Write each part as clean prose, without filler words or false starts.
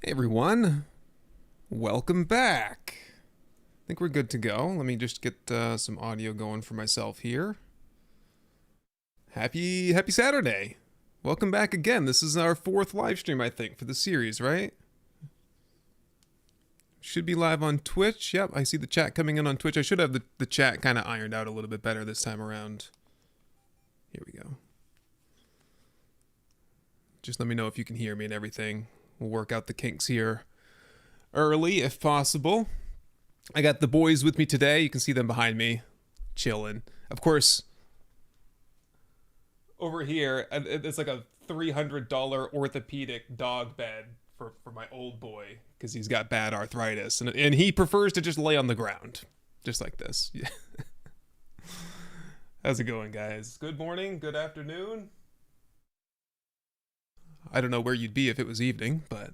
Hey everyone, welcome back. I think we're good to go. Let me just get some audio going for myself here. Happy Saturday. Welcome back again. This is our 4th live stream, I think, for the series, right? Should be live on Twitch. Yep, I see the chat coming in on Twitch. I should have the chat kind of ironed out a little bit better this time around. Here we go. Just let me know if you can hear me and everything. We'll work out the kinks here early if possible. I got the boys with me today. You can see them behind me chilling. Of course, over here, it's like a $300 orthopedic dog bed for my old boy because he's got bad arthritis. And he prefers to just lay on the ground, just like this. Yeah. How's it going, guys? Good morning, good afternoon. I don't know where you'd be if it was evening, but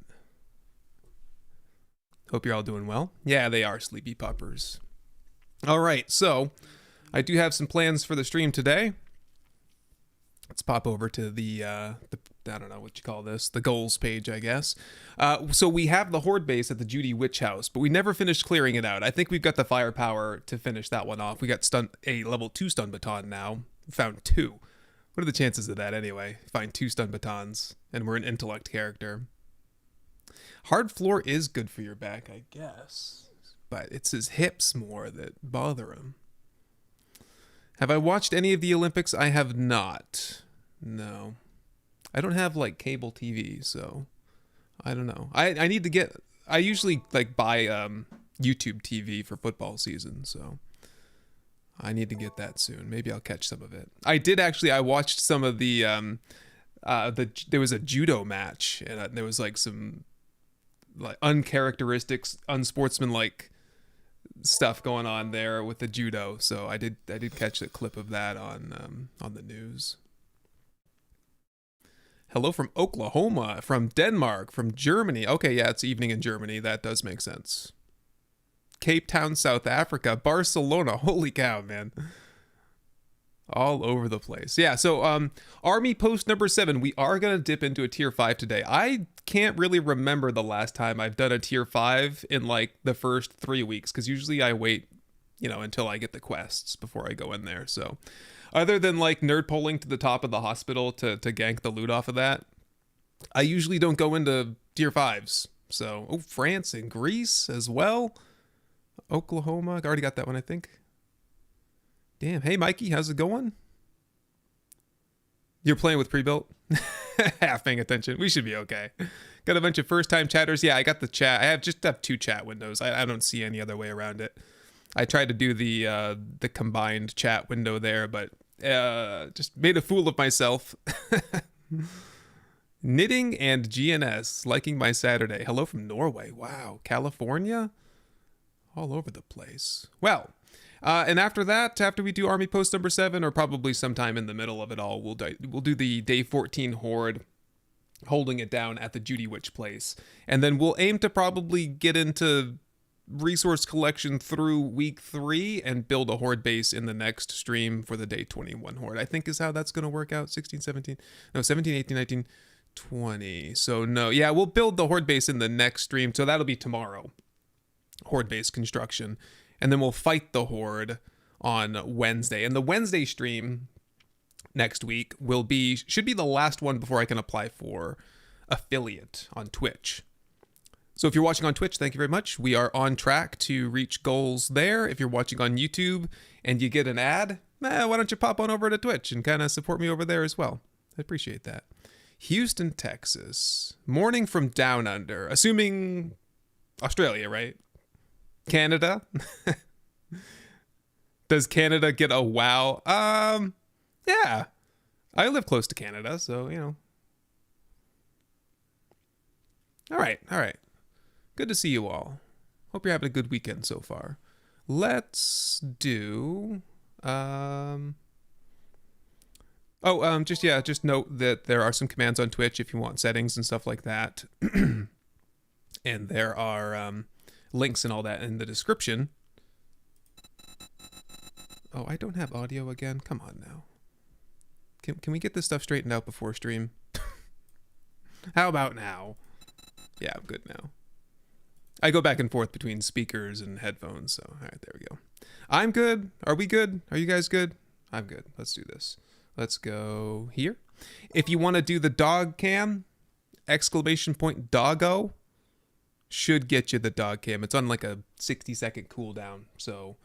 hope you're all doing well. Yeah, they are sleepy puppers. All right, so I do have some plans for the stream today. Let's pop over to the I don't know what you call this, the goals page, I guess. So we have the Horde base at the Judy Witch house, but we never finished clearing it out. I think we've got the firepower to finish that one off. We got a level 2 stun baton now. Found 2. What are the chances of that anyway? Find 2 stun batons, and we're an intellect character. Hard floor is good for your back, I guess. But it's his hips more that bother him. Have I watched any of the Olympics? I have not. No. I don't have, like, cable TV, so I don't know. I need to get... I usually, like, buy YouTube TV for football season, so... I need to get that soon. Maybe I'll catch some of it. I watched some of the there was a judo match, and there was like some like uncharacteristic, unsportsmanlike stuff going on there with the judo. So I did catch a clip of that on the news. Hello from Oklahoma, from Denmark, from Germany. Okay, yeah, it's evening in Germany. That does make sense. Cape Town, South Africa, Barcelona. Holy cow, man. All over the place. Yeah, so Army Post number 7. We are going to dip into a tier 5 today. I can't really remember the last time I've done a tier 5 in like the first 3 weeks, because usually I wait, until I get the quests before I go in there. So other than like nerd polling to the top of the hospital to gank the loot off of that, I usually don't go into tier 5s. So, France and Greece as well. Oklahoma, I already got that one, I think. Damn. Hey, Mikey, how's it going? You're playing with pre-built? Half paying attention. We should be okay. Got a bunch of first-time chatters. Yeah, I got the chat. I have 2 chat windows. I don't see any other way around it. I tried to do the combined chat window there, but just made a fool of myself. Knitting and GNS, liking my Saturday. Hello from Norway. Wow. California? All over the place. Well, and after that, after we do Army Post number 7, or probably sometime in the middle of it all, we'll do the Day 14 Horde, holding it down at the Judy Witch place. And then we'll aim to probably get into resource collection through week 3 and build a Horde base in the next stream for the Day 21 Horde. I think is how that's going to work out. 17, 18, 19, 20. So no, yeah, we'll build the Horde base in the next stream. So that'll be tomorrow. Horde base construction, and then we'll fight the Horde on Wednesday. And the Wednesday stream next week should be the last one before I can apply for affiliate on Twitch. So if you're watching on Twitch, thank you very much. We are on track to reach goals there. If you're watching on YouTube and you get an ad, why don't you pop on over to Twitch and kind of support me over there as well? I appreciate that. Houston, Texas. Morning from down under. Assuming Australia, right? Canada? Does Canada get a wow? Yeah. I live close to Canada, so, All right. Good to see you all. Hope you're having a good weekend so far. Let's do... just note that there are some commands on Twitch if you want settings and stuff like that. And there are... links and all that in the description. Oh, I don't have audio again. Come on now. Can we get this stuff straightened out before stream? How about now? Yeah, I'm good now. I go back and forth between speakers and headphones, so all right, there we go. I'm good. Are we good? Are you guys good? I'm good. Let's do this. Let's go here. If you want to do the dog cam, exclamation point doggo should get you the dog cam. It's on like a 60-second cooldown, so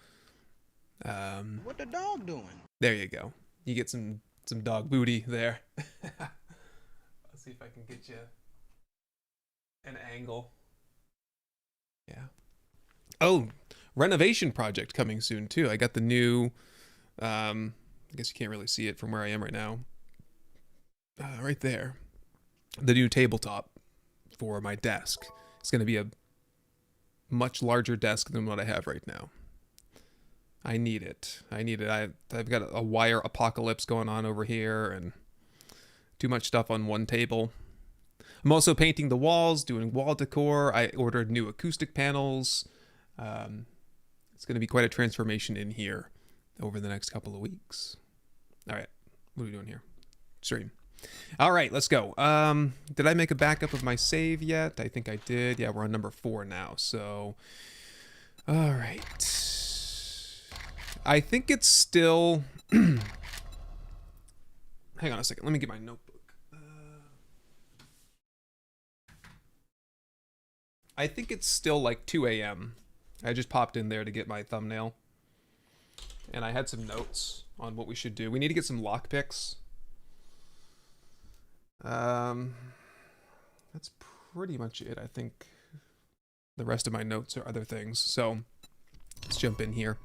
what the dog doing? there you go. You get some dog booty there. Let's see if I can get you an angle. Yeah. Oh, renovation project coming soon too. I got the new I guess you can't really see it from where I am right now. Right there. The new tabletop for my desk. It's going to be a much larger desk than what I have right now. I need it. I've got a wire apocalypse going on over here and too much stuff on one table. I'm also painting the walls, doing wall decor. I ordered new acoustic panels. It's going to be quite a transformation in here over the next couple of weeks. All right. What are we doing here? Stream. All right, let's go. Did I make a backup of my save yet? I think I did. Yeah, we're on number 4 now. So, all right. I think it's still... Hang on a second. Let me get my notebook. I think it's still like 2 a.m. I just popped in there to get my thumbnail. And I had some notes on what we should do. We need to get some lockpicks. That's pretty much it. I think the rest of my notes are other things. So let's jump in here.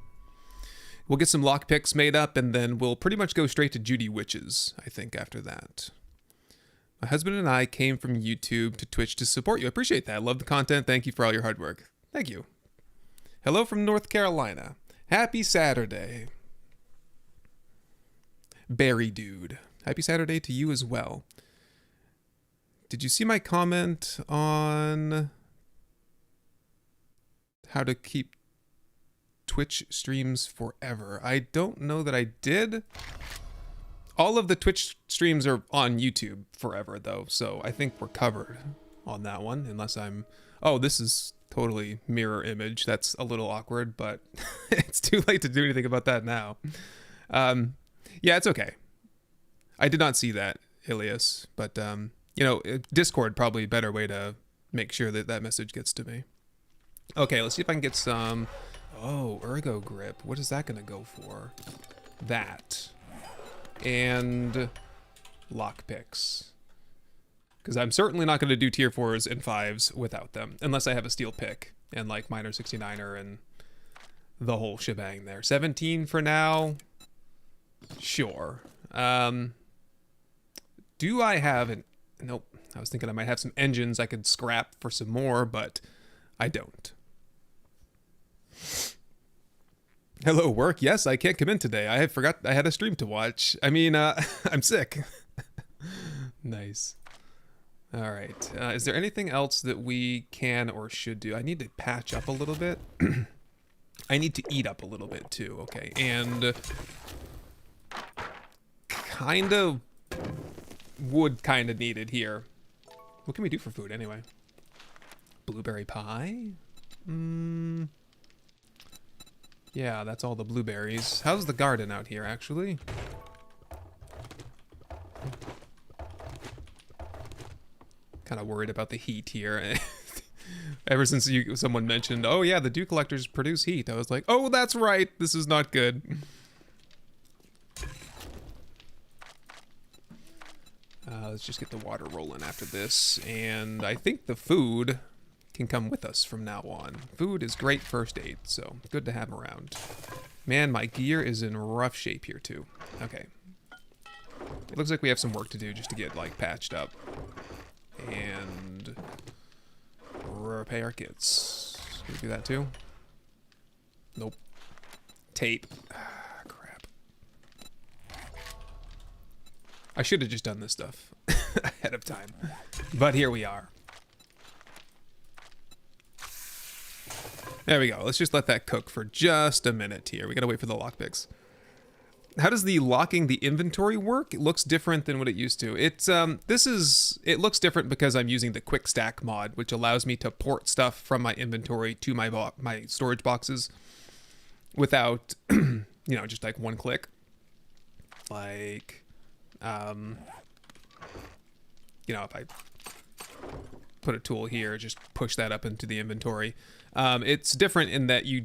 We'll get some lockpicks made up, and then we'll pretty much go straight to Judy Witches, I think, after that. My husband and I came from YouTube to Twitch to support you. I appreciate that. I love the content. Thank you for all your hard work. Thank you. Hello from North Carolina. Happy Saturday. Berry Dude. Happy Saturday to you as well. Did you see my comment on how to keep Twitch streams forever? I don't know that I did. All of the Twitch streams are on YouTube forever, though, so I think we're covered on that one, unless I'm... Oh, this is totally mirror image. That's a little awkward, but it's too late to do anything about that now. Yeah, it's okay. I did not see that, Ilias, but, you know, Discord probably a better way to make sure that that message gets to me. Okay, let's see if I can get some... Oh, Ergo Grip. What is that going to go for? That. And lockpicks. Because I'm certainly not going to do tier 4s and 5s without them. Unless I have a steel pick and like miner 69er and the whole shebang there. 17 for now. Sure. Do I have an... Nope. I was thinking I might have some engines I could scrap for some more, but I don't. Hello, work. Yes, I can't come in today. I forgot I had a stream to watch. I mean, I'm sick. Nice. All right. Is there anything else that we can or should do? I need to patch up a little bit. I need to eat up a little bit too. Okay. And kind of wood kind of needed here. What can we do for food anyway? Blueberry pie? Yeah, that's all the blueberries. How's the garden out here, actually? Kind of worried about the heat here. Ever since someone mentioned, oh yeah, the dew collectors produce heat, I was like, oh, that's right, this is not good. Let's just get the water rolling after this, and I think the food can come with us from now on. Food is great first aid, so good to have around. Man, my gear is in rough shape here too. Okay. It looks like we have some work to do just to get like patched up. And repair kits. Can we do that too? Nope. Tape. Ah, crap. I should have just done this stuff ahead of time. But here we are. There we go. Let's just let that cook for just a minute here. We gotta wait for the lockpicks. how does the locking the inventory work? It looks different than what it used to. It looks different because I'm using the quick stack mod, which allows me to port stuff from my inventory to my storage boxes without, just like one click. Like, if I put a tool here, just push that up into the inventory. It's different in that you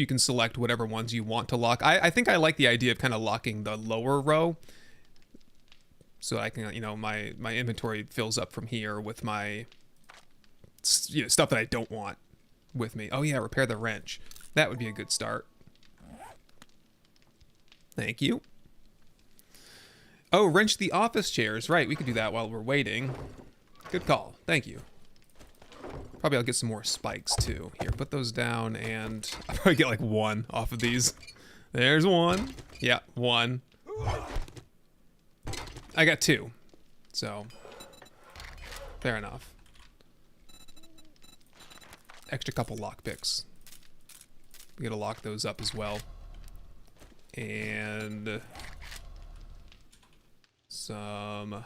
can select whatever ones you want to lock. I think I like the idea of kind of locking the lower row, so I can, my inventory fills up from here with my stuff that I don't want with me. Oh yeah, repair the wrench. That would be a good start. Thank you. Oh, wrench the office chairs. Right, we could do that while we're waiting. Good call. Thank you. Probably I'll get some more spikes too. Here, put those down, and I'll probably get like one off of these. There's one. Yeah, one. I got two. So, fair enough. Extra couple lockpicks. We gotta lock those up as well. And some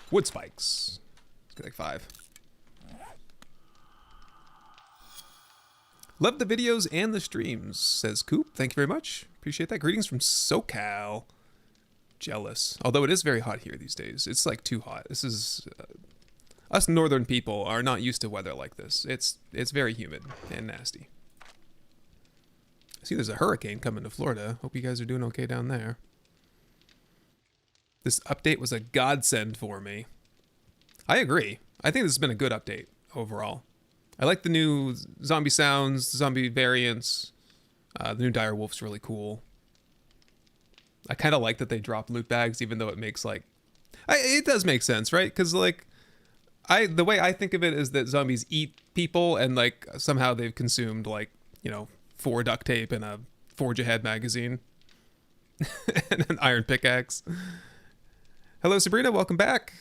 wood spikes. Let's get like 5. Love the videos and the streams, says Coop. Thank you very much. Appreciate that. Greetings from SoCal. Jealous. Although it is very hot here these days. It's like too hot. This is... us northern people are not used to weather like this. It's very humid and nasty. I see there's a hurricane coming to Florida. Hope you guys are doing okay down there. This update was a godsend for me. I agree. I think this has been a good update overall. I like the new zombie sounds, zombie variants. The new dire wolf's really cool. I kind of like that they drop loot bags, even though it makes like... it does make sense, right? Because like... the way I think of it is that zombies eat people, and like somehow they've consumed like, 4 duct tape and a Forge Ahead magazine. And an iron pickaxe. Hello, Sabrina. Welcome back.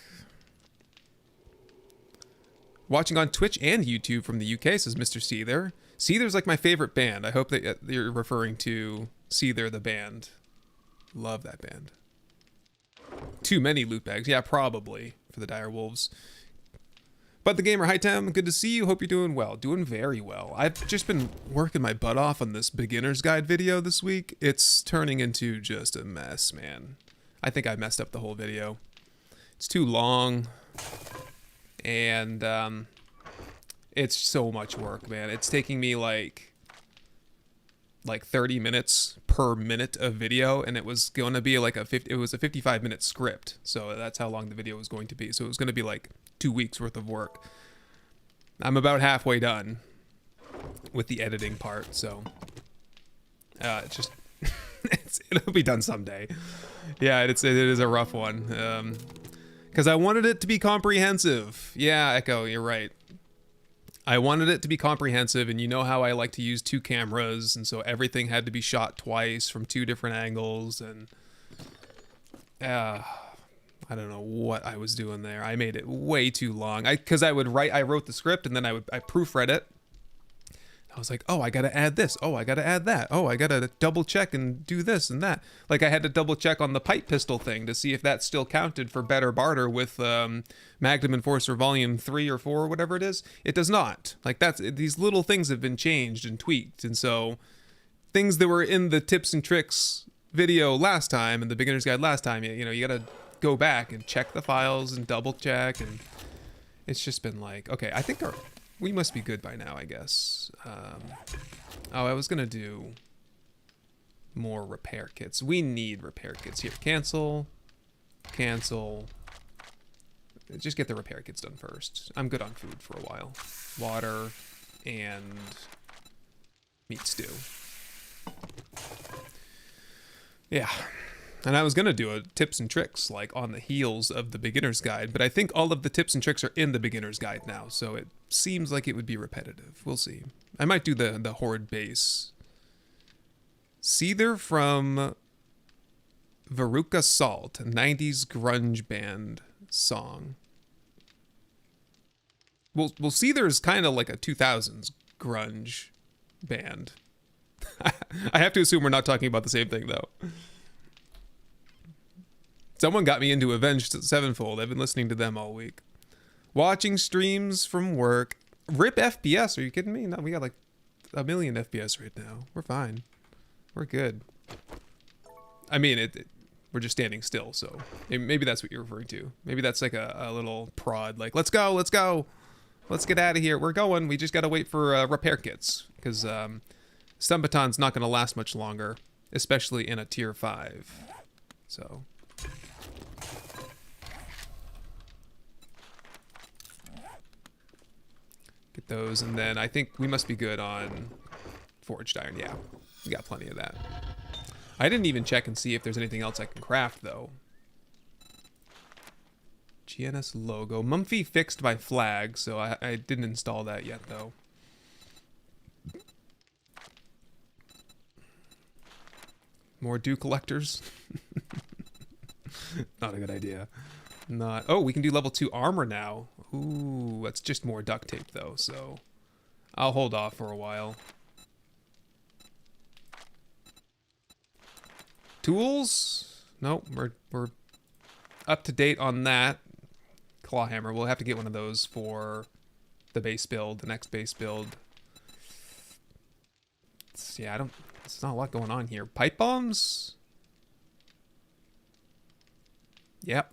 Watching on Twitch and YouTube from the UK, says Mr. Seether. Seether's like my favorite band. I hope that you're referring to Seether the band. Love that band. Too many loot bags. Yeah, probably for the dire wolves. But the gamer, hi Tim, good to see you. Hope you're doing well. Doing very well. I've just been working my butt off on this beginner's guide video this week. It's turning into just a mess, man. I think I messed up the whole video. It's too long. And it's so much work, man. It's taking me like 30 minutes per minute of video, and it was going to be like a 55-minute script. So that's how long the video was going to be. So it was going to be like 2 weeks worth of work. I'm about halfway done with the editing part, so it's just it'll be done someday. Yeah, it is a rough one. Because I wanted it to be comprehensive. Yeah, Echo, you're right. I wanted it to be comprehensive, and you know how I like to use 2 cameras, and so everything had to be shot twice from 2 different angles, and I don't know what I was doing there. I made it way too long. Because I wrote the script, and then I proofread it. I was like, oh, I gotta add this. Oh, I gotta add that. Oh, I gotta double check and do this and that. Like I had to double check on the pipe pistol thing to see if that still counted for better barter with Magnum Enforcer Volume 3 or 4 or whatever it is. It does not. Like these little things have been changed and tweaked. And so things that were in the tips and tricks video last time and the beginner's guide last time, you gotta go back and check the files and double check. And it's just been like, okay, I think we must be good by now, I guess. I was gonna do more repair kits. We need repair kits here. Cancel. Just get the repair kits done first. I'm good on food for a while. Water and meat stew. Yeah. And I was going to do a tips and tricks like on the heels of the beginner's guide, but I think all of the tips and tricks are in the beginner's guide now, so it seems like it would be repetitive. We'll see. I might do the Horde base. Seether from Veruca Salt, a 90s grunge band song. Well, Seether is kind of like a 2000s grunge band. I have to assume we're not talking about the same thing, though. Someone got me into Avenged Sevenfold. I've been listening to them all week. Watching streams from work. Rip FPS. Are you kidding me? No, we got like a million FPS right now. We're fine. We're good. I mean, we're just standing still, so maybe that's what you're referring to. Maybe that's like a little prod, like, let's go, let's go. Let's get out of here. We're going. We just got to wait for repair kits, because Stun Baton's not going to last much longer, especially in a tier 5. So... get those, and then I think we must be good on forged iron. Yeah, we got plenty of that. I didn't even check and see if there's anything else I can craft, though. GNS logo. Mumphy fixed my flag, so I didn't install that yet, though. More dew collectors? Not a good idea. Not. Oh, we can do level 2 armor now. Ooh, that's just more duct tape, though, so I'll hold off for a while. Tools? Nope, we're up to date on that. Claw hammer. We'll have to get one of those for the base build, the next base build. Yeah, it's not a lot going on here. Pipe bombs? Yep.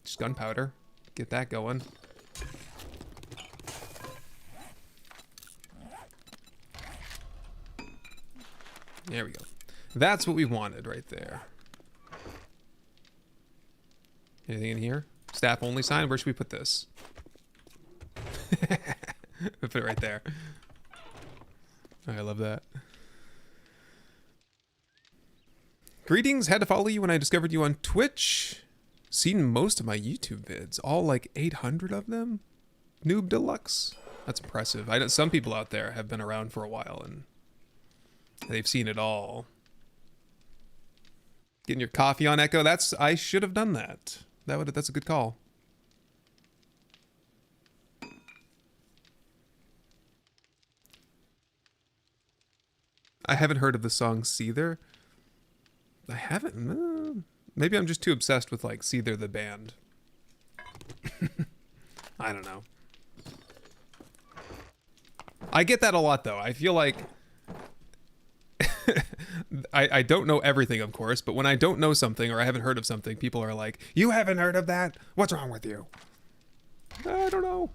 Just gunpowder. Get that going. There we go. That's what we wanted right there. Anything in here? Staff only sign? Where should we put this? Put it right there. Oh, I love that. Greetings. Had to follow you when I discovered you on Twitch. Seen most of my YouTube vids. All like 800 of them. Noob Deluxe. That's impressive. I know some people out there have been around for a while and they've seen it all. Getting your coffee on Echo. I should have done that. That's a good call. I haven't heard of the song Seether. I haven't. Maybe I'm just too obsessed with like Seether the band. I don't know. I get that a lot though. I feel like I don't know everything, of course, but when I don't know something or I haven't heard of something, people are like, "You haven't heard of that? What's wrong with you?" I don't know.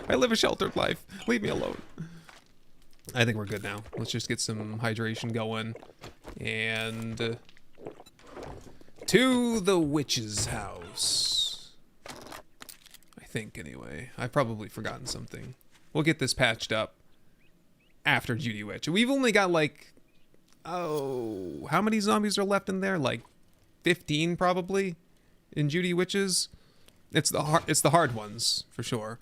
I live a sheltered life. Leave me alone. I think we're good now. Let's just get some hydration going. And to the witch's house. I think, anyway. I've probably forgotten something. We'll get this patched up after Judy Witch. We've only got like, oh, how many zombies are left in there? Like 15 probably in Judy Witches. It's the hard ones for sure.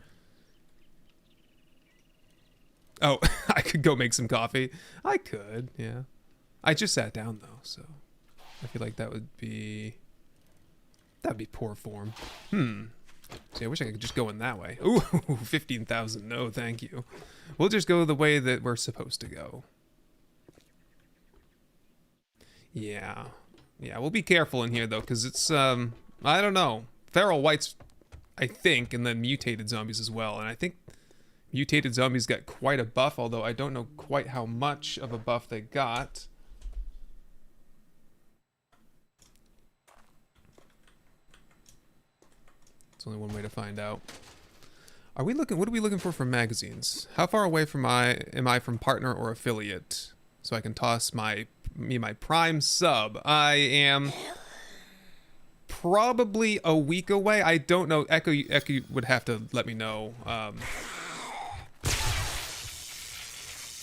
Oh, I could go make some coffee. I could, yeah. I just sat down though, so I feel like that'd be poor form. See, I wish I could just go in that way. Ooh, 15,000. No, thank you. We'll just go the way that we're supposed to go. Yeah. Yeah, we'll be careful in here though, because it's I don't know. Feral whites, I think, and then mutated zombies as well. And I think mutated zombies got quite a buff, although I don't know quite how much of a buff they got. It's only one way to find out. What are we looking for from magazines? How far away am I from partner or affiliate? So I can toss my prime sub. I am probably a week away. I don't know. Echo would have to let me know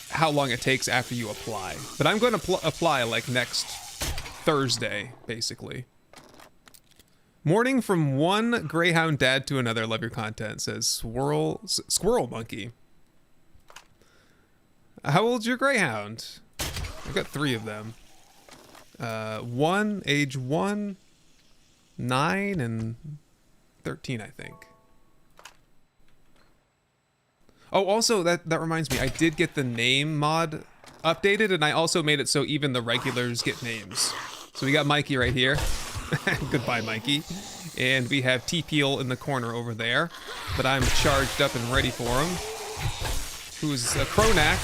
how long it takes after you apply. But I'm going to apply like next Thursday, basically. Morning from one Greyhound dad to another. Love your content, says Squirrel Monkey. How old's your Greyhound? I've got 3 of them. Age 1, 9, and 13, I think. Oh, also, that reminds me, I did get the name mod updated, and I also made it so even the regulars get names. So we got Mikey right here. Goodbye, Mikey. And we have T-Peel in the corner over there, but I'm charged up and ready for him. Who's a Cronak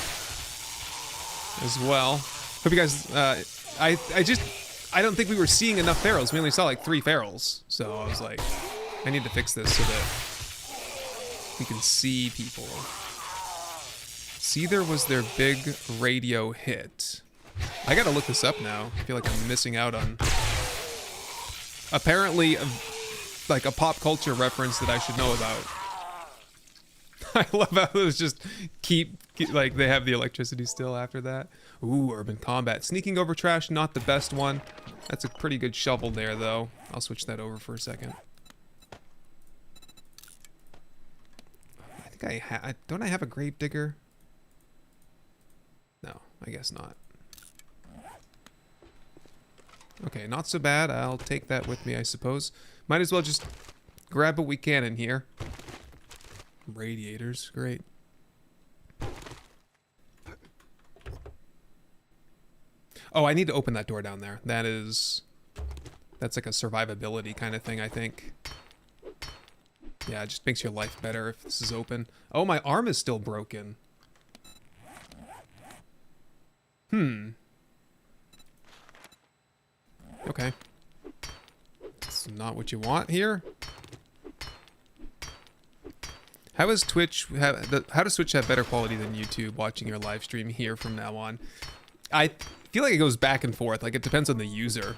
as well. Hope you guys, I don't think we were seeing enough ferals. We only saw like 3 ferals. So I was like, I need to fix this so that we can see people. Seether was their big radio hit. I gotta look this up now. I feel like I'm missing out on apparently like a pop culture reference that I should know about. I love how those just keep like they have the electricity still after that. Ooh, urban combat. Sneaking over trash, not the best one. That's a pretty good shovel there though. I'll switch that over for a second. I think don't I have a grave digger? No, I guess not. Okay, not so bad. I'll take that with me, I suppose. Might as well just grab what we can in here. Radiators, great. Oh, I need to open that door down there. That's like a survivability kind of thing, I think. Yeah, it just makes your life better if this is open. Oh, my arm is still broken. Okay. That's not what you want here. How does Twitch how does Twitch have better quality than YouTube watching your live stream here from now on? I feel like it goes back and forth. Like it depends on the user.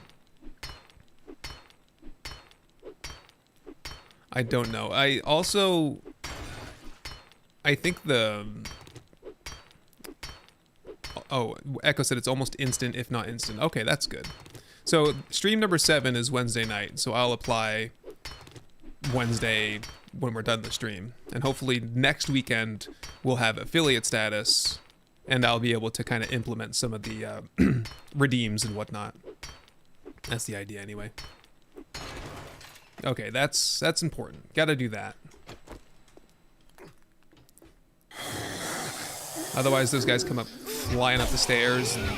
I don't know. I think oh, Echo said it's almost instant, if not instant. Okay, that's good. So stream number 7 is Wednesday night. So I'll apply Wednesday when we're done the stream. And hopefully next weekend we'll have affiliate status and I'll be able to kind of implement some of the redeems and whatnot. That's the idea anyway. Okay, that's important. Gotta do that. Otherwise those guys come up flying up the stairs and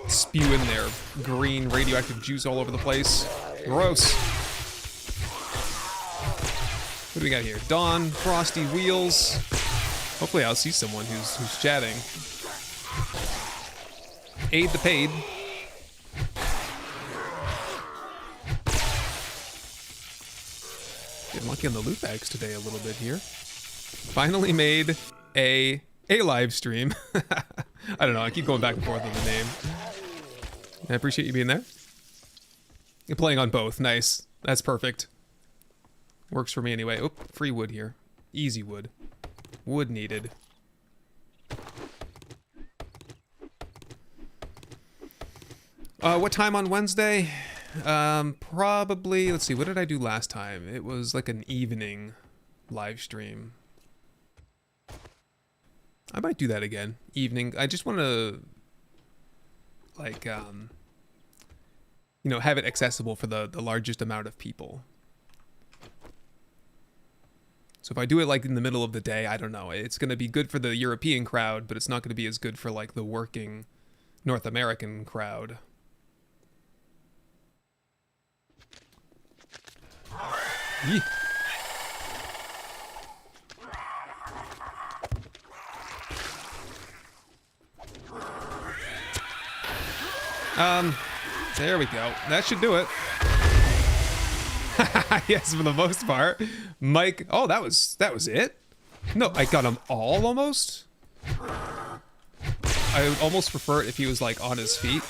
spewing their green radioactive juice all over the place. Gross. What do we got here? Dawn, Frosty Wheels. Hopefully I'll see someone who's chatting. Aid the paid. Getting lucky on the loot bags today a little bit here. Finally made a live stream. I don't know, I keep going back and forth on the name. I appreciate you being there. You're playing on both, nice. That's perfect. Works for me anyway. Oop, free wood here. Easy wood. Wood needed. What time on Wednesday? Probably, let's see, what did I do last time? It was like an evening live stream. I might do that again. Evening. I just want to, like, you know, have it accessible for the largest amount of people. So if I do it like in the middle of the day, I don't know. It's going to be good for the European crowd, but it's not going to be as good for like the working North American crowd. Yee. There we go. That should do it. Yes, for the most part. Mike, oh, that was it? No, I got them all almost? I would almost prefer it if he was like on his feet.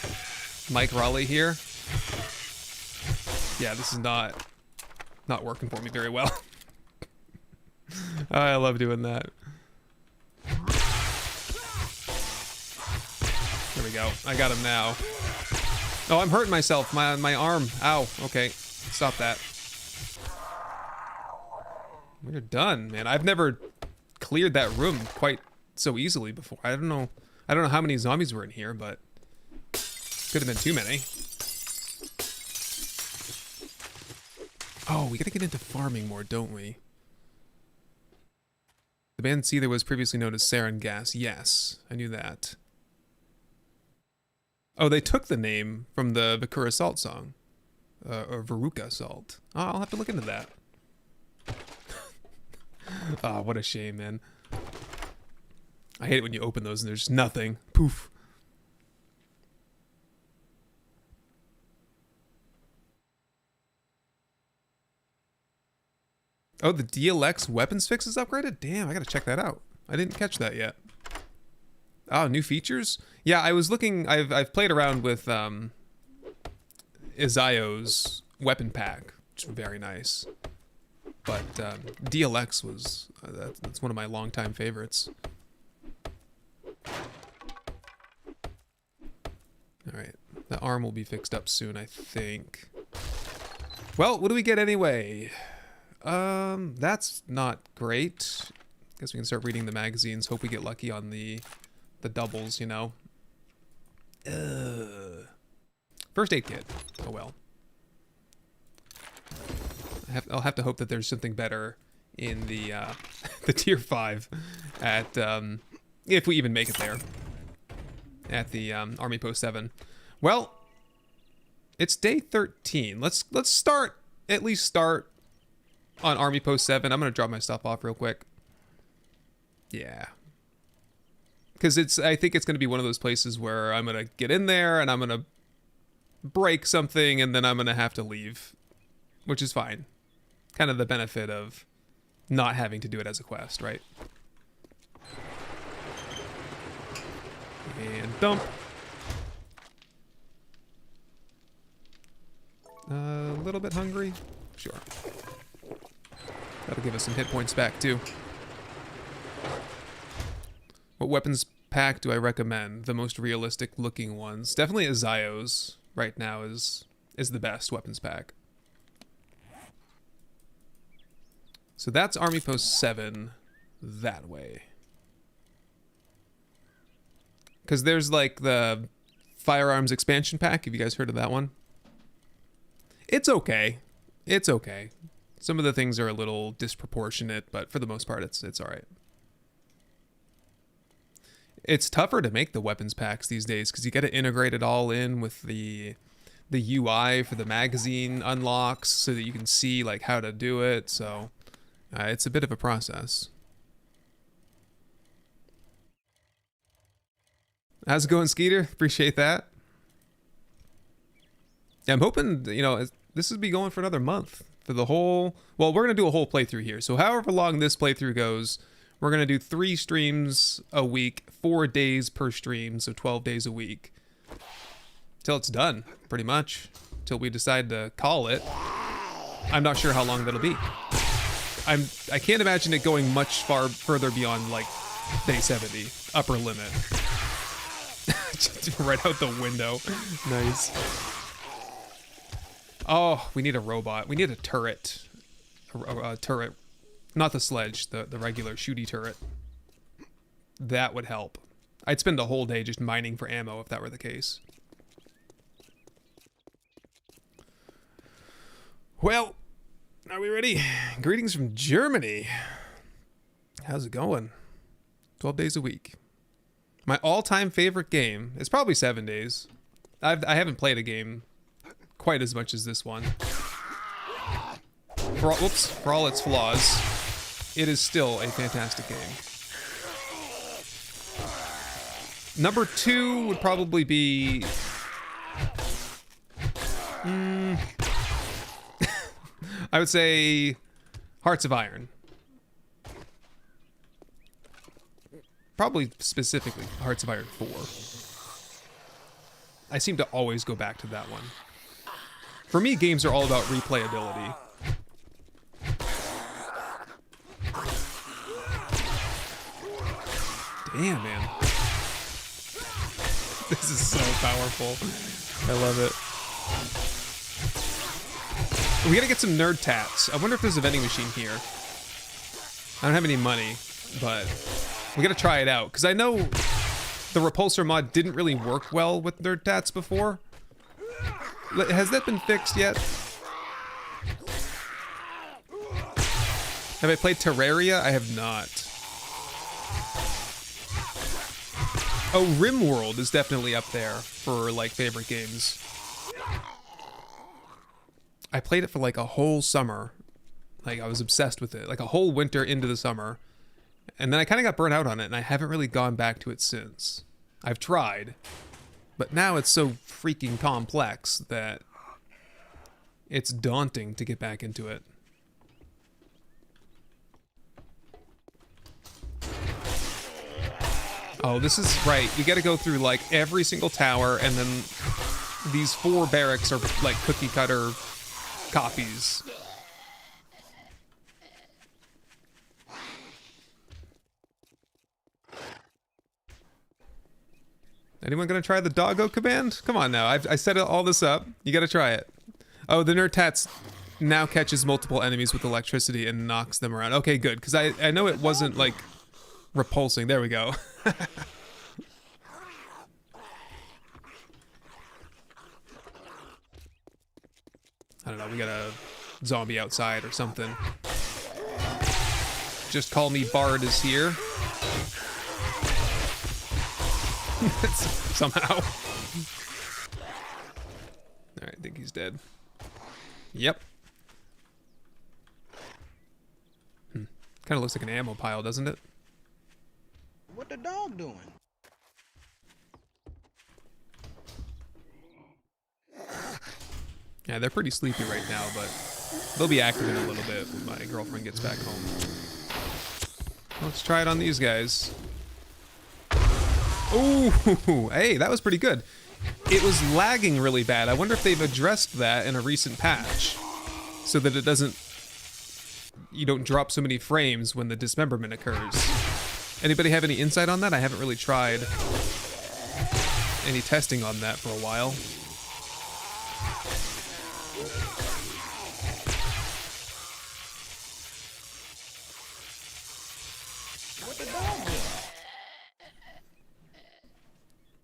Mike Raleigh here. Yeah, this is not working for me very well. I love doing that. There we go. I got him now. Oh, I'm hurting myself. My arm. Ow. Okay. Stop that. We're done, man. I've never cleared that room quite so easily before. I don't know how many zombies were in here, but could have been too many. Oh, we gotta get into farming more, don't we? The band Seether was previously known as Sarin Gas. Yes, I knew that. Oh, they took the name from the Vakura Salt song. Or Veruca Salt. Oh, I'll have to look into that. Oh, what a shame, man. I hate it when you open those and there's nothing. Poof. Oh, the DLX weapons fix is upgraded? Damn, I gotta check that out. I didn't catch that yet. Oh, new features? Yeah, I was looking, I've played around with Izio's weapon pack, which is very nice. But DLX was, that's one of my longtime favorites. Alright, the arm will be fixed up soon, I think. Well, what do we get anyway? That's not great. Guess we can start reading the magazines. Hope we get lucky on the doubles, you know. First aid kit. Oh well. I'll have to hope that there's something better in the the tier 5 at if we even make it there at the Army Post 7. Well, it's day 13. Let's at least start on Army Post 7. I'm gonna drop my stuff off real quick. Yeah. Because I think it's gonna be one of those places where I'm gonna get in there and I'm gonna break something and then I'm gonna have to leave. Which is fine. Kind of the benefit of not having to do it as a quest, right? And dump. A little bit hungry? Sure. That'll give us some hit points back too. What weapons pack do I recommend? The most realistic looking ones. Definitely Izio's right now is the best weapons pack. So that's Army Post 7 that way. Because there's like the firearms expansion pack. Have you guys heard of that one? It's okay. It's okay. Some of the things are a little disproportionate, but for the most part, it's all right. It's tougher to make the weapons packs these days because you got to integrate it all in with the UI for the magazine unlocks so that you can see like how to do it. So it's a bit of a process. How's it going, Skeeter? Appreciate that. Yeah, I'm hoping, you know, this will be going for another month. For the whole... Well, we're going to do a whole playthrough here. So however long this playthrough goes, we're going to do 3 streams a week, 4 days per stream, so 12 days a week. Till it's done, pretty much. Till we decide to call it. I'm not sure how long that'll be. I can't imagine it going much further beyond, like, day 70. Upper limit. Just right out the window. Nice. Oh, we need a robot. We need a turret. A turret. Not the sledge, the regular shooty turret. That would help. I'd spend a whole day just mining for ammo if that were the case. Well, are we ready? Greetings from Germany. How's it going? 12 days a week. My all-time favorite game is probably 7 days. I haven't played a game quite as much as this one. For all its flaws, it is still a fantastic game. Number 2 would probably be... I would say Hearts of Iron. Probably specifically Hearts of Iron 4. I seem to always go back to that one. For me, games are all about replayability. Damn, man. This is so powerful. I love it. We gotta get some nerd tats. I wonder if there's a vending machine here. I don't have any money, but we gotta try it out. Because I know the repulsor mod didn't really work well with nerd tats before. Has that been fixed yet? Have I played Terraria? I have not. Oh, RimWorld is definitely up there for like favorite games. I played it for like a whole summer. Like I was obsessed with it, like a whole winter into the summer. And then I kind of got burnt out on it, and I haven't really gone back to it since. I've tried, but now it's so freaking complex that it's daunting to get back into it. Oh, this is right. You got to go through like every single tower, and then these 4 barracks are like cookie cutter copies. Anyone gonna try the doggo command? Come on now, I set all this up. You gotta try it. Oh, the Nurtats now catches multiple enemies with electricity and knocks them around. Okay, good, because I know it wasn't like repulsing. There we go. I don't know, we got a zombie outside or something. Just call me Bard is here. Somehow. Alright, I think he's dead. Yep. Kind of looks like an ammo pile, doesn't it? What the dog doing? Yeah, they're pretty sleepy right now, but they'll be active in a little bit when my girlfriend gets back home. Let's try it on these guys. Ooh, hey, that was pretty good. It was lagging really bad. I wonder if they've addressed that in a recent patch so that it doesn't, you don't drop so many frames when the dismemberment occurs. Anybody have any insight on that? I haven't really tried any testing on that for a while. What the dog doing?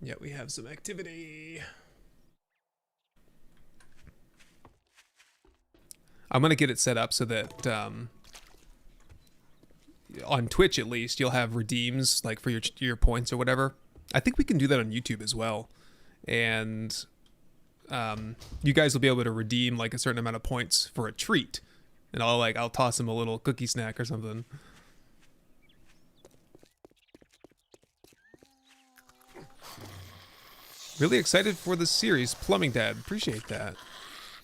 Yeah, we have some activity. I'm gonna get it set up so that on Twitch at least you'll have redeems like for your points or whatever. I think we can do that on YouTube as well, and you guys will be able to redeem like a certain amount of points for a treat, and I'll toss them a little cookie snack or something. Really excited for this series, Plumbing Dad. Appreciate that.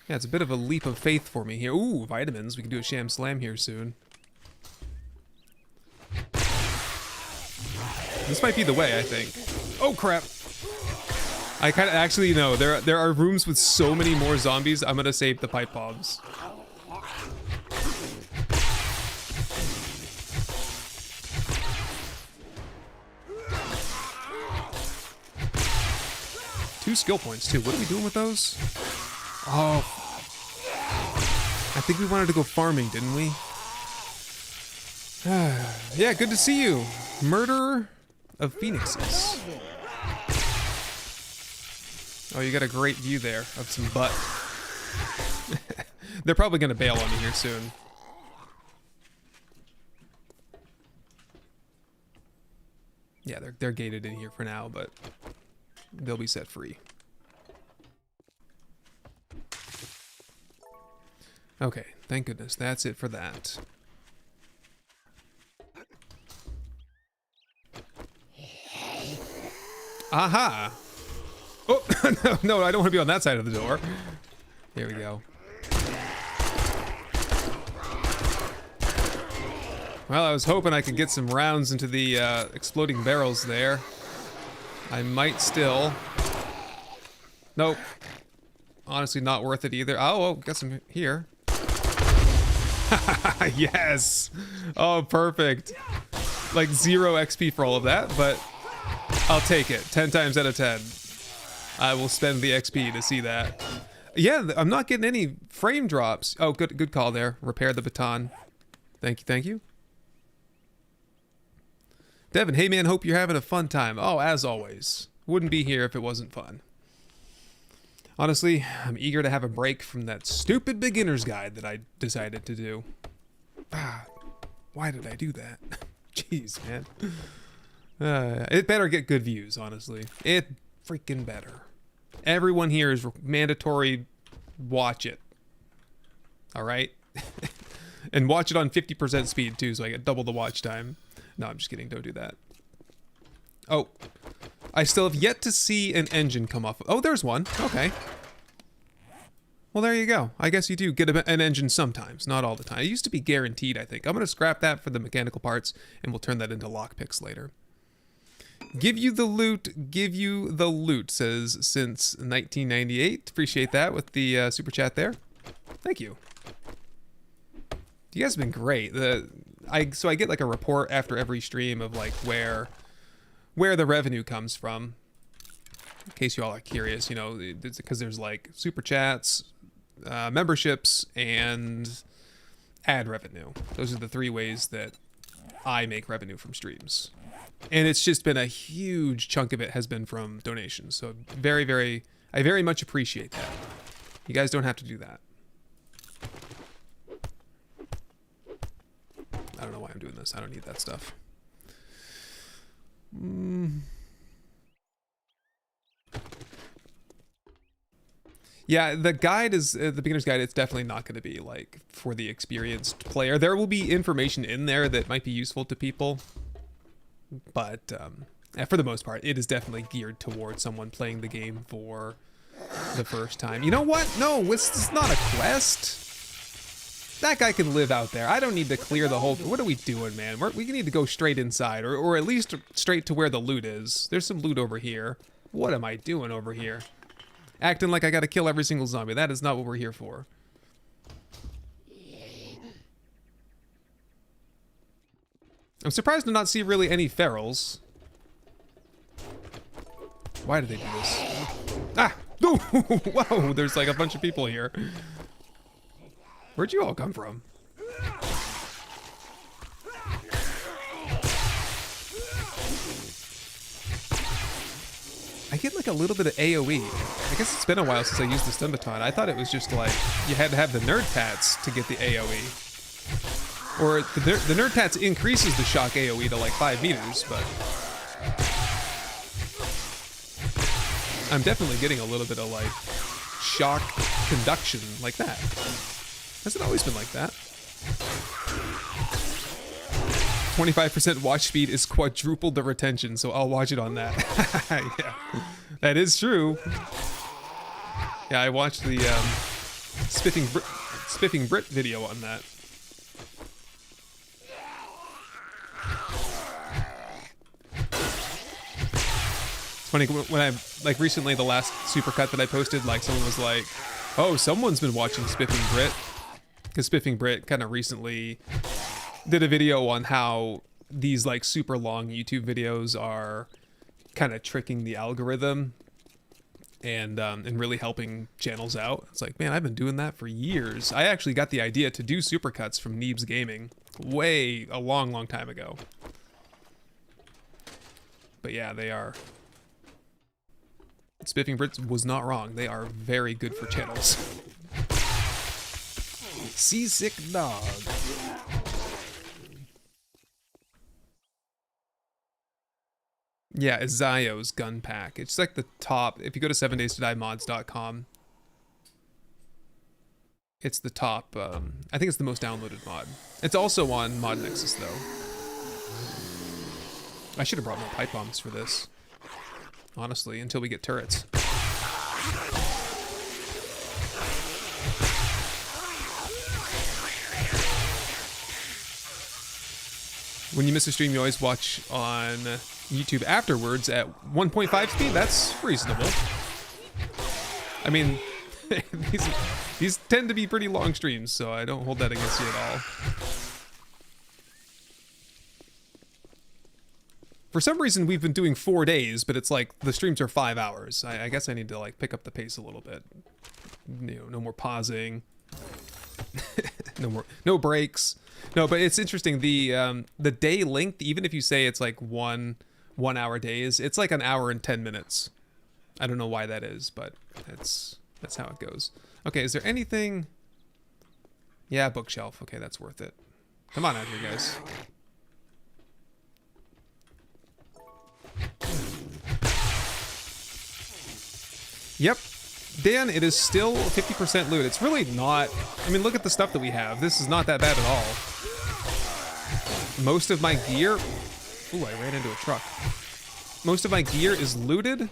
Yeah, it's a bit of a leap of faith for me here. Ooh, vitamins. We can do a sham slam here soon. This might be the way, I think. Oh, crap. I kind of actually, no, there are rooms with so many more zombies. I'm going to save the pipe bombs. Two skill points, too. What are we doing with those? Oh. I think we wanted to go farming, didn't we? Yeah, good to see you. Murderer of Phoenixes. Oh, you got a great view there of some butt. They're probably going to bail on me here soon. Yeah, they're gated in here for now, but they'll be set free. Okay, thank goodness. That's it for that. Aha! Oh, no, I don't want to be on that side of the door. There we go. Well, I was hoping I could get some rounds into the exploding barrels there. I might still. Nope. Honestly, not worth it either. Oh, got some here. Yes! Oh, perfect. Like 0 XP for all of that, but I'll take it. 10 times out of 10. I will spend the XP to see that. Yeah, I'm not getting any frame drops. Oh, good call there. Repair the baton. Thank you. Devin, hey man, hope you're having a fun time. Oh, as always. Wouldn't be here if it wasn't fun. Honestly, I'm eager to have a break from that stupid beginner's guide that I decided to do. Why did I do that? Jeez, man. It better get good views, honestly. It freaking better. Everyone here is mandatory. Watch it. All right? And watch it on 50% speed, too, so I get double the watch time. No, I'm just kidding. Don't do that. Oh. I still have yet to see an engine come off. Oh, there's one. Okay. Well, there you go. I guess you do get an engine sometimes, not all the time. It used to be guaranteed, I think. I'm going to scrap that for the mechanical parts, and we'll turn that into lockpicks later. Give you the loot, says since 1998. Appreciate that with the super chat there. Thank you. You guys have been great. So I get like a report after every stream of like where the revenue comes from. In case you all are curious, you know, because there's like super chats, memberships, and ad revenue. Those are the three ways that I make revenue from streams. And it's just been a huge chunk of it has been from donations. So I very much appreciate that. You guys don't have to do that. I don't know why I'm doing this. I don't need that stuff. Yeah, the guide is the beginner's guide. It's definitely not going to be like for the experienced player. There will be information in there that might be useful to people. But for the most part, it is definitely geared towards someone playing the game for the first time. You know what? No, this is not a quest. That guy can live out there. I don't need to clear the whole... What are we doing, man? We need to go straight inside, or at least straight to where the loot is. There's some loot over here. What am I doing over here? Acting like I gotta kill every single zombie. That is not what we're here for. I'm surprised to not see really any ferals. Why did they do this? Ah! Whoa! There's like a bunch of people here. Where'd you all come from? I get like a little bit of AoE. I guess it's been a while since I used the stun baton. I thought it was just like you had to have the nerd tats to get the AoE. Or the nerd tats increases the shock AoE to like 5 meters, but I'm definitely getting a little bit of like shock conduction like that. Hasn't always been like that. 25% watch speed is quadruple the retention, so I'll watch it on that. Yeah, that is true. Yeah, I watched the Spiffing Brit video on that. It's funny when I like recently the last supercut that I posted, like someone was like, "Oh, someone's been watching Spiffing Brit," because Spiffing Brit kind of recently did a video on how these like super long YouTube videos are kind of tricking the algorithm and really helping channels out. It's like, man, I've been doing that for years. I actually got the idea to do supercuts from Neebs Gaming a long time ago. But yeah, they are. Spiffing Brits was not wrong. They are very good for channels. Seasick dog. Yeah, it's Zio's gun pack. It's like the top. If you go to 7daystoDieMods.com, it's the top. I think it's the most downloaded mod. It's also on Mod Nexus though. I should have brought more pipe bombs for this. Honestly, until we get turrets. When you miss a stream, you always watch on YouTube afterwards at 1.5 speed. That's reasonable. I mean, these tend to be pretty long streams, so I don't hold that against you at all. For some reason, we've been doing 4 days, but it's like the streams are 5 hours. I guess I need to like pick up the pace a little bit. You know, no more pausing. No breaks. No, but it's interesting. The day length, even if you say it's like one hour days, it's like an hour and 10 minutes. I don't know why that is, but that's how it goes. Okay, is there anything? Yeah, bookshelf. Okay, that's worth it. Come on out here, guys. Yep. Dan, it is still 50% loot. It's really not... I mean, look at the stuff that we have. This is not that bad at all. Most of my gear... Ooh, I ran into a truck. Most of my gear is looted.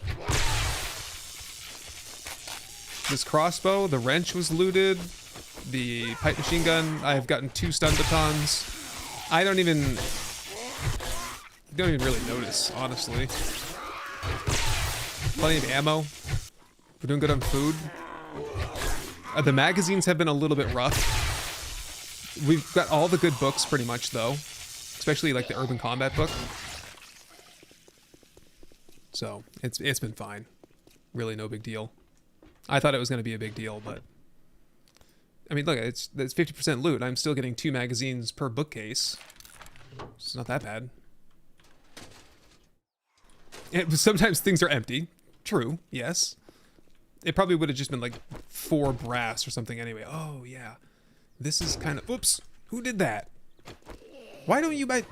This crossbow, the wrench was looted. The pipe machine gun, I've gotten 2 stun batons. I don't even really notice, honestly. Plenty of ammo. We're doing good on food. The magazines have been a little bit rough. We've got all the good books pretty much though. Especially like the urban combat book. So it's been fine. Really no big deal. I thought it was gonna be a big deal, but I mean look, it's 50% loot. I'm still getting 2 magazines per bookcase. It's not that bad. Sometimes things are empty. True, yes. It probably would have just been like 4 brass or something anyway. Oh, yeah. This is kind of... Oops. Who did that? Why don't you buy...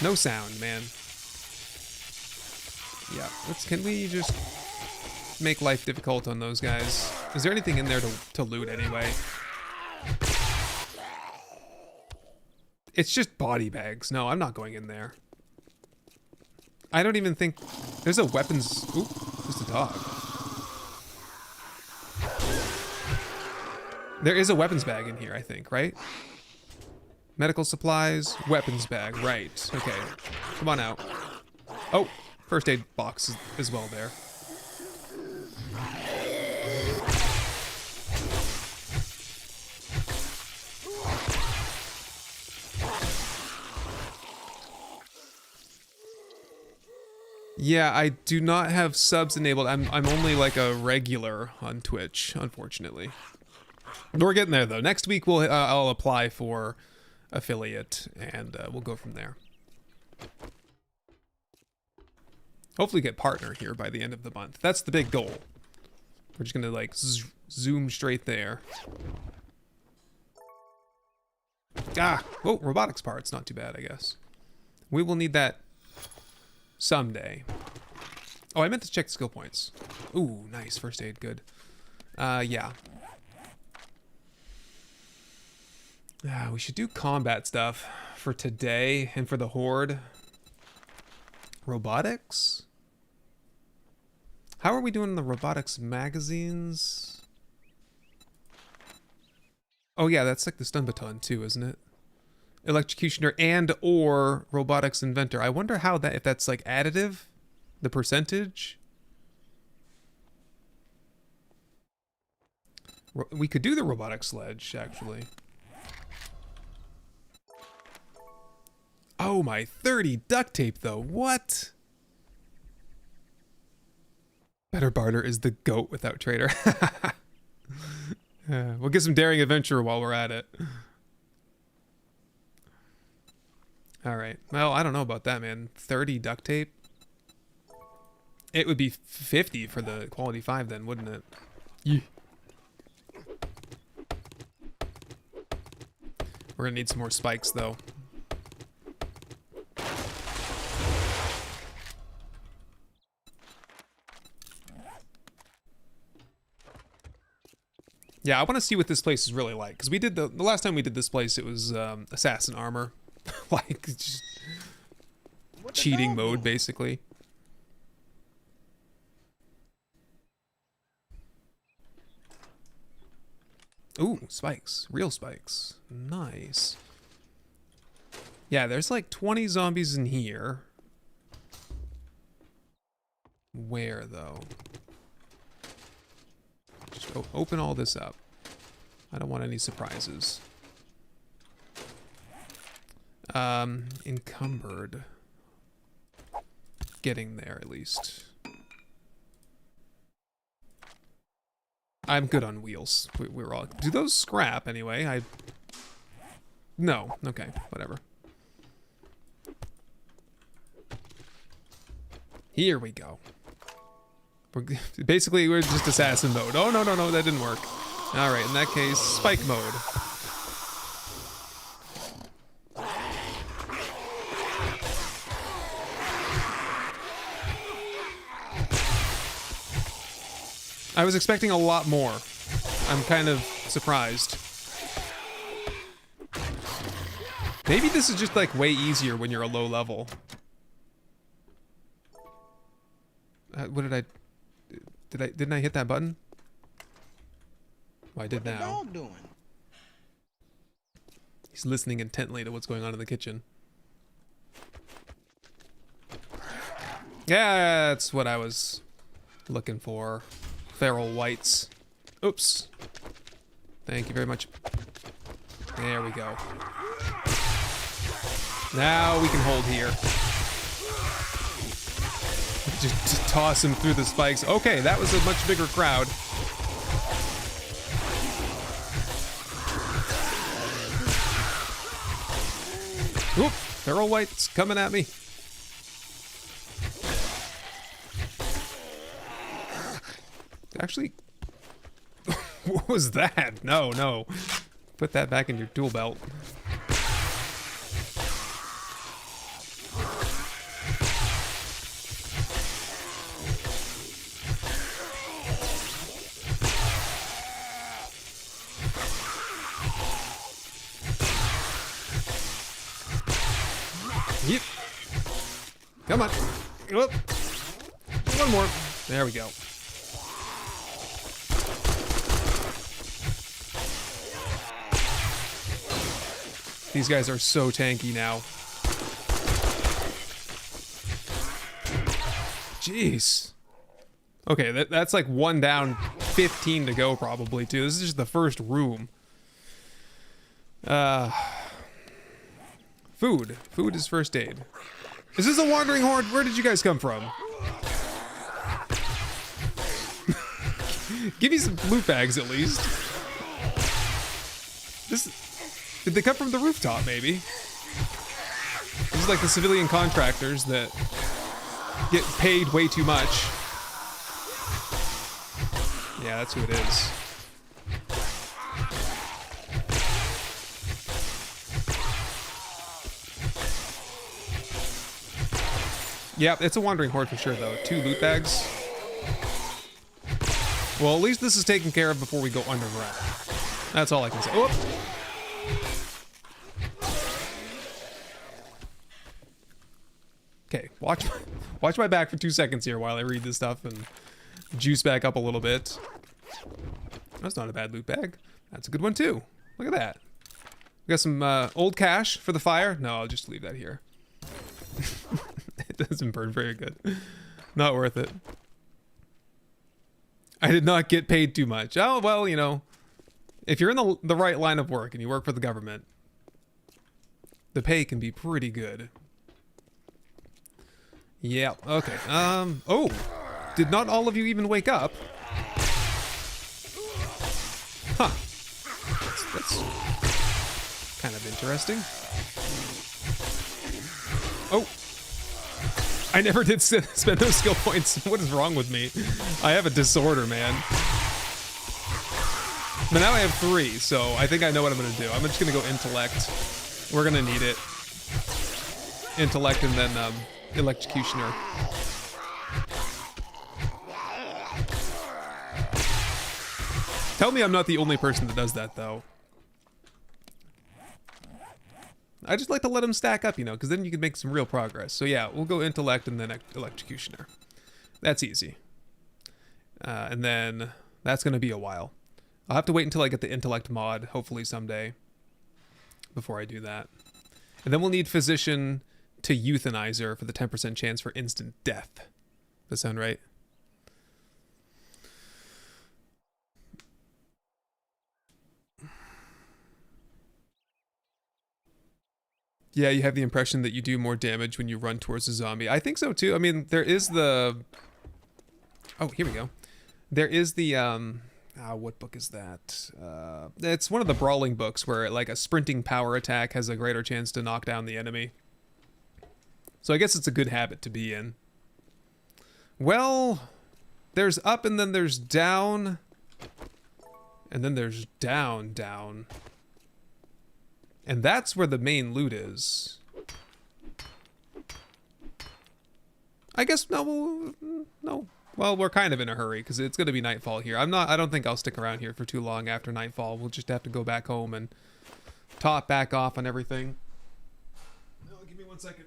No sound, man. Yeah. Can we just make life difficult on those guys? Is there anything in there to loot anyway? It's just body bags. No, I'm not going in there. I don't even think... There's a weapons... Oop, there's a dog. There is a weapons bag in here, I think, right? Medical supplies, weapons bag, right. Okay, come on out. Oh, first aid box as well there. Yeah, I do not have subs enabled. I'm only like a regular on Twitch, unfortunately. We're getting there though. Next week I'll apply for affiliate and we'll go from there. Hopefully get partner here by the end of the month. That's the big goal. We're just gonna like zoom straight there. Ah, oh, robotics parts, not too bad, I guess. We will need that someday. Oh, I meant to check skill points. Ooh, nice. First aid, good. Yeah. We should do combat stuff for today and for the Horde. Robotics? How are we doing in the robotics magazines? Oh yeah, that's like the stun baton too, isn't it? Electrocutioner and or robotics inventor. I wonder how that, if that's like additive, the percentage. We could do the robotic sledge actually. Oh my, 30 duct tape though, what? Better barter is the goat without trader. We'll get some daring adventure while we're at it. All right. Well, I don't know about that, man. 30 duct tape. It would be 50 for the quality 5 then, wouldn't it? Yeah. We're gonna need some more spikes though. Yeah, I want to see what this place is really like, because we did the last time we did this place, it was assassin armor, like just cheating mode basically. Ooh, spikes, real spikes, nice. Yeah, there's like 20 zombies in here. Where though? Just open all this up. I don't want any surprises. Encumbered. Getting there at least. I'm good on wheels. We're all... Do those scrap anyway? No. Okay, whatever. Here we go. Basically, we're just assassin mode. Oh, no, that didn't work. All right, in that case, spike mode. I was expecting a lot more. I'm kind of surprised. Maybe this is just like way easier when you're a low level. What did I... Didn't I hit that button? Well, I did now. What the dog doing? He's listening intently to what's going on in the kitchen. Yeah, that's what I was looking for. Feral whites. Oops. Thank you very much. There we go. Now we can hold here. Just toss him through the spikes. Okay, that was a much bigger crowd. Oop, feral whites coming at me. Actually, what was that? No, no. Put that back in your tool belt. Yep. Come on. Whoop. One more. There we go. These guys are so tanky now. Jeez. Okay, that's like one down, 15 to go probably too. This is just the first room. Food. Food is first aid. Is this a wandering horde? Where did you guys come from? Give me some loot bags at least. Did they come from the rooftop, maybe? This is like the civilian contractors that get paid way too much. Yeah, that's who it is. Yeah, it's a wandering horde for sure, though. 2 loot bags. Well, at least this is taken care of before we go underground. That's all I can say. Oh! Okay, watch my back for 2 seconds here while I read this stuff and juice back up a little bit. That's not a bad loot bag. That's a good one too. Look at that. We got some old cash for the fire. No, I'll just leave that here. It doesn't burn very good. Not worth it. I did not get paid too much. Oh, well, you know, if you're in the right line of work and you work for the government, the pay can be pretty good. Yeah, okay. Oh, did not all of you even wake up? Huh. That's kind of interesting. Oh. I never did spend those skill points. What is wrong with me? I have a disorder, man. But now I have 3, so I think I know what I'm gonna do. I'm just gonna go intellect. We're gonna need it. Intellect and then, electrocutioner. Tell me I'm not the only person that does that, though. I just like to let them stack up, you know, because then you can make some real progress. So yeah, we'll go intellect and then electrocutioner. That's easy. And then that's going to be a while. I'll have to wait until I get the intellect mod, hopefully someday, before I do that. And then we'll need physician to euthanizer for the 10% chance for instant death. Does that sound right? Yeah, you have the impression that you do more damage when you run towards a zombie. I think so too. I mean, there is the... Oh, here we go. There is the, what book is that? It's one of the brawling books where like a sprinting power attack has a greater chance to knock down the enemy. So I guess it's a good habit to be in. Well, there's up and then there's down. And then there's down, down. And that's where the main loot is. I guess, no. Well, we're kind of in a hurry because it's going to be nightfall here. I don't think I'll stick around here for too long after nightfall. We'll just have to go back home and top back off on everything. No, give me 1 second.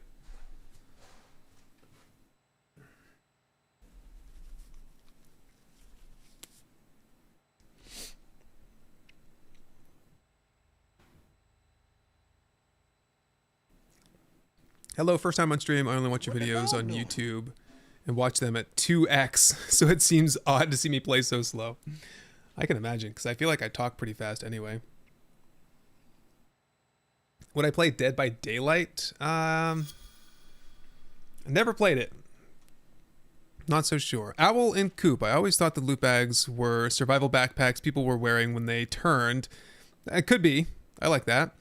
Hello, first time on stream. I only watch your videos on YouTube and watch them at 2x, so it seems odd to see me play so slow. I can imagine, because I feel like I talk pretty fast anyway. Would I play Dead by Daylight? I never played it. Not so sure. Owl and Coop. I always thought the loot bags were survival backpacks people were wearing when they turned. It could be. I like that.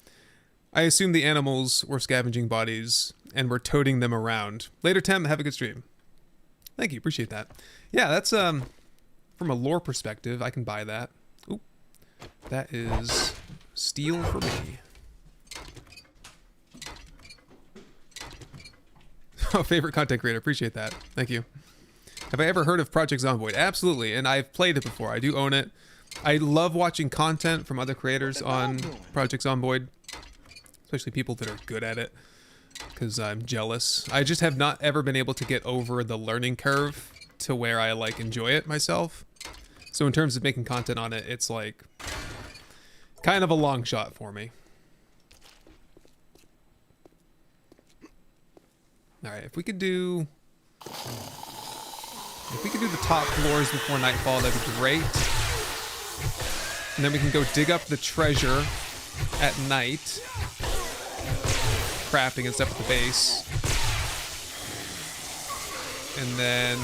I assume the animals were scavenging bodies and were toting them around. Later, Tem, have a good stream. Thank you, appreciate that. Yeah, that's from a lore perspective, I can buy that. Oop. That is steel for me. Oh, favorite content creator, appreciate that. Thank you. Have I ever heard of Project Zomboid? Absolutely, and I've played it before. I do own it. I love watching content from other creators on Project Zomboid, especially people that are good at it, because I'm jealous. I just have not ever been able to get over the learning curve to where I like enjoy it myself. So in terms of making content on it, it's like kind of a long shot for me. All right, if we could do the top floors before nightfall, that'd be great. And then we can go dig up the treasure at night. Crafting and stuff at the base. And then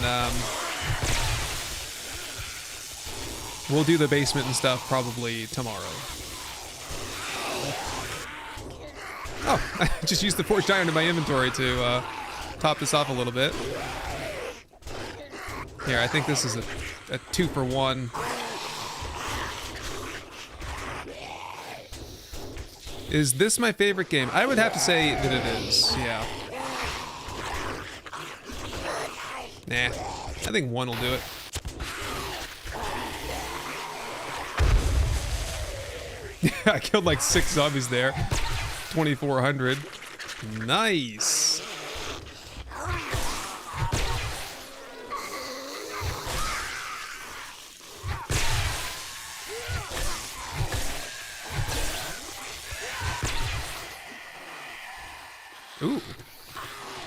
we'll do the basement and stuff probably tomorrow. Oh, I just used the forged iron in my inventory to top this off a little bit. Here, I think this is a 2-for-1. Is this my favorite game? I would have to say that it is, yeah. Nah, I think 1 will do it. I killed like 6 zombies there. 2,400. Nice. Ooh,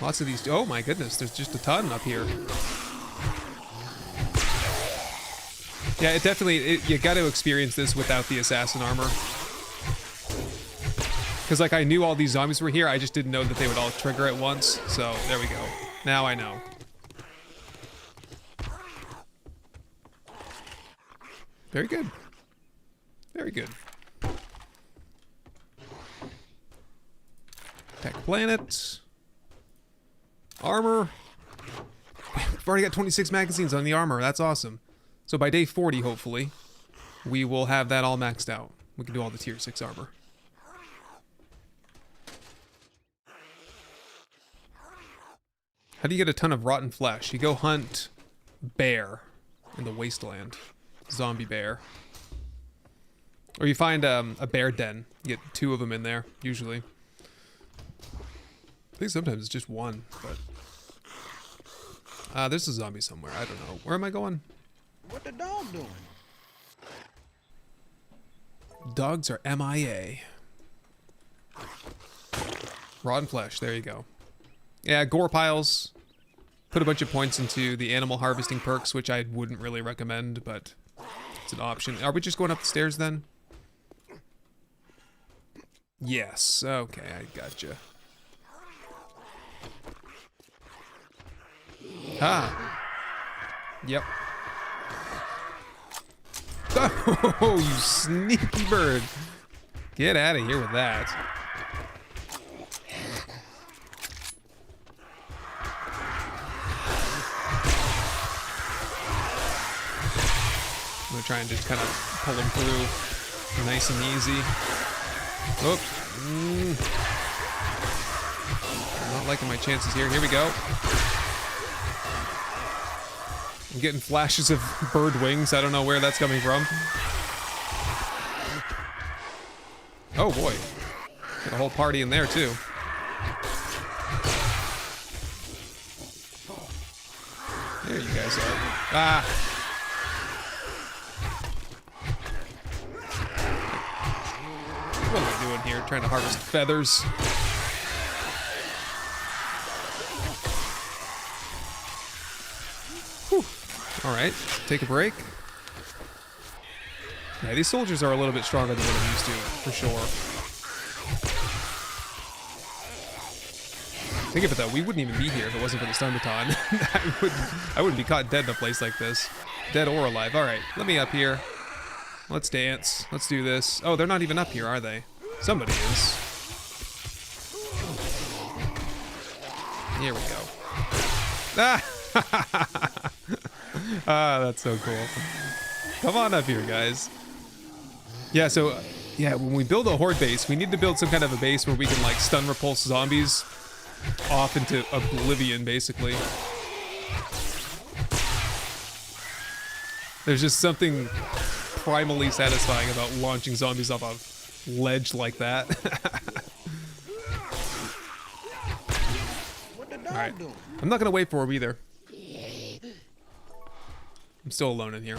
lots of these. Oh my goodness, there's just a ton up here. Yeah, it definitely, you got to experience this without the assassin armor. Because like I knew all these zombies were here, I just didn't know that they would all trigger at once. So there we go. Now I know. Very good. Very good. Attack planet. Armor. We've already got 26 magazines on the armor. That's awesome. So by day 40, hopefully, we will have that all maxed out. We can do all the tier 6 armor. How do you get a ton of rotten flesh? You go hunt bear in the wasteland. Zombie bear. Or you find a bear den. You get 2 of them in there, usually. I think sometimes it's just 1, but... there's a zombie somewhere. I don't know. Where am I going? What the dog doing? Dogs are MIA. Rotten flesh. There you go. Yeah, gore piles. Put a bunch of points into the animal harvesting perks, which I wouldn't really recommend, but it's an option. Are we just going up the stairs then? Yes. Okay, I gotcha. Ah. Yep. Oh, you sneaky bird. Get out of here with that. I'm gonna try and just kind of pull him through nice and easy. Oops. I'm not liking my chances here. Here we go. I'm getting flashes of bird wings. I don't know where that's coming from. Oh boy. Got a whole party in there too. There you guys are. Ah! What am I doing here? Trying to harvest feathers. Whew. Alright, take a break. Yeah, these soldiers are a little bit stronger than what I'm used to, for sure. Think of it though, we wouldn't even be here if it wasn't for the stun baton. I wouldn't be caught dead in a place like this. Dead or alive. Alright, let me up here. Let's dance. Let's do this. Oh, they're not even up here, are they? Somebody is. Here we go. Ah! Ah, that's so cool. Come on up here, guys. Yeah, so, yeah, when we build a horde base, we need to build some kind of a base where we can, like, stun repulse zombies off into oblivion, basically. There's just something primally satisfying about launching zombies off a ledge like that. What the dog Alright. doing? I'm not gonna wait for him either. I'm still alone in here.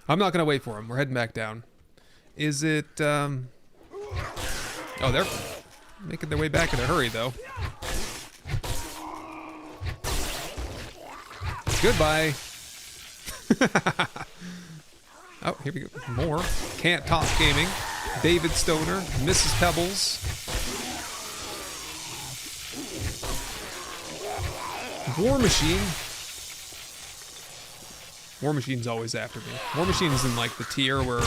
I'm not gonna wait for him. We're heading back down. Is it, Oh, they're making their way back in a hurry, though. Goodbye. Oh, here we go. More. Can't Talk Gaming. David Stoner. Mrs. Pebbles. War Machine. War Machine's always after me. War Machine's in like the tier where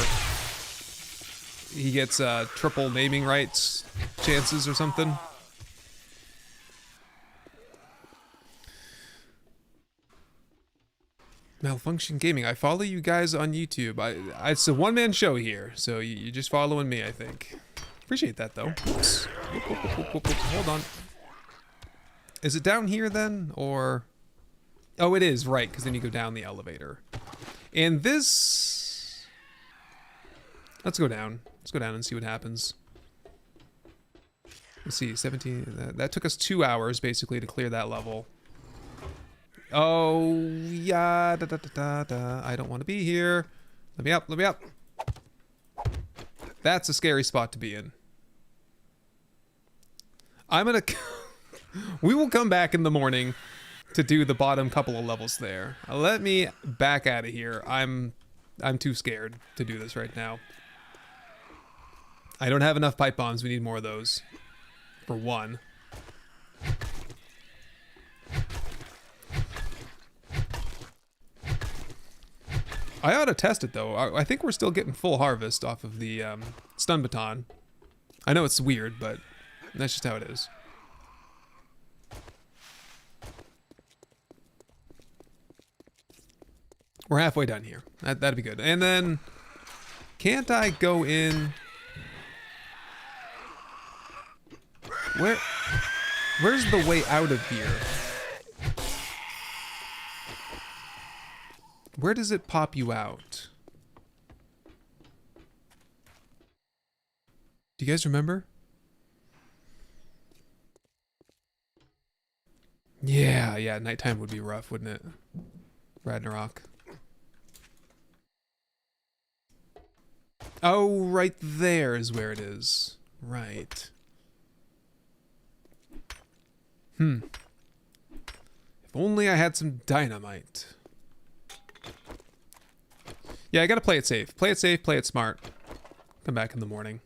he gets triple naming rights chances or something. Malfunction Gaming. I follow you guys on YouTube. It's a one-man show here, so you're just following me, I think. Appreciate that, though. Oops. Whoop. Hold on. Is it down here, then? Or... Oh, it is, right, because then you go down the elevator. And this... Let's go down. Let's go down and see what happens. Let's see, 17... That took us 2 hours, basically, to clear that level. Oh, yeah, I don't want to be here. Let me up, let me up. That's a scary spot to be in. I'm gonna... We will come back in the morning to do the bottom couple of levels there. Let me back out of here. I'm too scared to do this right now. I don't have enough pipe bombs. We need more of those. For one. I ought to test it though. I think we're still getting full harvest off of the stun baton. I know it's weird, but that's just how it is. We're halfway done here. That'd be good. And then, can't I go in? Where's the way out of here? Where does it pop you out? Do you guys remember? Yeah, nighttime would be rough, wouldn't it? Ragnarok. Oh, right there is where it is. Right. If only I had some dynamite. Yeah, I gotta play it safe. Play it safe, play it smart. Come back in the morning.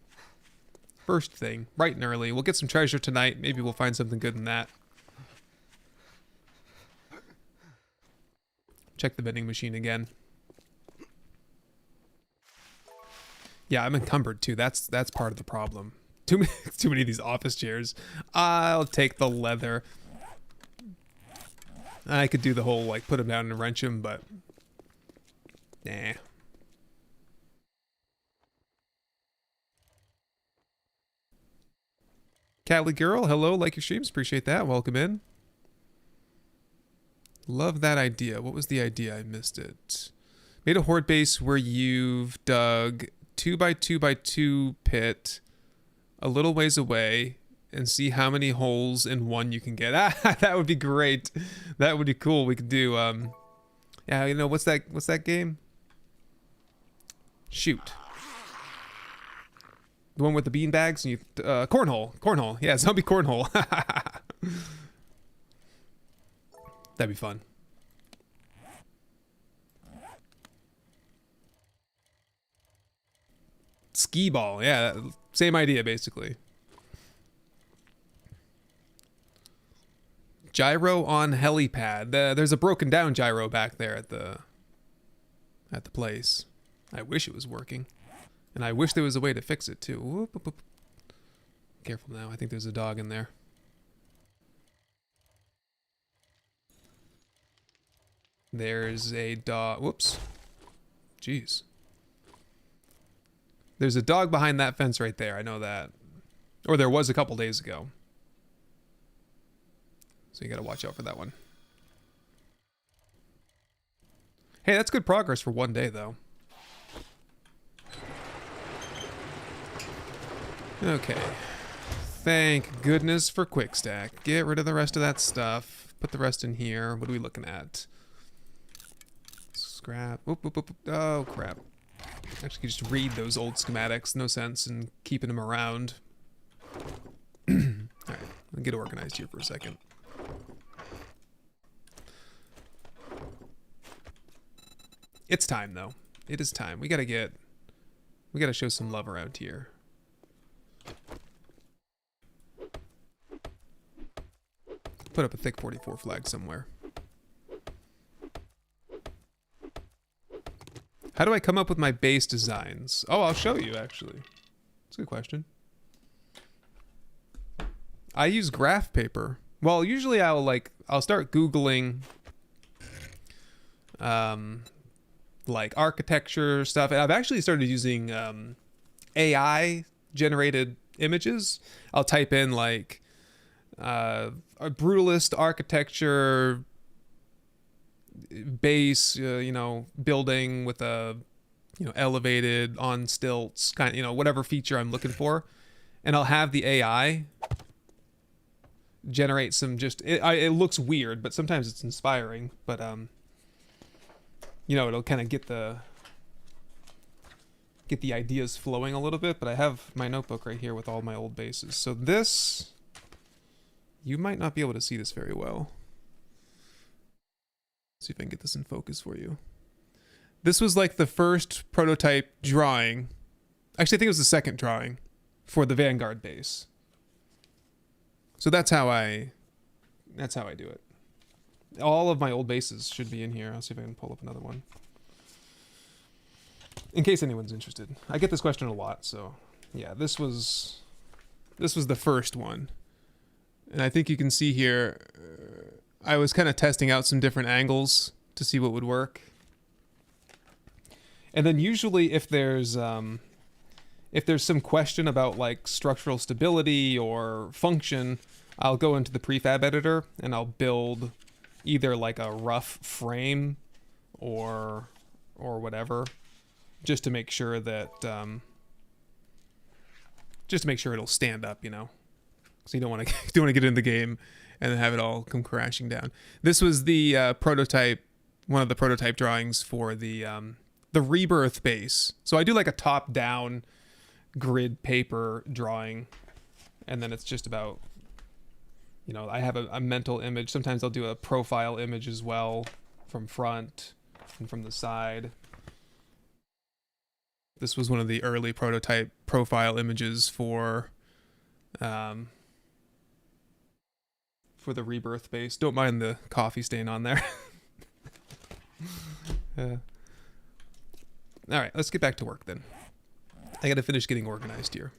First thing, bright and early. We'll get some treasure tonight. Maybe we'll find something good in that. Check the vending machine again. Yeah, I'm encumbered too. That's part of the problem. Too many of these office chairs. I'll take the leather. I could do the whole like put them down and wrench them, but nah. Cali girl, hello, like your streams, appreciate that. Welcome in. Love that idea. What was the idea? I missed it. Made a horde base where you've dug 2x2x2 pit a little ways away and see how many holes in one you can get. Ah, that would be great. That would be cool. We could do yeah, you know, what's that game? Shoot. The one with the bean bags and you cornhole. Yeah, zombie cornhole. That'd be fun. Skee ball. Yeah, same idea basically. Gyro on helipad. There's a broken down gyro back there at the place. I wish it was working. And I wish there was a way to fix it too. Whoop, whoop, whoop. Careful now. I think there's a dog in there. There's a dog. Whoops. Jeez. There's a dog behind that fence right there. I know that. Or there was a couple days ago. So you gotta watch out for that one. Hey, that's good progress for one day, though. Okay. Thank goodness for quick stack. Get rid of the rest of that stuff. Put the rest in here. What are we looking at? Scrap. Oop, oop, oop. Oh, crap. Actually, just read those old schematics. No sense in keeping them around. Alright, I'll get organized here for a second. It's time, though. It is time. We gotta show some love around here. Put up a thick 44 flag somewhere. How do I come up with my base designs? Oh, I'll show you, actually. That's a good question. I use graph paper. Well, usually I'll start Googling like architecture stuff. And I've actually started using AI generated images. I'll type in like a brutalist architecture base, you know, building with a, you know, elevated on stilts kind of, you know, whatever feature I'm looking for, and I'll have the AI generate some it looks weird, but sometimes it's inspiring. But you know, it'll kind of get the ideas flowing a little bit. But I have my notebook right here with all my old bases. So this, you might not be able to see this very well. See if I can get this in focus for you. This was like the first prototype drawing. Actually, I think it was the second drawing for the Vanguard base. So that's how I do it. All of my old bases should be in here. I'll see if I can pull up another one. In case anyone's interested. I get this question a lot, so yeah, this was the first one. And I think you can see here, I was kind of testing out some different angles to see what would work. And then usually if there's some question about like structural stability or function, I'll go into the prefab editor and I'll build either like a rough frame or whatever, just to make sure that it'll stand up, you know. So you don't want to get in the game and then have it all come crashing down. This was the prototype, one of the prototype drawings for the Rebirth base. So I do like a top-down grid paper drawing, and then it's just about, you know, I have a mental image. Sometimes I'll do a profile image as well, from front and from the side. This was one of the early prototype profile images for the Rebirth base. Don't mind the coffee stain on there. All right, let's get back to work then. I got to finish getting organized here.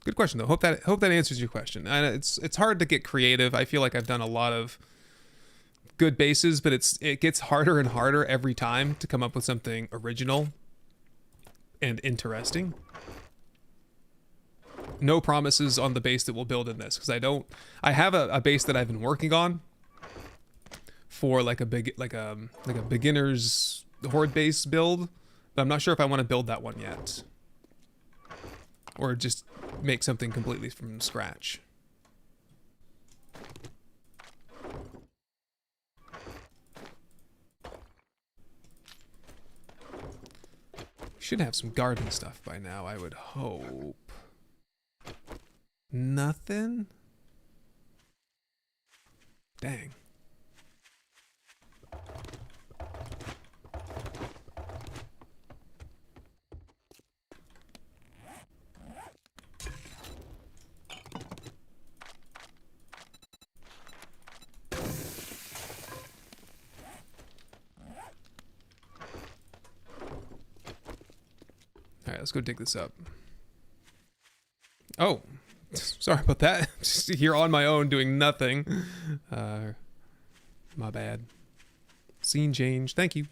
Good question though. Hope that answers your question. And it's hard to get creative. I feel like I've done a lot of good bases, but it gets harder and harder every time to come up with something original and interesting. No promises on the base that we'll build in this, because I have a base that I've been working on, for like a beginner's horde base build, but I'm not sure if I want to build that one yet, or just make something completely from scratch. Should have some garden stuff by now, I would hope. Nothing? Dang. Alright, let's go dig this up. Oh, sorry about that. Just here on my own doing nothing. My bad. Scene change. Thank you.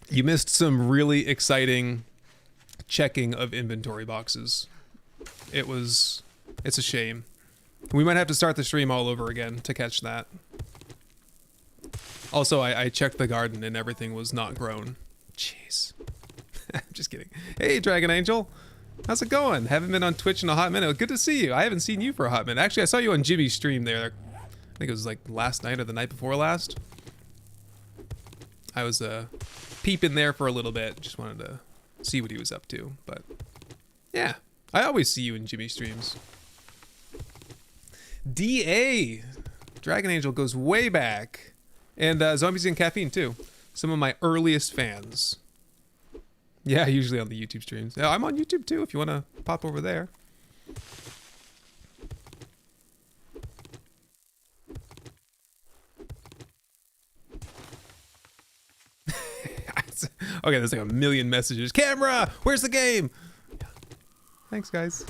You missed some really exciting checking of inventory boxes. It's a shame. We might have to start the stream all over again to catch that. Also, I checked the garden and everything was not grown. Jeez. I'm just kidding. Hey, Dragon Angel. How's it going? Haven't been on Twitch in a hot minute. Good to see you. I haven't seen you for a hot minute. Actually, I saw you on Jimmy's stream there. I think it was like last night or the night before last. I was peeping there for a little bit. Just wanted to see what he was up to. But yeah, I always see you in Jimmy's streams. DA. Dragon Angel goes way back. And Zombies and Caffeine too. Some of my earliest fans. Yeah, usually on the YouTube streams. Yeah, I'm on YouTube too if you want to pop over there. Okay, there's like a million messages. Camera, where's the game? Thanks, guys.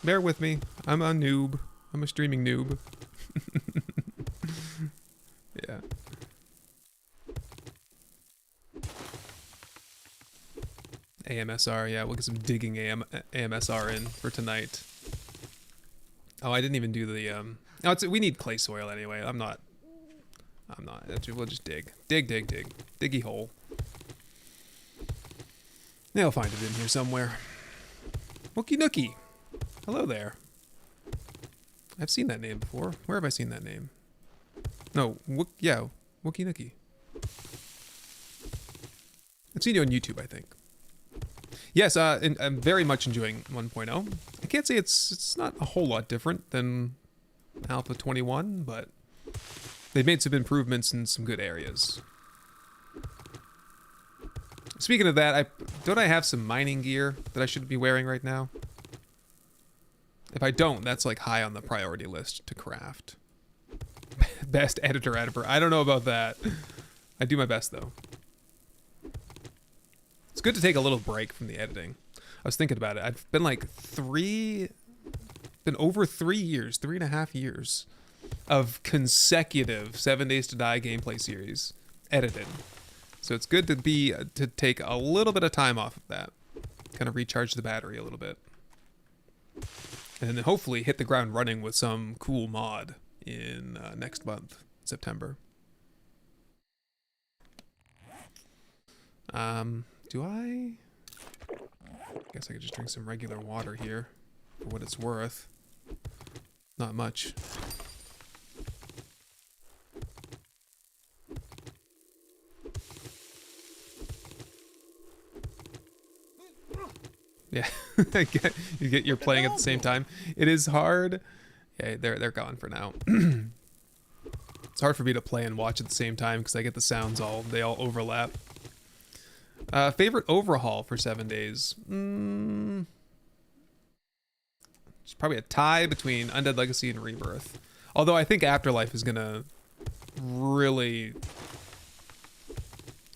Bear with me. I'm a noob. I'm a streaming noob. Yeah. AMSR, yeah, we'll get some digging AMSR in for tonight. Oh, I didn't even do the oh, we need clay soil anyway. I'm not. We'll just dig. Dig. Diggy hole. They'll find it in here somewhere. Wookie Nookie. Hello there. I've seen that name before. Where have I seen that name? No, yeah, Wookie Nookie. I've seen you on YouTube, I think. Yes, and I'm very much enjoying 1.0. I can't say it's not a whole lot different than Alpha 21, but they've made some improvements in some good areas. Speaking of that, don't I have some mining gear that I should be wearing right now? If I don't, that's like high on the priority list to craft. Best editor ever. I don't know about that. I do my best though. It's good to take a little break from the editing. I was thinking about it. I've been like over 3 years, 3.5 years of consecutive 7 Days to Die gameplay series edited. So it's good to take a little bit of time off of that. Kind of recharge the battery a little bit. And then hopefully hit the ground running with some cool mod in next month, September. Do I guess I could just drink some regular water here for what it's worth. Not much. Yeah, you're playing at the same time. It is hard. Yeah, they're gone for now. It's hard for me to play and watch at the same time because I get the sounds they all overlap. Favorite overhaul for 7 days? It's probably a tie between Undead Legacy and Rebirth. Although I think Afterlife is gonna really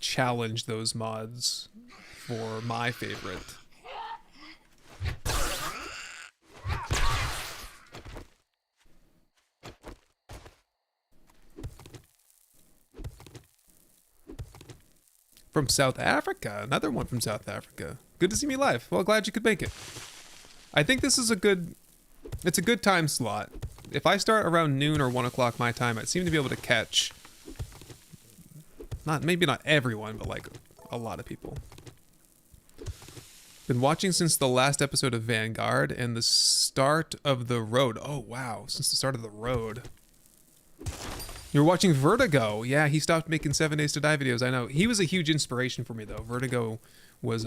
challenge those mods for my favorite. From South Africa. Another one from South Africa. Good to see me live. Well, glad you could make it. I think this is it's a good time slot. if I start around noon or 1 o'clock my time, I seem to be able to catch, maybe not everyone, but like a lot of people. Been watching since the last episode of Vanguard and the start of the road. Oh, wow. Since the start of the road. You're watching Vertigo. Yeah, he stopped making 7 Days to Die videos. I know. He was a huge inspiration for me, though. Vertigo was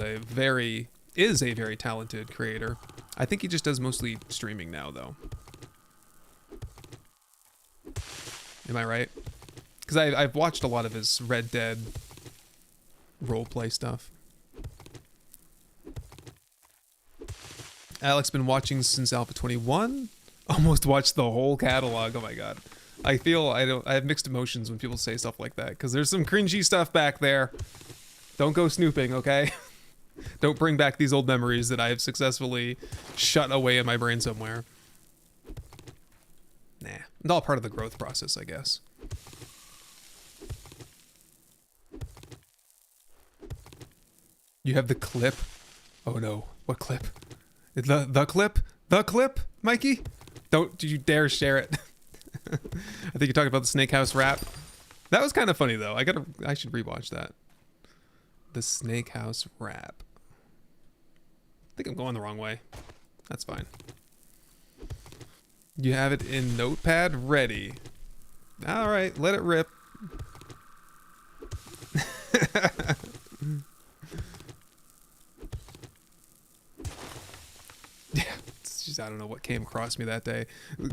is a very talented creator. I think he just does mostly streaming now, though. Am I right? Because I've watched a lot of his Red Dead roleplay stuff. Alex been watching since Alpha 21. Almost watched the whole catalog. Oh my god. I have mixed emotions when people say stuff like that, because there's some cringy stuff back there. Don't go snooping, okay? Don't bring back these old memories that I have successfully shut away in my brain somewhere. Nah. It's all part of the growth process, I guess. You have the clip? Oh no. What clip? The clip? The clip, Mikey? Don't you dare share it. I think you're talking about the Snake House rap. That was kind of funny though. I should rewatch that. The Snake House rap. I think I'm going the wrong way. That's fine. You have it in Notepad ready. All right, let it rip. Yeah, it's just, I don't know what came across me that day.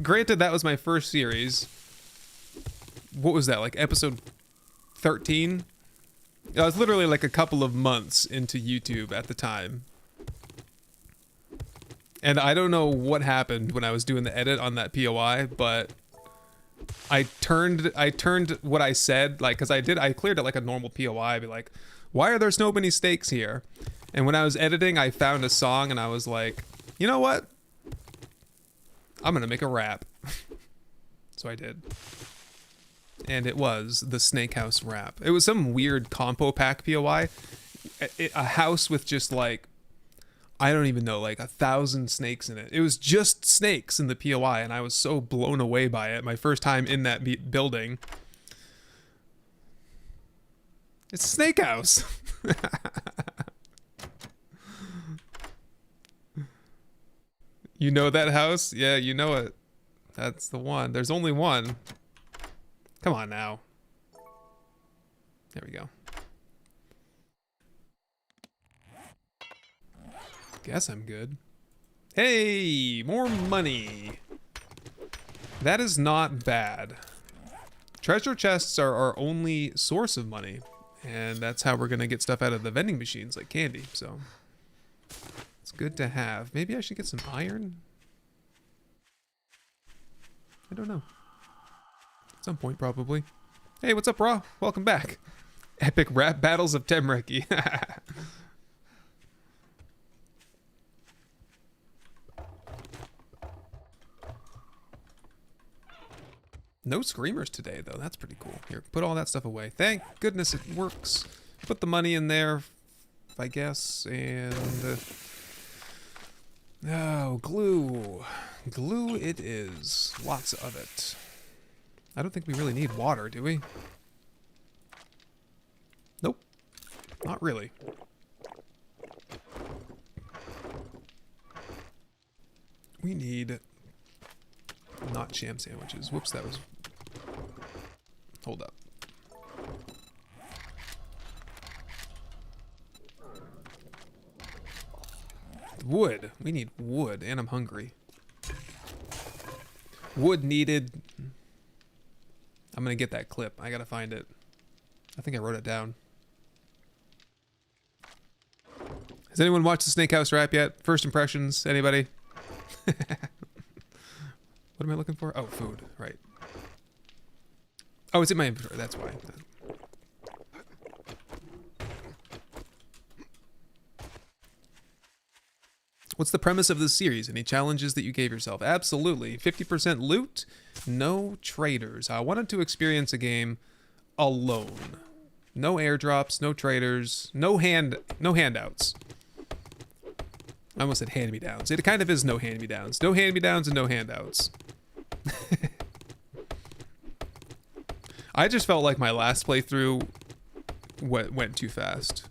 Granted, that was my first series. What was that, like episode 13? I was literally like a couple of months into YouTube at the time. And I don't know what happened when I was doing the edit on that POI, but I turned what I said, like, cause I cleared it like a normal POI, be like, why are there so many stakes here? And when I was editing, I found a song and I was like, you know what? I'm gonna make a rap. So I did. And it was the Snake House rap. It was some weird compo pack POI. A house with just like, I don't even know, like 1,000 snakes in it. It was just snakes in the POI, and I was so blown away by it. My first time in that building. It's Snake House. You know that house? Yeah, you know it. That's the one. There's only one. Come on now. There we go. Guess I'm good. Hey, more money. That is not bad. Treasure chests are our only source of money, and that's how we're gonna get stuff out of the vending machines like candy, so it's good to have. Maybe I should get some iron? I don't know. At some point, probably. Hey, what's up, Raw? Welcome back. Epic rap battles of Temreki. No screamers today, though. That's pretty cool. Here, put all that stuff away. Thank goodness it works. Put the money in there, I guess, and... oh, glue. Glue it is. Lots of it. I don't think we really need water, do we? Nope. Not really. We need... not sham sandwiches. Whoops, that was... hold up. Wood. We need wood, and I'm hungry. Wood needed. I'm gonna get that clip. I gotta find it. I think I wrote it down. Has anyone watched the Snake House rap yet? First impressions, anybody? What am I looking for? Oh, food, right. Oh, it's in my inventory, that's why. What's the premise of this series? Any challenges that you gave yourself? Absolutely. 50% loot, no traders. I wanted to experience a game alone. No airdrops, no traders, no handouts. I almost said hand-me-downs. It kind of is no hand-me-downs. No hand-me-downs and no handouts. I just felt like my last playthrough went too fast.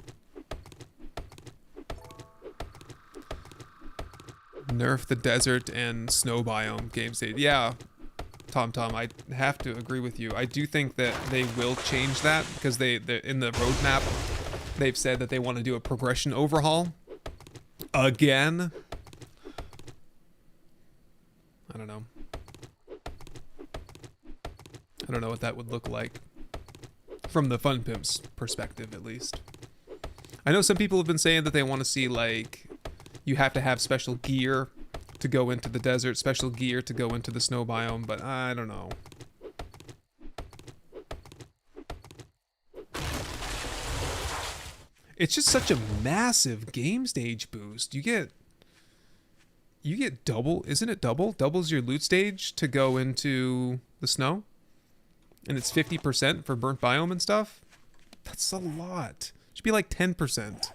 Nerf the desert and snow biome game state. Yeah, Tom, I have to agree with you. I do think that they will change that because they're in the roadmap. They've said that they want to do a progression overhaul again. I don't know. I don't know what that would look like from the Fun Pimps perspective, at least. I know some people have been saying that they want to see, like, you have to have special gear to go into the desert, special gear to go into the snow biome, but I don't know. It's just such a massive game stage boost. You get double, isn't it double? Doubles your loot stage to go into the snow? And it's 50% for burnt biome and stuff? That's a lot. Should be like 10%.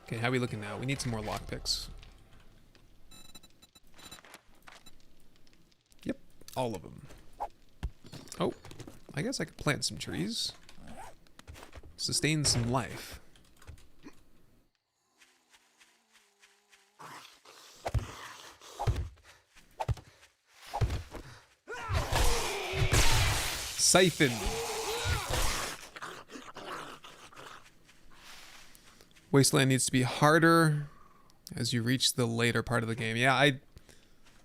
Okay, how are we looking now? We need some more lockpicks. Yep, all of them. Oh, I guess I could plant some trees. Sustain some life. Siphon. Wasteland needs to be harder as you reach the later part of the game. Yeah, I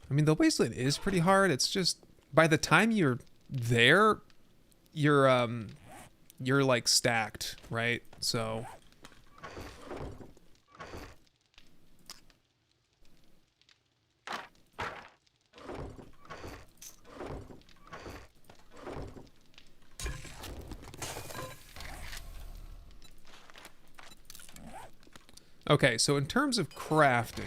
mean, the Wasteland is pretty hard. It's just by the time you're there, you're like stacked, right? So okay, so in terms of crafting,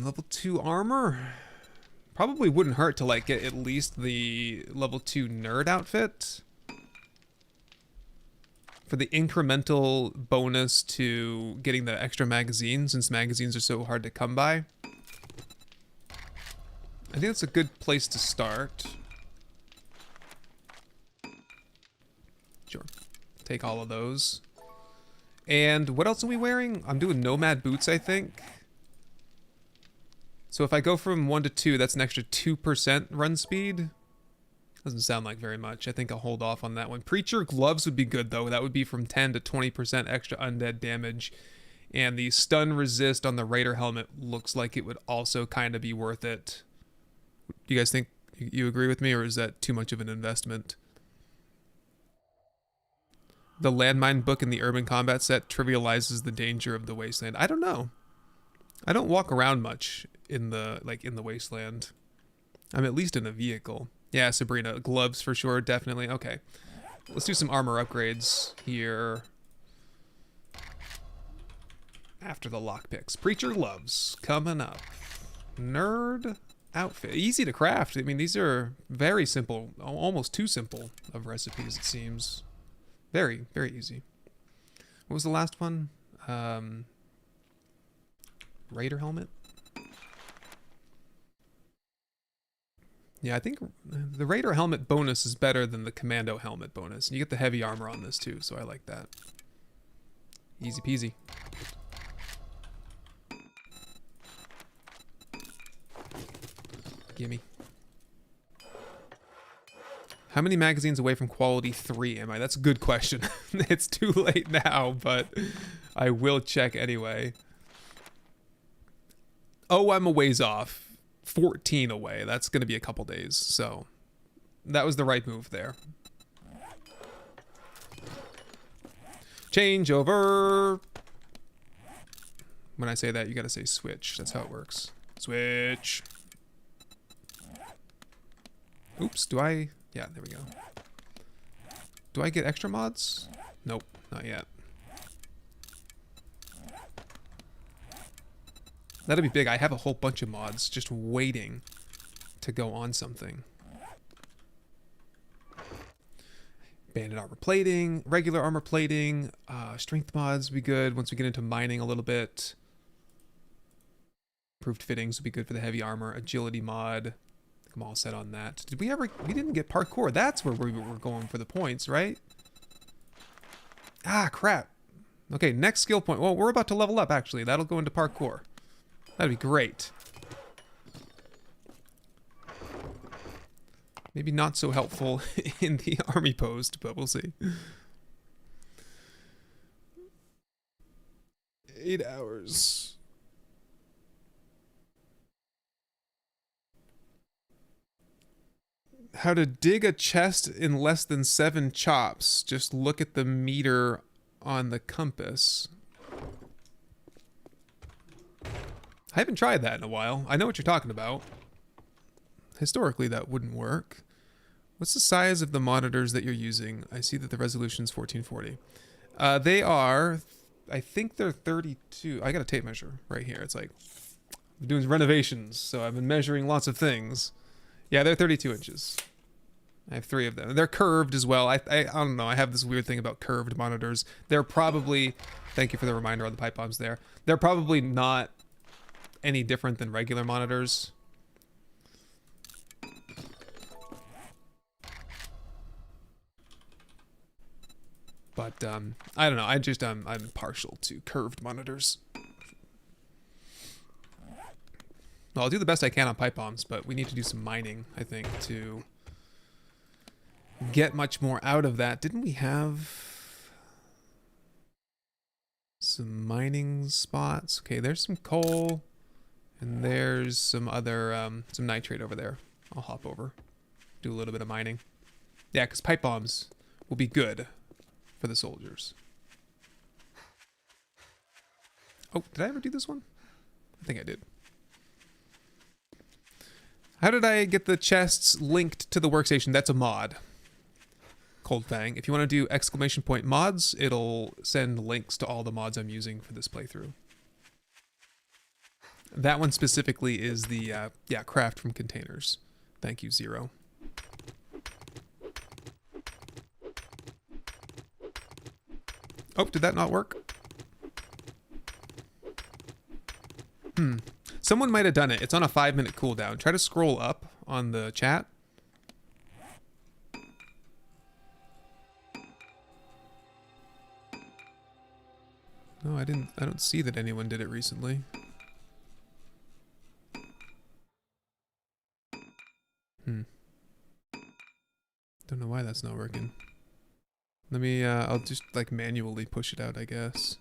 level 2 armor probably wouldn't hurt to like get at least the level 2 nerd outfit for the incremental bonus to getting the extra magazines, since magazines are so hard to come by. I think that's a good place to start. Sure. Take all of those. And what else are we wearing? I'm doing nomad boots, I think. So if I go from 1 to 2, that's an extra 2% run speed. Doesn't sound like very much. I think I'll hold off on that one. Preacher gloves would be good, though. That would be from 10 to 20% extra undead damage. And the stun resist on the Raider helmet looks like it would also kind of be worth it. Do you guys think you agree with me, or is that too much of an investment? The landmine book in the urban combat set trivializes the danger of the wasteland. I don't know. I don't walk around much in the wasteland. I'm at least in a vehicle. Yeah, Sabrina, gloves for sure, definitely. Okay, let's do some armor upgrades here after the lockpicks. Preacher gloves coming up. Nerd outfit, easy to craft. I mean, these are very simple, almost too simple of recipes, it seems. Very, very easy. What was the last one? Raider helmet? Yeah, I think the Raider helmet bonus is better than the Commando helmet bonus. And you get the heavy armor on this too, so I like that. Easy peasy. Gimme. How many magazines away from quality 3 am I? That's a good question. It's too late now, but I will check anyway. Oh, I'm a ways off. 14 away. That's going to be a couple days, so that was the right move there. Change over. When I say that, you got to say switch. That's how it works. Switch. Oops, do I... Yeah, there we go. Do I get extra mods? Nope, not yet. That'll be big. I have a whole bunch of mods just waiting to go on something. Banded armor plating, regular armor plating, strength mods would be good once we get into mining a little bit. Improved fittings would be good for the heavy armor. Agility mod. I'm all set on that. Did we ever... We didn't get parkour. That's where we were going for the points, right? Ah, crap. Okay, next skill point. Well, we're about to level up, actually. That'll go into parkour. That'd be great. Maybe not so helpful in the army post, but we'll see. 8 hours. How to dig a chest in less than 7 chops. Just look at the meter on the compass. I haven't tried that in a while. I know what you're talking about. Historically, that wouldn't work. What's the size of the monitors that you're using? I see that the resolution's 1440. They are, I think they're 32. I got a tape measure right here. It's like, I'm doing renovations, so I've been measuring lots of things. Yeah, they're 32 inches. I have 3 of them. They're curved as well. I don't know. I have this weird thing about curved monitors. They're probably, thank you for the reminder on the pipe bombs there. They're probably not any different than regular monitors. But I don't know. I'm partial to curved monitors. Well, I'll do the best I can on pipe bombs, but we need to do some mining, I think, to get much more out of that. Didn't we have some mining spots? Okay, there's some coal, and there's some other some nitrate over there. I'll hop over, do a little bit of mining. Yeah, because pipe bombs will be good for the soldiers. Oh, did I ever do this one? I think I did. How did I get the chests linked to the workstation? That's a mod. Cold Fang. If you want to do exclamation point mods, it'll send links to all the mods I'm using for this playthrough. That one specifically is the, yeah, craft from containers. Thank you, Zero. Oh, did that not work? Someone might have done it. It's on a 5-minute cooldown. Try to scroll up on the chat. No, I don't see that anyone did it recently. Don't know why that's not working. Let me, I'll just like manually push it out, I guess.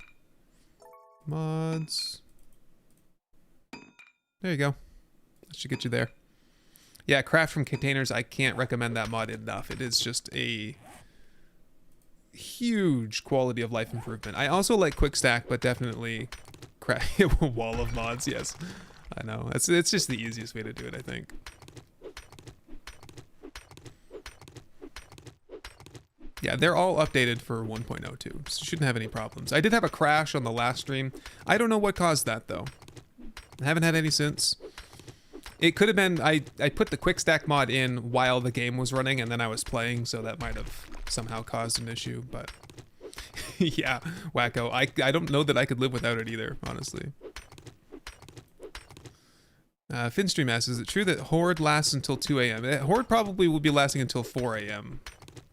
Mods. There you go. That should get you there. Yeah, craft from containers. I can't recommend that mod enough. It is just a huge quality of life improvement. I also like quick stack, but definitely wall of mods. Yes, I know. It's just the easiest way to do it, I think. Yeah, they're all updated for 1.02, so shouldn't have any problems. I did have a crash on the last stream. I don't know what caused that though. I haven't had any since. It could have been, I put the quick stack mod in while the game was running and then I was playing, so that might have somehow caused an issue, but yeah, wacko. I don't know that I could live without it either, honestly. Finstream asks, is it true that Horde lasts until 2 a.m.? Horde probably will be lasting until 4 a.m.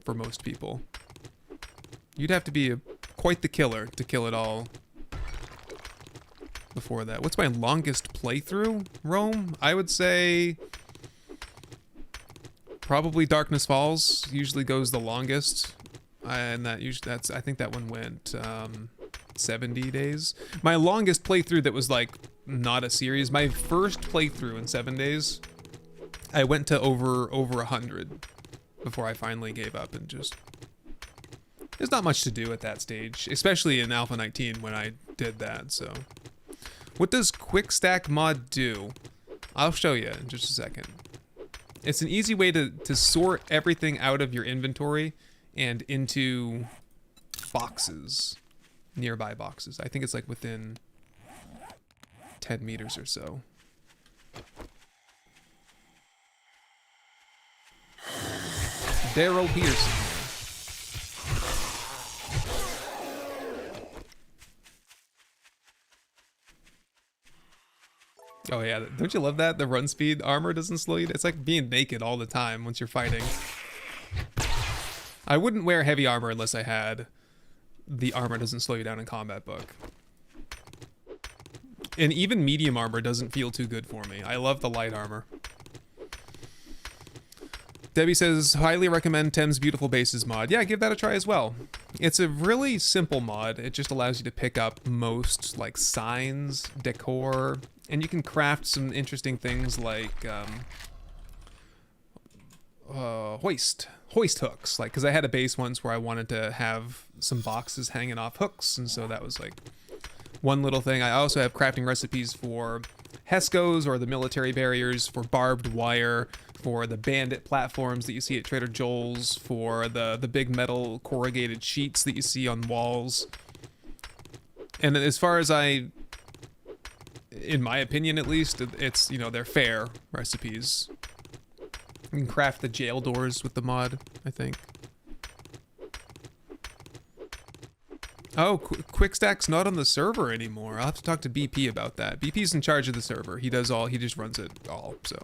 for most people. You'd have to be quite the killer to kill it all before that. What's my longest playthrough, Rome? I would say probably Darkness Falls usually goes the longest, and that's I think that one went 70 days. My longest playthrough that was like not a series, my first playthrough in 7 days, I went to over 100 before I finally gave up and just, there's not much to do at that stage, especially in Alpha 19 when I did that. So what does quick stack mod do? I'll show you in just a second. It's an easy way to sort everything out of your inventory and into boxes, nearby boxes. I think it's like within 10 meters or so. Daryl Peterson. Oh yeah, don't you love that? The run speed armor doesn't slow you. It's like being naked all the time once you're fighting. I wouldn't wear heavy armor unless I had the armor doesn't slow you down in combat book. And even medium armor doesn't feel too good for me. I love the light armor. Debbie says, highly recommend Tem's Beautiful Bases mod. Yeah, give that a try as well. It's a really simple mod. It just allows you to pick up most like signs, decor, and you can craft some interesting things like hoist hooks. Like, because I had a base once where I wanted to have some boxes hanging off hooks, and so that was like one little thing. I also have crafting recipes for Hescos or the military barriers, for barbed wire, for the bandit platforms that you see at Trader Joel's, for the big metal corrugated sheets that you see on walls. And as far as in my opinion at least, it's, you know, they're fair recipes. You can craft the jail doors with the mod, I think. Oh, Quickstack's not on the server anymore. I'll have to talk to BP about that. BP's in charge of the server. He does all, he just runs it all, so.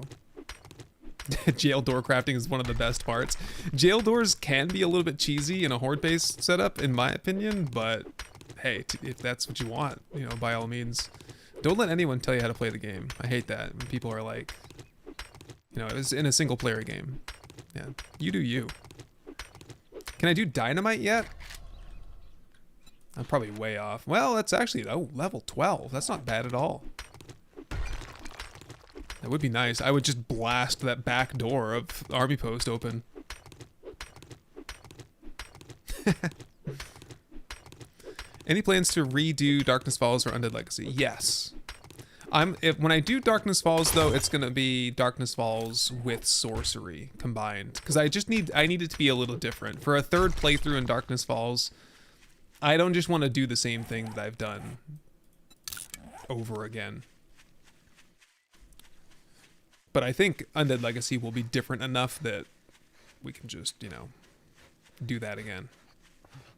Jail door crafting is one of the best parts. Jail doors can be a little bit cheesy in a horde-based setup, in my opinion, but hey, if that's what you want, you know, by all means. Don't let anyone tell you how to play the game. I hate that when people are like, you know, it's in a single-player game. Yeah, you do you. Can I do dynamite yet? I'm probably way off. Well, that's actually, oh, level 12. That's not bad at all. That would be nice. I would just blast that back door of Army Post open. Any plans to redo Darkness Falls or Undead Legacy? Yes. When I do Darkness Falls though, it's gonna be Darkness Falls with sorcery combined. Because I need it to be a little different. For a third playthrough in Darkness Falls, I don't just want to do the same thing that I've done over again. But I think Undead Legacy will be different enough that we can just, you know, do that again.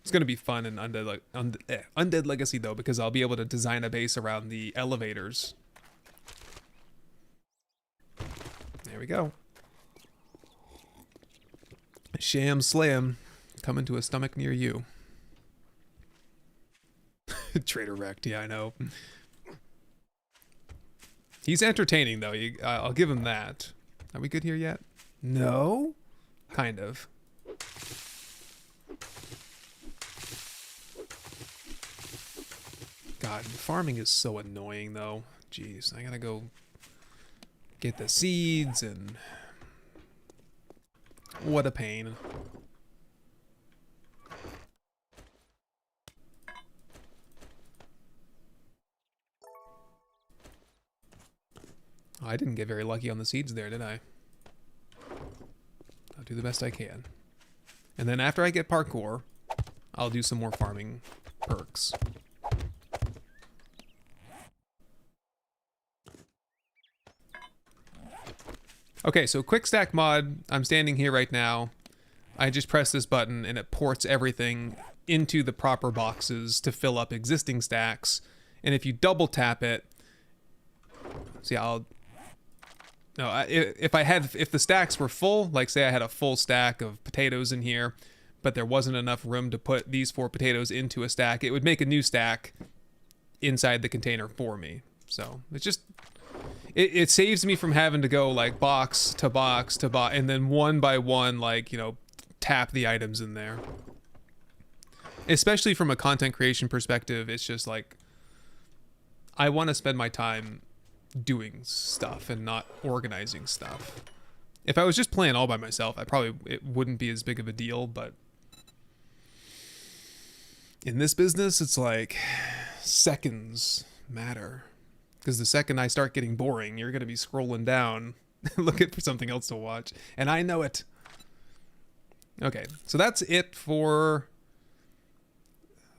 It's going to be fun in Undead Legacy, though, because I'll be able to design a base around the elevators. There we go. Sham Slam coming to a stomach near you. Trader wrecked, yeah, I know. He's entertaining, though. I'll give him that. Are we good here yet? No? Kind of. God, farming is so annoying, though. Jeez, I gotta go get the seeds and... What a pain. I didn't get very lucky on the seeds there, did I? I'll do the best I can. And then after I get parkour, I'll do some more farming perks. Okay, so quick stack mod, I'm standing here right now. I just press this button and it ports everything into the proper boxes to fill up existing stacks. And if you double tap it, see, if the stacks were full, like say I had a full stack of potatoes in here, but there wasn't enough room to put these 4 potatoes into a stack, it would make a new stack inside the container for me. So it's just, it saves me from having to go like box to box to box, and then one by one, like, you know, tap the items in there. Especially from a content creation perspective, it's just like, I want to spend my time doing stuff and not organizing stuff. If I was just playing all by myself, it wouldn't be as big of a deal, but in this business, it's like seconds matter. Because the second I start getting boring, you're going to be scrolling down looking for something else to watch. And I know it. Okay, so that's it for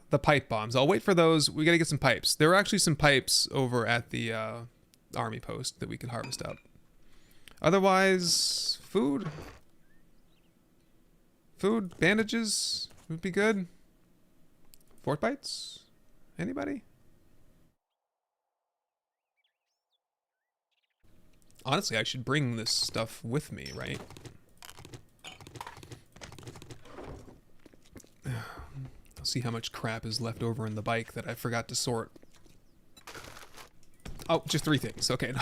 the pipe bombs. I'll wait for those. We got to get some pipes. There are actually some pipes over at the army post that we can harvest up. Otherwise, food, bandages would be good. Fort bites? Anybody? Honestly, I should bring this stuff with me, right? I'll see how much crap is left over in the bike that I forgot to sort. Oh, just 3 things. Okay,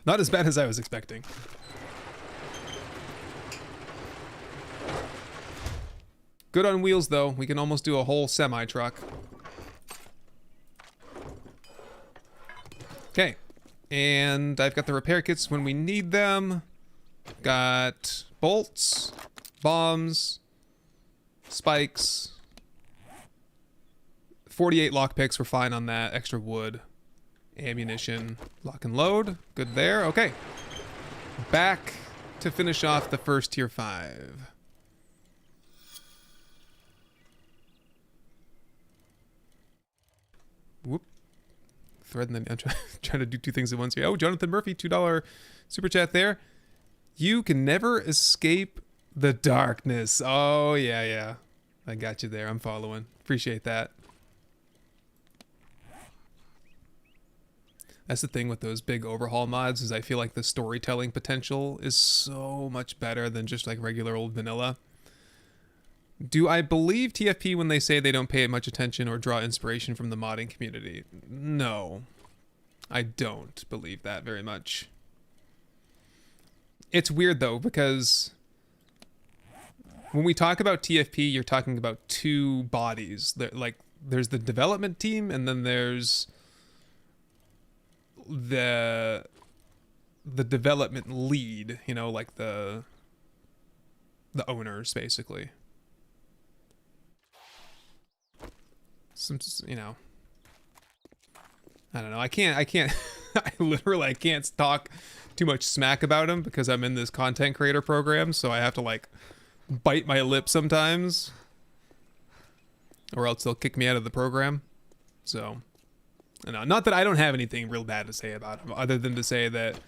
not as bad as I was expecting. Good on wheels, though. We can almost do a whole semi-truck. Okay. And I've got the repair kits when we need them. Got bolts, bombs, spikes. 48 lockpicks. We're fine on that. Extra wood. Ammunition. Lock and load. Good there. Okay. Back to finish off the first tier 5. Whoop. Thread and then I'm trying to do 2 things at once here. Oh, Jonathan Murphy, $2 super chat there. You can never escape the darkness. Oh, yeah. I got you there. I'm following. Appreciate that. That's the thing with those big overhaul mods is I feel like the storytelling potential is so much better than just like regular old vanilla. Do I believe TFP when they say they don't pay much attention or draw inspiration from the modding community? No, I don't believe that very much. It's weird though, because when we talk about TFP, you're talking about 2 bodies. Like, there's the development team, and then there's the development lead, you know, like the owners, basically. Some, you know, I don't know. I can't I literally can't talk too much smack about him because I'm in this content creator program, so I have to like bite my lip sometimes, or else they'll kick me out of the program. So, you know, not that I don't have anything real bad to say about him, other than to say that,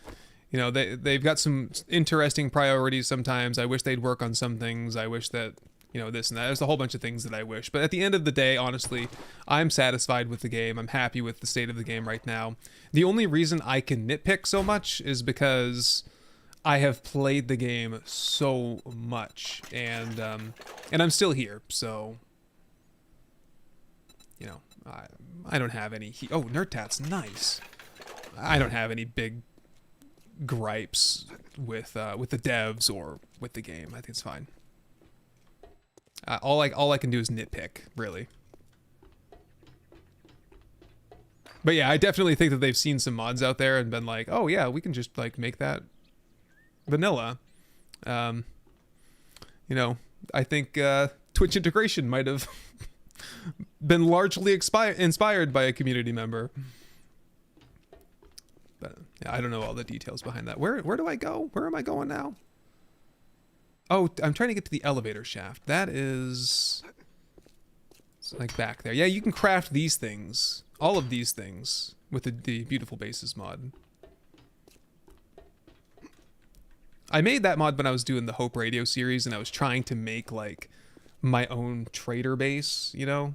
you know, they've got some interesting priorities sometimes. I wish they'd work on some things. I wish that, you know, this and that. There's a whole bunch of things that I wish. But at the end of the day, honestly, I'm satisfied with the game. I'm happy with the state of the game right now. The only reason I can nitpick so much is because I have played the game so much, and I'm still here. So, you know, I don't have any. Oh, Nerdtat's nice. I don't have any big gripes with the devs or with the game. I think it's fine. All I can do is nitpick, really. But yeah, I definitely think that they've seen some mods out there and been like, oh yeah, we can just like make that vanilla. You know, I think Twitch integration might have been largely inspired by a community member. But yeah, I don't know all the details behind that. Where do I go? Where am I going now? Oh, I'm trying to get to the elevator shaft. That is, it's like back there. Yeah, you can craft these things, all of these things, with the Beautiful Bases mod. I made that mod when I was doing the Hope Radio series, and I was trying to make like my own trader base, you know,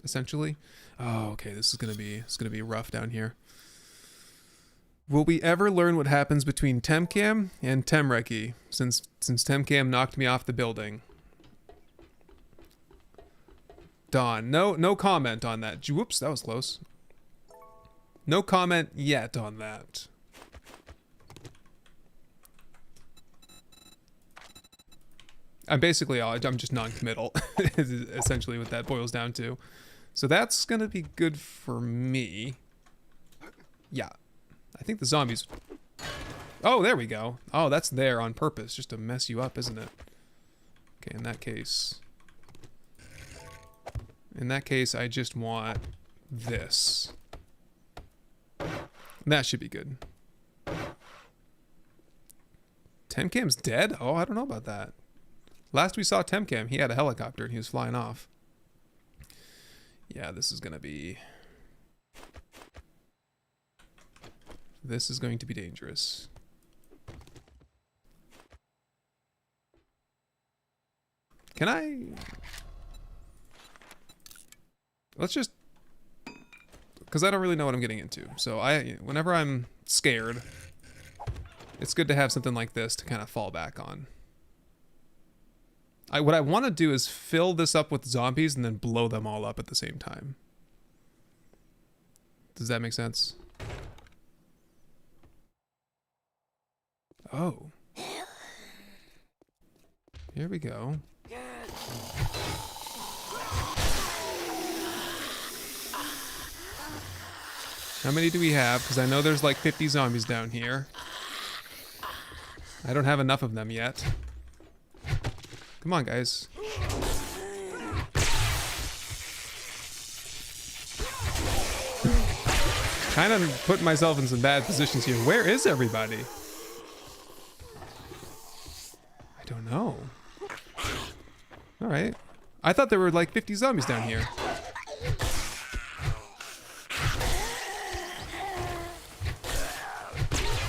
essentially. Oh, okay, it's gonna be rough down here. Will we ever learn what happens between Temcam and Temreki, since Temcam knocked me off the building? Dawn, no comment on that. Whoops, that was close. No comment yet on that. I'm just non-committal, is essentially what that boils down to. So that's gonna be good for me. Yeah. I think the zombies... Oh, there we go. Oh, that's there on purpose, just to mess you up, isn't it? Okay, in that case... I just want this. That should be good. Temcam's dead? Oh, I don't know about that. Last we saw Temcam, he had a helicopter and he was flying off. Yeah, this is gonna be... This is going to be dangerous. Can I... Let's just because I don't really know what I'm getting into. So whenever I'm scared, it's good to have something like this to kind of fall back on. What I want to do is fill this up with zombies and then blow them all up at the same time. Does that make sense? Oh. Here we go. How many do we have? Because I know there's like 50 zombies down here. I don't have enough of them yet. Come on, guys. Kind of putting myself in some bad positions here. Where is everybody? I don't know. All right. I thought there were like 50 zombies down here.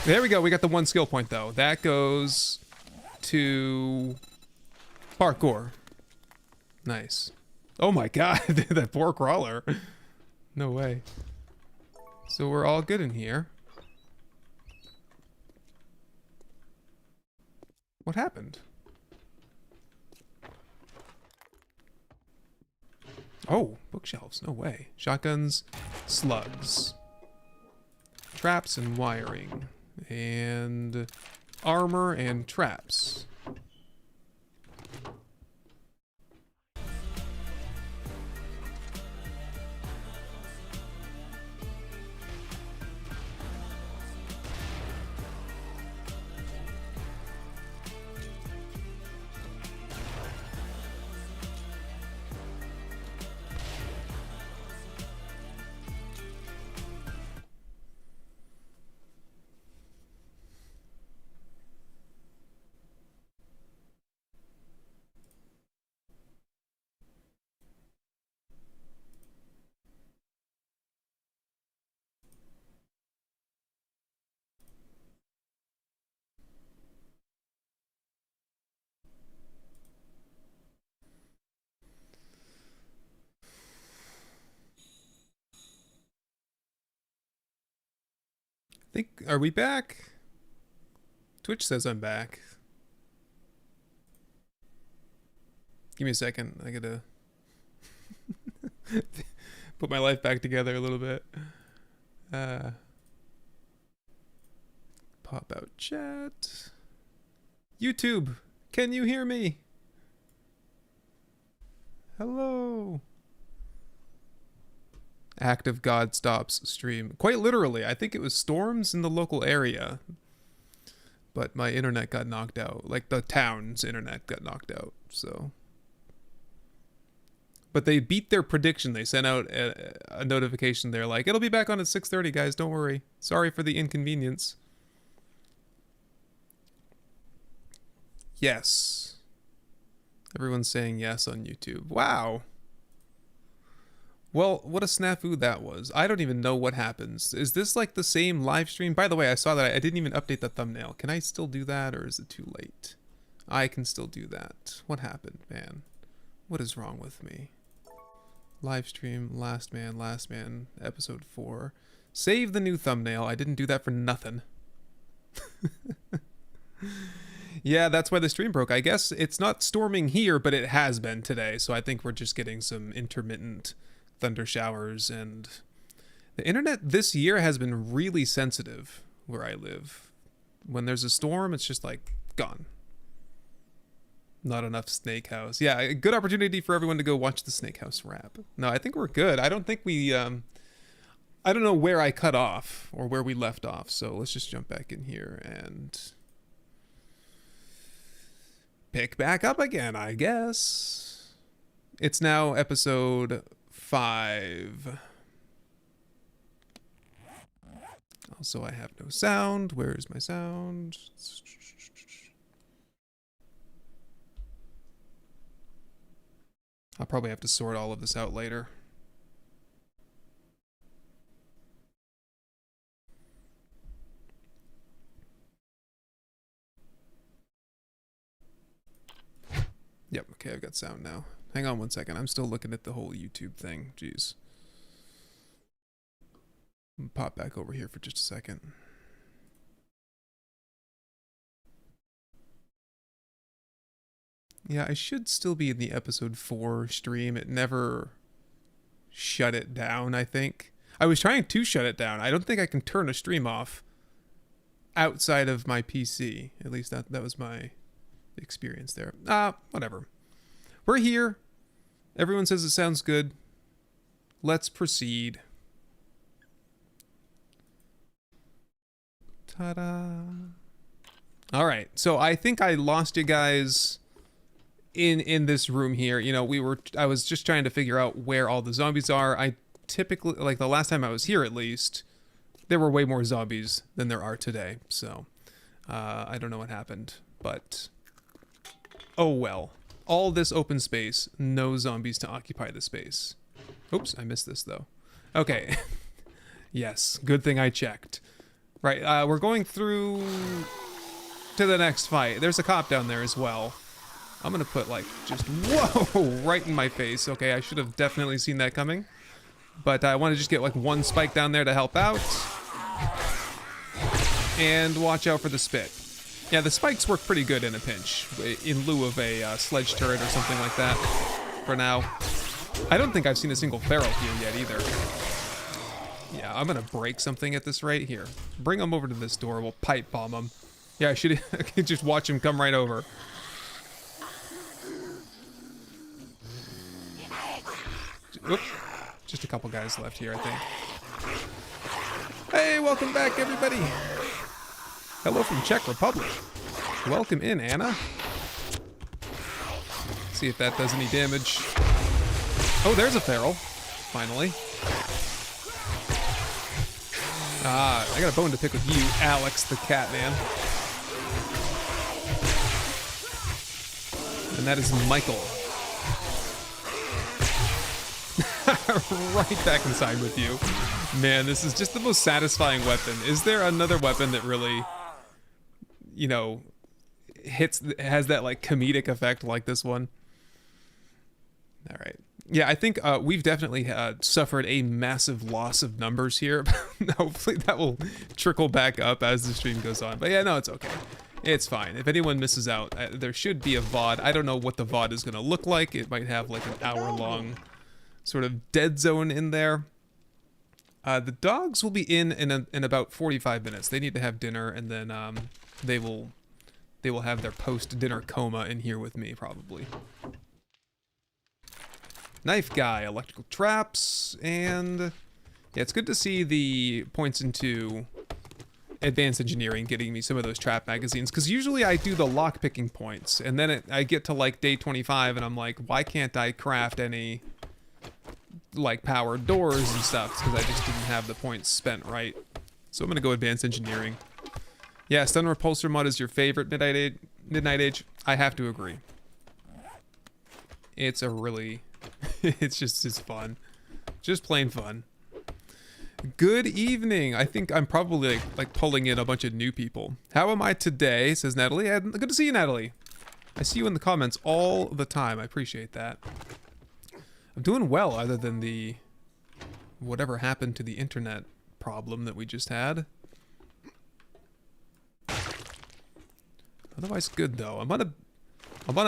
There we go. We got the 1 skill point though. That goes to parkour. Nice. Oh my god, that poor crawler. No way. So we're all good in here. What happened? Oh, bookshelves. No way. Shotguns, slugs, traps and wiring, and armor and traps. Are we back? Twitch says I'm back. Give me a second. I gotta put my life back together a little bit. Pop out chat. YouTube, can you hear me? Hello. Act of God stops stream. Quite literally, I think it was storms in the local area. But my internet got knocked out. Like the town's internet got knocked out, so. But they beat their prediction. They sent out a notification. They're like, it'll be back on at 6:30, guys, don't worry. Sorry for the inconvenience. Yes. Everyone's saying yes on YouTube. Wow. Well, what a snafu that was. I don't even know what happens. Is this like the same live stream? By the way, I saw that I didn't even update the thumbnail. Can I still do that or is it too late? I can still do that. What happened, man? What is wrong with me? Live stream, last man, episode 4. Save the new thumbnail. I didn't do that for nothing. Yeah, that's why the stream broke. I guess it's not storming here, but it has been today. So I think we're just getting some intermittent thunder showers, and the internet this year has been really sensitive where I live. When there's a storm, it's just like gone. Not enough Snake House. Yeah, a good opportunity for everyone to go watch the Snake House wrap. No, I think we're good. I don't think we I don't know where I cut off or where we left off, so let's just jump back in here and pick back up again, I guess. It's now episode 5. Also, I have no sound. Where is my sound? I'll probably have to sort all of this out later. Yep, okay, I've got sound now. Hang on one second. I'm still looking at the whole YouTube thing. Jeez. Pop back over here for just a second. Yeah, I should still be in the episode 4 stream. It never shut it down, I think. I was trying to shut it down. I don't think I can turn a stream off outside of my PC. At least that was my experience there. Whatever. We're here. Everyone says it sounds good. Let's proceed. Ta-da. All right. So I think I lost you guys in this room here. You know, I was just trying to figure out where all the zombies are. I typically, like the last time I was here at least, there were way more zombies than there are today. So I don't know what happened, but oh well. All this open space, no zombies to occupy the space. Oops, I missed this though. Okay. Yes, good thing I checked. Right, we're going through to the next fight. There's a cop down there as well. I'm gonna put like just, whoa, right in my face. Okay, I should have definitely seen that coming. But I want to just get like one spike down there to help out. And watch out for the spit. Yeah, the spikes work pretty good in a pinch, in lieu of a sledge turret or something like that, for now. I don't think I've seen a single feral here yet either. Yeah, I'm gonna break something at this rate. Here, bring him over to this door. We'll pipe bomb him. Yeah, I should just watch him come right over. Oops. Just a couple guys left here, I think. Hey, welcome back, everybody. Hello from Czech Republic. Welcome in, Anna. See if that does any damage. Oh, there's a feral. Finally. I got a bone to pick with you, Alex the cat man. And that is Michael. Right back inside with you. Man, this is just the most satisfying weapon. Is there another weapon that really, you know, has that like comedic effect like this one? All right. Yeah, I think we've definitely suffered a massive loss of numbers here. Hopefully that will trickle back up as the stream goes on. But yeah, no, it's okay. It's fine. If anyone misses out, there should be a VOD. I don't know what the VOD is going to look like. It might have like an hour-long sort of dead zone in there. The dogs will be in about 45 minutes. They need to have dinner, and then they will have their post-dinner coma in here with me, probably. Knife guy, electrical traps, and yeah, it's good to see the points into advanced engineering getting me some of those trap magazines, because usually I do the lockpicking points, and then I get to like day 25, and I'm like, why can't I craft any like powered doors and stuff? Because I just didn't have the points spent right. So I'm gonna go advanced engineering. Yeah, stun repulsor mod is your favorite Midnight Age. I have to agree. It's a really it's fun. Just plain fun. Good evening. I think I'm probably like pulling in a bunch of new people. How am I today? Says Natalie. Good to see you, Natalie. I see you in the comments all the time. I appreciate that. I'm doing well, other than the whatever happened to the internet problem that we just had. Otherwise good though. I'm on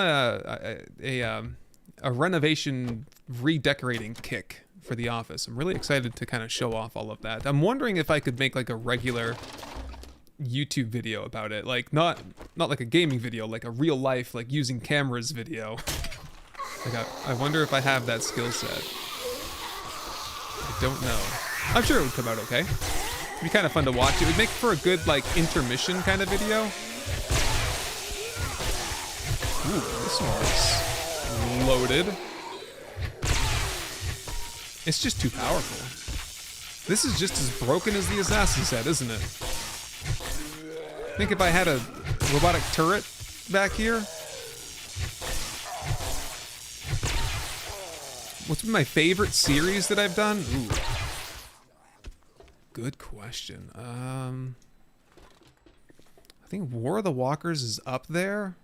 a renovation redecorating kick for the office. I'm really excited to kind of show off all of that. I'm wondering if I could make like a regular YouTube video about it, like not like a gaming video, like a real life like using cameras video. Like I wonder if I have that skill set. I don't know. I'm sure it would come out okay. It'd be kind of fun to watch. It would make for a good like intermission kind of video. Ooh, this one's loaded. It's just too powerful. This is just as broken as the assassin's head, isn't it? I think if I had a robotic turret back here. What's been my favorite series that I've done? Ooh. Good question. I think War of the Walkers is up there.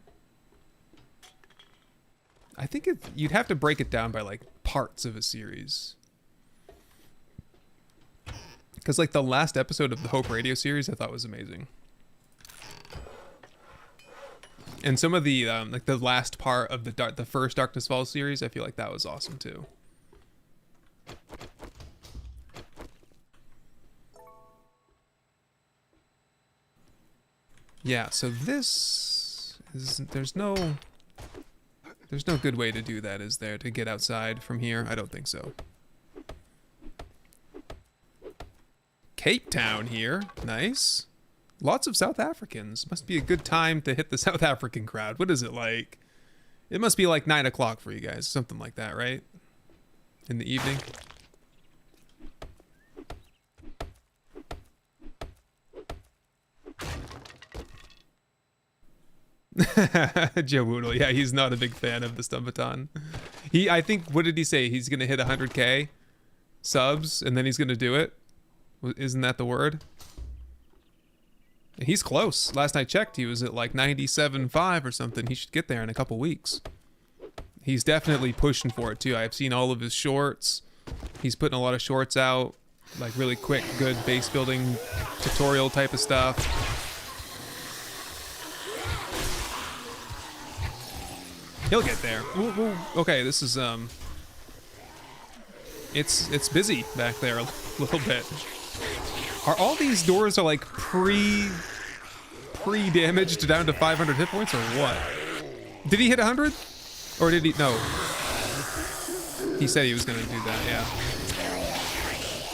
I think you'd have to break it down by like parts of a series. Because like the last episode of the Hope Radio series, I thought was amazing. And some of the like the last part of the first Darkness Falls series, I feel like that was awesome too. Yeah, so this is there's no good way to do that, is there? To get outside from here? I don't think so. Cape Town here. Nice. Lots of South Africans. Must be a good time to hit the South African crowd. What is it like? It must be like 9 o'clock for you guys. Something like that, right? In the evening. Joe Woodle. Yeah, he's not a big fan of the Stumbaton. I think, what did he say? He's going to hit 100K subs and then he's going to do it. Isn't that the word? He's close. Last I checked, he was at like 97.5 or something. He should get there in a couple weeks. He's definitely pushing for it too. I've seen all of his shorts. He's putting a lot of shorts out, like really quick, good base building tutorial type of stuff. He'll get there. Ooh, ooh. Okay, this is it's busy back there a little bit. Are all these doors are like pre-damaged down to 500 hit points or what? Did he hit 100? Or did he? No. He said he was gonna do that, yeah.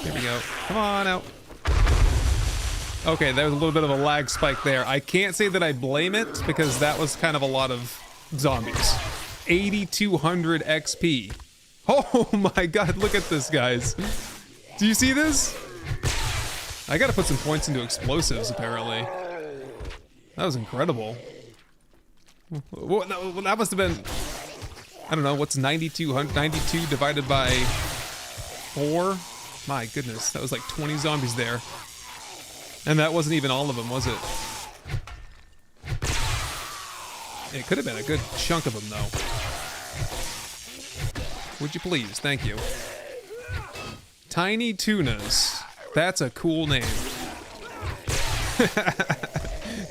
Here we go. Come on out. Okay, there was a little bit of a lag spike there. I can't say that I blame it because that was kind of a lot of zombies. 8,200 XP. Oh my god, look at this, guys. Do you see this? I gotta put some points into explosives, apparently. That was incredible. That must have been... I don't know, what's 92 divided by 4? My goodness, that was like 20 zombies there. And that wasn't even all of them, was it? It could have been a good chunk of them, though. Would you please? Thank you. Tiny Tunas. That's a cool name.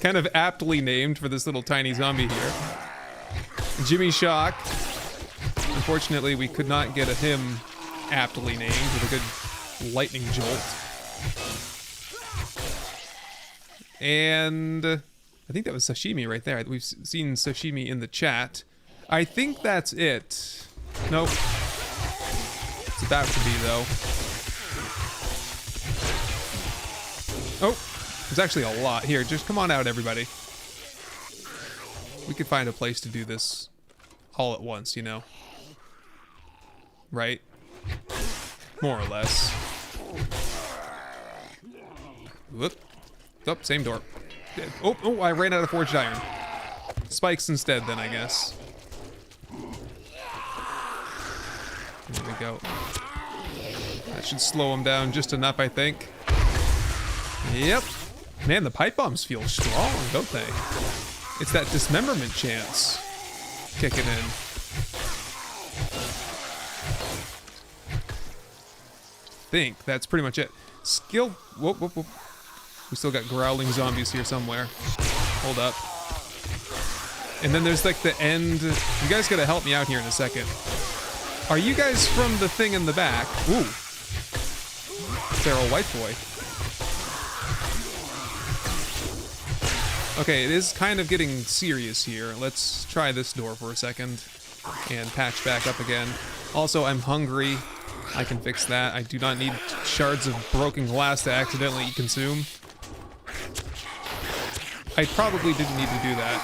Kind of aptly named for this little tiny zombie here. Jimmy Shock. Unfortunately, we could not get him aptly named with a good lightning jolt. And I think that was Sashimi right there. We've seen Sashimi in the chat. I think that's it. Nope. It's about to be, though. Oh, there's actually a lot here. Just come on out, everybody. We could find a place to do this all at once, you know? Right? More or less. Whoop. Oh, same door. Oh, I ran out of forged iron. Spikes instead, then, I guess. There we go. That should slow him down just enough, I think. Yep. Man, the pipe bombs feel strong, don't they? It's that dismemberment chance kicking in. I think that's pretty much it. Skill. Whoop, whoop, whoop. We still got growling zombies here somewhere. Hold up. And then there's like the end. You guys gotta help me out here in a second. Are you guys from the thing in the back? Ooh. Feral white boy. Okay, it is kind of getting serious here. Let's try this door for a second and patch back up again. Also, I'm hungry. I can fix that. I do not need shards of broken glass to accidentally consume. I probably didn't need to do that.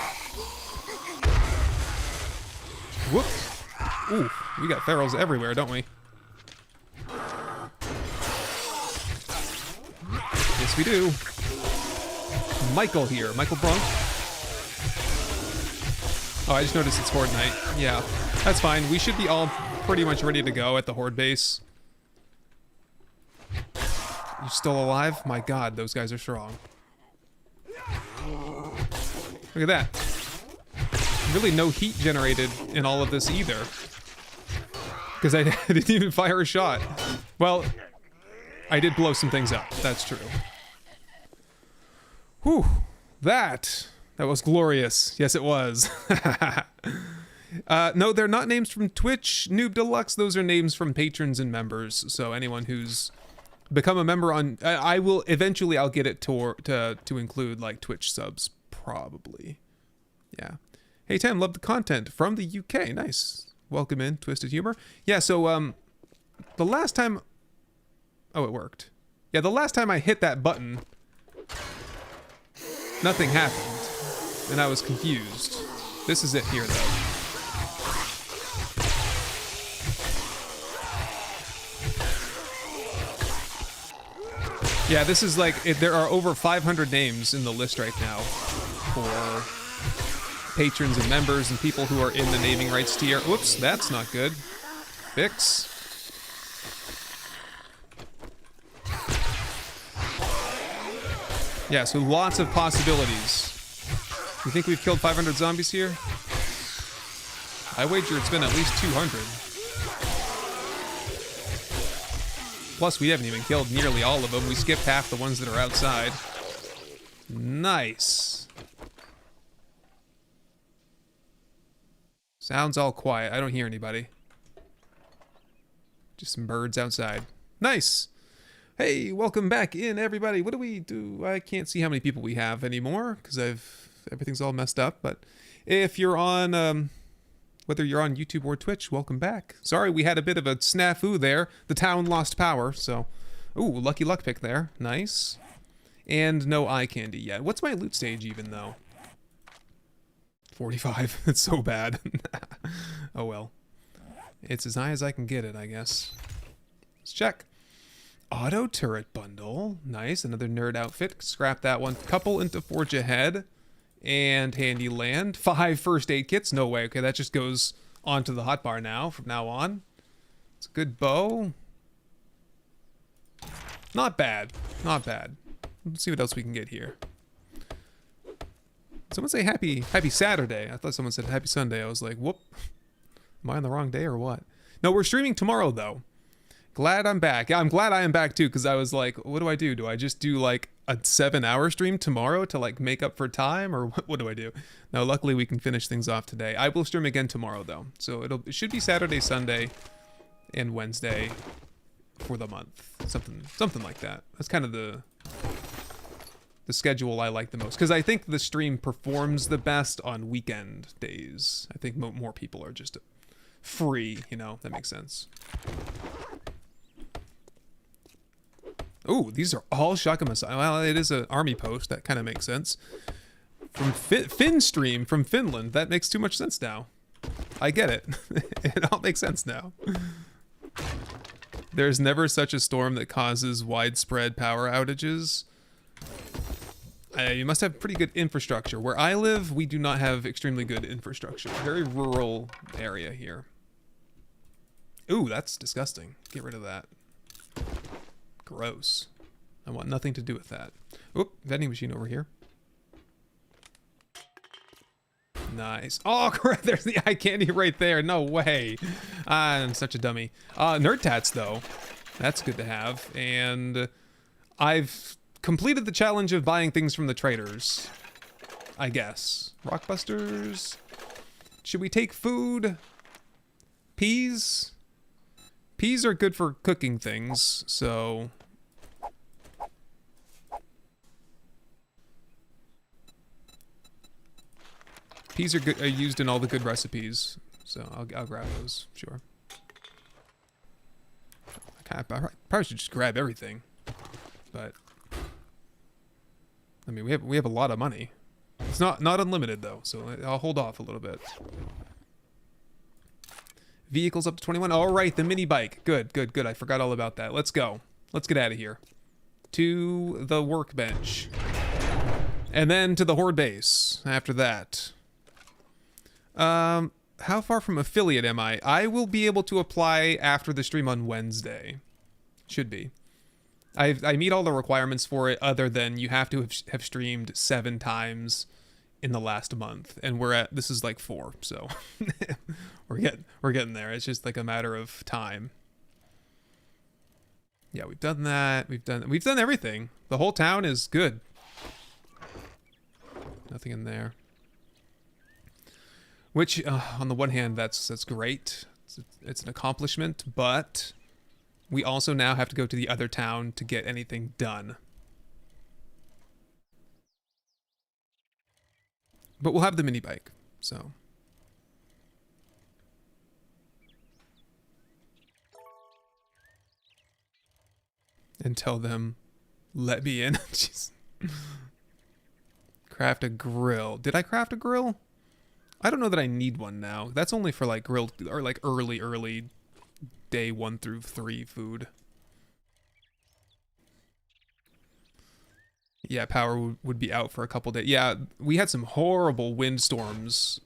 Whoop. Ooh, we got ferals everywhere, don't we? Yes, we do. Michael here. Michael Brunk. Oh, I just noticed it's Horde night. Yeah, that's fine. We should be all pretty much ready to go at the Horde base. You still alive? My god, those guys are strong. Look at that. Really no heat generated in all of this either. Because I didn't even fire a shot. Well, I did blow some things up. That's true. Whew. That was glorious. Yes, it was. No, they're not names from Twitch, Noob Deluxe. Those are names from patrons and members. So anyone who's become a member on, I will eventually. I'll get it to include like Twitch subs, probably. Yeah. Hey Tim, love the content from the UK. Nice. Welcome in, Twisted Humor. Yeah. So the last time, oh, it worked. Yeah, the last time I hit that button, nothing happened, and I was confused. This is it here, though. Yeah, this is like, there are over 500 names in the list right now for patrons and members and people who are in the naming rights tier. Whoops, that's not good. Fix. Yeah, so lots of possibilities. You think we've killed 500 zombies here? I wager it's been at least 200. Plus, we haven't even killed nearly all of them. We skipped half the ones that are outside. Nice. Sounds all quiet. I don't hear anybody. Just some birds outside. Nice. Hey, welcome back in, everybody. What do we do? I can't see how many people we have anymore because everything's all messed up. But if you're on, whether you're on YouTube or Twitch, welcome back. Sorry, we had a bit of a snafu there. The town lost power, so... Ooh, lucky luck pick there. Nice. And no eye candy yet. What's my loot stage even, though? 45. It's so bad. Oh, well. It's as high as I can get it, I guess. Let's check. Auto turret bundle. Nice. Another nerd outfit. Scrap that one. Couple into Forge Ahead. And Handy Land. 5 first aid kits. No way. Okay, that just goes onto the hotbar now, from now on. It's a good bow. Not bad. Not bad. Let's see what else we can get here. Someone say happy Saturday. I thought someone said happy Sunday. I was like, whoop. Am I on the wrong day or what? No, we're streaming tomorrow, though. Glad I'm back. Yeah, I'm glad I am back, too, because I was like, what do I do? Do I just do, like, a 7-hour stream tomorrow to, like, make up for time? Or what do I do? No, luckily we can finish things off today. I will stream again tomorrow, though. So it should be Saturday, Sunday, and Wednesday for the month. Something like that. That's kind of the schedule I like the most. Because I think the stream performs the best on weekend days. I think more people are just free, you know? That makes sense. Ooh, these are all shotgun missiles. Well, it is an army post. That kind of makes sense. From Finstream from Finland. That makes too much sense now. I get it. It all makes sense now. There's never such a storm that causes widespread power outages. You must have pretty good infrastructure. Where I live, we do not have extremely good infrastructure. Very rural area here. Ooh, that's disgusting. Get rid of that. Gross. I want nothing to do with that. Oop, vending machine over here. Nice. Oh, crap, there's the eye candy right there. No way. I'm such a dummy. Nerd tats, though. That's good to have. And I've completed the challenge of buying things from the traders. I guess. Rockbusters. Should we take food? Peas? Peas are good for cooking things, so... Peas are good, are used in all the good recipes, so I'll grab those, sure. I probably should just grab everything, but... I mean, we have a lot of money. It's not unlimited, though, so I'll hold off a little bit. Vehicles up to 21. All right, the mini bike. Good. I forgot all about that. Let's go. Let's get out of here. To the workbench. And then to the Horde base after that. How far from affiliate am I? I will be able to apply after the stream on Wednesday. Should be. I meet all the requirements for it other than you have to have streamed 7 times in the last month, and this is like 4, so we're getting there. It's just like a matter of time. Yeah, we've done that. We've done everything. The whole town is good. Nothing in there. Which, on the one hand, that's great. It's an accomplishment, but we also now have to go to the other town to get anything done. But we'll have the mini bike, so. And tell them, let me in. Jeez. Craft a grill. Did I craft a grill? I don't know that I need one now. That's only for like grilled or like early day 1 through 3 food. Yeah, power would be out for a couple days. Yeah, we had some horrible windstorms.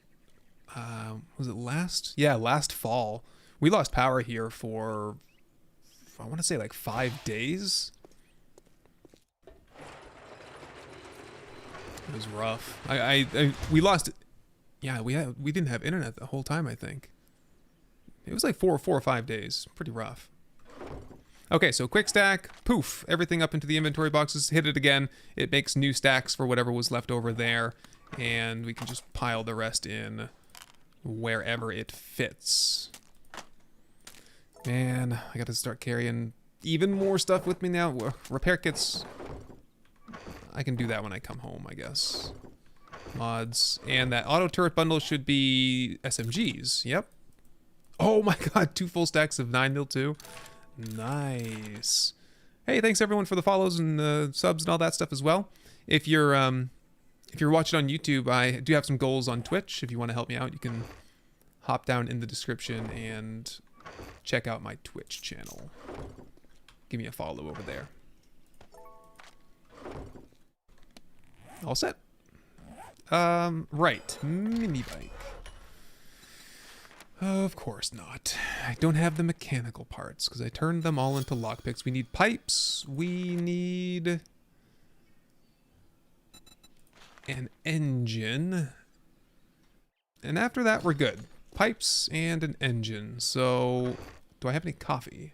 Was it last? Yeah, last fall. We lost power here for, I want to say like 5 days. It was rough. We lost. Yeah, we didn't have internet the whole time. I think it was like 4 or 5 days. Pretty rough. Okay, so quick stack, poof, everything up into the inventory boxes. Hit it again. It makes new stacks for whatever was left over there, and we can just pile the rest in wherever it fits. Man, I got to start carrying even more stuff with me now. Repair kits. I can do that when I come home, I guess. Mods. And that auto turret bundle should be SMGs. Yep. Oh my god, 2 full stacks of 9mm too. Nice. Hey, thanks everyone for the follows and subs and all that stuff as well. If you're watching on YouTube, I do have some goals on Twitch. If you want to help me out, you can hop down in the description and check out my Twitch channel. Give me a follow over there. All set. Right. Mini bike. Of course not. I don't have the mechanical parts because I turned them all into lockpicks. We need pipes. We need an engine. And after that, we're good. Pipes and an engine. So, do I have any coffee?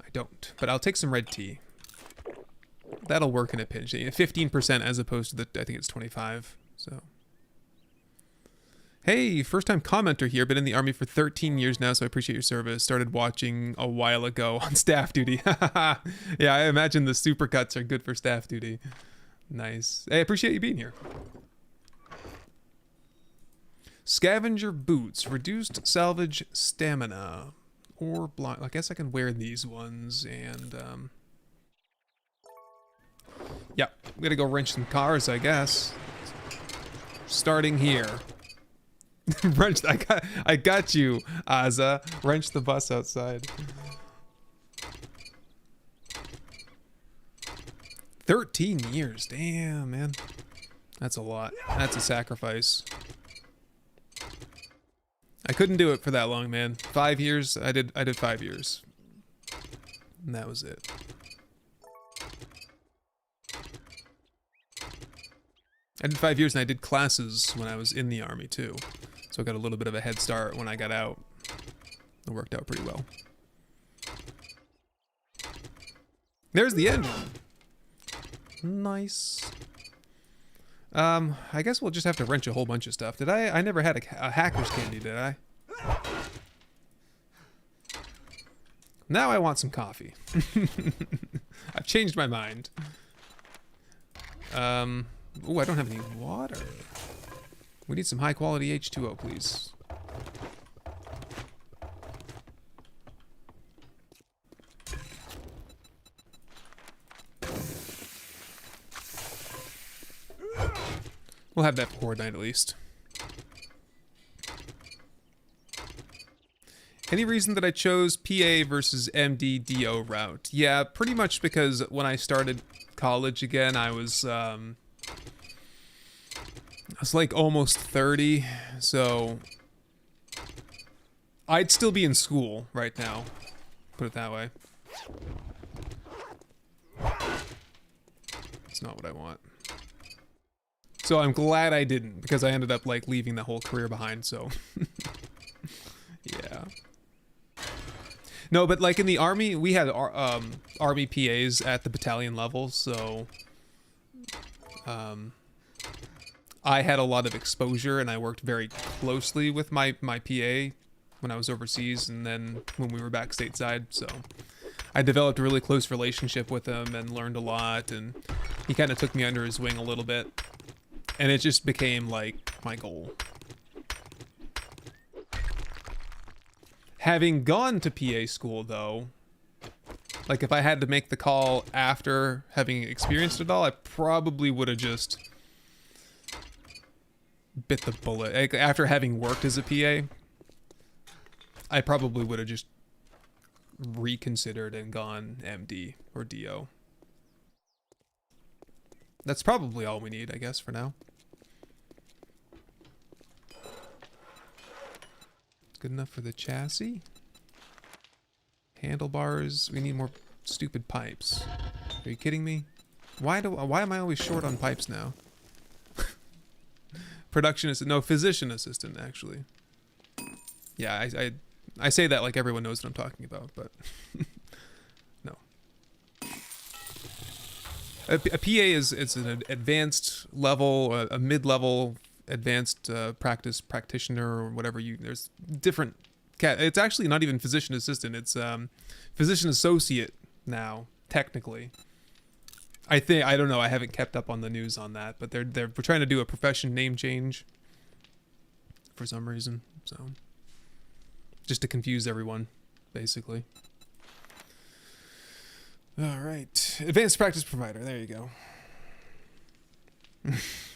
I don't, but I'll take some red tea. That'll work in a pinch. 15% as opposed to the, I think it's 25. So, hey, first time commenter here. Been in the army for 13 years now, so I appreciate your service. Started watching a while ago on staff duty. Yeah, I imagine the supercuts are good for staff duty. Nice. Hey, I appreciate you being here. Scavenger boots. Reduced salvage stamina. Or block. I guess I can wear these ones and yeah, I'm gonna go wrench some cars, I guess. Starting here. Wrench. I got you, Azza. Wrench the bus outside. 13 years. Damn, man. That's a lot. That's a sacrifice. I couldn't do it for that long, man. 5 years. I did 5 years. And that was it. I did 5 years and I did classes when I was in the army too. So I got a little bit of a head start when I got out. It worked out pretty well. There's the engine. Nice. I guess we'll just have to wrench a whole bunch of stuff. Did I never had a hacker's candy, did I? Now I want some coffee. I've changed my mind. Oh, I don't have any water. We need some high quality H2O, please. We'll have that for Horde night at least. Any reason that I chose PA versus MDDO route? Yeah, pretty much because when I started college again, I was like almost 30, so I'd still be in school right now, put it that way. It's not what I want. So I'm glad I didn't, because I ended up like leaving the whole career behind. So yeah. No, but like in the army, we had army PAs at the battalion level, so I had a lot of exposure, and I worked very closely with my PA when I was overseas, and then when we were back stateside. So I developed a really close relationship with him and learned a lot, and he kind of took me under his wing a little bit, and it just became like my goal. Having gone to PA school, though, like if I had to make the call after having experienced it all, I probably would have just bit the bullet. Like, after having worked as a PA, I probably would have just reconsidered and gone MD or DO. That's probably all we need, I guess, for now. Good enough for the chassis. Handlebars. We need more stupid pipes. Are you kidding me? Why am I always short on pipes now? Production assistant. No, physician assistant, actually. Yeah, I say that like everyone knows what I'm talking about, but no. A PA is an advanced level, a mid-level, advanced practice practitioner, or whatever there's different it's actually not even physician assistant, it's physician associate now, technically. I don't know, I haven't kept up on the news on that, but we're trying to do a profession name change for some reason, so just to confuse everyone, basically. All right, advanced practice provider, there you go.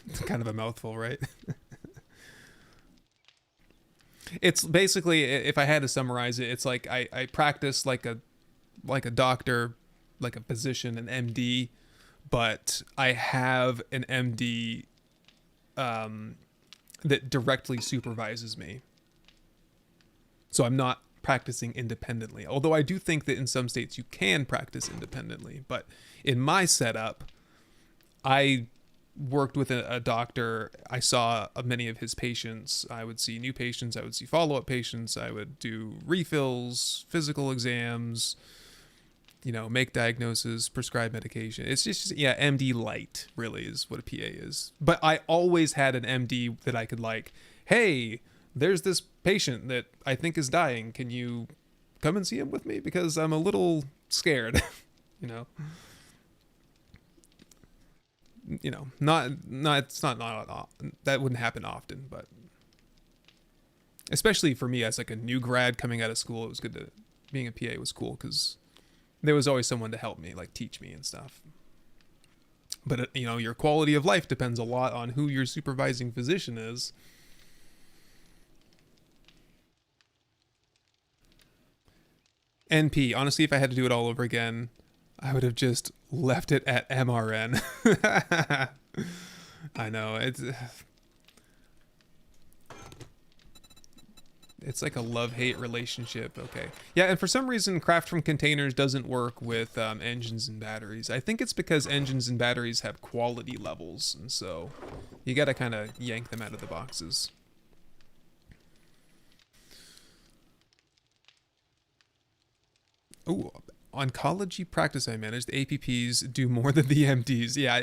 It's kind of a mouthful, right? It's basically, if I had to summarize it, it's like I practice like a doctor, like a physician, an MD, but I have an MD that directly supervises me. So I'm not practicing independently. Although I do think that in some states you can practice independently, but in my setup, I worked with a doctor. I saw many of his patients. I would see new patients. I would see follow-up patients. I would do refills, physical exams, make diagnoses, prescribe medication. It's just, yeah, MD light really is what a PA is. But I always had an MD that I could like, hey, there's this patient that I think is dying. Can you come and see him with me? Because I'm a little scared, not that wouldn't happen often, but especially for me as like a new grad coming out of school, it was good being a PA was cool because there was always someone to help me, like teach me and stuff. But your quality of life depends a lot on who your supervising physician is. NP, honestly, if I had to do it all over again, I would have just left it at MRN. I know, it's like a love-hate relationship. Okay. Yeah, and for some reason, craft from containers doesn't work with engines and batteries. I think it's because engines and batteries have quality levels, and so you gotta kind of yank them out of the boxes. Oh, oncology practice I managed. The APPs do more than the MDs. Yeah,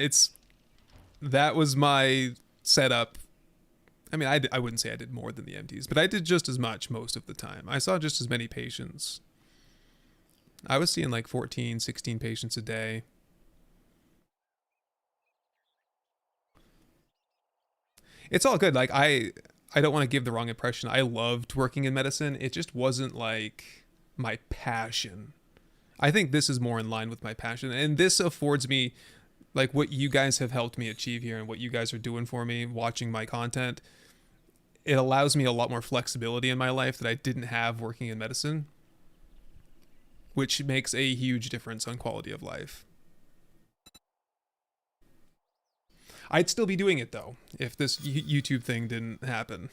that was my setup. I mean, I wouldn't say I did more than the MDs, but I did just as much most of the time. I saw just as many patients. I was seeing like 14, 16 patients a day. It's all good. Like, I don't want to give the wrong impression. I loved working in medicine. It just wasn't like my passion. I think this is more in line with my passion, and this affords me like what you guys have helped me achieve here and what you guys are doing for me watching my content. It allows me a lot more flexibility in my life that I didn't have working in medicine, which makes a huge difference on quality of life. I'd still be doing it though if this YouTube thing didn't happen.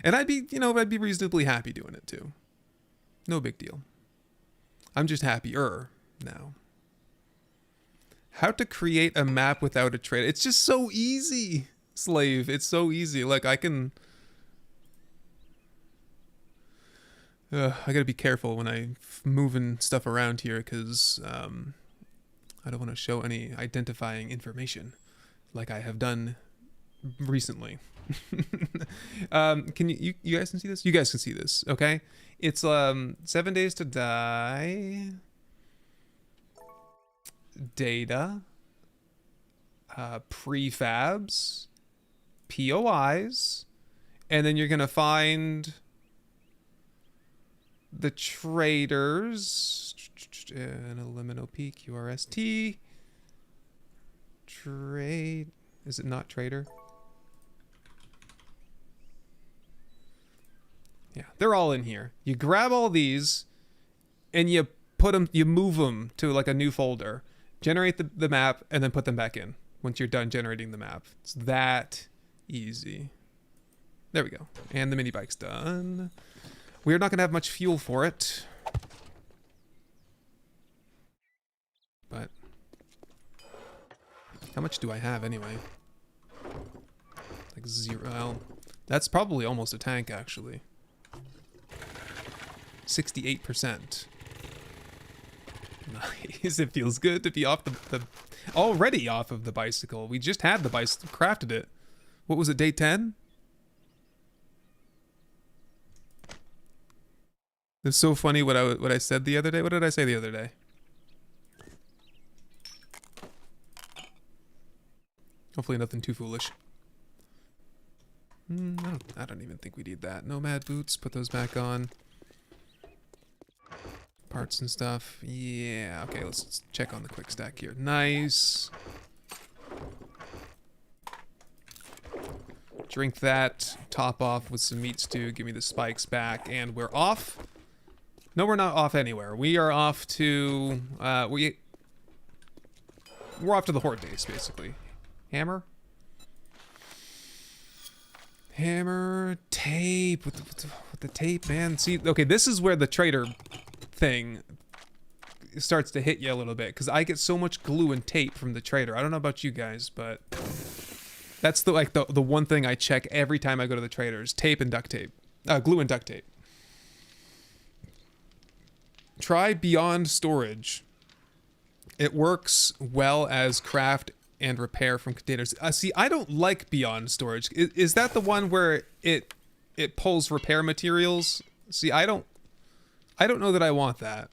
And I'd be reasonably happy doing it too. No big deal. I'm just happier now. How to create a map without a trader. It's just so easy, Slave. It's so easy. Like, I can... I gotta be careful when I'm moving stuff around here, because I don't want to show any identifying information like I have done recently. Can you guys can see this? You guys can see this, okay? It's 7 days to die. Data. Prefabs. POIs. And then you're gonna find the traders. An Elimino P QRST. Trade. Is it not trader? Yeah, they're all in here. You grab all these and you put them, you move them to like a new folder, generate the map, and then put them back in once you're done generating the map. It's that easy. There we go. And the mini bike's done. We're not going to have much fuel for it. But how much do I have anyway? Like 0. Well, that's probably almost a tank actually. 68%. Nice. It feels good to be off the already off of the bicycle. We just had the bicycle, crafted it. What was it, day 10? It's so funny what I said the other day. What did I say the other day? Hopefully nothing too foolish. I don't even think we need that. Nomad boots, put those back on. Parts and stuff. Yeah, okay, let's check on the quick stack here. Nice. Drink that, top off with some meat stew, give me the spikes back, and we're off. No, we're not off anywhere. We are off to, we're off to the Horde base, basically. Hammer? Hammer, tape, with the tape, man. See, okay, this is where the trader thing starts to hit you a little bit, because I get so much glue and tape from the trader. I don't know about you guys, but that's the one thing I check every time I go to the traders: tape and duct tape, glue and duct tape. Try Beyond Storage. It works well as craft and repair from containers. See, I don't like Beyond Storage. Is that the one where it pulls repair materials? See, I don't know that I want that.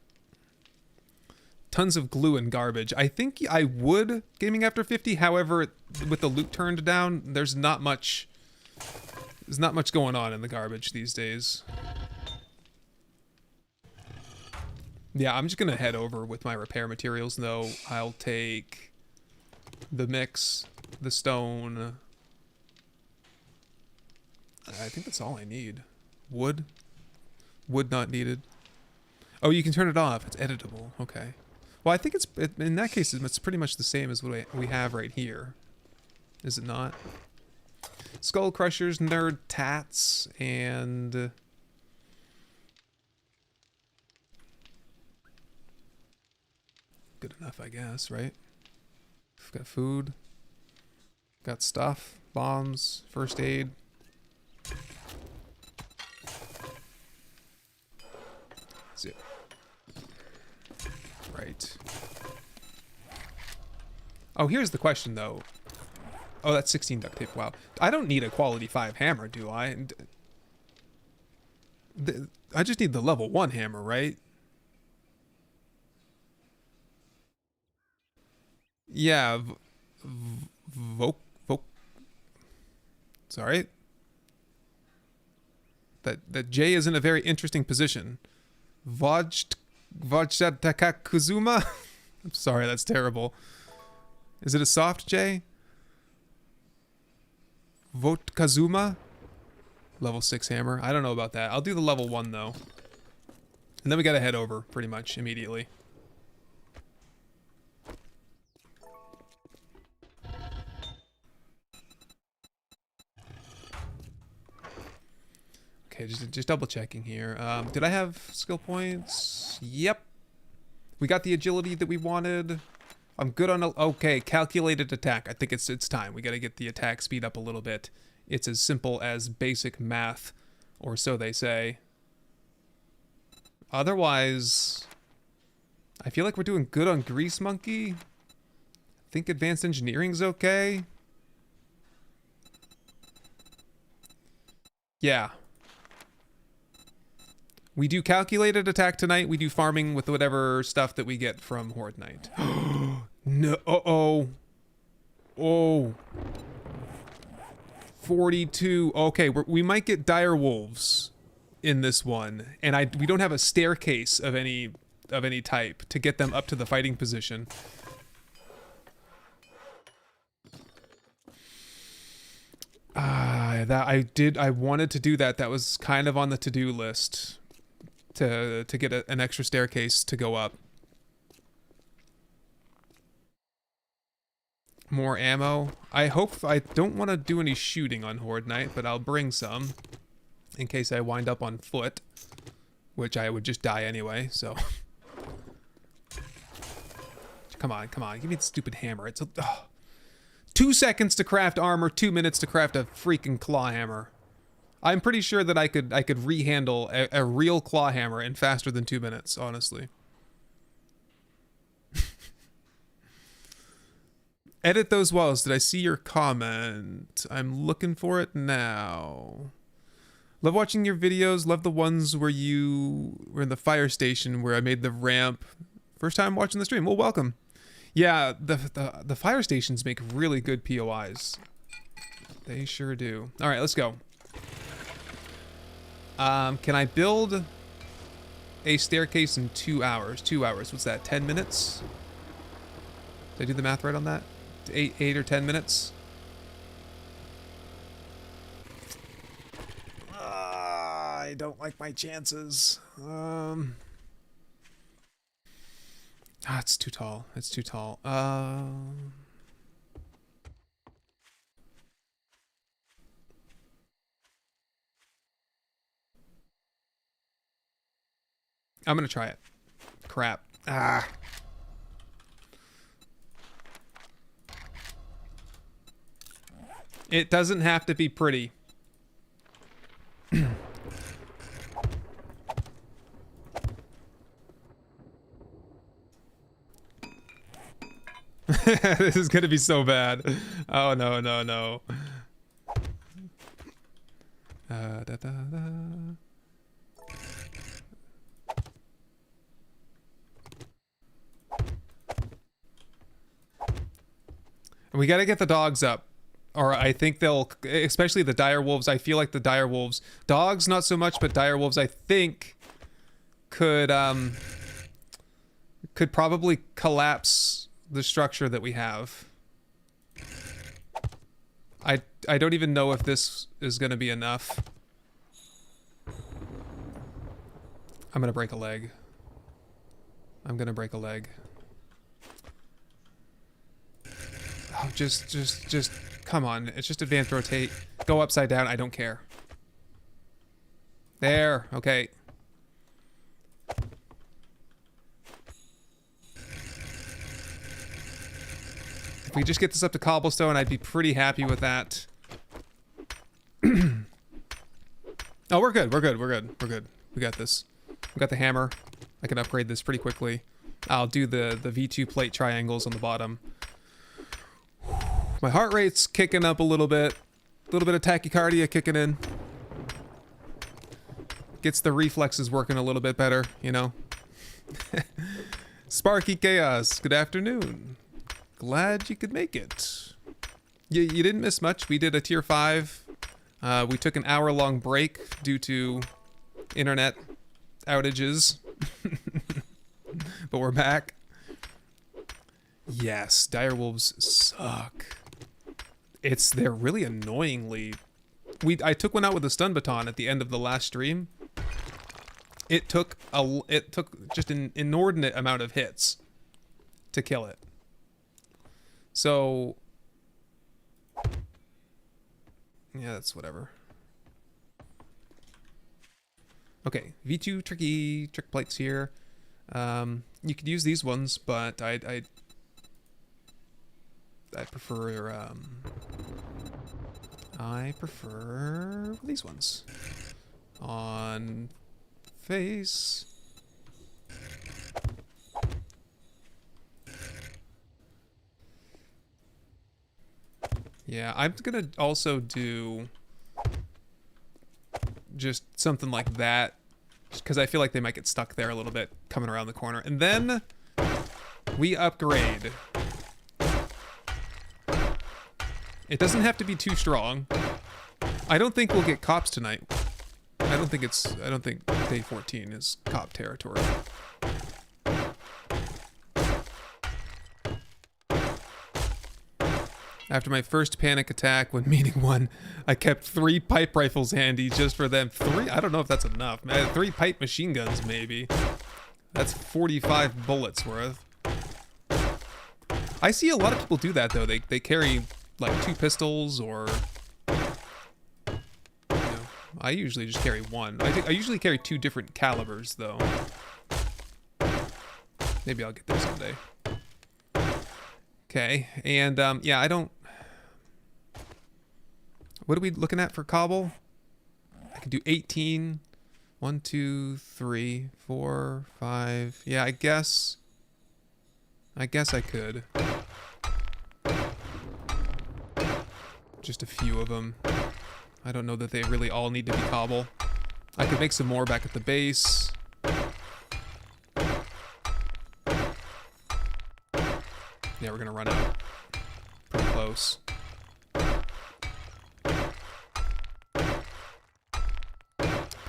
Tons of glue and garbage. I think I would gaming after 50. However, with the loot turned down, there's not much going on in the garbage these days. Yeah, I'm just gonna head over with my repair materials though. I'll take the mix, the stone. I think that's all I need. Wood not needed. Oh, you can turn it off. It's editable. Okay. Well, I think in that case, it's pretty much the same as what we have right here. Is it not? Skull Crushers, Nerd Tats, and... good enough, I guess, right? We've got food. Got stuff. Bombs. First aid. Zip. Right. Oh, here's the question, though. Oh, that's 16 duct tape. Wow. I don't need a quality 5 hammer, do I? I just need the level 1 hammer, right? Yeah. Sorry. That J is in a very interesting position. Vajtatakakuzuma? I'm sorry, that's terrible. Is it a soft J? Votkazuma? Level 6 hammer. I don't know about that. I'll do the level 1 though. And then we gotta head over pretty much immediately. Okay, just double checking here. Did I have skill points? Yep. We got the agility that we wanted. I'm good on okay, calculated attack. I think it's time. We got to get the attack speed up a little bit. It's as simple as basic math, or so they say. Otherwise, I feel like we're doing good on Grease Monkey. I think advanced engineering's okay. Yeah. We do calculated attack tonight. We do farming with whatever stuff that we get from Horde Night. No. Uh-oh. Oh. 42. Okay, we might get dire wolves in this one. And we don't have a staircase of any type to get them up to the fighting position. I wanted to do that. That was kind of on the to-do list. To get an extra staircase to go up. More ammo. I don't want to do any shooting on Horde Night, but I'll bring some in case I wind up on foot, which I would just die anyway, so. Come on, give me the stupid hammer. It's 2 seconds to craft armor, 2 minutes to craft a freaking claw hammer. I'm pretty sure that I could rehandle a real claw hammer in faster than 2 minutes, honestly. Edit those walls. Did I see your comment? I'm looking for it now. Love watching your videos. Love the ones where you were in the fire station where I made the ramp. First time watching the stream. Well, welcome. Yeah, the fire stations make really good POIs. They sure do. All right, let's go. Can I build a staircase in 2 hours? 2 hours. What's that? 10 minutes? Did I do the math right on that? 8 or 10 minutes? I don't like my chances. It's too tall. It's too tall. I'm gonna try it. Crap. It doesn't have to be pretty. This is gonna be so bad. Oh no, no, no. Da, da, da. We gotta get the dogs up. Or I think they'll, especially the dire wolves. I feel like the dire wolves, dogs not so much, but dire wolves I think could probably collapse the structure that we have. I don't even know if this is gonna be enough. I'm gonna break a leg. I'm gonna break a leg. Oh, just come on. It's just advanced rotate. Go upside down. I don't care. There. Okay. If we just get this up to cobblestone, I'd be pretty happy with that. Oh, we're good. We're good. We're good. We're good. We got this. We got the hammer. I can upgrade this pretty quickly. I'll do the V2 plate triangles on the bottom. My heart rate's kicking up a little bit. A little bit of tachycardia kicking in. Gets the reflexes working a little bit better, you know. Sparky Chaos, good afternoon. Glad you could make it. You didn't miss much. We did a tier 5. We took an hour-long break due to internet outages. But we're back. Yes, direwolves suck. They're really annoyingly. I took one out with a stun baton at the end of the last stream. It took just an inordinate amount of hits to kill it. So yeah, that's whatever. Okay, V2 trick plates here. You could use these ones, but I prefer these ones. On face. Yeah, I'm gonna also do just something like that, because I feel like they might get stuck there a little bit coming around the corner. And then we upgrade. It doesn't have to be too strong. I don't think we'll get cops tonight. I don't think day 14 is cop territory. After my first panic attack when meeting one, I kept 3 pipe rifles handy just for them. 3? I don't know if that's enough. 3 pipe machine guns, maybe. That's 45 bullets worth. I see a lot of people do that, though. They carry, like, 2 pistols or... I usually just carry 1. I usually carry 2 different calibers, though. Maybe I'll get there someday. Okay, and, yeah, I don't... What are we looking at for cobble? I could do 18. 1, 2, 3, 4, 5. Yeah, I guess I could. Just a few of them. I don't know that they really all need to be cobble. I could make some more back at the base. Yeah, we're gonna run out. Pretty close.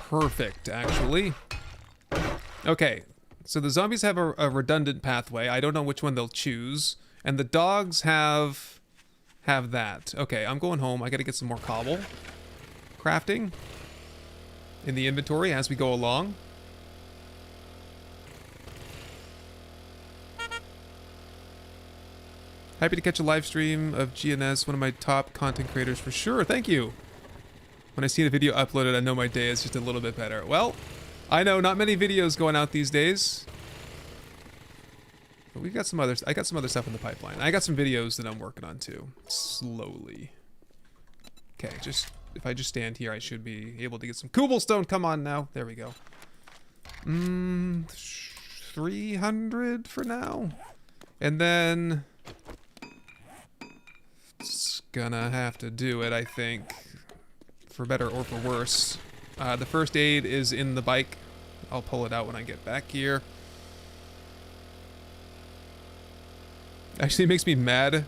Perfect, actually. Okay, so the zombies have a redundant pathway. I don't know which one they'll choose. And the dogs have that. Okay, I'm going home. I gotta get some more cobble. Crafting in the inventory as we go along. Happy to catch a live stream of GNS, one of my top content creators for sure. Thank you. When I see a video uploaded, I know my day is just a little bit better. Well, I know not many videos going out these days. But we've got some others. I got some other stuff in the pipeline. I got some videos that I'm working on too. Slowly. Okay, just if I just stand here, I should be able to get some cobblestone. Come on now. There we go. 300 for now. And then it's gonna have to do it, I think. For better or for worse. The first aid is in the bike. I'll pull it out when I get back here. Actually, it makes me mad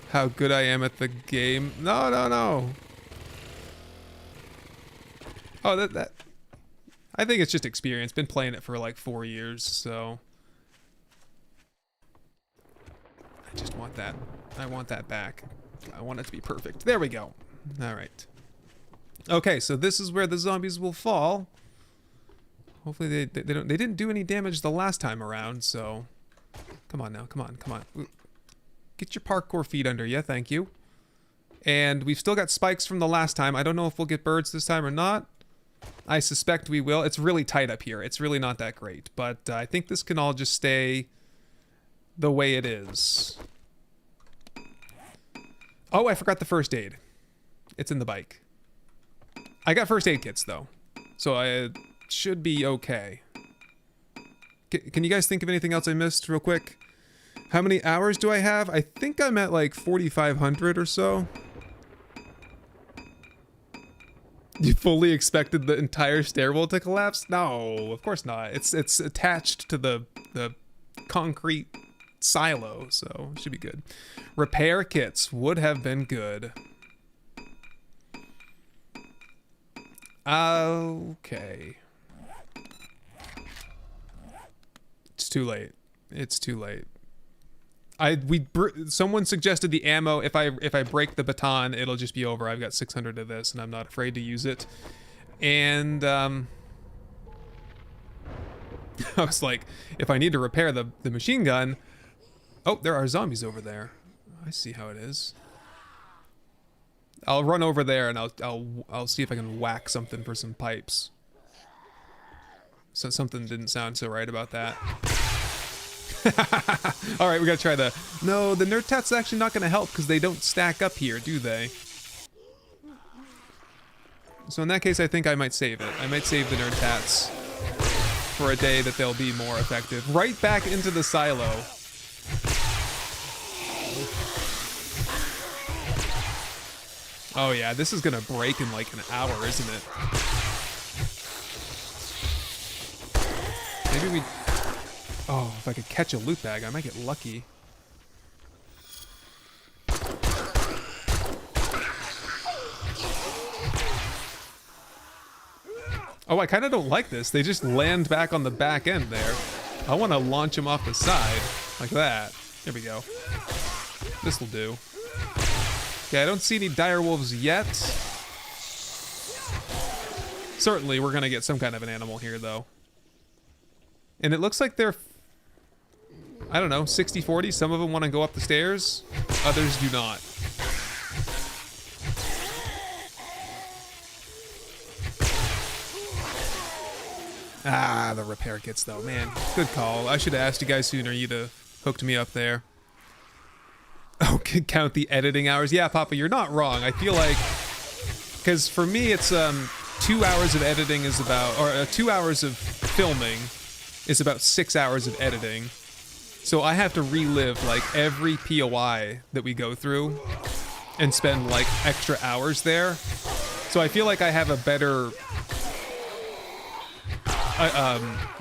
how good I am at the game. No, no, no. Oh, that. I think it's just experience. Been playing it for like 4 years, so. I just want that. I want that back. I want it to be perfect. There we go. All right. Okay, so this is where the zombies will fall. Hopefully they didn't do any damage the last time around, so come on now, come on. Get your parkour feet under you, thank you. And we've still got spikes from the last time. I don't know if we'll get birds this time or not. I suspect we will. It's really tight up here. It's really not that great, but I think this can all just stay the way it is. Oh, I forgot the first aid. It's in the bike. I got first aid kits, though, so I should be okay. Can you guys think of anything else I missed real quick? How many hours do I have? I think I'm at like 4,500 or so. You fully expected the entire stairwell to collapse? No, of course not. It's attached to the concrete silo, so it should be good. Repair kits would have been good. Okay. It's too late. It's too late. Someone suggested the ammo. If I break the baton, it'll just be over. I've got 600 of this, and I'm not afraid to use it. And I was like, if I need to repair the machine gun. Oh, there are zombies over there. I see how it is. I'll run over there and I'll see if I can whack something for some pipes. So something didn't sound so right about that. All right, we gotta try the... No, the nerd tat's actually not gonna help because they don't stack up here, do they? So in that case, I think I might save it. I might save the nerd tats for a day that they'll be more effective. Right back into the silo. Oh yeah, this is gonna break in like an hour, isn't it? Maybe we... Oh, if I could catch a loot bag, I might get lucky. Oh, I kind of don't like this. They just land back on the back end there. I want to launch them off the side, like that. There we go. This will do. Okay, I don't see any direwolves yet. Certainly, we're going to get some kind of an animal here, though. And it looks like they're, I don't know, 60-40. Some of them want to go up the stairs. Others do not. Ah, the repair kits, though. Man, good call. I should have asked you guys sooner. You'd have hooked me up there. Oh, count the editing hours. Yeah, Papa, you're not wrong. I feel like... Because for me, it's 2 hours of editing is about... Or 2 hours of filming is about 6 hours of editing. So I have to relive, like, every POI that we go through and spend, like, extra hours there. So I feel like I have a better...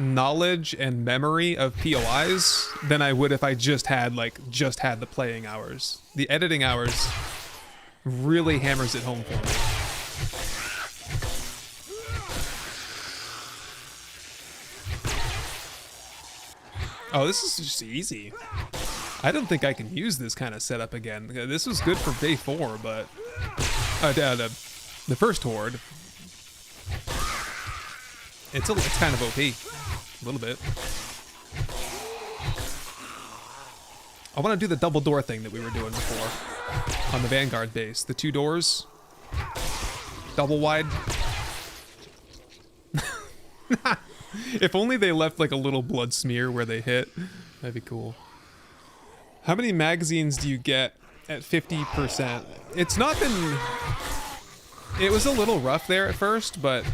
knowledge and memory of POIs than I would if I just had the playing hours. The editing hours really hammers it home for me. Oh, this is just easy. I don't think I can use this kind of setup again. This was good for day 4, but the first Horde. It's kind of OP, a little bit. I want to do the double door thing that we were doing before on the Vanguard base. The 2 doors, double wide. If only they left like a little blood smear where they hit, that'd be cool. How many magazines do you get at 50%? It's not been... It was a little rough there at first, but...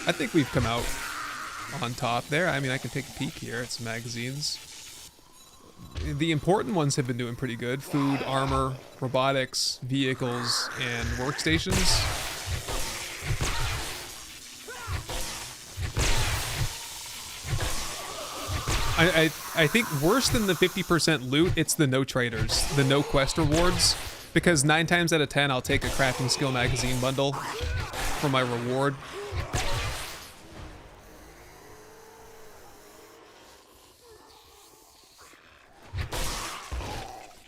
I think we've come out on top there. I mean, I can take a peek here at some magazines. The important ones have been doing pretty good. Food, armor, robotics, vehicles, and workstations. I think worse than the 50% loot, it's the no traders, the no quest rewards. Because 9 times out of 10, I'll take a crafting skill magazine bundle for my reward.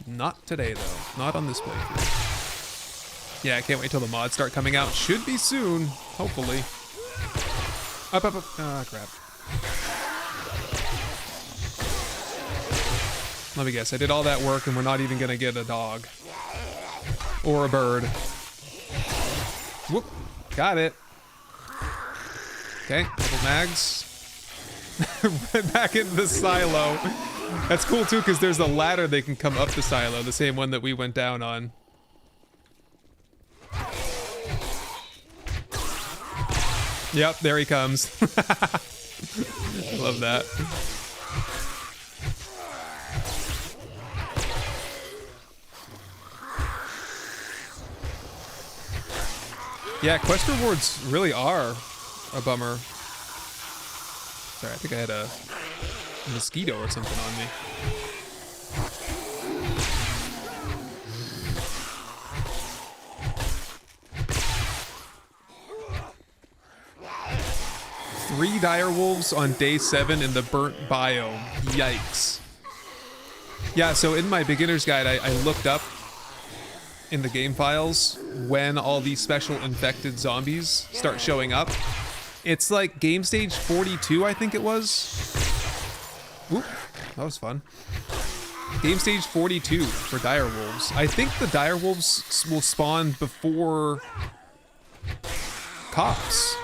Not today, though. Not on this playthrough. Yeah, I can't wait till the mods start coming out. Should be soon, hopefully. Up, up, up. Ah, crap. Let me guess. I did all that work, and we're not even going to get a dog. Or a bird. Whoop. Got it. Okay, couple mags. Back into the silo. That's cool too, because there's a ladder they can come up the silo, the same one that we went down on. Yep, there he comes. I love that. Yeah, quest rewards really are a bummer. Sorry, I think I had a mosquito or something on me. Three dire wolves on day 7 in the burnt biome. Yikes. Yeah, so in my beginner's guide, I looked up in the game files when all these special infected zombies start showing up. It's like game stage 42, I think it was. Whoop, that was fun. Game stage 42 for direwolves. I think the direwolves will spawn before cops.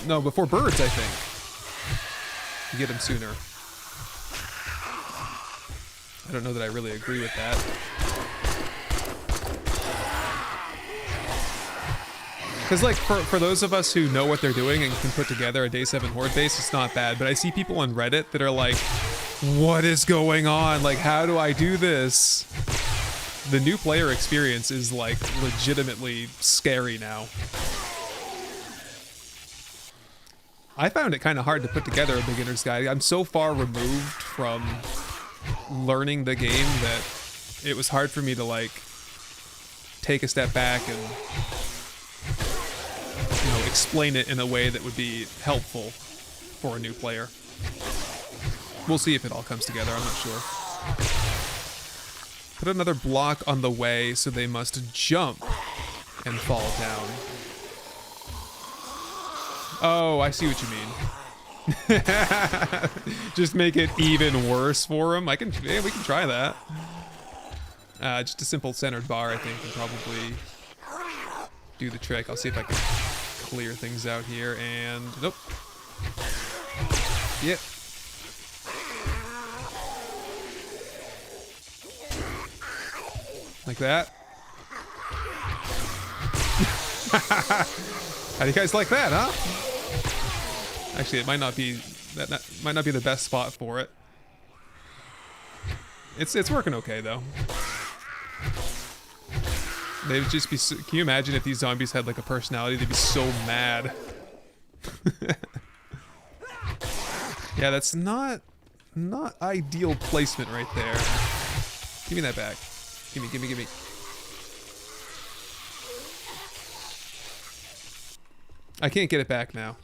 No, before birds, I think. to get him sooner. I don't know that I really agree with that. Because, like, for those of us who know what they're doing and can put together a day 7 Horde base, it's not bad. But I see people on Reddit that are like, what is going on? Like, how do I do this? The new player experience is, like, legitimately scary now. I found it kind of hard to put together a beginner's guide. I'm so far removed from learning the game that it was hard for me to, like, take a step back and, you know, explain it in a way that would be helpful for a new player. We'll see if it all comes together, I'm not sure. Put another block on the way so they must jump and fall down. Oh, I see what you mean. Just make it even worse for him. Yeah, we can try that. Just a simple centered bar, I think, can probably do the trick. I'll see if I can clear things out here, and nope. Yep. Like that. How do you guys like that, huh? Actually, it might not be might not be the best spot for it. It's working okay though. They would just be. Can you imagine if these zombies had like a personality? They'd be so mad. Yeah, that's not ideal placement right there. Give me that back. Give me. I can't get it back now.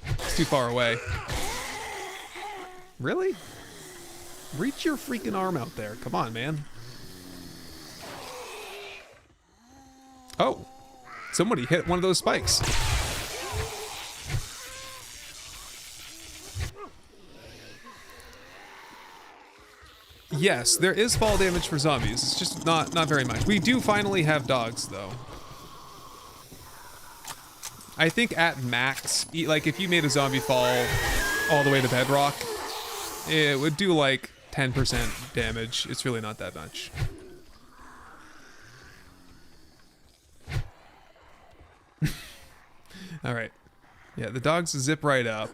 It's too far away. Really? Reach your freaking arm out there. Come on, man. Oh, somebody hit one of those spikes. Yes, there is fall damage for zombies. It's just not very much. We do finally have dogs, though. I think at max, like if you made a zombie fall all the way to bedrock, it would do like 10% damage. It's really not that much. All right. Yeah, the dogs zip right up.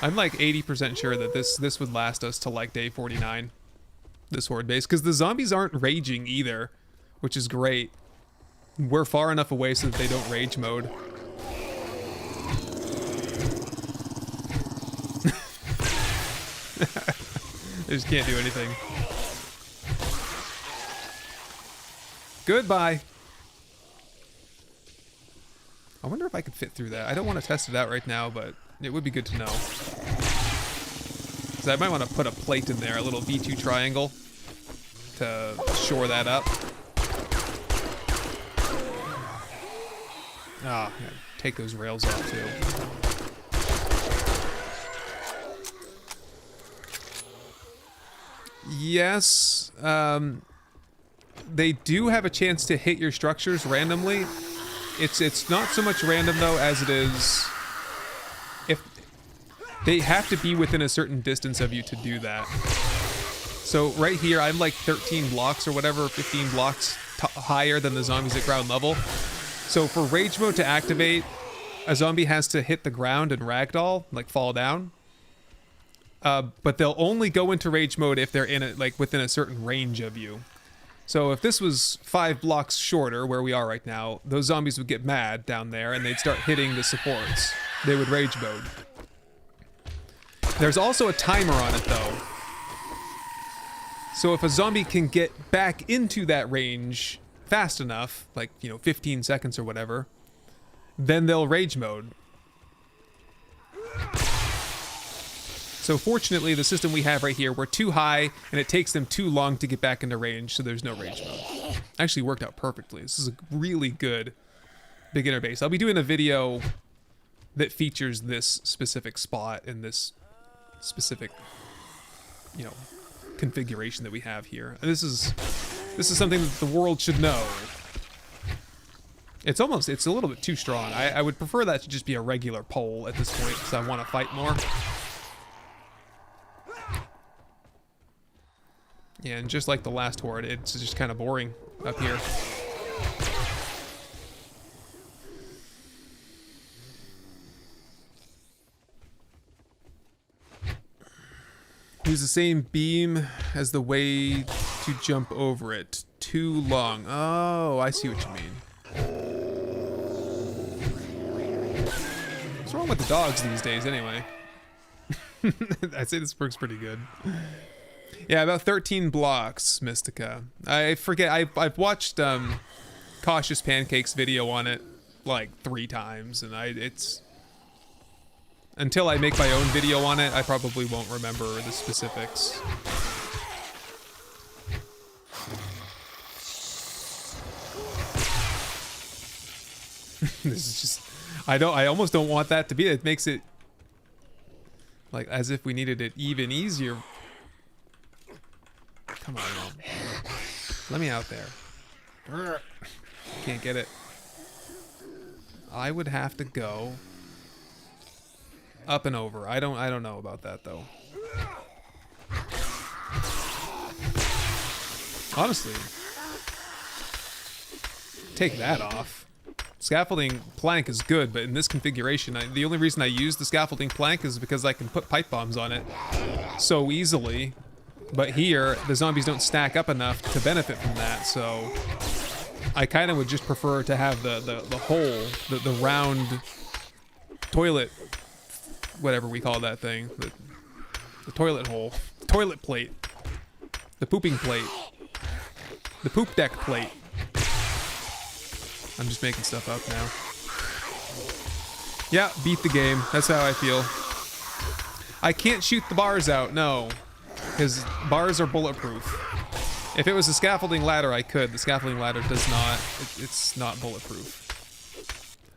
I'm like 80% sure that this would last us to like day 49. This horde base, because the zombies aren't raging either, which is great. We're far enough away so that they don't rage mode. They just can't do anything. Goodbye. I wonder if I could fit through that. I don't want to test it out right now, but it would be good to know. So I might want to put a plate in there, a little V2 triangle, to shore that up. Ah, yeah, take those rails off too. Yes, they do have a chance to hit your structures randomly. It's not so much random though as it is if they have to be within a certain distance of you to do that. So right here, I'm like 13 blocks or whatever, 15 blocks higher than the zombies at ground level. So for rage mode to activate, a zombie has to hit the ground and ragdoll, like fall down. But they'll only go into rage mode if they're in it, like within a certain range of you. So if this was 5 blocks shorter, where we are right now, those zombies would get mad down there and they'd start hitting the supports. They would rage mode. There's also a timer on it though. So if a zombie can get back into that range fast enough, like, 15 seconds or whatever, then they'll rage mode. So fortunately, the system we have right here, we're too high and it takes them too long to get back into range, so there's no rage mode. Actually worked out perfectly. This is a really good beginner base. I'll be doing a video that features this specific spot in this specific, configuration that we have here. And this is something that the world should know. It's a little bit too strong. I would prefer that to just be a regular pole at this point because I want to fight more. Yeah, and just like the last horde, it's just kind of boring up here. Use the same beam as the way to jump over it. Too long. Oh, I see what you mean. What's wrong with the dogs these days anyway? I'd say this works pretty good. Yeah, about 13 blocks, Mystica. I forget, I've watched Cautious Pancake's video on it like 3 times, and it's... Until I make my own video on it, I probably won't remember the specifics. This is just... I almost don't want that to be. It makes it... like, as if we needed it even easier. Come on, Mom. Let me out there. Can't get it. I would have to go up and over. I don't know about that though. Honestly, take that off. Scaffolding plank is good, but in this configuration, the only reason I use the scaffolding plank is because I can put pipe bombs on it so easily. But here, the zombies don't stack up enough to benefit from that, so I kind of would just prefer to have the hole, the round toilet, whatever we call that thing, the toilet hole, toilet plate, the pooping plate, the poop deck plate. I'm just making stuff up now. Yeah, beat the game. That's how I feel. I can't shoot the bars out, no. Because bars are bulletproof. If it was a scaffolding ladder, I could. The scaffolding ladder does not. It's not bulletproof.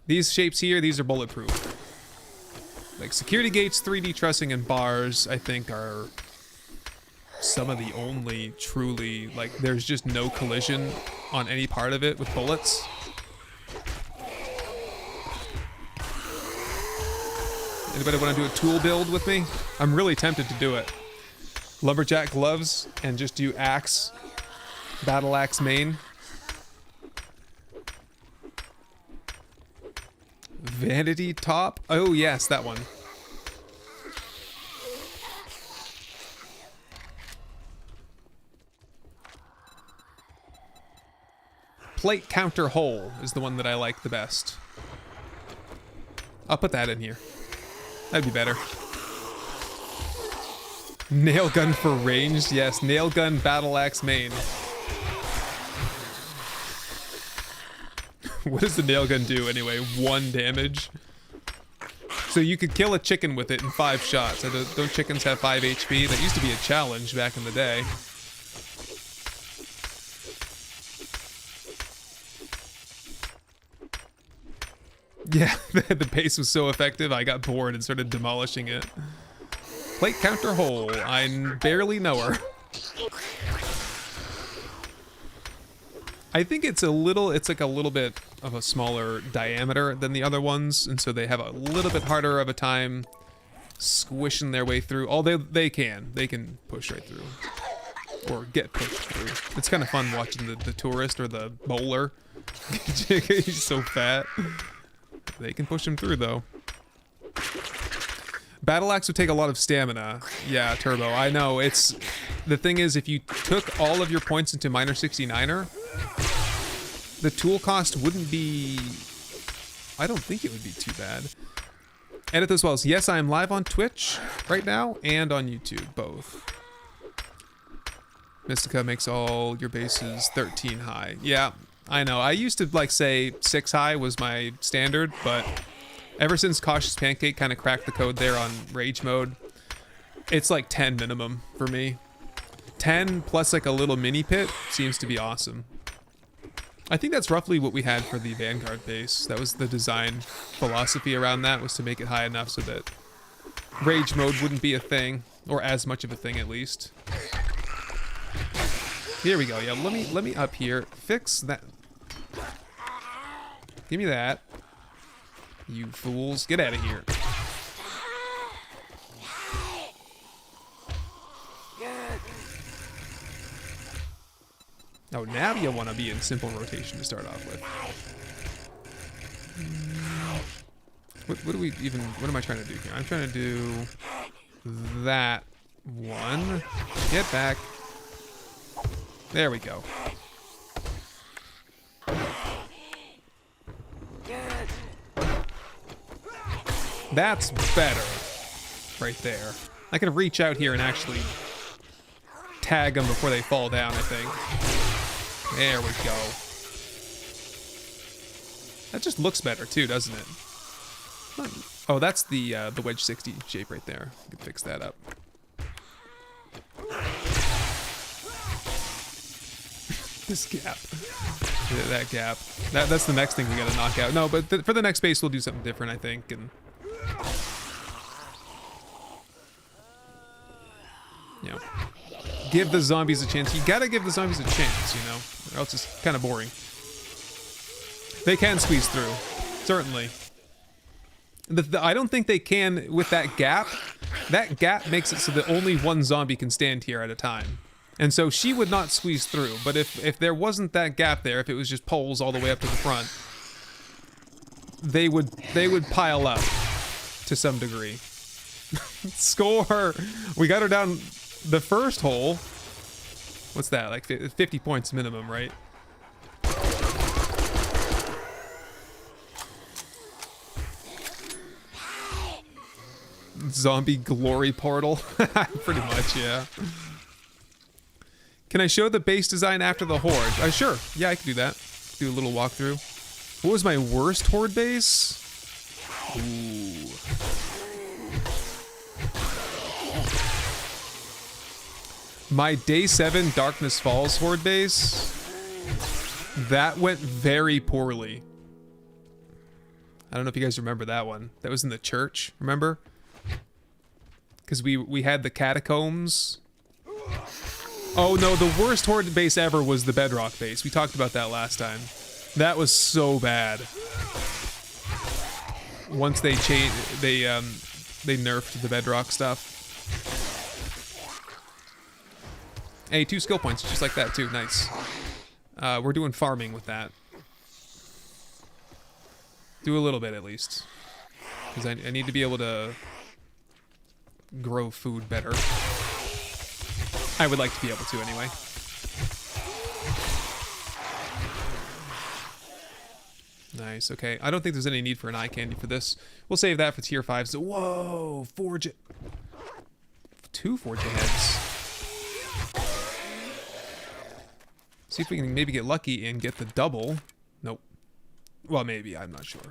These shapes here, these are bulletproof. Like security gates, 3D trussing, and bars, I think are some of the only truly, like, there's just no collision on any part of it with bullets. Anybody want to do a tool build with me? I'm really tempted to do it. Lumberjack gloves and just do axe, battle axe main. Vanity top? Oh yes, that one. Plate counter hole is the one that I like the best. I'll put that in here. That'd be better. Nail gun for ranged? Yes, nail gun battle axe main. What does the nail gun do anyway? 1 damage? So you could kill a chicken with it in 5 shots. Those chickens have 5 HP. That used to be a challenge back in the day. Yeah, the base was so effective, I got bored and started demolishing it. Plate counter hole. I barely know her. I think it's like a little bit of a smaller diameter than the other ones, and so they have a little bit harder of a time squishing their way through. Although they can push right through. Or get pushed through. It's kind of fun watching the tourist or the bowler. He's so fat. They can push him through though. Battle axe would take a lot of stamina. Yeah, Turbo, I know. It's the thing is, if you took all of your points into minor 69er, the tool cost wouldn't be... I don't think it would be too bad. Edit those wells. Yes, I am live on Twitch right now and on YouTube, both. Mystica makes all your bases 13 high. Yeah, I know. I used to like say 6 high was my standard, but ever since Cautious Pancake kind of cracked the code there on Rage mode, it's like 10 minimum for me. 10 plus like a little mini pit seems to be awesome. I think that's roughly what we had for the Vanguard base. That was the design philosophy around that, was to make it high enough so that Rage mode wouldn't be a thing, or as much of a thing at least. Here we go. Yeah, let me up here fix that. Give me that. You fools. Get out of here. Oh, now you want to be in simple rotation to start off with. What do we even... What am I trying to do here? I'm trying to do that one. Get back. There we go. That's better. Right there. I can reach out here and actually tag them before they fall down, I think. There we go. That just looks better too, doesn't it? Oh, that's the wedge 60 shape right there. We can fix that up. This gap. Yeah, that gap. That's the next thing we gotta knock out. No, but for the next base, we'll do something different, I think. And you know, give the zombies a chance. You gotta give the zombies a chance, you know, or else it's kind of boring. They can squeeze through, certainly. I don't think they can with that gap. That gap makes it so that only one zombie can stand here at a time. And so she would not squeeze through. But if there wasn't that gap there, if it was just poles all the way up to the front, they would pile up to some degree. Score! We got her down the first hole. What's that? Like 50 points minimum, right? Zombie glory portal. Pretty much, yeah. Can I show the base design after the Horde? Sure. Yeah, I can do that. Do a little walkthrough. What was my worst Horde base? Ooh. My day 7 Darkness Falls Horde base. That went very poorly. I don't know if you guys remember that one. That was in the church, remember? Because we had the catacombs. Oh no, the worst Horde base ever was the Bedrock base. We talked about that last time. That was so bad. Once they changed, they nerfed the Bedrock stuff. Hey, 2 skill points, just like that too. Nice. We're doing farming with that. Do a little bit at least, because I need to be able to grow food better. I would like to be able to anyway. Nice, okay. I don't think there's any need for an eye candy for this. We'll save that for tier 5. So, whoa! Forge it. 2 forge heads. See if we can maybe get lucky and get the double. Nope. Well, maybe. I'm not sure.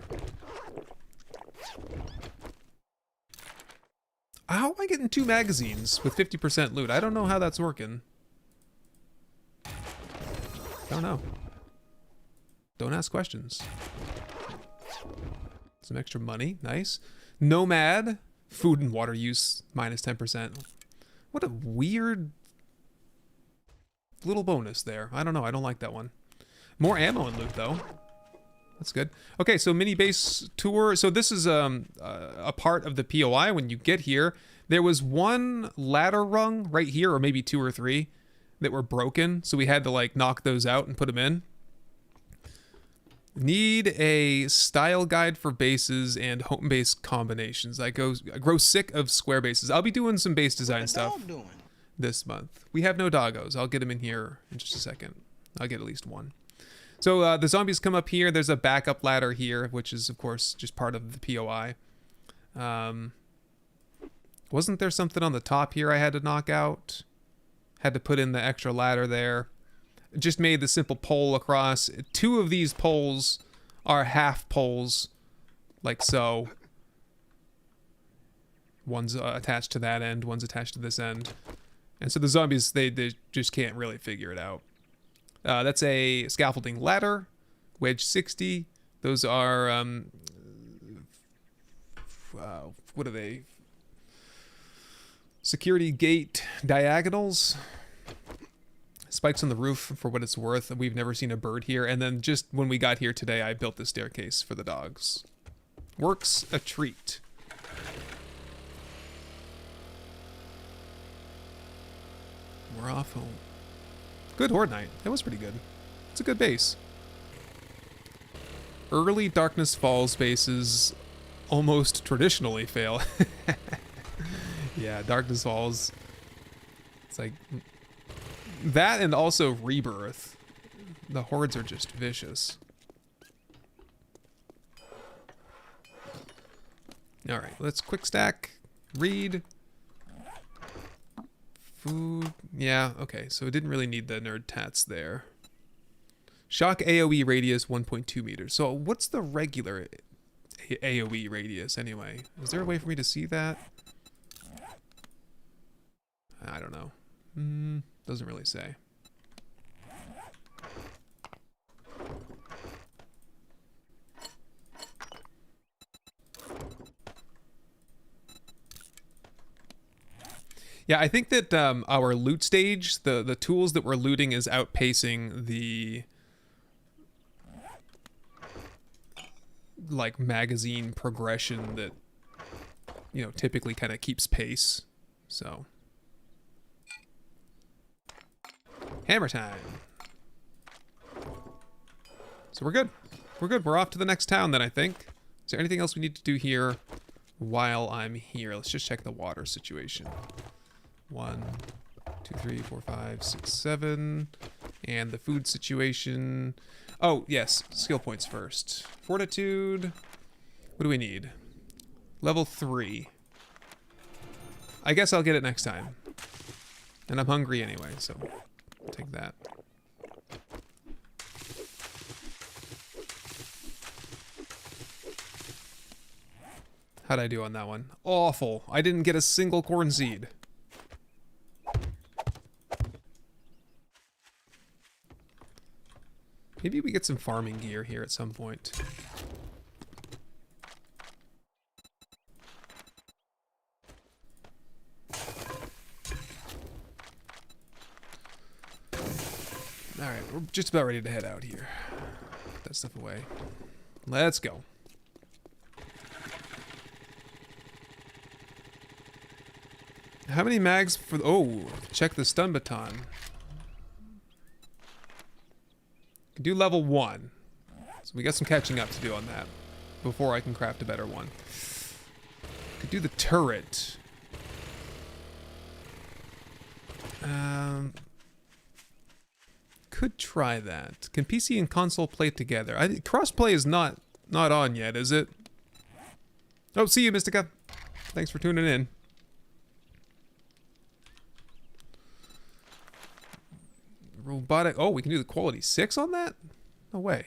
How am I getting 2 magazines with 50% loot? I don't know how that's working. Don't know. Don't ask questions. Some extra money. Nice. Nomad. Food and water use. Minus 10%. What a weird little bonus there. I don't know. I don't like that one. More ammo and loot, though. That's good. Okay, so mini base tour. So this is a part of the POI. When you get here, there was 1 ladder rung right here, or maybe 2 or 3, that were broken. So we had to like knock those out and put them in. Need a style guide for bases and home base combinations. I grow sick of square bases. I'll be doing some base design stuff this month. We have no doggos. I'll get them in here in just a second. I'll get at least 1. So the zombies come up here. There's a backup ladder here, which is, of course, just part of the POI. Wasn't there something on the top here I had to knock out? Had to put in the extra ladder there. Just made the simple pole across. 2 of these poles are half poles, like so. One's attached to that end, one's attached to this end. And so the zombies, they just can't really figure it out. That's a scaffolding ladder, wedge 60. Those are, what are they? Security gate diagonals. Spikes on the roof for what it's worth. We've never seen a bird here. And then just when we got here today, I built the staircase for the dogs. Works a treat. We're off home. Good Horde night. That was pretty good. It's a good base. Early Darkness Falls bases almost traditionally fail. Yeah, Darkness Falls. It's like that, and also Rebirth. The hordes are just vicious. All right, let's quick stack, read, food. Yeah, okay, so it didn't really need the nerd tats there. Shock AoE radius 1.2 meters. So what's the regular AoE radius anyway? Is there a way for me to see that? I don't know. Doesn't really say. Yeah, I think that our loot stage, the tools that we're looting is outpacing the like magazine progression that, you know, typically kind of keeps pace. So hammer time. So we're good. We're good. We're off to the next town then, I think. Is there anything else we need to do here while I'm here? Let's just check the water situation. 1, 2, 3, 4, 5, 6, 7. And the food situation. Oh, yes. Skill points first. Fortitude. What do we need? Level 3. I guess I'll get it next time. And I'm hungry anyway, so take that. How'd I do on that one? Awful. I didn't get a single corn seed. Maybe we get some farming gear here at some point. Alright, we're just about ready to head out here. Put that stuff away. Let's go. How many mags for... Oh, check the stun baton. Can do level 1. So we got some catching up to do on that before I can craft a better one. Could do the turret. Could try that. Can PC and console play together? Crossplay is not on yet, is it? Oh, see you, Mystica. Thanks for tuning in. Robotic. Oh, we can do the quality 6 on that? No way.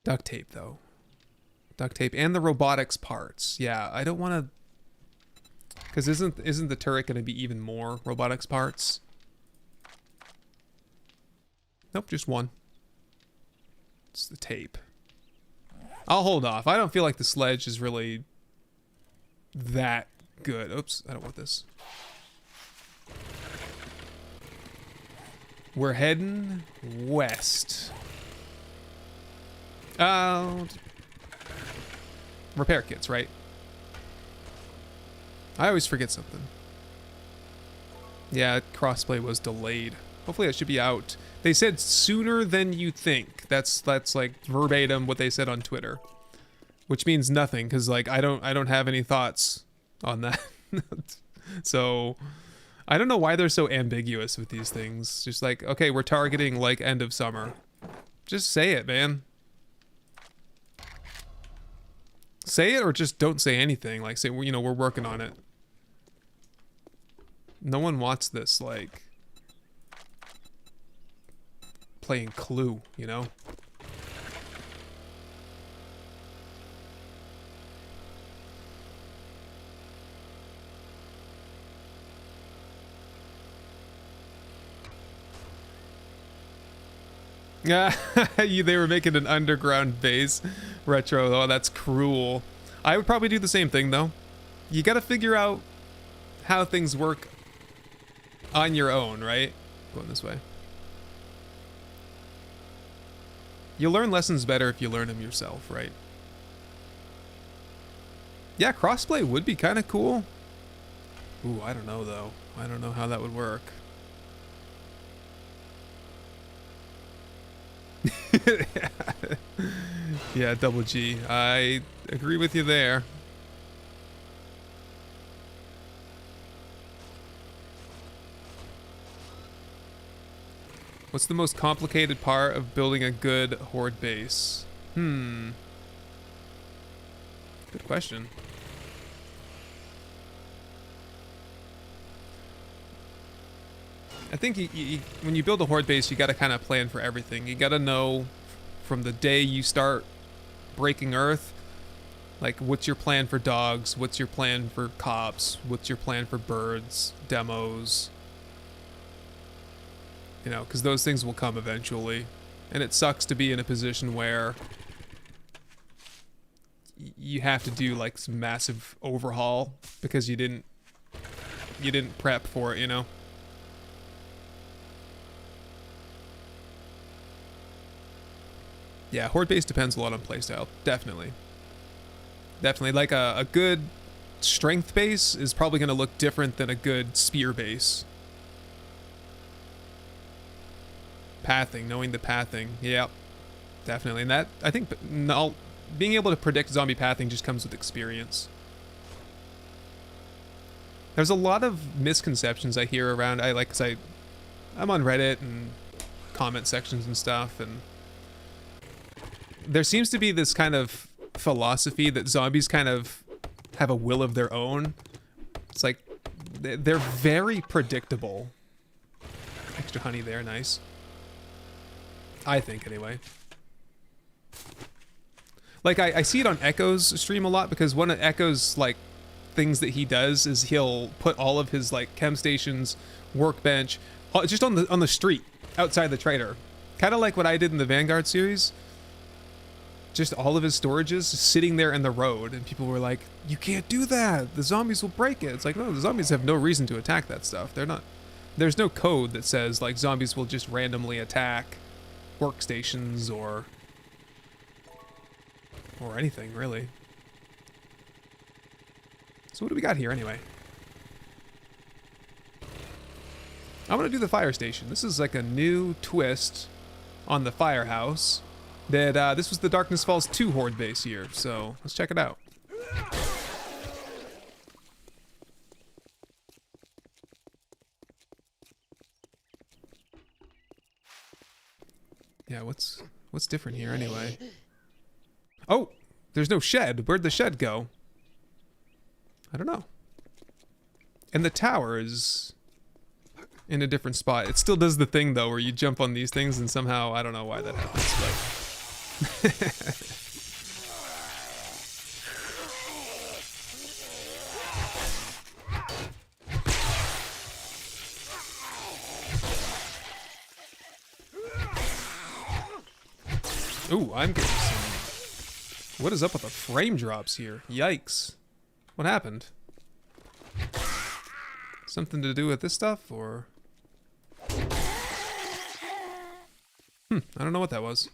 Duct tape, though. Duct tape and the robotics parts. Yeah, I don't want to... Because isn't the turret going to be even more robotics parts? Nope, just one. It's the tape. I'll hold off. I don't feel like the sledge is really that good. Oops, I don't want this. We're heading west. Repair kits, right? I always forget something. Yeah, crossplay was delayed. Hopefully that should be out. They said sooner than you think. That's like verbatim what they said on Twitter. Which means nothing, because like I don't have any thoughts on that. So I don't know why they're so ambiguous with these things. Just like, okay, we're targeting like end of summer. Just say it, man. Say it or just don't say anything. Like say, you know, we're working on it. No one wants this, like, playing Clue, you know? Yeah, they were making an underground base retro. Oh, that's cruel. I would probably do the same thing, though. You gotta figure out how things work on your own, right? Going this way. You learn lessons better if you learn them yourself, right? Yeah, crossplay would be kind of cool. Ooh, I don't know though. I don't know how that would work. Yeah, double G. I agree with you there. What's the most complicated part of building a good Horde base? Good question. I think when you build a Horde base, you got to kind of plan for everything. You got to know from the day you start breaking Earth, like what's your plan for dogs, what's your plan for cops, what's your plan for birds, demos. You know, because those things will come eventually. And it sucks to be in a position where you have to do like some massive overhaul because you didn't prep for it, you know? Yeah, Horde base depends a lot on playstyle. Definitely. Definitely. Like a good strength base is probably going to look different than a good spear base. Pathing, knowing the pathing. Yeah, definitely. And that, I think, being able to predict zombie pathing just comes with experience. There's a lot of misconceptions I hear around. I'm on Reddit and comment sections and stuff, and there seems to be this kind of philosophy that zombies kind of have a will of their own. It's like they're very predictable. Extra honey there, nice. I think, anyway. Like, I see it on Echo's stream a lot, because one of Echo's, like, things that he does is he'll put all of his, like, chem stations, workbench, just on the street, outside the trader. Kind of like what I did in the Vanguard series. Just all of his storages sitting there in the road, and people were like, you can't do that! The zombies will break it! It's like, no, the zombies have no reason to attack that stuff. They're not... There's no code that says, like, zombies will just randomly attack workstations or anything, really. So what do we got here, anyway? I'm gonna do the fire station. This is like a new twist on the firehouse. That this was the Darkness Falls 2 Horde base here, so let's check it out. Yeah, what's different here anyway? Oh, there's no shed. Where'd the shed go? I don't know. And the tower is in a different spot. It still does the thing though, where you jump on these things and somehow, I don't know why that happens, Ooh, I'm getting some... What is up with the frame drops here? Yikes. What happened? Something to do with this stuff, or... I don't know what that was.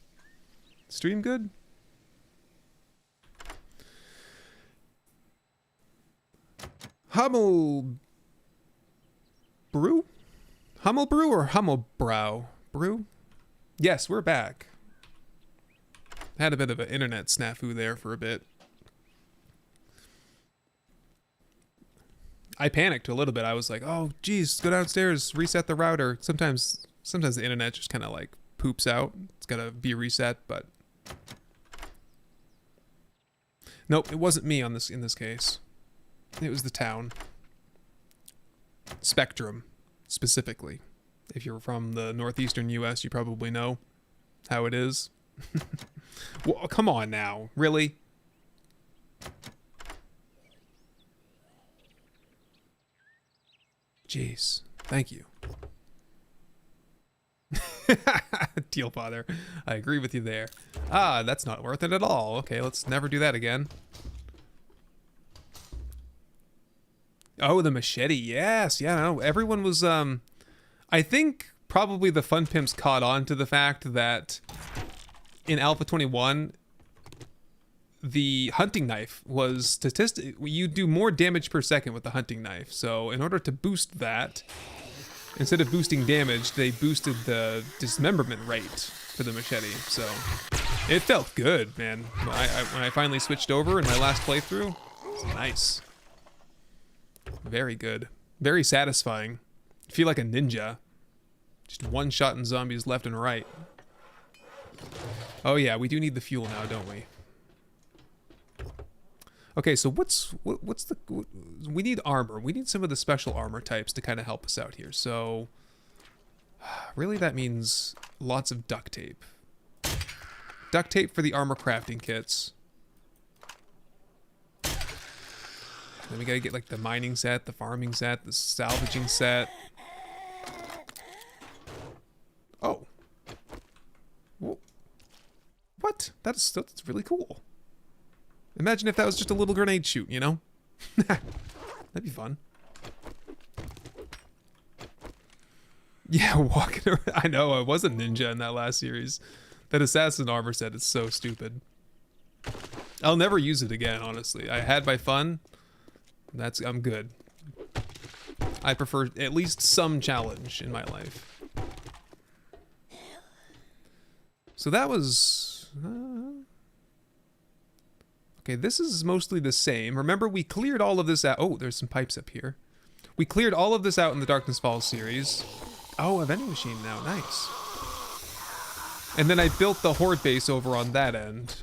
Stream good? Hummel... Brew? Hummel Brew or Hummel Brow? Brew? Yes, we're back. Had a bit of an internet snafu there for a bit. I panicked a little bit. I was like, oh, geez, go downstairs, reset the router. Sometimes the internet just kind of like poops out. It's got to be reset, but... Nope, it wasn't me in this case. It was the town. Spectrum, specifically. If you're from the northeastern US, you probably know how it is. Well, come on now. Really? Jeez. Thank you. Deal, father. I agree with you there. Ah, that's not worth it at all. Okay, let's never do that again. Oh, the machete. Yes. Yeah, no, everyone was I think probably the Fun Pimps caught on to the fact that in Alpha 21, the hunting knife was statistic. You do more damage per second with the hunting knife. So in order to boost that, instead of boosting damage, they boosted the dismemberment rate for the machete. So it felt good, man. When I finally switched over in my last playthrough, it's nice. Very good. Very satisfying. You feel like a ninja. Just one-shotting zombies left and right. Oh yeah, we do need the fuel now, don't we? Okay, so we need armor. We need some of the special armor types to kind of help us out here. So really that means lots of duct tape. Duct tape for the armor crafting kits. Then we gotta get like the mining set, the farming set, the salvaging set. Oh. What? That's really cool. Imagine if that was just a little grenade shoot, you know? That'd be fun. Yeah, walking around. I know, I was a ninja in that last series. That assassin armor set is so stupid. I'll never use it again, honestly. I had my fun. I'm good. I prefer at least some challenge in my life. So that was... okay, this is mostly the same. Remember, we cleared all of this out. Oh, there's some pipes up here. We cleared all of this out in the Darkness Falls series. Oh, a vending machine now. Nice. And then I built the Horde base over on that end.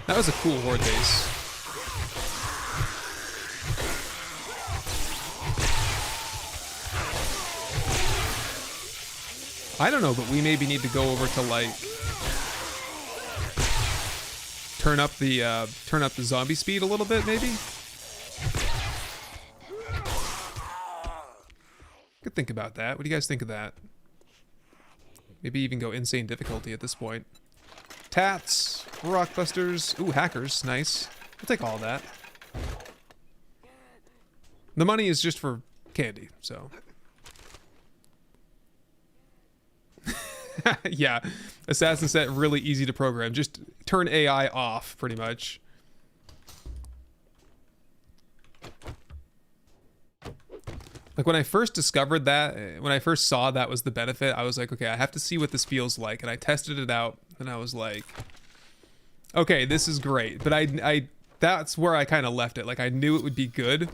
That was a cool Horde base. I don't know, but we maybe need to go over to like turn up the zombie speed a little bit, maybe. Could think about that. What do you guys think of that? Maybe even go insane difficulty at this point. Tats, rockbusters, ooh, hackers, nice. I'll take all that. The money is just for candy, so. Yeah, assassin set really easy to program. Just turn AI off, pretty much. Like when I first discovered that, when I first saw that was the benefit, I was like, okay, I have to see what this feels like. And I tested it out and I was like, okay, this is great. But that's where I kind of left it. Like I knew it would be good.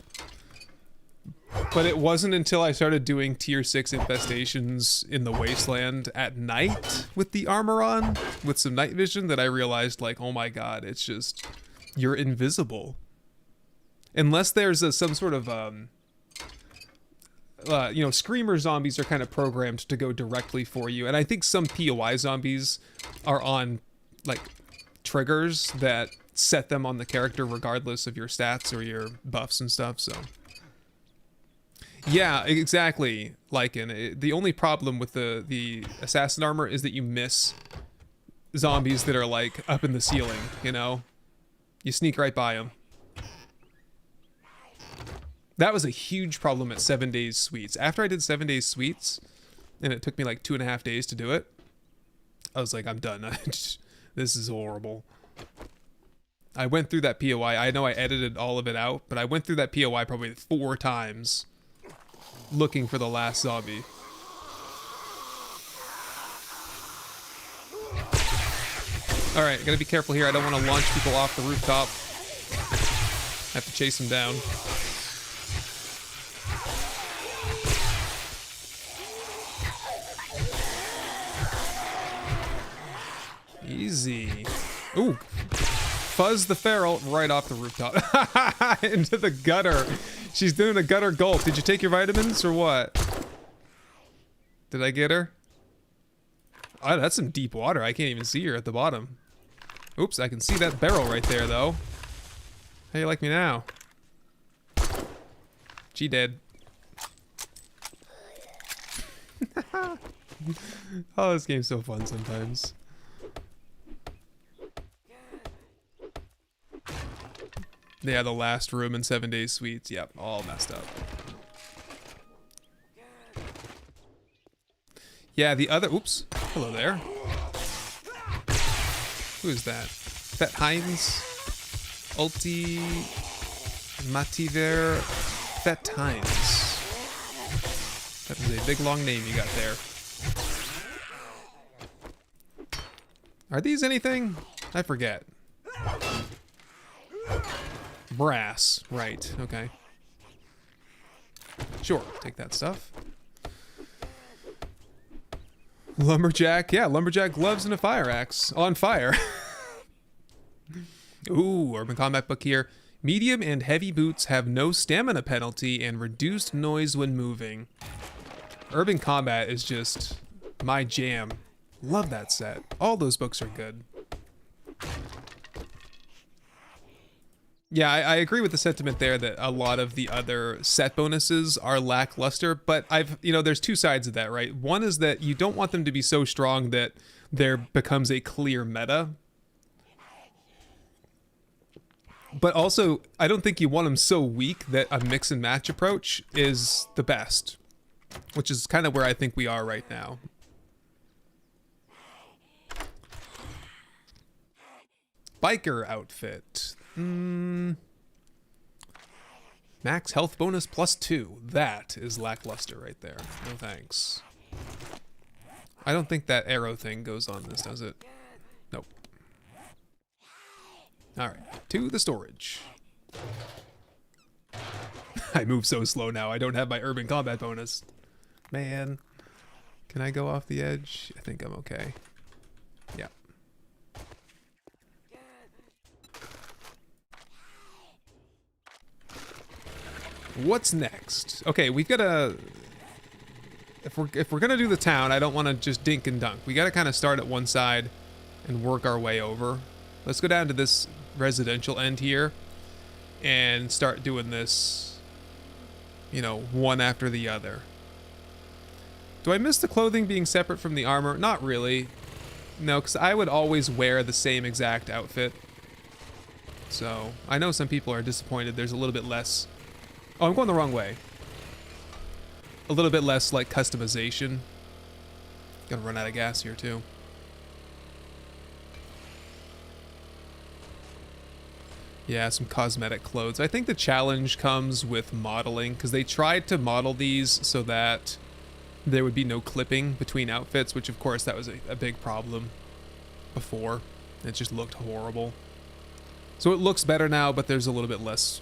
But it wasn't until I started doing tier 6 infestations in the wasteland at night with the armor on, with some night vision, that I realized like, oh my god, it's just, you're invisible. Unless there's some sort of, you know, screamer zombies are kind of programmed to go directly for you. And I think some POI zombies are on like triggers that set them on the character regardless of your stats or your buffs and stuff, so. Yeah, exactly, Lycan. The only problem with the assassin armor is that you miss zombies that are like up in the ceiling, you know? You sneak right by them. That was a huge problem at 7 Days Sweets. After I did 7 Days Sweets, and it took me like 2.5 days to do it, I was like, I'm done. This is horrible. I went through that POI. I know I edited all of it out, but I went through that POI probably 4 times. Looking for the last zombie. Alright, gotta be careful here. I don't want to launch people off the rooftop. I have to chase them down. Easy. Ooh. Fuzz the feral right off the rooftop. Into the gutter. She's doing a gutter gulp. Did you take your vitamins or what? Did I get her? Oh, that's some deep water. I can't even see her at the bottom. Oops, I can see that barrel right there, though. How you like me now? She dead. Oh, this game's so fun sometimes. Yeah, the last room in 7 Days Sweets. Yep, all messed up. Yeah, the other... Oops. Hello there. Who is that? Fet Hines? Ulti... Mativer... Fet Hines. That is a big long name you got there. Are these anything? I forget. Brass. Right. Okay. Sure. Take that stuff. Lumberjack. Yeah, lumberjack gloves and a fire axe. On fire. Ooh, Urban Combat book here. Medium and heavy boots have no stamina penalty and reduced noise when moving. Urban Combat is just my jam. Love that set. All those books are good. Yeah, I agree with the sentiment there that a lot of the other set bonuses are lackluster, but there's two sides of that, right? One is that you don't want them to be so strong that there becomes a clear meta. But also, I don't think you want them so weak that a mix and match approach is the best, which is kind of where I think we are right now. Biker outfit. Max health bonus +2. That is lackluster right there. No thanks. I don't think that arrow thing goes on this, does it? Nope. Alright, to the storage. I move so slow now, I don't have my urban combat bonus. Man. Can I go off the edge? I think I'm okay. Yeah. What's next? Okay, we've got to... If we're gonna do the town, I don't want to just dink and dunk. We got to kind of start at one side and work our way over. Let's go down to this residential end here and start doing this, one after the other. Do I miss the clothing being separate from the armor? Not really. No, because I would always wear the same exact outfit. So, I know some people are disappointed there's a little bit less... Oh, I'm going the wrong way. A little bit less, like, customization. Gonna run out of gas here, too. Yeah, some cosmetic clothes. I think the challenge comes with modeling, because they tried to model these so that there would be no clipping between outfits, which, of course, that was a big problem before. It just looked horrible. So it looks better now, but there's a little bit less...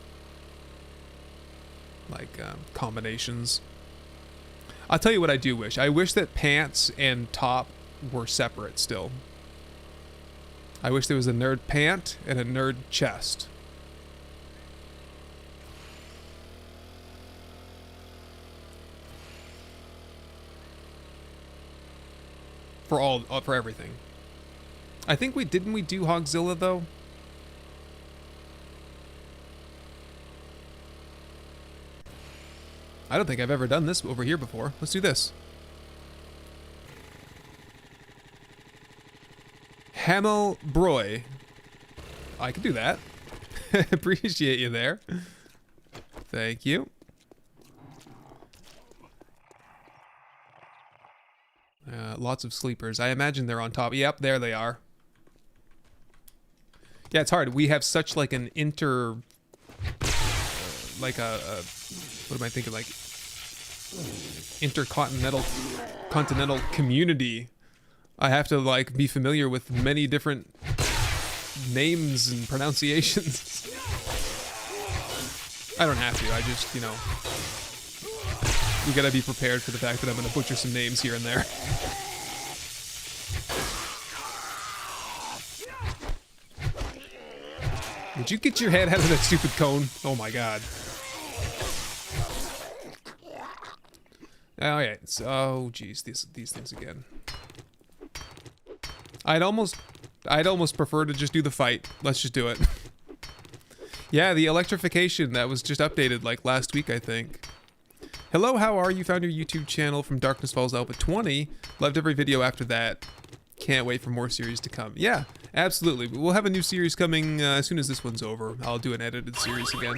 combinations. I'll tell you what I do wish. I wish that pants and top were separate still. I wish there was a nerd pant and a nerd chest. For everything. I think didn't we do Hogzilla though? I don't think I've ever done this over here before. Let's do this. Hamel Broy. I can do that. Appreciate you there. Thank you. Lots of sleepers. I imagine they're on top. Yep, there they are. Yeah, it's hard. We have such like an what am I thinking? Like continental community. I have to like be familiar with many different names and pronunciations. I don't have to. I just, we gotta be prepared for the fact that I'm gonna butcher some names here and there. Would you get your head out of that stupid cone? Oh my god. Oh yeah. Oh geez, these things again. I'd almost prefer to just do the fight. Let's just do it. Yeah, the electrification that was just updated like last week, I think. Hello, how are you? Found your YouTube channel from Darkness Falls Alpha 20. Loved every video after that. Can't wait for more series to come. Yeah, absolutely. We'll have a new series coming as soon as this one's over. I'll do an edited series again.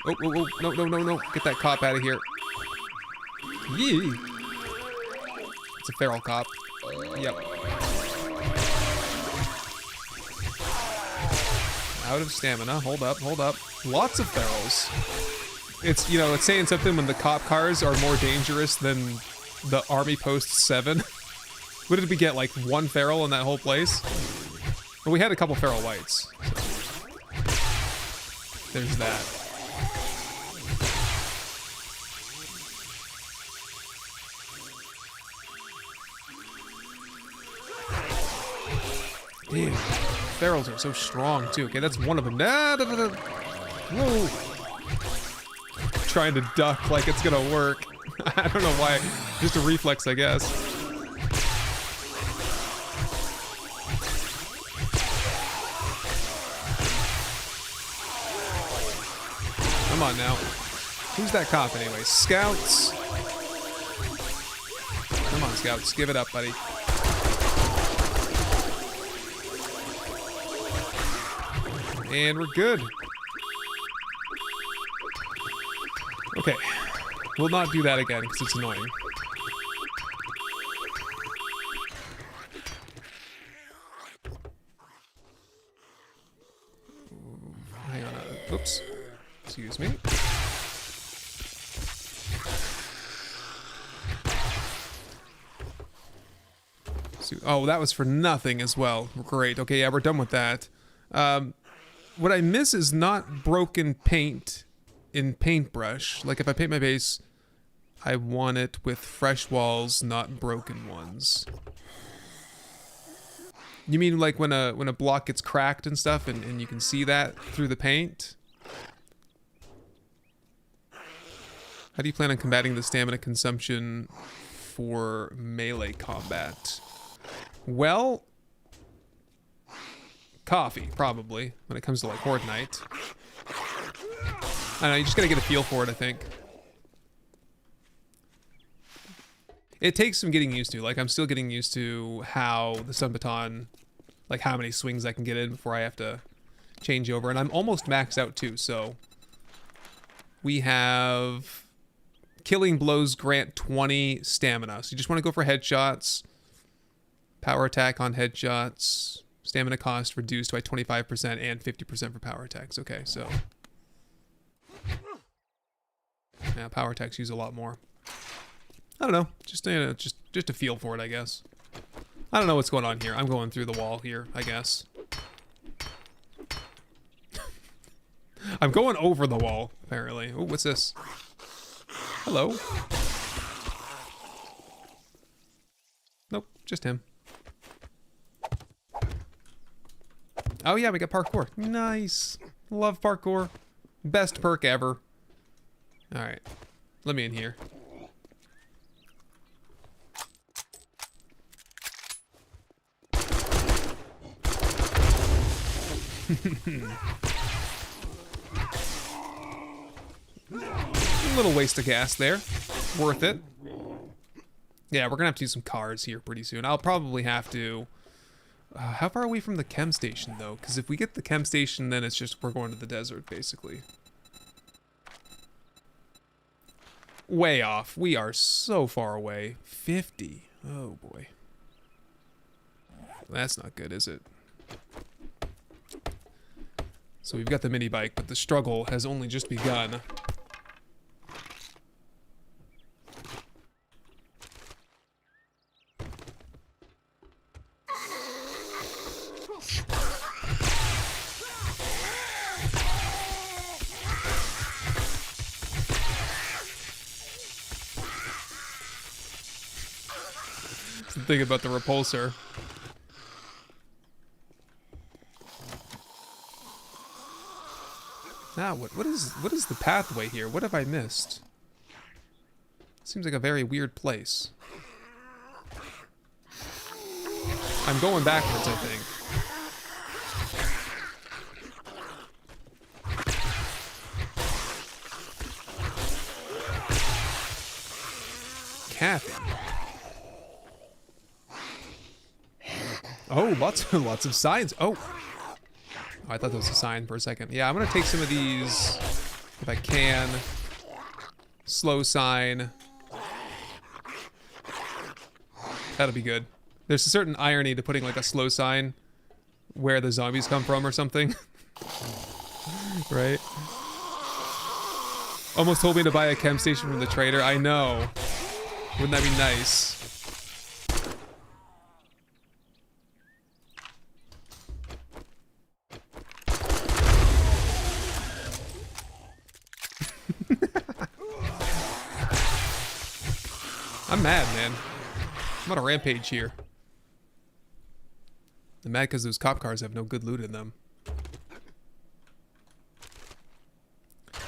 Oh, no. Get that cop out of here. Yee. It's a feral cop. Yep. Out of stamina. Hold up, hold up. Lots of ferals. It's, you know, it's saying something when the cop cars are more dangerous than the army post 7. What did we get, like 1 feral in that whole place? Well, we had a couple feral whites. So. There's that. Damn. Ferals are so strong, too. Okay, that's one of them. Whoa. Trying to duck like it's gonna work. I don't know why. Just a reflex, I guess. Come on now. Who's that cop anyway? Scouts. Come on, Scouts. Give it up, buddy. And we're good. Okay. We'll not do that again because it's annoying. Hang on. Oops. Excuse me. Oh, that was for nothing as well. Great. Okay, yeah, we're done with that. What I miss is not broken paint in paintbrush. Like if I paint my base, I want it with fresh walls, not broken ones. You mean like when a block gets cracked and stuff and you can see that through the paint? How do you plan on combating the stamina consumption for melee combat? Well, coffee, probably, when it comes to like Horde Night. I don't know, you just gotta get a feel for it, I think. It takes some getting used to. Like, I'm still getting used to how the Sun Baton, like how many swings I can get in before I have to change over. And I'm almost maxed out too, so. We have killing blows grant 20 stamina. So you just wanna go for headshots. Power attack on headshots. Stamina cost reduced by 25% and 50% for power attacks. Okay, so. Yeah, power attacks use a lot more. I don't know. Just a feel for it, I guess. I don't know what's going on here. I'm going through the wall here, I guess. I'm going over the wall, apparently. Oh, what's this? Hello. Nope, just him. Oh yeah, we got parkour. Nice. Love parkour. Best perk ever. Alright. Let me in here. A little waste of gas there. Worth it. Yeah, we're gonna have to do some cars here pretty soon. I'll probably have to... how far are we from the chem station, though? Because if we get the chem station, then it's just we're going to the desert, basically. Way off. We are so far away. 50. Oh, boy. That's not good, is it? So we've got the mini bike, but the struggle has only just begun. Thing about the repulsor. Now what is the pathway here? What have I missed? Seems like a very weird place. I'm going backwards, I think. Kathy. Oh, lots of signs. Oh, I thought that was a sign for a second. Yeah, I'm gonna take some of these if I can. Slow sign. That'll be good. There's a certain irony to putting like a slow sign where the zombies come from or something. Right? Almost told me to buy a chem station from the trader. I know. Wouldn't that be nice? I'm mad, man. I'm on a rampage here. I'm mad because those cop cars have no good loot in them.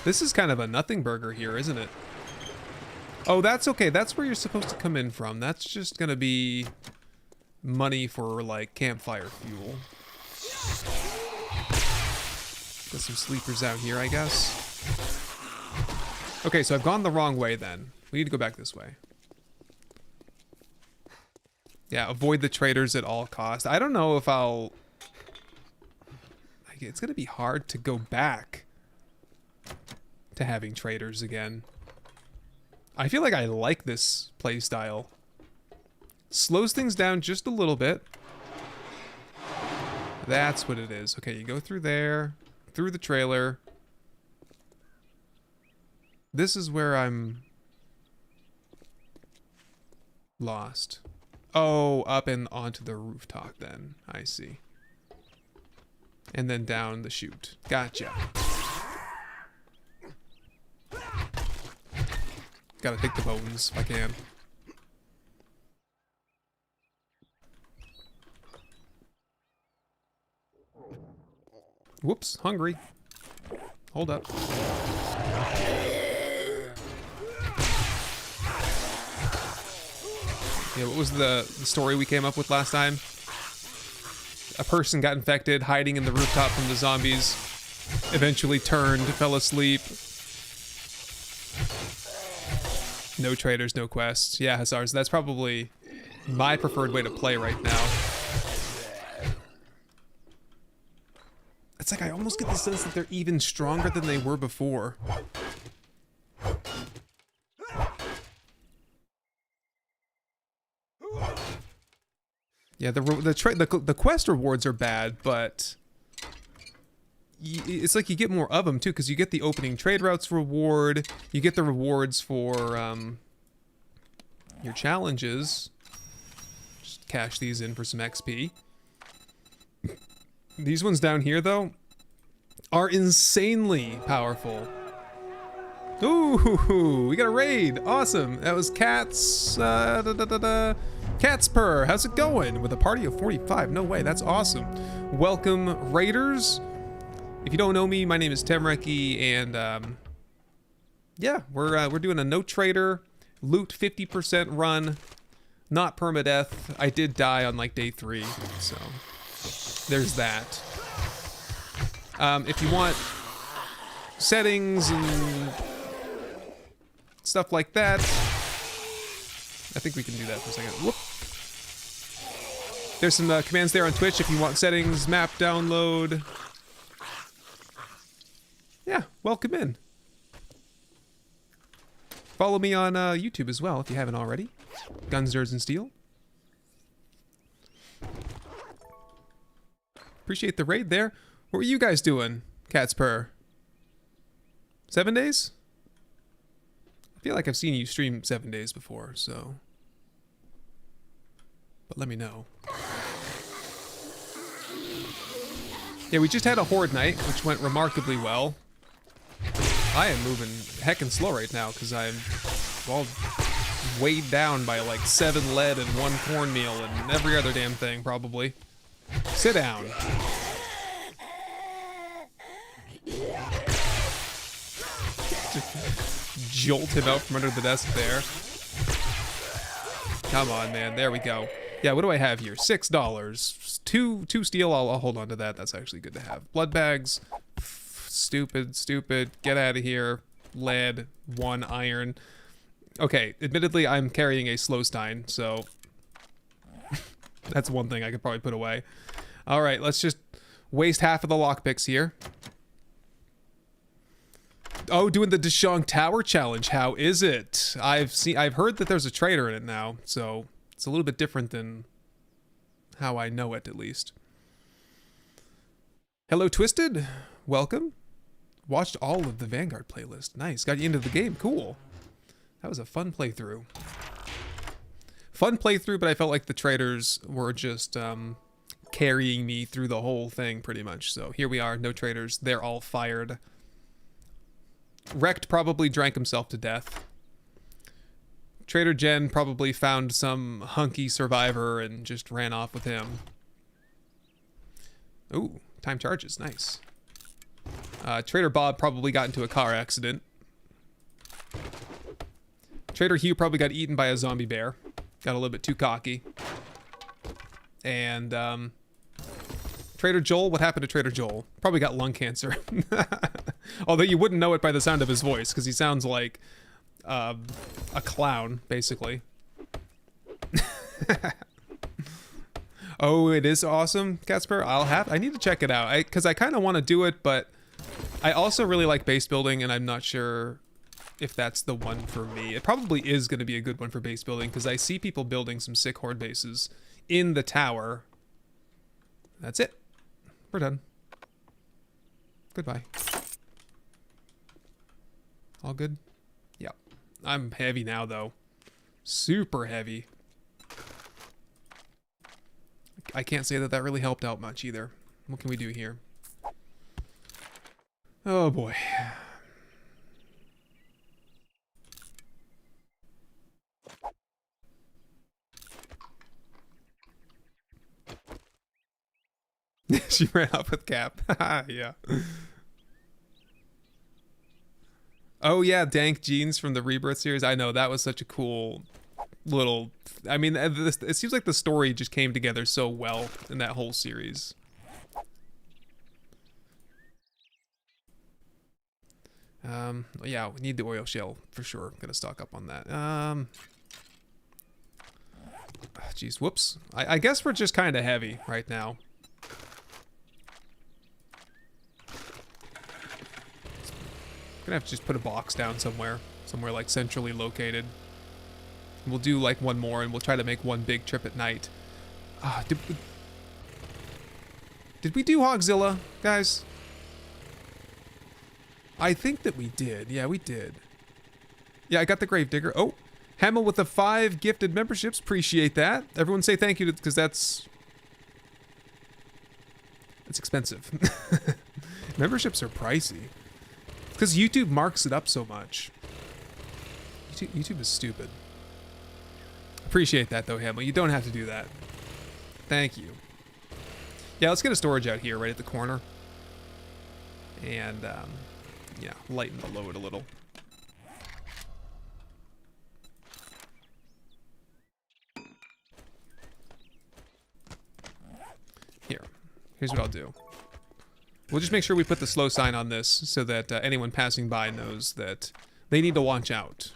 This is kind of a nothing burger here, isn't it? Oh, that's okay. That's where you're supposed to come in from. That's just gonna be money for, like, campfire fuel. Got some sleepers out here, I guess. Okay, so I've gone the wrong way then. We need to go back this way. Yeah, avoid the traders at all costs. I don't know if I'll... Like, it's gonna be hard to go back to having traders again. I feel like I like this playstyle. Slows things down just a little bit. That's what it is. Okay, you go through there, through the trailer. This is where I'm lost. Oh, up and onto the rooftop then. I see. And then down the chute. Gotcha. Gotta take the bones if I can. Whoops, hungry. Hold up. Yeah, what was the story we came up with last time? A person got infected, hiding in the rooftop from the zombies. Eventually turned, fell asleep. No traders, no quests. Yeah, Hussars, that's probably my preferred way to play right now. It's like I almost get the sense that they're even stronger than they were before. Yeah, the quest rewards are bad, but it's like you get more of them too, because you get the opening trade routes reward, you get the rewards for your challenges. Just cash these in for some XP. These ones down here, though, are insanely powerful. Ooh, we got a raid. Awesome. That was Cats. Catspur, how's it going? With a party of 45. No way, that's awesome. Welcome, raiders. If you don't know me, my name is Temreki, and yeah, we're doing a no trader, loot 50% run, not permadeath. I did die on like day 3, so there's that. If you want settings and stuff like that, I think we can do that for a second. Whoop. There's some commands there on Twitch if you want settings, map download. Yeah, welcome in. Follow me on YouTube as well if you haven't already. Guns, Nerds, and Steel. Appreciate the raid there. What were you guys doing, Catspur? 7 days? I feel like I've seen you stream 7 days before, so... But let me know. Yeah, we just had a Horde night, which went remarkably well. I am moving heckin' slow right now, because I'm all weighed down by like 7 lead and 1 cornmeal and every other damn thing, probably. Sit down. Jolt him out from under the desk there. Come on, man. There we go. Yeah, what do I have here? $6. Two steel. I'll hold on to that. That's actually good to have. Blood bags. Stupid. Get out of here. Lead. 1 iron. Okay, admittedly, I'm carrying a Slowstein, so that's one thing I could probably put away. All right, let's just waste half of the lockpicks here. Oh, doing the Deshong Tower challenge. How is it? I've heard that there's a trader in it now, so It's a little bit different than how I know it, at least. Hello, Twisted. Welcome. Watched all of the Vanguard playlist. Nice. Got you into the game. Cool. That was a fun playthrough. Fun playthrough, but I felt like the traders were just carrying me through the whole thing, pretty much. So here we are. No traders. They're all fired. Wrecked probably drank himself to death. Trader Jen probably found some hunky survivor and just ran off with him. Ooh, time charges. Nice. Trader Bob probably got into a car accident. Trader Hugh probably got eaten by a zombie bear. Got a little bit too cocky. And Trader Joel, what happened to Trader Joel? Probably got lung cancer. Although you wouldn't know it by the sound of his voice, because he sounds like a clown, basically. Oh, it is awesome, Catsper. I need to check it out. Because I kind of want to do it, but I also really like base building, and I'm not sure if that's the one for me. It probably is going to be a good one for base building, because I see people building some sick Horde bases in the tower. That's it. We're done. Goodbye. All good? Yeah. I'm heavy now, though. Super heavy. I can't say that that really helped out much either. What can we do here? Oh boy. She ran off with Cap. Yeah. Oh yeah, Dank Jeans from the Rebirth series. I know, that was such a cool little... I mean, it seems like the story just came together so well in that whole series. Yeah, we need the oil shell for sure. Gonna stock up on that. Jeez, whoops. I guess we're just kind of heavy right now. Gonna have to just put a box down somewhere like centrally located. We'll do like one more, and we'll try to make one big trip at night. Did we do Hogzilla, guys? I think that we did. Yeah, we did. Yeah, I got the Gravedigger. Oh, Hamel with the 5 gifted memberships. Appreciate that. Everyone say thank you, because that's expensive. Memberships are pricey. Because YouTube marks it up so much. YouTube is stupid. Appreciate that, though, Hamel. You don't have to do that. Thank you. Yeah, let's get a storage out here right at the corner. And, yeah, lighten the load a little. Here's what I'll do. We'll just make sure we put the slow sign on this so that anyone passing by knows that they need to watch out.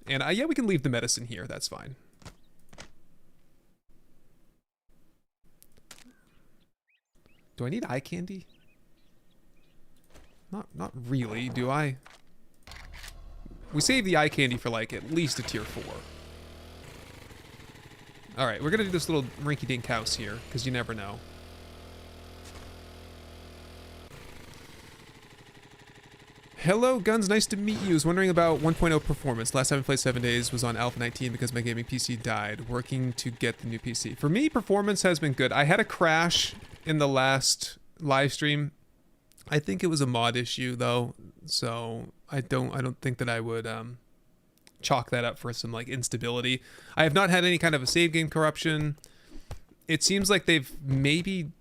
And yeah, we can leave the medicine here. That's fine. Do I need eye candy? Not really, do I? We save the eye candy for like at least a tier 4. Alright, we're gonna do this little rinky-dink house here, because you never know. Hello, Guns, nice to meet you. I was wondering about 1.0 performance. Last time I played 7 days was on Alpha 19 because my gaming PC died. Working to get the new PC. For me, performance has been good. I had a crash in the last live stream. I think it was a mod issue, though, so I don't think that I would chalk that up for some like instability. I have not had any kind of a save game corruption. It seems like they've maybe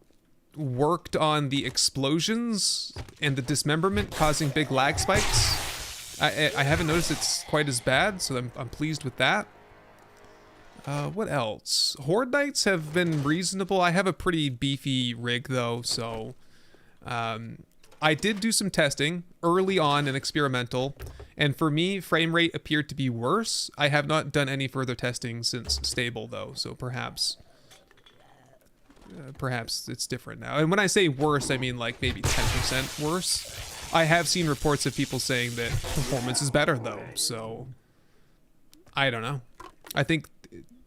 worked on the explosions and the dismemberment causing big lag spikes. I haven't noticed it's quite as bad, so I'm pleased with that. What else? Horde Knights have been reasonable. I have a pretty beefy rig though, so I did do some testing early on and experimental, and for me, frame rate appeared to be worse. I have not done any further testing since stable though, so perhaps it's different now. And when I say worse, I mean like maybe 10% worse. I have seen reports of people saying that performance is better though, so I don't know. I think,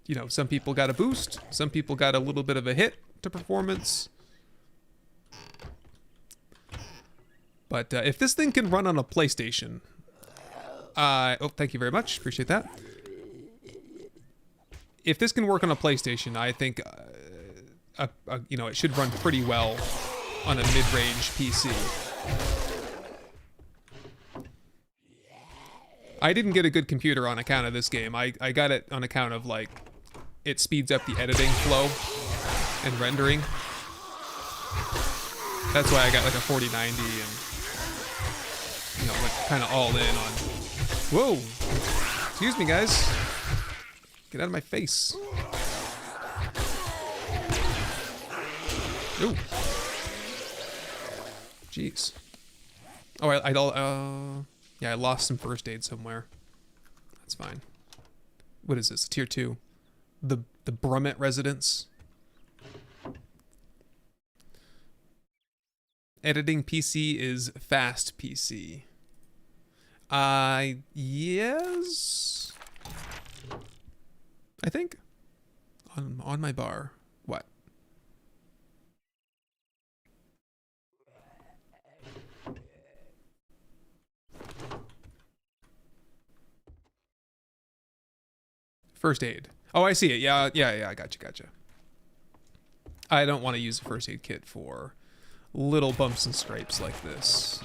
you know, some people got a boost, some people got a little bit of a hit to performance. But if this thing can run on a PlayStation, oh, thank you very much, appreciate that. If this can work on a PlayStation, I think, you know, it should run pretty well on a mid-range PC. I didn't get a good computer on account of this game. I got it on account of, like, it speeds up the editing flow and rendering. That's why I got like a 4090 and, you know, went kind of all in on... Whoa! Excuse me, guys. Get out of my face. Ooh. Jeez. Oh, yeah, I lost some first aid somewhere. That's fine. What is this? Tier 2. The Brummett residence. Editing PC is fast PC. Yes. I think on my bar. What? First aid. Oh, I see it. Yeah, I gotcha. I don't want to use a first aid kit for little bumps and scrapes like this.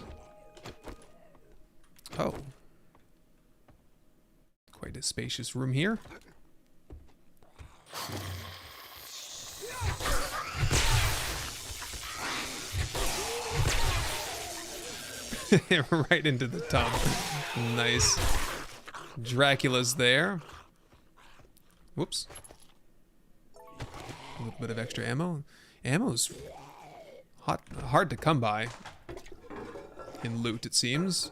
Oh. Quite a spacious room here. Right into the tub. Nice. Dracula's there. Whoops. A little bit of extra ammo. Ammo's hard to come by in loot, it seems.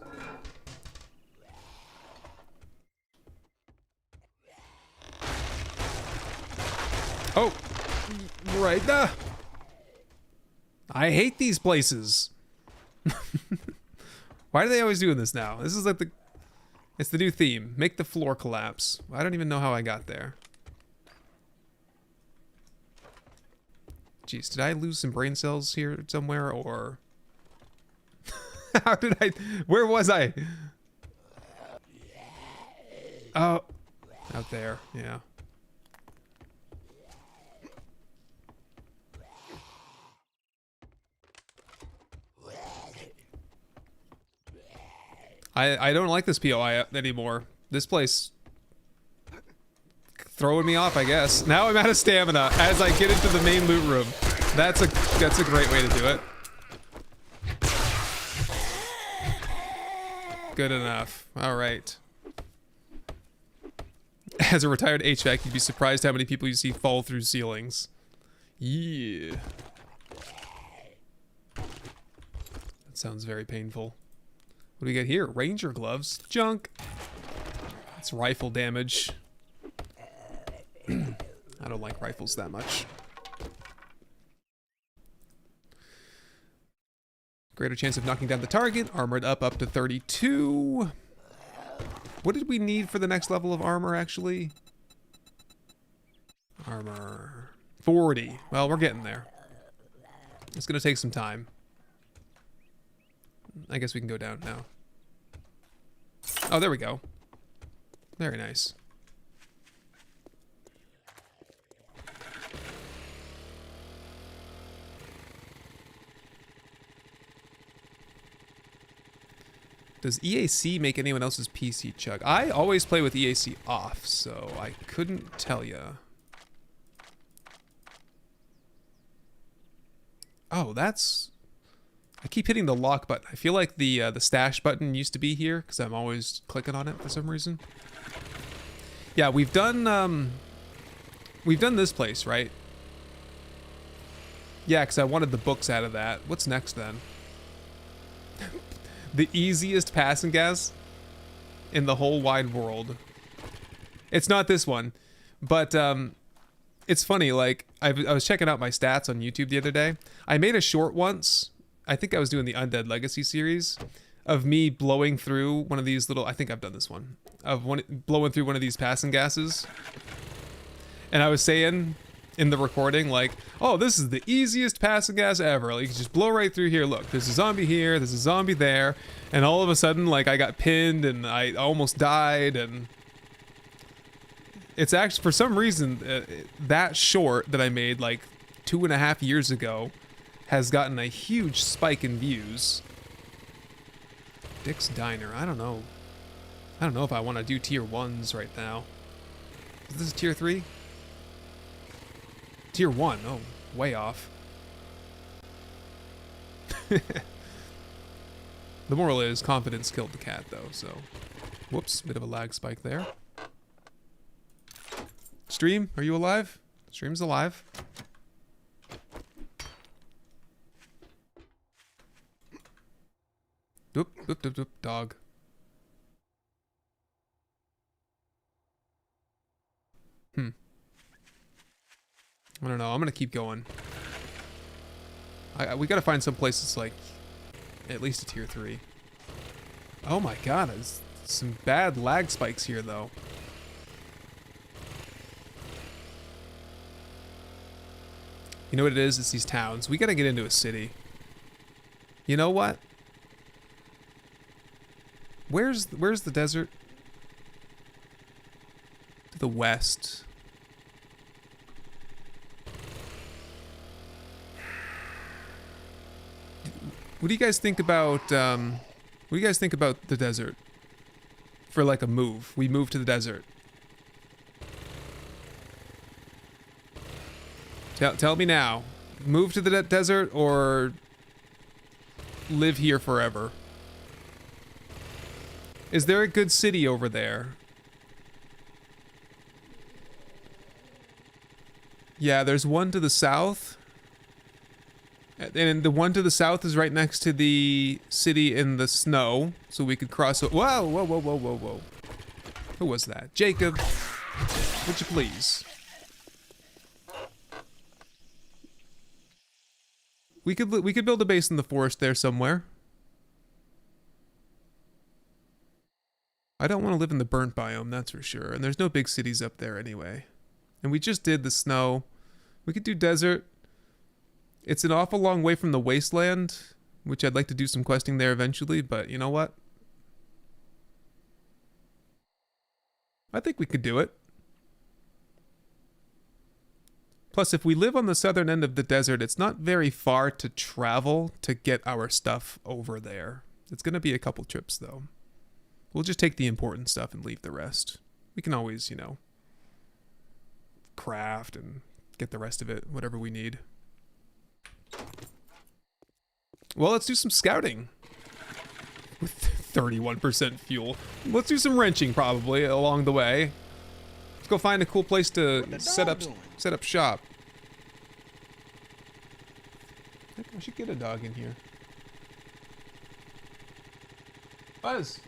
Oh, right there. I hate these places. Why are they always doing this now? This is like it's the new theme. Make the floor collapse. I don't even know how I got there. Jeez, did I lose some brain cells here somewhere, or... How did I... Where was I? Oh. Out there, yeah. I don't like this POI anymore. This place... throwing me off, I guess. Now I'm out of stamina as I get into the main loot room. That's a great way to do it. Good enough. All right. As a retired HVAC, you'd be surprised how many people you see fall through ceilings. Yeah. That sounds very painful. What do we get here? Ranger gloves. Junk. That's rifle damage. I don't like rifles that much. Greater chance of knocking down the target. Armored up to 32. What did we need for the next level of armor, actually? Armor. 40. Well, we're getting there. It's going to take some time. I guess we can go down now. Oh, there we go. Very nice. Does EAC make anyone else's PC chug? I always play with EAC off, so I couldn't tell you. Oh, that's... I keep hitting the lock button. I feel like the stash button used to be here, because I'm always clicking on it for some reason. Yeah, we've done this place, right? Yeah, because I wanted the books out of that. What's next, then? The easiest passing gas in the whole wide world. It's not this one, but it's funny. Like I was checking out my stats on YouTube the other day. I made a short once I think I was doing the Undead Legacy series of me blowing through one of these little, I think I've done this one, of blowing through one of these passing gases. And I was saying in the recording, like, oh, this is the easiest passing gas ever. Like, you can just blow right through here. Look, there's a zombie here, there's a zombie there. And all of a sudden, like, I got pinned and I almost died. And it's actually, for some reason, that short that I made like 2.5 years ago has gotten a huge spike in views. Dick's Diner. I don't know. I don't know if I want to do tier 1s right now. Is this tier 3? Tier 1. Oh, way off. The moral is confidence killed the cat, though, so. Whoops, bit of a lag spike there. Stream, are you alive? Stream's alive. Doop, doop, doop, doop, dog. I don't know. I'm gonna keep going. We gotta find some place that's like at least a tier 3. Oh my god, there's some bad lag spikes here though. You know what it is? It's these towns. We gotta get into a city. You know what? Where's the desert? To the west. What do you guys think about what do you guys think about the desert? For like a move. We move to the desert. Tell me now. Move to the desert or live here forever? Is there a good city over there? Yeah, there's one to the south. And the one to the south is right next to the city in the snow. So we could cross... Whoa, whoa, whoa, whoa, whoa, whoa. Who was that? Jacob, would you please? We could build a base in the forest there somewhere. I don't want to live in the burnt biome, that's for sure. And there's no big cities up there anyway. And we just did the snow. We could do desert. It's an awful long way from the wasteland, which I'd like to do some questing there eventually, but you know what? I think we could do it. Plus, if we live on the southern end of the desert, it's not very far to travel to get our stuff over there. It's going to be a couple trips, though. We'll just take the important stuff and leave the rest. We can always, you know, craft and get the rest of it, whatever we need. Well, let's do some scouting. With 31% fuel. Let's do some wrenching, probably, along the way. Let's go find a cool place to set up shop. I think I should get a dog in here. Buzz!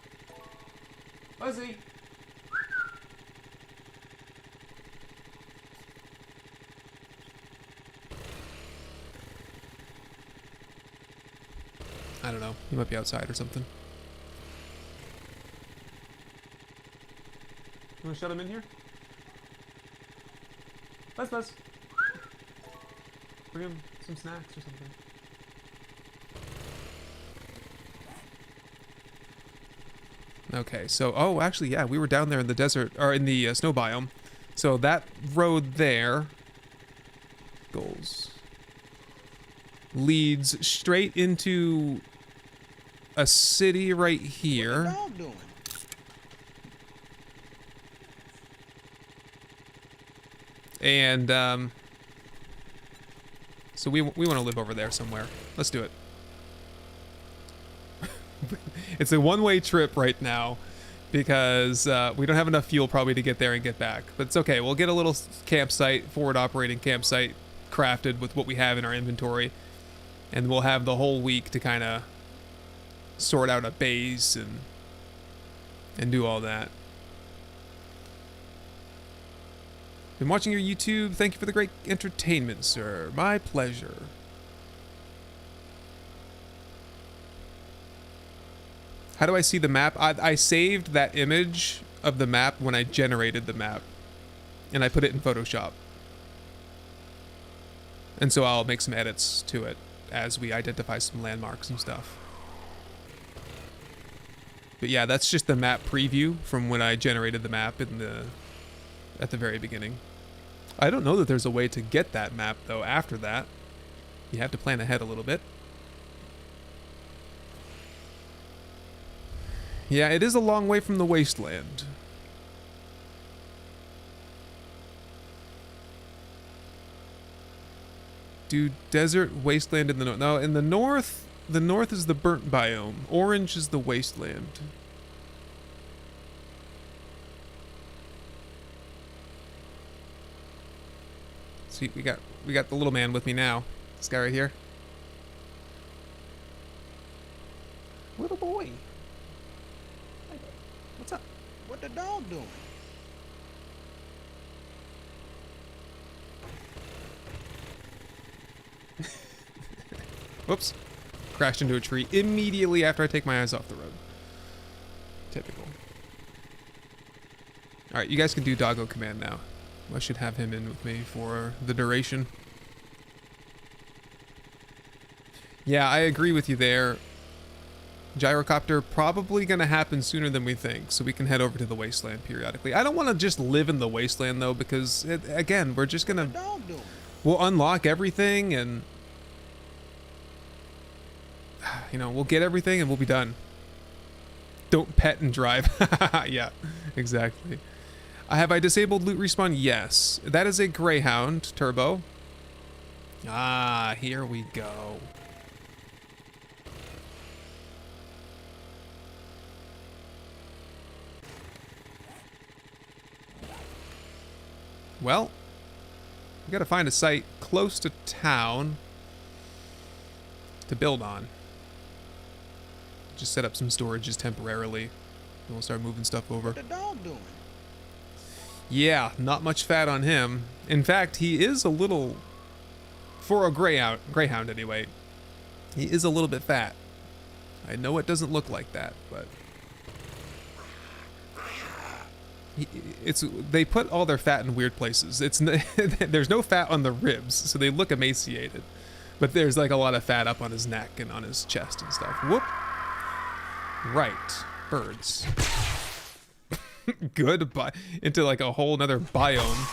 Buzzy! I don't know. He might be outside or something. You wanna shut him in here? Buzz. Bring him some snacks or something. Okay, so, oh, actually, yeah, we were down there in the desert, or in the snow biome. So that road there, goals, leads straight into a city right here. What the dog doing? And, so we want to live over there somewhere. Let's do it. It's a one-way trip right now because we don't have enough fuel probably to get there and get back. But it's okay. We'll get a little campsite, forward operating campsite crafted with what we have in our inventory. And we'll have the whole week to kind of sort out a base and do all that. Been watching your YouTube. Thank you for the great entertainment, sir. My pleasure. How do I see the map? I saved that image of the map when I generated the map. And I put it in Photoshop. And so I'll make some edits to it as we identify some landmarks and stuff. But yeah, that's just the map preview from when I generated the map at the very beginning. I don't know that there's a way to get that map though after that. You have to plan ahead a little bit. Yeah, it is a long way from the wasteland. Do desert, wasteland in the north. No, in the north is the burnt biome. Orange is the wasteland. See, we got the little man with me now. This guy right here. Little boy. Hi, bud. What's up? What the dog doing? Whoops. Crashed into a tree immediately after I take my eyes off the road. Typical. Alright, you guys can do doggo command now. I should have him in with me for the duration. Yeah, I agree with you there. Gyrocopter probably going to happen sooner than we think, so we can head over to the wasteland periodically. I don't want to just live in the wasteland, though, because, again, we're just going to... What the dog doing? We'll unlock everything, and... You know, we'll get everything, and we'll be done. Don't pet and drive. Yeah, exactly. Have I disabled loot respawn? Yes. That is a Greyhound Turbo. Ah, here we go. Well, we gotta find a site close to town to build on. Just set up some storages temporarily, and we'll start moving stuff over. What the dog doing? Yeah, not much fat on him. In fact, he is a little, for a greyhound anyway, he is a little bit fat. I know it doesn't look like that, but they put all their fat in weird places. There's no fat on the ribs, so they look emaciated. But there's like a lot of fat up on his neck and on his chest and stuff. Whoop. Right. Birds. Good. Into like a whole nother biome.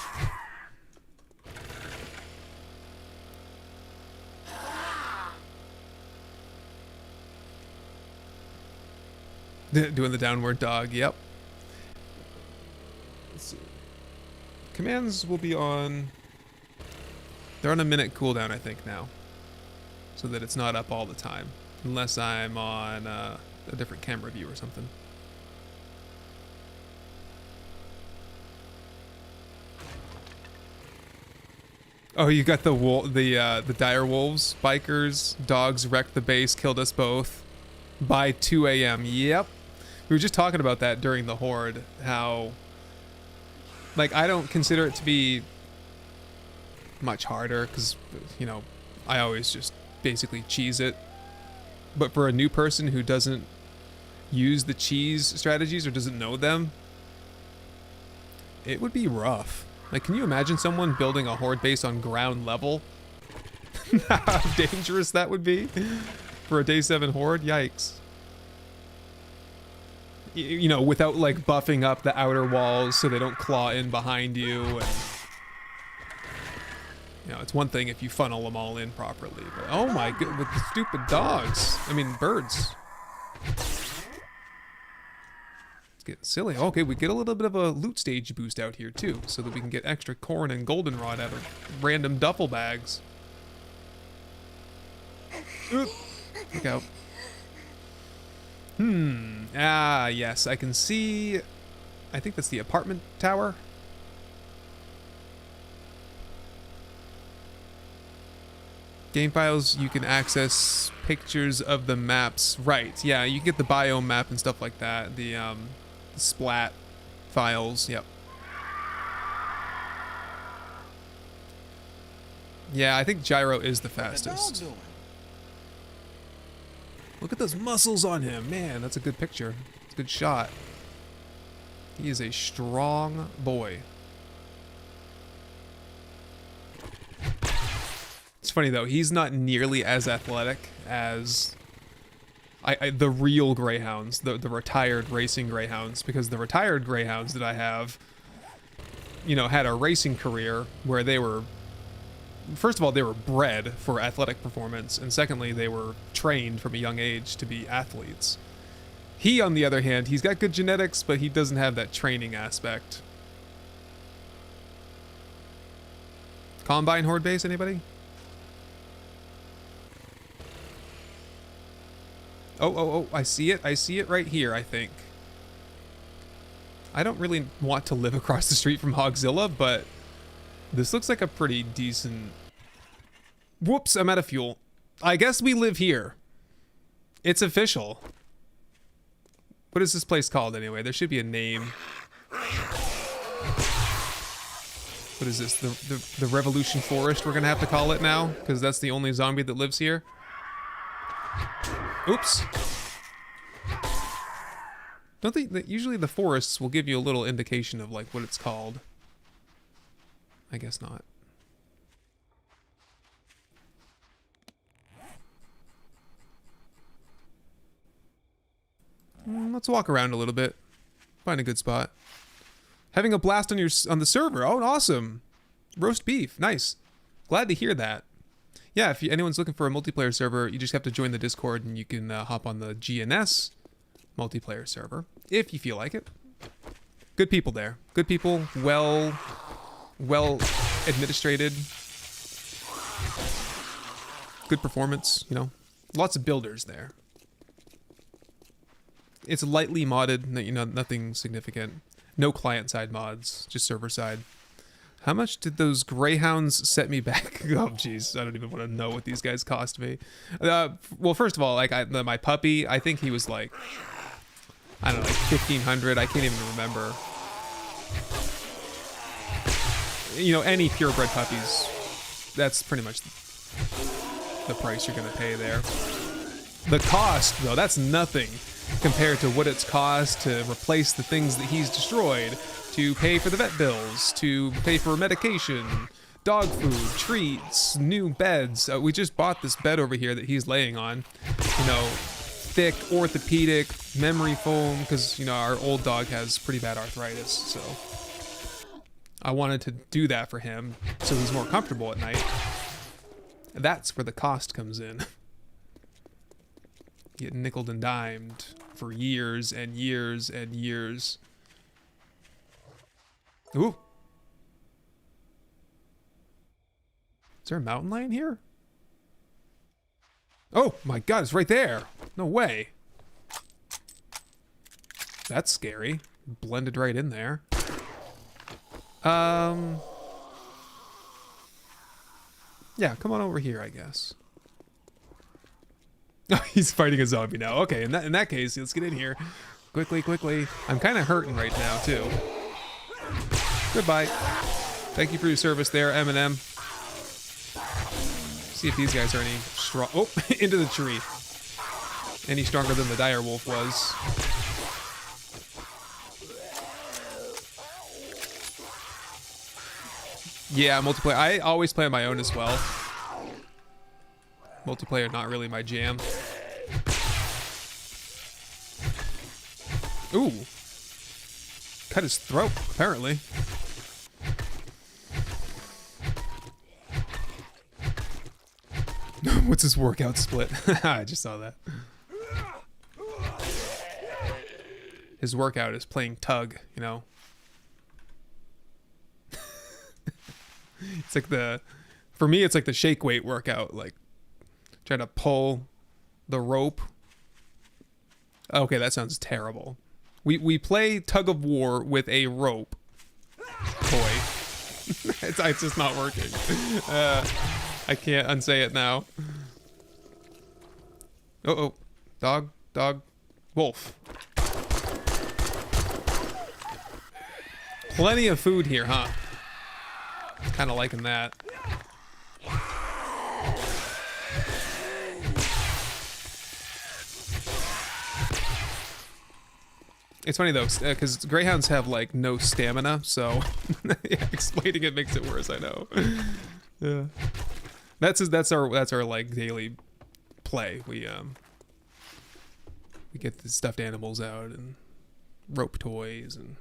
Doing the downward dog. Yep. Let's see. Commands will be on... They're on a minute cooldown, I think, now. So that it's not up all the time. Unless I'm on a different camera view or something. Oh, you got the dire wolves, bikers, dogs wrecked the base, killed us both by 2 a.m. Yep. We were just talking about that during the Horde, how, like, I don't consider it to be much harder because, you know, I always just basically cheese it. But for a new person who doesn't use the cheese strategies or doesn't know them, it would be rough. Like, can you imagine someone building a Horde base on ground level? How dangerous that would be for a day 7 Horde? Yikes. You know, without like buffing up the outer walls so they don't claw in behind you. And, you know, it's one thing if you funnel them all in properly. But oh my god, with the stupid dogs. I mean, birds. Getting silly. Okay, we get a little bit of a loot stage boost out here too, so that we can get extra corn and goldenrod out of random duffel bags. Look out. Ah, yes, I can see. I think that's the apartment tower. Game files, you can access pictures of the maps. Right, yeah, you get the biome map and stuff like that. The splat files, yep. Yeah, I think gyro is the fastest. What the dog doing? Look at those muscles on him. Man, that's a good picture. It's a good shot. He is a strong boy. It's funny though, he's not nearly as athletic as the real greyhounds, the retired racing greyhounds, because the retired greyhounds that I have, you know, had a racing career where they were, first of all, they were bred for athletic performance, and secondly, they were trained from a young age to be athletes. He, on the other hand, he's got good genetics, but he doesn't have that training aspect. Combine Horde base, anybody? Oh, I see it. I see it right here, I think. I don't really want to live across the street from Hogzilla, but this looks like a pretty decent... Whoops, I'm out of fuel. I guess we live here. It's official. What is this place called anyway? There should be a name. What is this? The Revolution Forest we're gonna have to call it now? Because that's the only zombie that lives here? Oops. Don't they, usually the forests will give you a little indication of like what it's called. I guess not. Let's walk around a little bit. Find a good spot. Having a blast on the server. Oh, awesome. Roast beef. Nice. Glad to hear that. Yeah, if anyone's looking for a multiplayer server, you just have to join the Discord and you can hop on the GNS multiplayer server if you feel like it. Good people there. Good people. Well administrated. Good performance, you know. Lots of builders there. It's lightly modded, you know, nothing significant. No client-side mods, just server-side. How much did those greyhounds set me back? Oh, jeez, I don't even want to know what these guys cost me. Well, first of all, like my puppy, I think he was like, I don't know, like 1,500. I can't even remember. You know, any purebred puppies, that's pretty much the price you're gonna pay there. The cost, though, that's nothing compared to what it's cost to replace the things that he's destroyed, to pay for the vet bills, to pay for medication, dog food, treats, new beds. We just bought this bed over here that he's laying on. You know, thick orthopedic memory foam, because, you know, our old dog has pretty bad arthritis, so I wanted to do that for him so he's more comfortable at night. That's where the cost comes in. Get nickeled and dimed for years and years and years. Ooh. Is there a mountain lion here? Oh my god, it's right there. No way. That's scary. Blended right in there. Yeah, come on over here, I guess. Oh, he's fighting a zombie now. Okay, in that case, let's get in here. Quickly, quickly. I'm kind of hurting right now, too. Goodbye. Thank you for your service there, M&M. See if these guys are any strong. Oh, into the tree. Any stronger than the dire wolf was. Yeah, multiplayer. I always play on my own as well. Multiplayer, not really my jam. Ooh. Cut his throat, apparently. What's his workout split? I just saw that. His workout is playing tug, you know. It's like for me, it's like the shake weight workout, like trying to pull the rope. Okay, that sounds terrible. We play tug of war with a rope. Boy. it's just not working. I can't unsay it now. Uh-oh. Dog, wolf. Plenty of food here, huh? Kind of liking that. It's funny though, because greyhounds have like no stamina, so yeah, explaining it makes it worse. I know. Yeah, that's our like daily play. We get the stuffed animals out and rope toys and.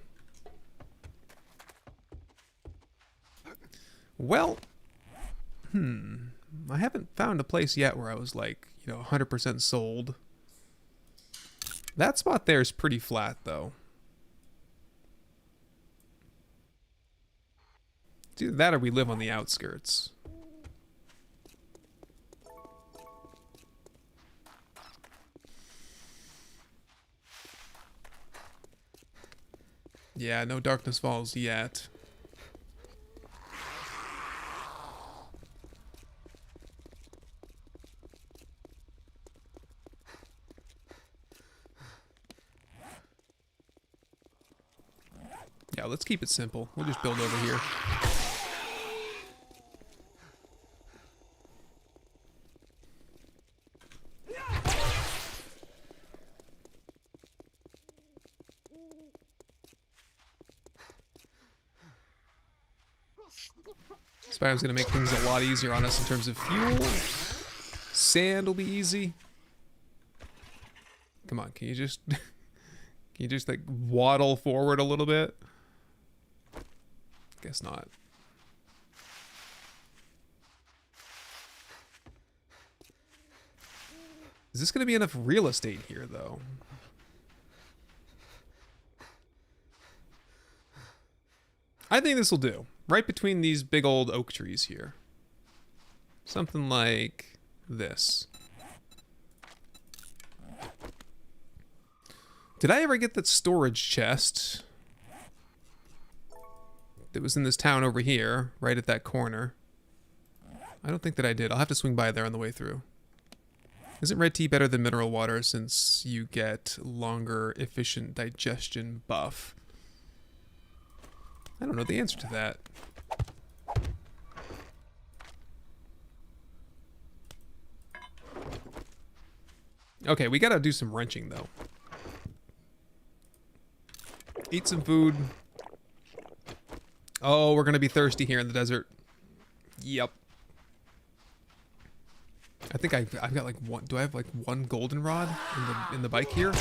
Well, I haven't found a place yet where I was like, 100% sold. That spot there is pretty flat, though. It's either that or we live on the outskirts. Yeah, no Darkness Falls yet. Yeah, let's keep it simple. We'll just build over here. This biome's gonna make things a lot easier on us in terms of fuel. Sand will be easy. Come on, can you just like waddle forward a little bit? Guess not. Is this gonna be enough real estate here though? I think this will do. Right between these big old oak trees here. Something like this. Did I ever get that storage chest that was in this town over here, right at that corner? I don't think that I did. I'll have to swing by there on the way through. Isn't red tea better than mineral water since you get longer efficient digestion buff? I don't know the answer to that. Okay, we gotta do some wrenching though. Eat some food. Oh, we're gonna be thirsty here in the desert. Yep. I think I've got like one. Do I have like one goldenrod in the bike here?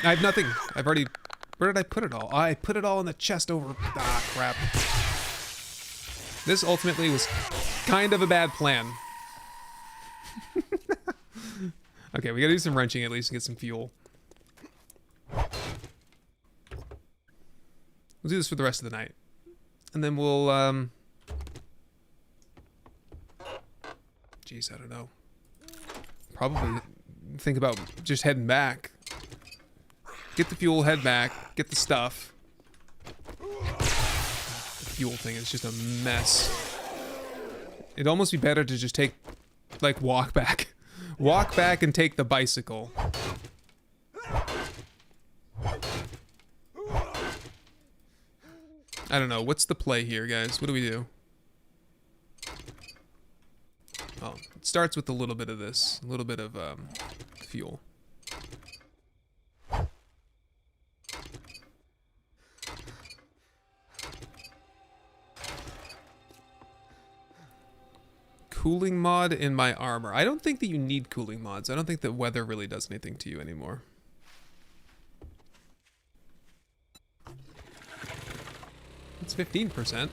I have nothing. I've already. Where did I put it all? I put it all in the chest over. Ah, crap. This ultimately was kind of a bad plan. Okay, we gotta do some wrenching at least and get some fuel. We'll do this for the rest of the night. And then we'll, geez, I don't know. Probably think about just heading back. Get the fuel, head back, get the stuff. The fuel thing is just a mess. It'd almost be better to just take, like, walk back. Walk back and take the bicycle. I don't know. What's the play here, guys? What do we do? Oh, it starts with a little bit of this. A little bit of fuel. Cooling mod in my armor. I don't think that you need cooling mods. I don't think that weather really does anything to you anymore. It's 15%.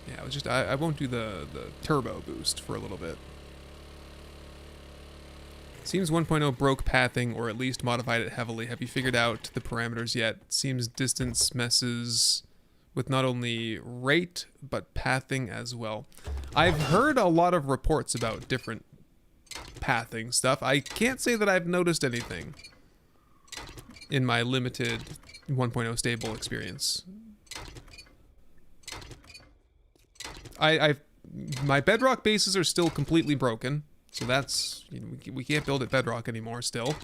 Yeah, it was just I won't do the turbo boost for a little bit. Seems 1.0 broke pathing or at least modified it heavily. Have you figured out the parameters yet? Seems distance messes with not only rate, but pathing as well. I've heard a lot of reports about different pathing stuff. I can't say that I've noticed anything in my limited 1.0 stable experience. My bedrock bases are still completely broken, so that's, we can't build at bedrock anymore still.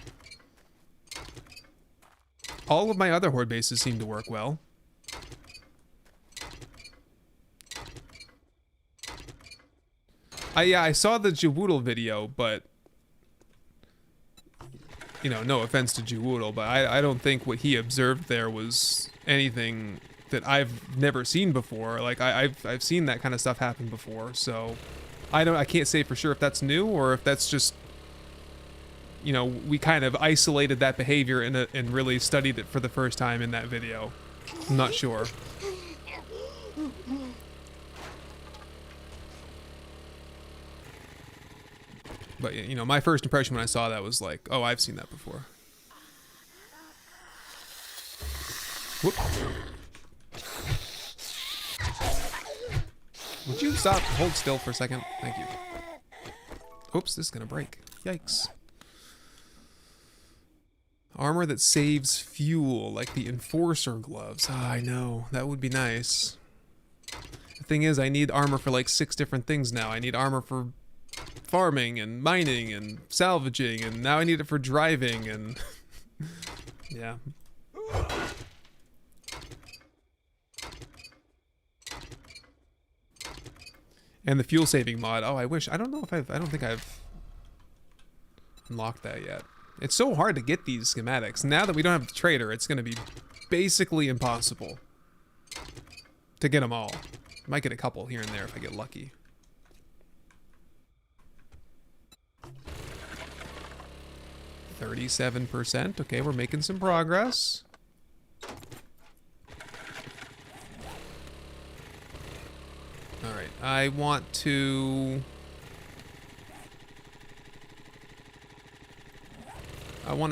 All of my other Horde bases seem to work well. Yeah, I saw the Jawoodle video, but you know, no offense to Jawoodle, but I don't think what he observed there was anything that I've never seen before. Like I've seen that kind of stuff happen before, so I can't say for sure if that's new or if that's just, you know, we kind of isolated that behavior and really studied it for the first time in that video. I'm not sure. But, you know, my first impression when I saw that was like, oh, I've seen that before. Whoop. Would you stop? Hold still for a second. Thank you. Oops, this is gonna break. Yikes. Armor that saves fuel, like the Enforcer gloves. Ah, I know. That would be nice. The thing is, I need armor for like 6 different things now. I need armor for farming and mining and salvaging, and now I need it for driving and yeah. And the fuel saving mod. Oh, I wish. I don't know if I don't think I've unlocked that yet. It's so hard to get these schematics. Now that we don't have the trader, it's going to be basically impossible to get them all. Might get a couple here and there if I get lucky. %. Okay, we're making some progress. Alright, I want to...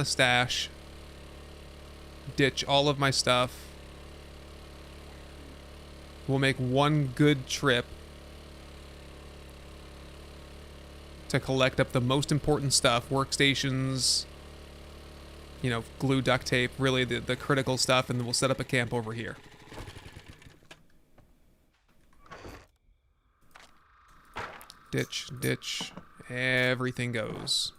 stash. Ditch all of my stuff. We'll make one good trip to collect up the most important stuff. Workstations, you know, glue, duct tape, really the critical stuff, and then we'll set up a camp over here. Ditch, ditch, everything goes.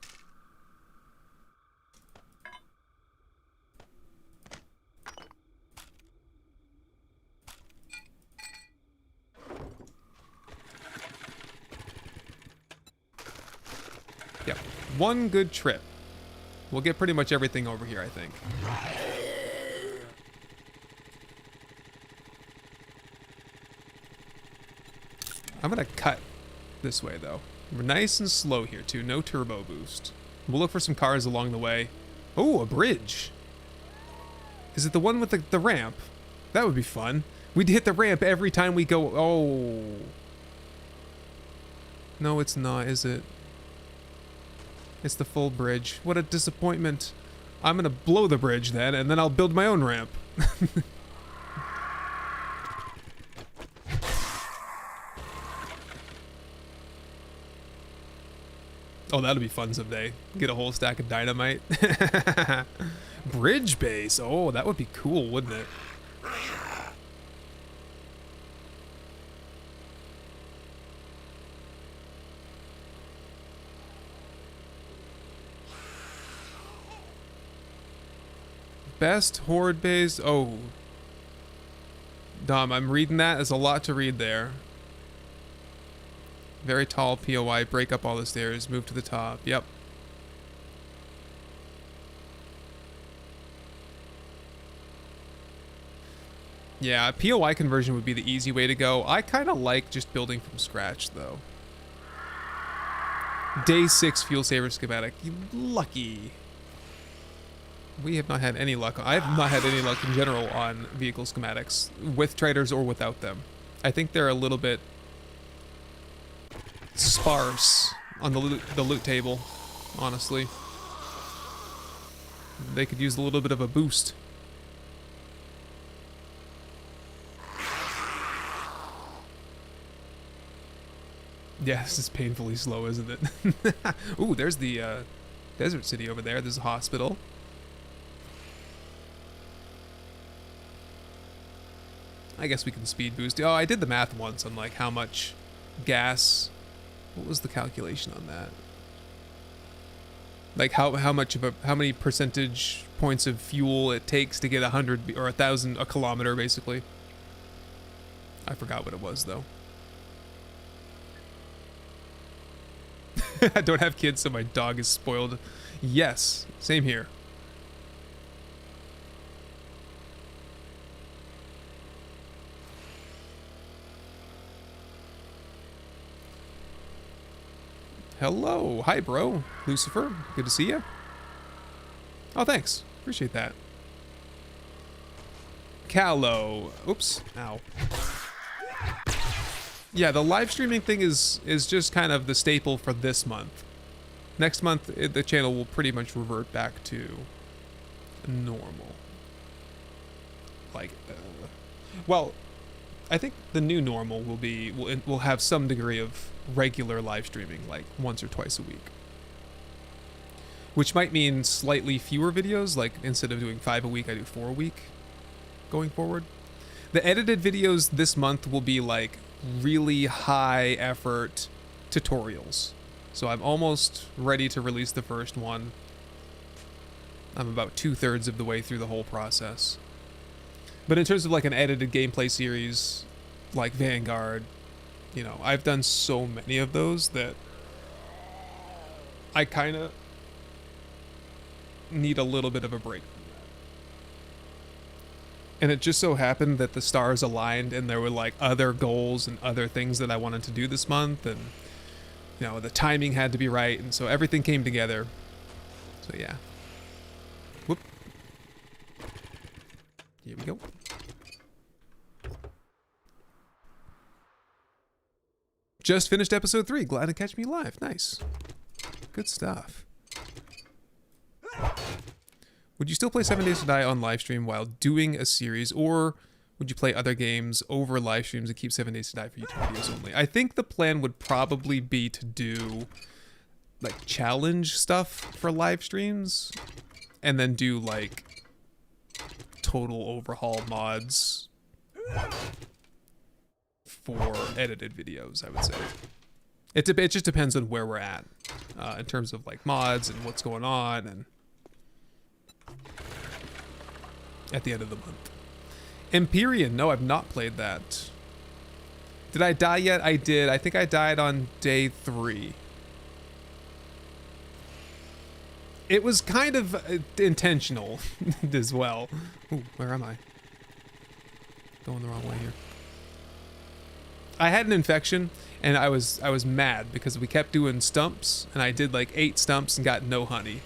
Yep, one good trip. We'll get pretty much everything over here, I think. I'm gonna cut this way, though. We're nice and slow here, too. No turbo boost. We'll look for some cars along the way. Oh, a bridge. Is it the one with the ramp? That would be fun. We'd hit the ramp every time we go... Oh. No, it's not, is it? It's the full bridge. What a disappointment. I'm gonna blow the bridge then, and then I'll build my own ramp. Oh, that'll be fun someday. Get a whole stack of dynamite. Bridge base. Oh, that would be cool, wouldn't it? Best Horde base. Oh. Dom, I'm reading that. There's a lot to read there. Very tall POI. Break up all the stairs. Move to the top. Yep. Yeah, POI conversion would be the easy way to go. I kind of like just building from scratch, though. Day 6 fuel saver schematic. You lucky. We have not had any luck. I have not had any luck in general on vehicle schematics, with traders or without them. I think they're a little bit sparse on the loot table, honestly. They could use a little bit of a boost. Yeah, this is painfully slow, isn't it? Ooh, there's the desert city over there. There's a hospital. I guess we can speed boost. Oh, I did the math once on like how much gas. What was the calculation on that? Like how many percentage points of fuel it takes to get 100 or 1,000 a kilometer, basically. I forgot what it was though. I don't have kids, so my dog is spoiled. Yes, same here. Hello. Hi, bro. Lucifer. Good to see you. Oh, thanks. Appreciate that. Callow. Oops. Ow. Yeah, the live streaming thing is just kind of the staple for this month. Next month, the channel will pretty much revert back to normal. Like, well, I think the new normal will be, will have some degree of regular live streaming, like once or twice a week. Which might mean slightly fewer videos, like instead of doing 5 a week, I do 4 a week going forward. The edited videos this month will be like really high effort tutorials. So I'm almost ready to release the first one. I'm about 2/3 of the way through the whole process. But in terms of like an edited gameplay series, like Vanguard, you know, I've done so many of those that I kind of need a little bit of a break from that. And it just so happened that the stars aligned and there were like other goals and other things that I wanted to do this month, and you know, the timing had to be right, and so everything came together. So yeah. Whoop. Here we go. Just finished episode 3. Glad to catch me live. Nice. Good stuff. Would you still play 7 Days to Die on live stream while doing a series, or would you play other games over live streams and keep 7 Days to Die for YouTube videos only? I think the plan would probably be to do like challenge stuff for live streams, and then do like total overhaul mods for edited videos, I would say. It just depends on where we're at in terms of like mods and what's going on, and at the end of the month. Empyrean, no, I've not played that. Did I die yet? I did. I think I died on day 3. It was kind of intentional as well. Ooh, where am I? Going the wrong way here. I had an infection, and I was mad because we kept doing stumps, and I did like 8 stumps and got no honey.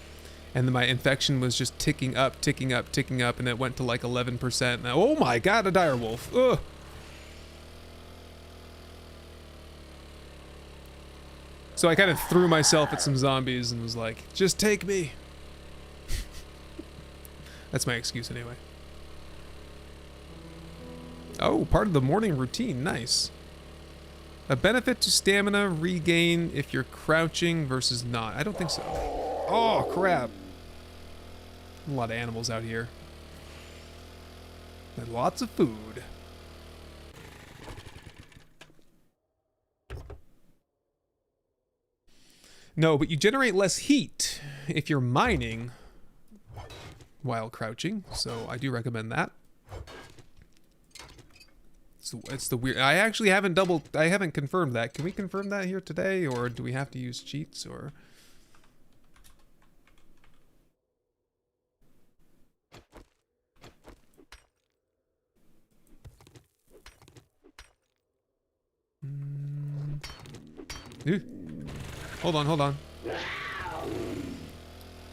And then my infection was just ticking up, ticking up, ticking up, and it went to like 11%. And oh my god, a direwolf. Ugh. So I kind of threw myself at some zombies and was like, just take me. That's my excuse anyway. Oh, part of the morning routine. Nice. A benefit to stamina regain if you're crouching versus not. I don't think so. Oh, crap. A lot of animals out here. And lots of food. No, but you generate less heat if you're mining while crouching, so I do recommend that. It's the weird. I actually haven't I haven't confirmed that. Can we confirm that here today, or do we have to use cheats, or? Hold on, hold on.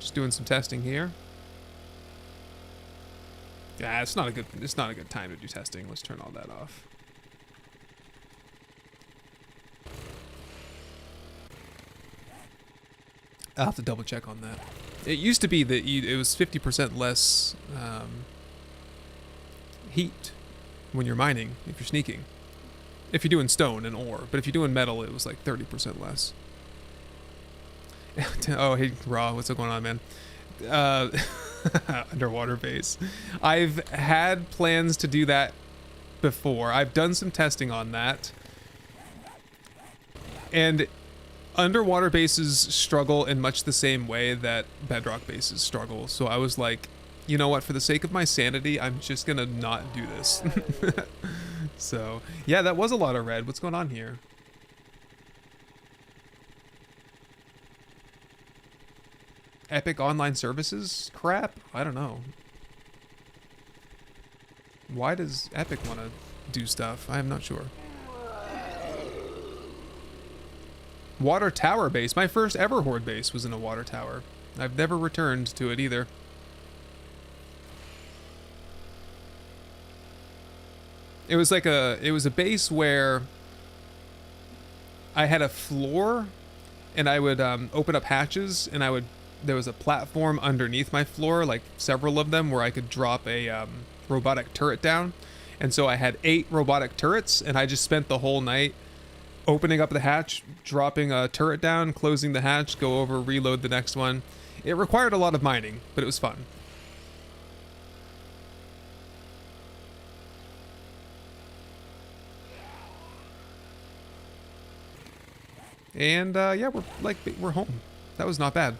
Just doing some testing here. Yeah, it's not a good time to do testing. Let's turn all that off. I'll have to double check on that. It used to be that it was 50% less heat when you're mining, if you're sneaking. If you're doing stone and ore, but if you're doing metal, it was like 30% less. Oh, hey, Raw, what's going on, man? Underwater base. I've had plans to do that before. I've done some testing on that. And underwater bases struggle in much the same way that bedrock bases struggle. So I was like, you know what, for the sake of my sanity, I'm just gonna not do this. So, yeah, that was a lot of red. What's going on here? Epic Online Services crap? I don't know. Why does Epic want to do stuff? I am not sure. Water tower base. My first ever Horde base was in a water tower. I've never returned to it either. It was like it was a base where I had a floor and I would open up hatches and there was a platform underneath my floor, like several of them, where I could drop a robotic turret down. And so I had 8 robotic turrets, and I just spent the whole night opening up the hatch, dropping a turret down, closing the hatch, go over, reload the next one. It required a lot of mining, but it was fun. And yeah, we're home. That was not bad.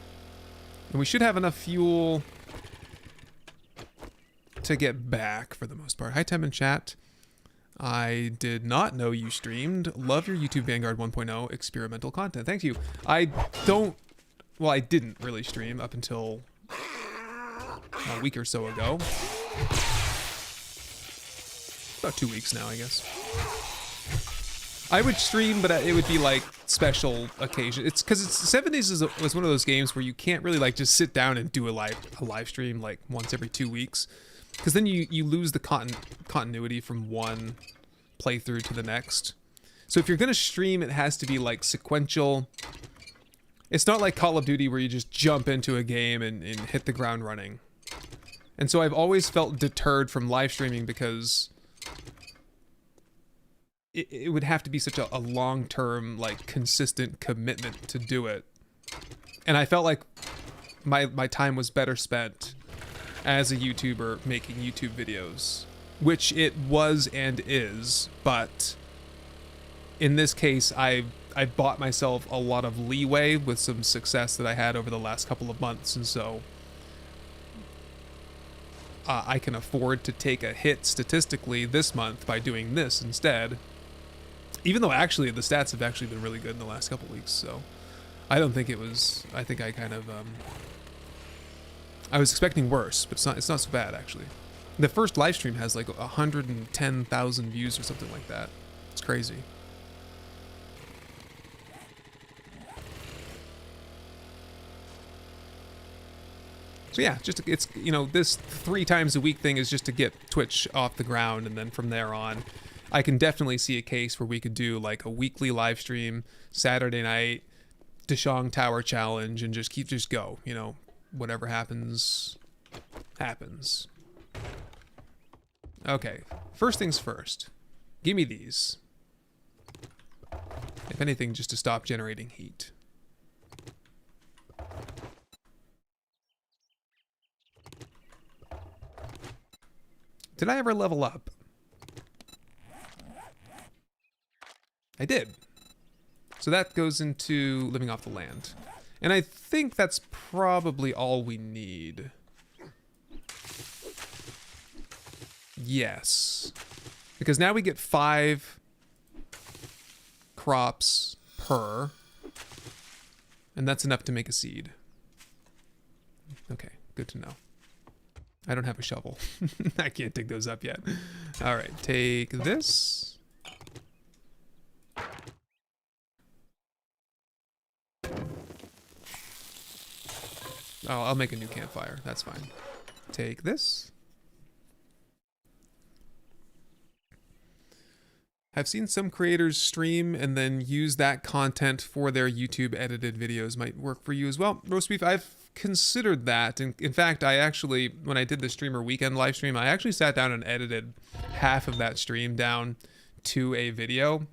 And we should have enough fuel to get back for the most part. Hi, Tem in chat. I did not know you streamed. Love your YouTube Vanguard 1.0 experimental content. Thank you. I didn't really stream up until a week or so ago. About 2 weeks now, I guess. I would stream, but it would be like special occasion. It's because 7days was one of those games where you can't really like just sit down and do a live stream like once every 2 weeks, because then you lose the continuity from one playthrough to the next. So if you're gonna stream, it has to be like sequential. It's not like Call of Duty where you just jump into a game and hit the ground running. And so I've always felt deterred from live streaming because it would have to be such a long-term, like, consistent commitment to do it. And I felt like my time was better spent as a YouTuber making YouTube videos, which it was and is, but in this case, I bought myself a lot of leeway with some success that I had over the last couple of months, and so I can afford to take a hit statistically this month by doing this instead. Even though actually the stats have actually been really good in the last couple weeks, so I don't think it was. I think I kind of I was expecting worse, but it's not so bad actually. The first live stream has like 110,000 views or something like that. It's crazy. So yeah, it's this 3 times a week thing is just to get Twitch off the ground, and then from there on, I can definitely see a case where we could do like a weekly live stream, Saturday night, Deshong Tower Challenge, and just go, whatever happens, happens. Okay, first things first, give me these. If anything, just to stop generating heat. Did I ever level up? I did. So that goes into living off the land. And I think that's probably all we need. Yes. Because now we get 5 crops per. And that's enough to make a seed. Okay, good to know. I don't have a shovel. I can't dig those up yet. All right, take this. Oh, I'll make a new campfire. That's fine. Take this. I've seen some creators stream and then use that content for their YouTube edited videos. Might work for you as well. Roast beef, I've considered that. And in fact, I actually, when I did the streamer weekend live stream, I actually sat down and edited half of that stream down to a video.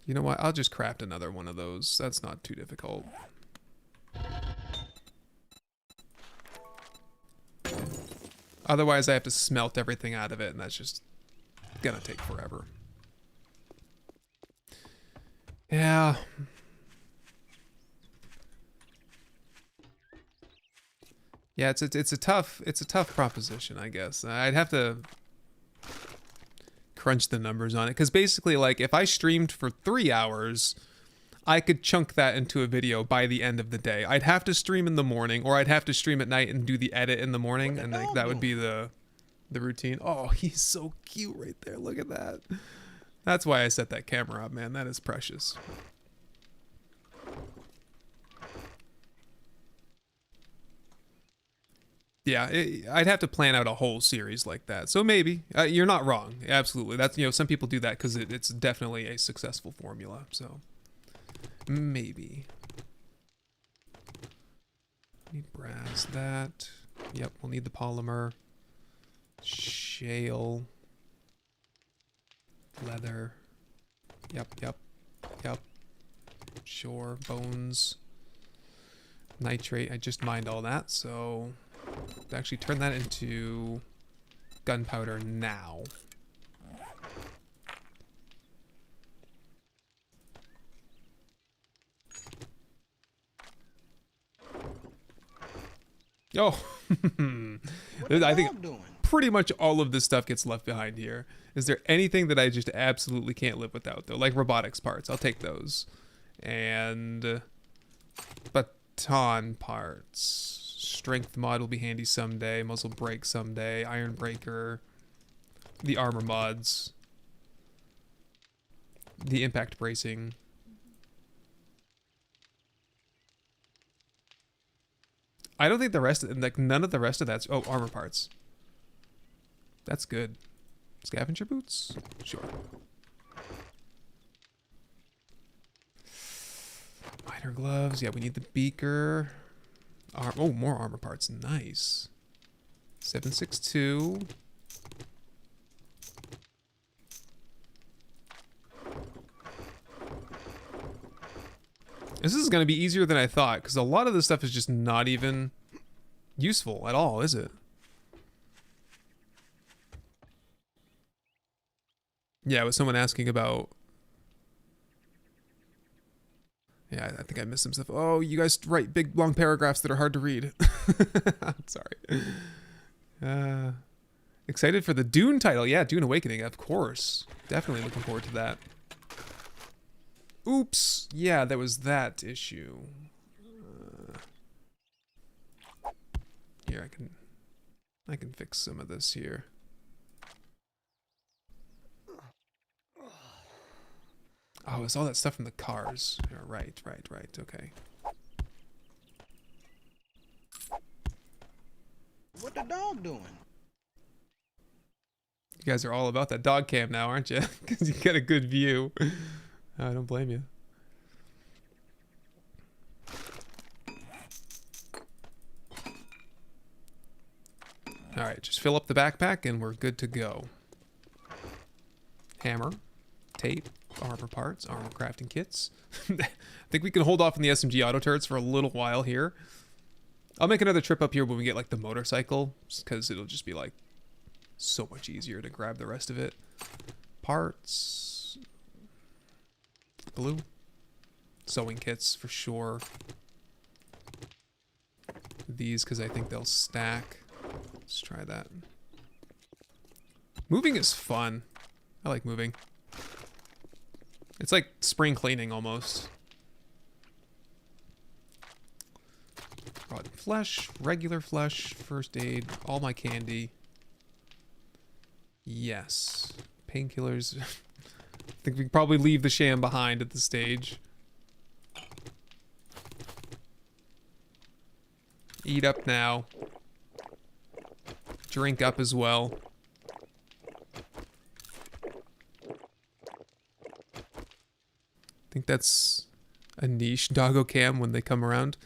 You know what? I'll just craft another one of those. That's not too difficult. Otherwise, I have to smelt everything out of it, and that's just gonna take forever. Yeah. Yeah, it's a tough proposition, I guess. I'd have to crunch the numbers on it. Because basically, like, if I streamed for 3 hours, I could chunk that into a video by the end of the day. I'd have to stream in the morning, or I'd have to stream at night and do the edit in the morning, and like, that would be the routine. Oh, he's so cute right there. Look at that. That's why I set that camera up, man. That is precious. Yeah, I'd have to plan out a whole series like that. So maybe you're not wrong. Absolutely, that's, you know, some people do that because it's definitely a successful formula. So maybe. Need brass. That. Yep, we'll need the polymer. Shale. Leather. Yep. Sure. Bones. Nitrate. I just mined all that, so actually turn that into gunpowder now. Oh, I think pretty much all of this stuff gets left behind here. Is there anything that I just absolutely can't live without, though? Like robotics parts, I'll take those. And baton parts. Strength mod will be handy someday. Muzzle brake someday. Iron breaker. The armor mods. The impact bracing. I don't think the rest of, like, none of the rest of that's, oh, armor parts. That's good. Scavenger boots? Sure. Miner gloves. Yeah, we need the beaker. Oh, more armor parts. Nice. 762. This is going to be easier than I thought, because a lot of this stuff is just not even useful at all, is it? Yeah, with someone asking about... Yeah, I think I missed some stuff. Oh, you guys write big, long paragraphs that are hard to read. I'm sorry. Excited for the Dune title. Yeah, Dune Awakening, of course. Definitely looking forward to that. Oops. Yeah, there was that issue. Here, I can fix some of this here. Oh, it's all that stuff from the cars. Yeah, right. Okay. What the dog doing? You guys are all about that dog cam now, aren't you? Because you get a good view. I don't blame you. All right, just fill up the backpack and we're good to go. Hammer, tape, armor parts, armor crafting kits. I think we can hold off on the SMG auto turrets for a little while here. I'll make another trip up here when we get like the motorcycle, because it'll just be like so much easier to grab the rest of it. Parts. Glue. Sewing kits for sure. These because I think they'll stack. Let's try that. Moving is fun. I like moving. It's like spring cleaning almost. Rotten flesh, regular flesh, first aid, all my candy. Yes. Painkillers. I think we can probably leave the sham behind at this stage. Eat up now. Drink up as well. I think that's a niche doggo cam when they come around.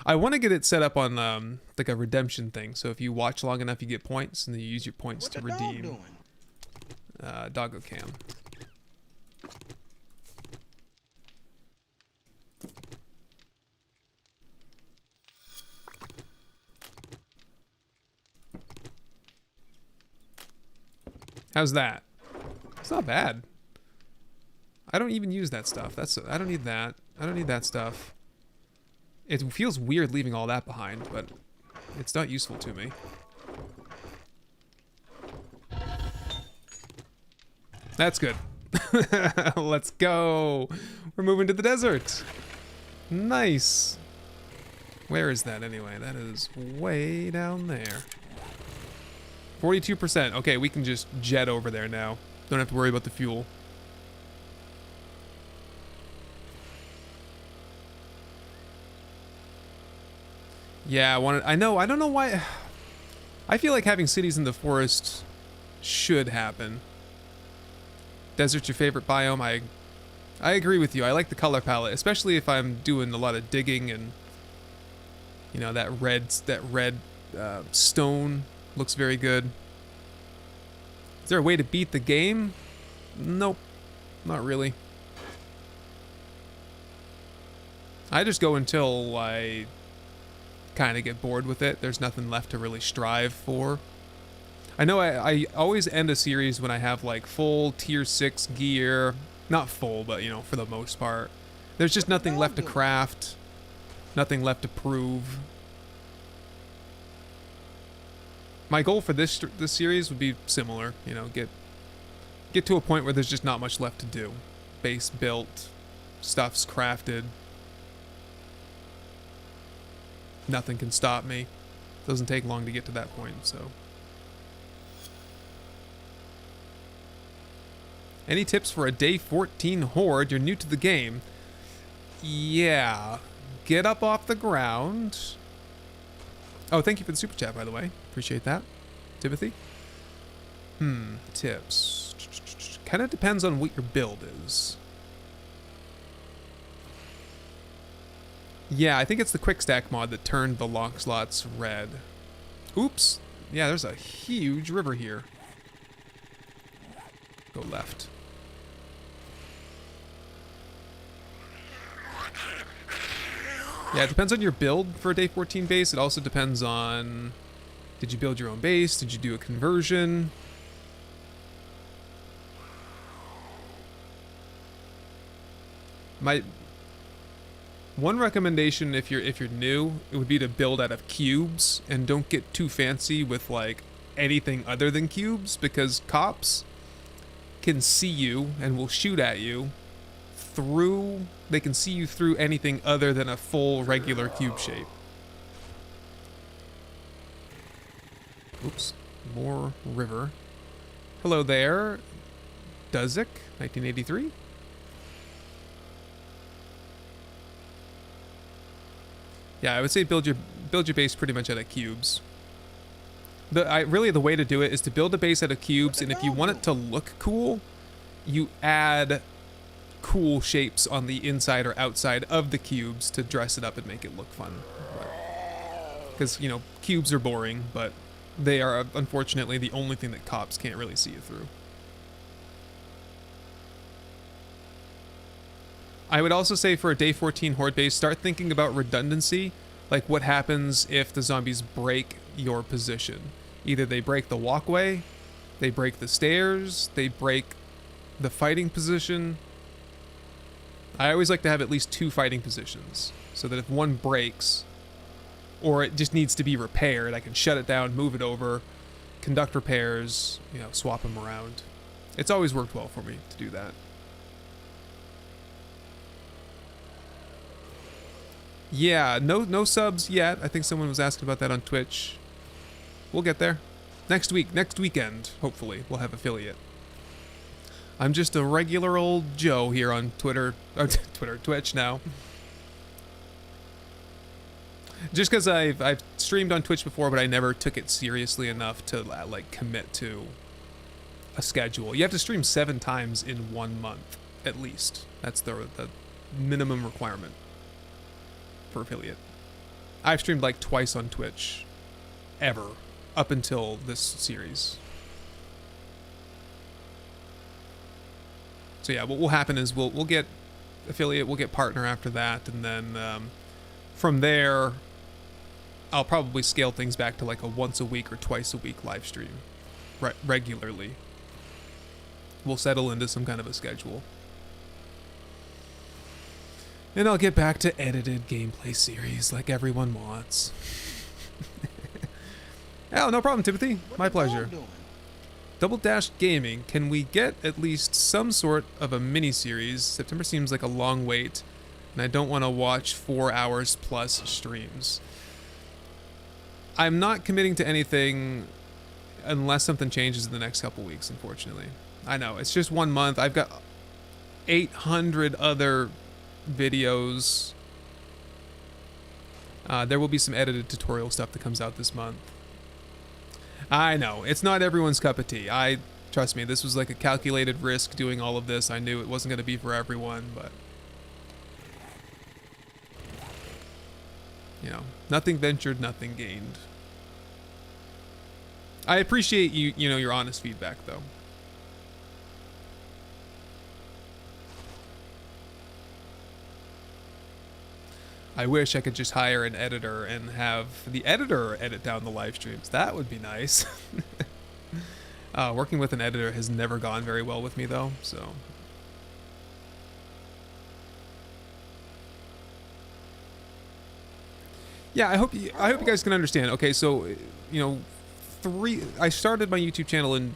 I want to get it set up on like a redemption thing. So if you watch long enough, you get points, and then you use your points to redeem doggo cam. How's that? It's not bad. I don't even use that stuff. I don't need that. I don't need that stuff. It feels weird leaving all that behind, but it's not useful to me. That's good. Let's go. We're moving to the desert. Nice. Where is that anyway? That is way down there. 42%. Okay, we can just jet over there now. Don't have to worry about the fuel. Yeah, I know. I don't know why. I feel like having cities in the forest should happen. Desert's your favorite biome. I agree with you. I like the color palette, especially if I'm doing a lot of digging and, you know, that red stone looks very good. Is there a way to beat the game? Nope, not really. I just go until I kind of get bored with it. There's nothing left to really strive for. I know I always end a series when I have like full tier 6 gear. Not full, but you know, for the most part. There's just nothing left to craft. Nothing left to prove. My goal for this series would be similar. You know, get to a point where there's just not much left to do. Base built. Stuff's crafted. Nothing can stop me. Doesn't take long to get to that point, so. Any tips for a day 14 Horde? You're new to the game. Yeah. Get up off the ground. Oh, thank you for the super chat, by the way. Appreciate that. Timothy? Tips. Kind of depends on what your build is. Yeah, I think it's the quick stack mod that turned the lock slots red. Oops. Yeah, there's a huge river here. Go left. Yeah, it depends on your build for a day 14 base. It also depends on, did you build your own base? Did you do a conversion? One recommendation if you're new, it would be to build out of cubes and don't get too fancy with like anything other than cubes, because cops can see you and will shoot at you through, they can see you through anything other than a full regular cube shape. Oops, more river. Hello there, Duzik, 1983. Yeah, I would say build your base pretty much out of cubes. Really the way to do it is to build a base out of cubes, and if you want it to look cool, you add cool shapes on the inside or outside of the cubes to dress it up and make it look fun. Because, you know, cubes are boring, but they are unfortunately the only thing that cops can't really see you through. I would also say for a day 14 Horde base, start thinking about redundancy, like what happens if the zombies break your position. Either they break the walkway, they break the stairs, they break the fighting position. I always like to have at least 2 fighting positions, so that if one breaks, or it just needs to be repaired, I can shut it down, move it over, conduct repairs, you know, swap them around. It's always worked well for me to do that. Yeah, no subs yet. I think someone was asking about that on Twitch. We'll get there. Next weekend, hopefully, we'll have affiliate. I'm just a regular old Joe here on Twitch now. Just because I've streamed on Twitch before, but I never took it seriously enough to like commit to a schedule. You have to stream 7 times in 1 month, at least. That's the minimum requirement for affiliate. I've streamed like twice on Twitch, ever, up until this series. So yeah, what will happen is we'll get affiliate, we'll get partner after that, and then from there, I'll probably scale things back to like a once a week or twice a week live stream, regularly. We'll settle into some kind of a schedule. And I'll get back to edited gameplay series like everyone wants. Oh, no problem, Timothy. My pleasure. Double Dash Gaming, can we get at least some sort of a mini-series? September seems like a long wait, and I don't want to watch 4 hours plus streams. I'm not committing to anything unless something changes in the next couple weeks, unfortunately. I know, it's just 1 month. I've got 800 other videos. There will be some edited tutorial stuff that comes out this month. I know, it's not everyone's cup of tea. Trust me, this was like a calculated risk doing all of this. I knew it wasn't going to be for everyone, but you know, nothing ventured, nothing gained. I appreciate your honest feedback though. I wish I could just hire an editor and have the editor edit down the live streams. That would be nice. Working with an editor has never gone very well with me though, so. Yeah, I hope you guys can understand. Okay, so, I started my YouTube channel in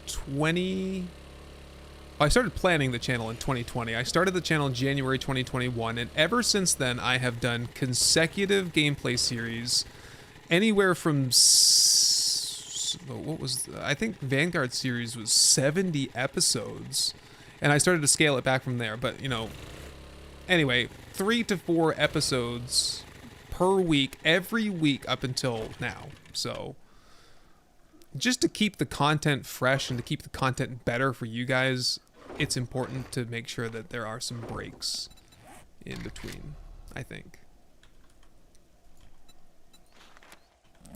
I started planning the channel in 2020. I started the channel in January 2021, and ever since then, I have done consecutive gameplay series, anywhere from I think Vanguard series was 70 episodes, and I started to scale it back from there. But anyway, 3 to 4 episodes per week, every week up until now. So just to keep the content fresh and to keep the content better for you guys, it's important to make sure that there are some breaks in between, I think.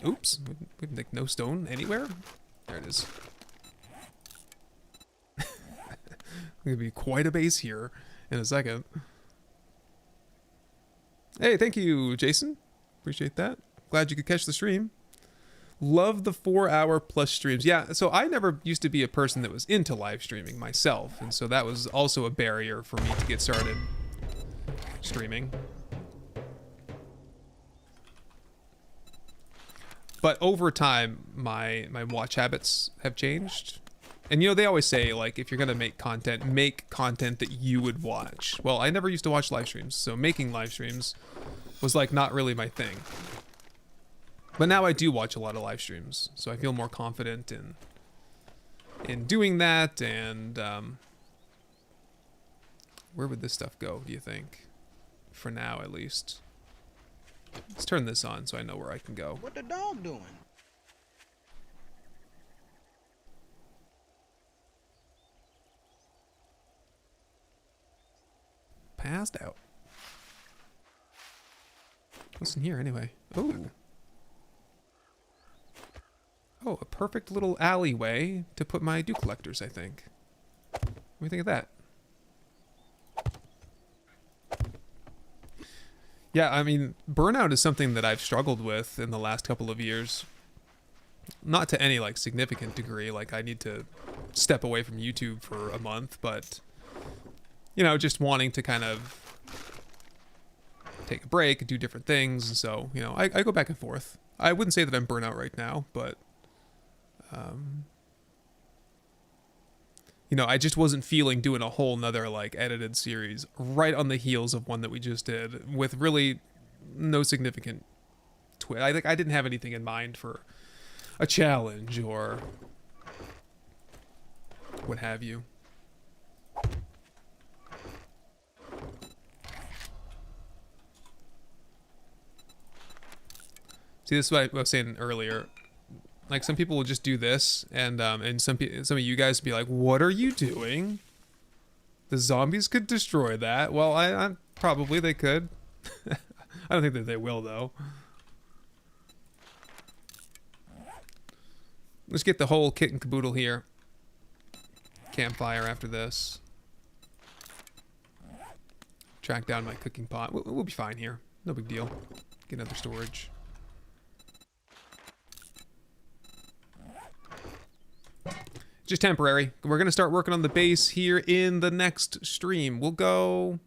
Oops, we like no stone anywhere? There it is. Gonna be quite a base here in a second. Hey, thank you, Jason. Appreciate that. Glad you could catch the stream. Love the 4-hour plus streams. Yeah, so I never used to be a person that was into live streaming myself, and so that was also a barrier for me to get started streaming. But over time, my watch habits have changed. And they always say, like, if you're gonna make content that you would watch. Well, I never used to watch live streams, so making live streams was like not really my thing. But now I do watch a lot of live streams, so I feel more confident in doing that. And where would this stuff go, do you think? For now, at least. Let's turn this on so I know where I can go. What the dog doing? Passed out. What's in here anyway? Oh. Oh, a perfect little alleyway to put my dew collectors, I think. What do you think of that? Yeah, I mean, burnout is something that I've struggled with in the last couple of years. Not to any, like, significant degree. Like, I need to step away from YouTube for a month, but, just wanting to kind of take a break, do different things. And so, I go back and forth. I wouldn't say that I'm burnout right now, but I just wasn't feeling doing a whole nother like edited series right on the heels of one that we just did with really no significant twist. I didn't have anything in mind for a challenge or what have you. See, this is what I was saying earlier. Like, some people will just do this, and some of you guys will be like, "What are you doing? The zombies could destroy that." Well, I probably they could. I don't think that they will, though. Let's get the whole kit and caboodle here. Campfire after this. Track down my cooking pot. We'll be fine here. No big deal. Get another storage. Just temporary. We're going to start working on the base here in the next stream. We'll go...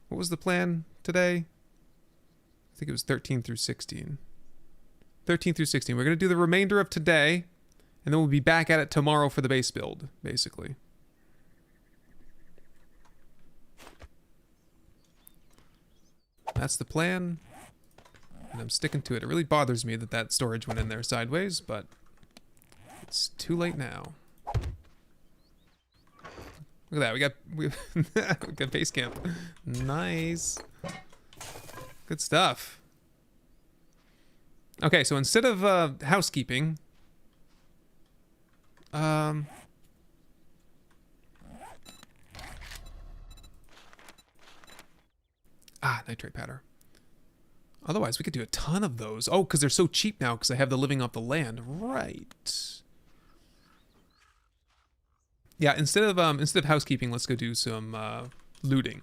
What was the plan today? I think it was 13 through 16. 13 through 16. We're going to do the remainder of today. And then we'll be back at it tomorrow for the base build, basically. That's the plan. And I'm sticking to it. It really bothers me that that storage went in there sideways, but it's too late now. Look at that. We got base camp. Nice. Good stuff. Okay, so instead of housekeeping, nitrate powder. Otherwise, we could do a ton of those. Oh, because they're so cheap now because I have the living off the land. Right. Yeah, instead of housekeeping, let's go do some looting.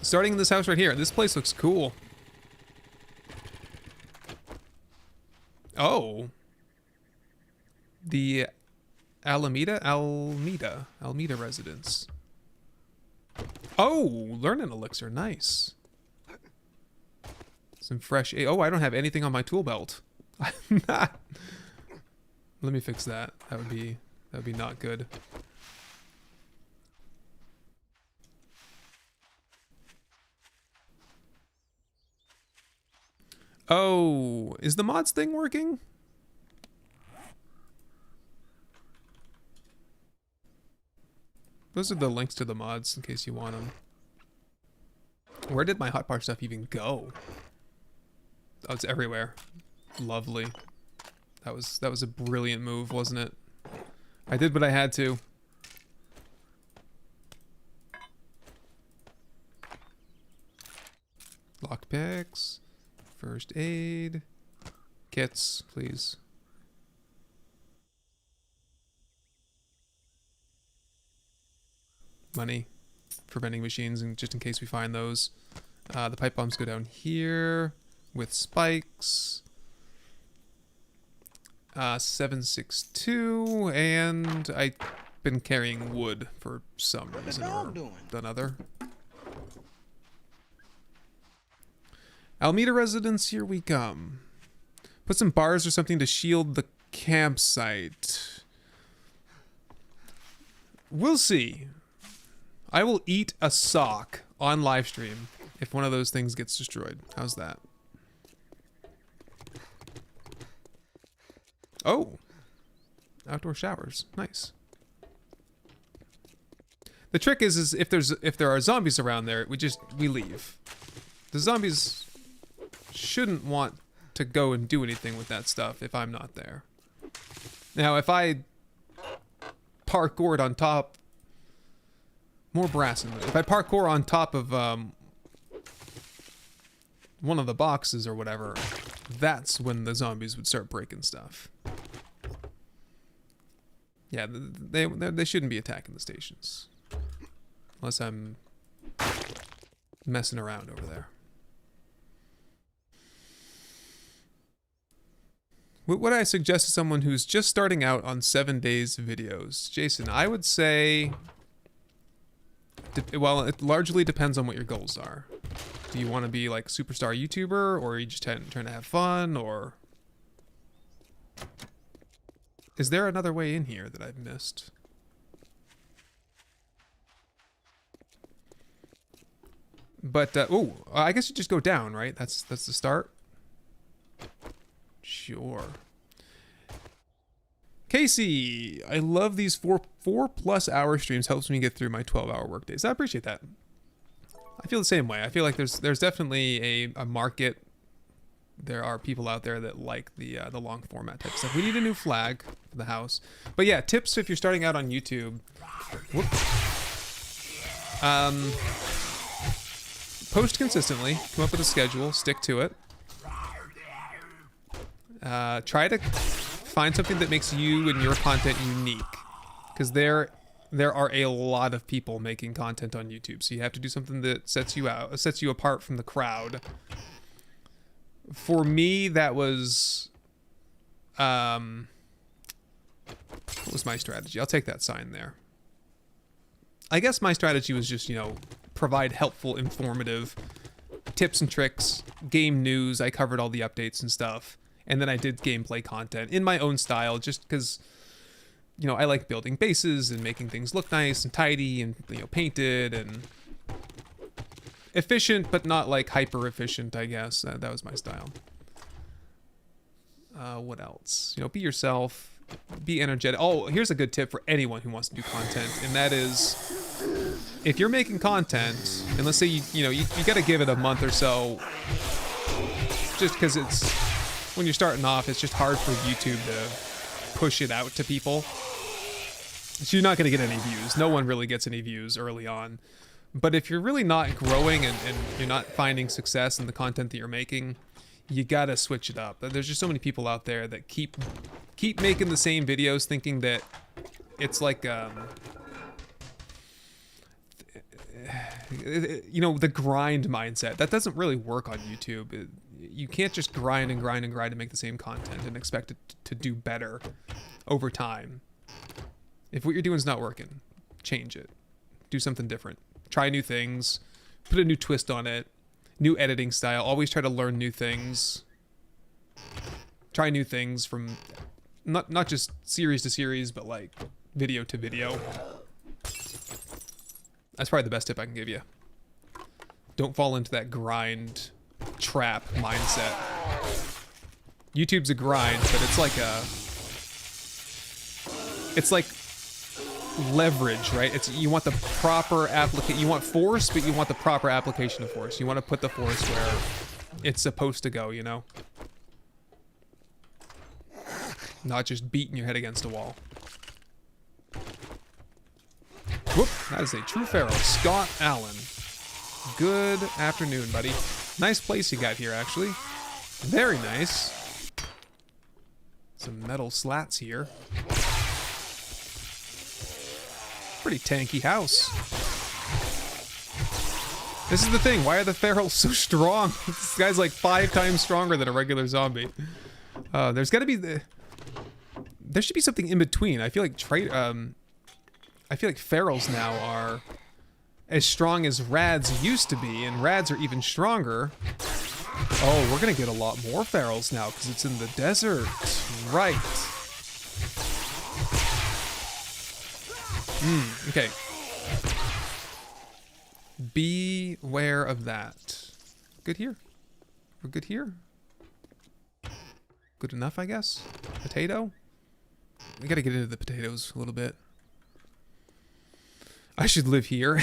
Starting in this house right here. This place looks cool. Oh. The Alameda residence. Oh, learning elixir, nice. Some fresh. Oh, I don't have anything on my tool belt. Let me fix that. That would be not good. Oh, is the mods thing working? Those are the links to the mods in case you want them. Where did my hotbar stuff even go? Oh, it's everywhere. Lovely. That was a brilliant move, wasn't it? I did what I had to. Lockpicks. First aid. Kits, please. Money for vending machines, and just in case we find those. The pipe bombs go down here with spikes. 762, and I've been carrying wood for some reason or another. Alameda residence, here we come. Put some bars or something to shield the campsite. We'll see. I will eat a sock on live stream if one of those things gets destroyed. How's that? Oh, outdoor showers, nice. The trick is if there are zombies around there, we leave. The zombies shouldn't want to go and do anything with that stuff if I'm not there. Now, if I parkoured on top, more brass in it. If I parkour on top of one of the boxes or whatever, that's when the zombies would start breaking stuff. Yeah, they shouldn't be attacking the stations. Unless I'm messing around over there. What would I suggest to someone who's just starting out on 7 days videos? Jason, I would say... Well, it largely depends on what your goals are. Do you want to be like superstar YouTuber, or are you just trying to have fun, or... Is there another way in here that I've missed? But, oh, I guess you just go down, right? That's the start? Sure. Casey, I love these 4+ hour streams. Helps me get through my 12-hour workdays. I appreciate that. I feel the same way. I feel like there's definitely a market. There are people out there that like the long format type stuff. We need a new flag for the house. But yeah, tips if you're starting out on YouTube. Post consistently. Come up with a schedule. Stick to it. Try to find something that makes you and your content unique, because there are a lot of people making content on YouTube, so you have to do something that sets you apart from the crowd. For me, that was what was my strategy? I'll take that sign there. I guess my strategy was just, provide helpful, informative tips and tricks, game news. I covered all the updates and stuff. And then I did gameplay content in my own style, just because, you know, I like building bases and making things look nice and tidy and, you know, painted and efficient, but not like hyper efficient, I guess. That was my style. What else? You know, be yourself, be energetic. Oh, here's a good tip for anyone who wants to do content, and that is, if you're making content, and let's say you got to give it a month or so, just because it's, when you're starting off, it's just hard for YouTube to push it out to people. So you're not going to get any views. No one really gets any views early on. But if you're really not growing and you're not finding success in the content that you're making, you got to switch it up. There's just so many people out there that keep making the same videos thinking that it's like, you know, the grind mindset. That doesn't really work on YouTube. You can't just grind and grind and grind to make the same content and expect it to do better over time. If what you're doing is not working, change it. Do something different. Try new things. Put a new twist on it. New editing style. Always try to learn new things. Try new things from not just series to series, but like video to video. That's probably the best tip I can give you. Don't fall into that grind trap mindset. YouTube's a grind, but it's like leverage, right? It's, you want the proper you want force, but you want the proper application of force. You want to put the force where it's supposed to go, you know? Not just beating your head against a wall. Whoop, that is a true feral. Scott Allen. Good afternoon, buddy. Nice place you got here, actually. Very nice. Some metal slats here. Pretty tanky house. This is the thing. Why are the ferals so strong? This guy's like 5 times stronger than a regular zombie. There's got to be there should be something in between. I feel like ferals now are as strong as rads used to be, and rads are even stronger. Oh, we're gonna get a lot more ferals now because it's in the desert, right? Okay. Beware of that. Good here. We're good here. Good enough, I guess. Potato. We gotta get into the potatoes a little bit. I should live here.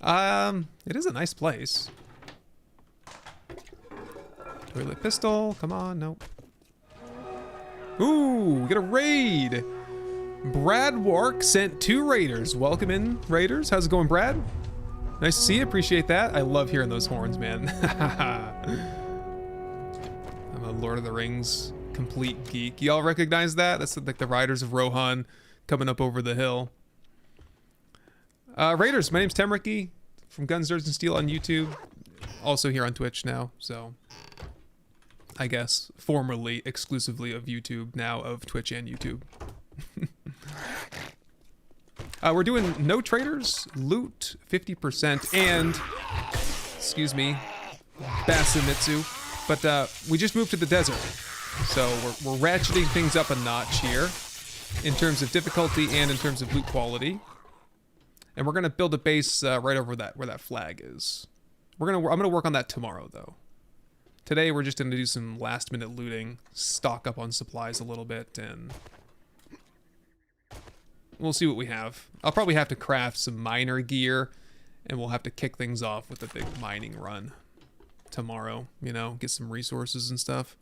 It is a nice place. Toilet pistol. Come on, nope. Ooh, we got a raid. Brad Wark sent 2 raiders. Welcome in, raiders. How's it going, Brad? Nice to see you. Appreciate that. I love hearing those horns, man. I'm a Lord of the Rings complete geek. Y'all recognize that? That's like the Riders of Rohan coming up over the hill. Raiders, my name's Temricky from Guns, Nerds, and Steel on YouTube. Also here on Twitch now, so I guess formerly exclusively of YouTube, now of Twitch and YouTube. We're doing no traders, loot 50%, and excuse me, Basimitsu, but we just moved to the desert, so we're ratcheting things up a notch here in terms of difficulty and in terms of loot quality. And we're gonna build a base right over where that flag is. I'm gonna work on that tomorrow though. Today we're just gonna do some last minute looting, stock up on supplies a little bit, and we'll see what we have. I'll probably have to craft some miner gear, and we'll have to kick things off with a big mining run tomorrow, you know, get some resources and stuff.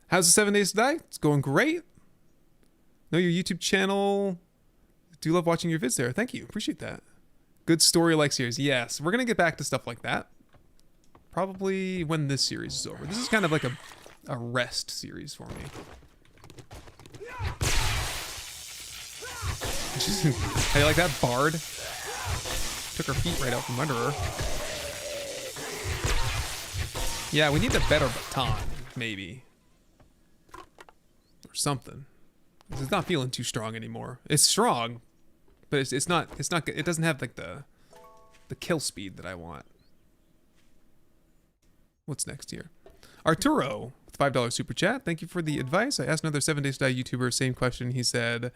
How's the 7 days to die? It's going great. Know your YouTube channel. Do love watching your vids there. Thank you. Appreciate that. Good story-like series. Yes, we're going to get back to stuff like that. Probably when this series is over. This is kind of like a rest series for me. How you like that, Bard? Took her feet right out from under her. Yeah, we need a better baton, maybe. Or something. It's not feeling too strong anymore. It's strong, but it's not it doesn't have like the kill speed that I want. What's next here? Arturo, $5 super chat. Thank you for the advice. I asked another 7 Days to Die YouTuber, same question. He said,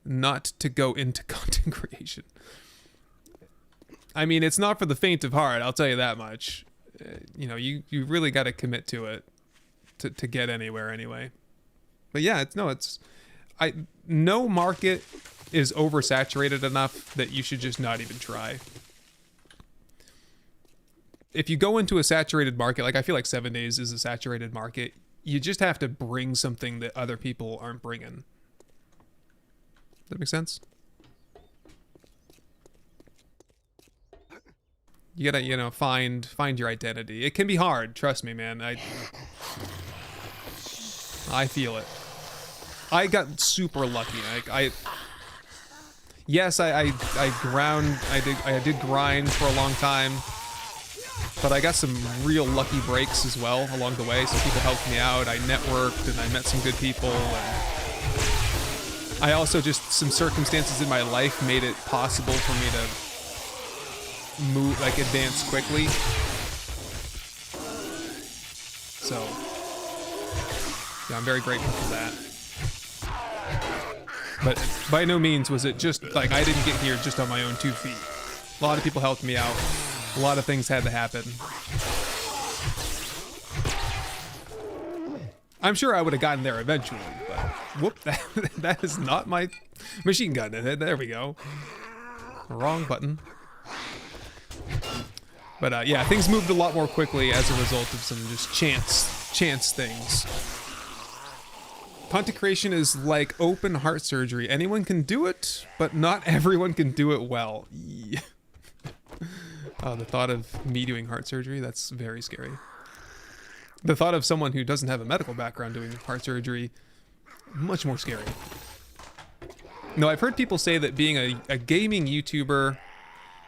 not to go into content creation. I mean, it's not for the faint of heart, I'll tell you that much. You know, you really got to commit to it to get anywhere anyway. But yeah, no market is oversaturated enough that you should just not even try. If you go into a saturated market, like I feel like 7 Days is a saturated market, you just have to bring something that other people aren't bringing. Does that make sense? You gotta, you know, find your identity. It can be hard, trust me, man. I feel it. I got super lucky. Yes, I did grind for a long time, but I got some real lucky breaks as well along the way. So people helped me out. I networked and I met some good people. And I also just, some circumstances in my life made it possible for me to advance quickly. So yeah, I'm very grateful for that. But by no means was it just like I didn't get here just on my own 2 feet. A lot of people helped me out. A lot of things had to happen. I'm sure I would have gotten there eventually, but whoop, that is not my machine gun. There we go. Wrong button. But yeah, things moved a lot more quickly as a result of some just chance things. Content creation is like open heart surgery. Anyone can do it, but not everyone can do it well. Yeah. The thought of me doing heart surgery, that's very scary. The thought of someone who doesn't have a medical background doing heart surgery, much more scary. No, I've heard people say that being a gaming YouTuber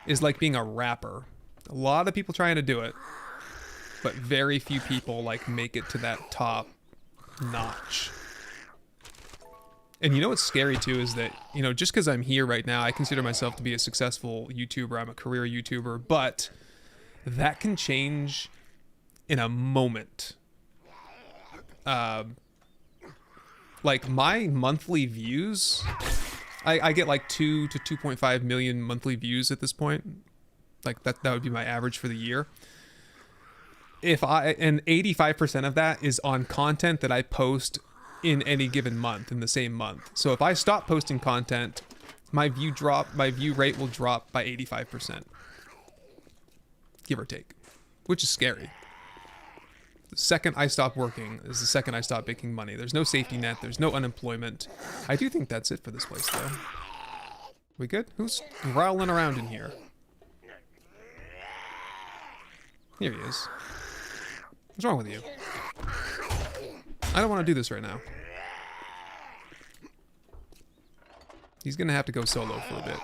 is like being a rapper. A lot of people trying to do it, but very few people like make it to that top notch. And you know what's scary too is that, you know, just because I'm here right now, I consider myself to be a successful YouTuber. I'm a career YouTuber, but that can change in a moment. Like my monthly views, I get like 2 to 2.5 million monthly views at this point. Like that would be my average for the year. And 85% of that is on content that I post in any given month, in the same month. So if I stop posting content, my view rate will drop by 85%. Give or take. Which is scary. The second I stop working is the second I stop making money. There's no safety net, there's no unemployment. I do think that's it for this place though. We good? Who's growling around in here? Here he is. What's wrong with you? I don't want to do this right now. He's gonna have to go solo for a bit.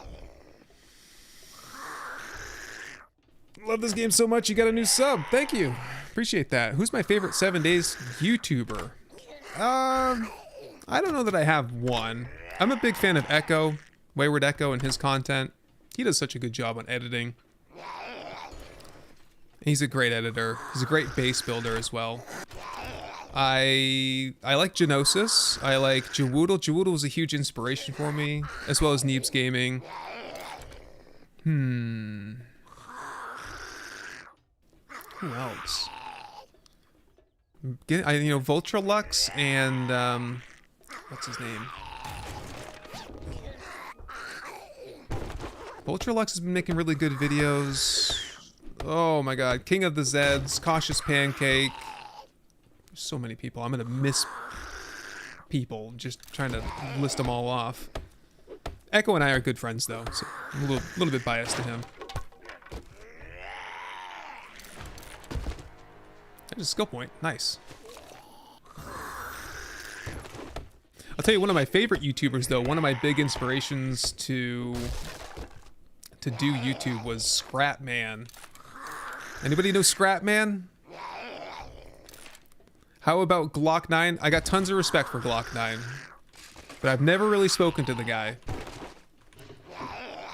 Love this game so much, you got a new sub. Thank you. Appreciate that. Who's my favorite 7 Days YouTuber? I don't know that I have one. I'm a big fan of Echo, Wayward Echo, and his content. He does such a good job on editing. He's a great editor. He's a great base builder as well. I like Genosis. I like Jawoodle. Jawoodle was a huge inspiration for me, as well as Neebs Gaming. Who else? Voltralux and what's his name? Voltralux has been making really good videos. Oh my god, King of the Zeds, Cautious Pancake. There's so many people. I'm gonna miss people just trying to list them all off. Echo and I are good friends though, so I'm a little bit biased to him. There's a skill point. Nice. I'll tell you, one of my favorite YouTubers though, one of my big inspirations to do YouTube was Scrapman. Anybody know Scrapman? How about Glock 9? I got tons of respect for Glock 9, but I've never really spoken to the guy.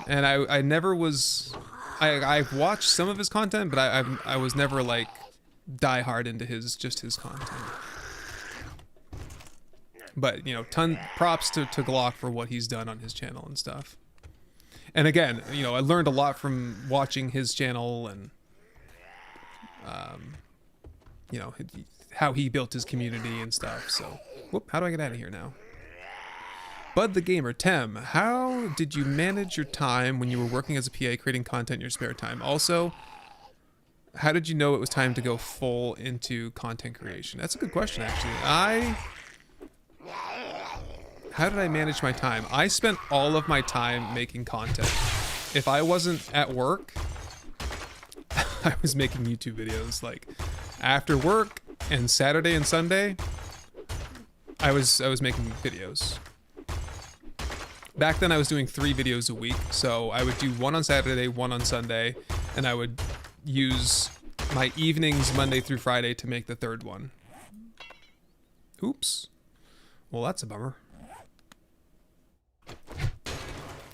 And I never was... I've watched some of his content, but I was never like die hard into his content. But, you know, props to Glock for what he's done on his channel and stuff. And again, you know, I learned a lot from watching his channel and, you know, how he built his community and stuff. So, whoop, how do I get out of here now? Bud the Gamer, Tem, how did you manage your time when you were working as a PA creating content in your spare time? Also, how did you know it was time to go full into content creation? That's a good question, actually. How did I manage my time? I spent all of my time making content. If I wasn't at work, I was making YouTube videos. Like, after work and Saturday and Sunday, I was making videos. Back then I was doing 3 videos a week, so I would do 1 on Saturday, 1 on Sunday, and I would use my evenings Monday through Friday to make the 3rd one. Oops. Well, that's a bummer.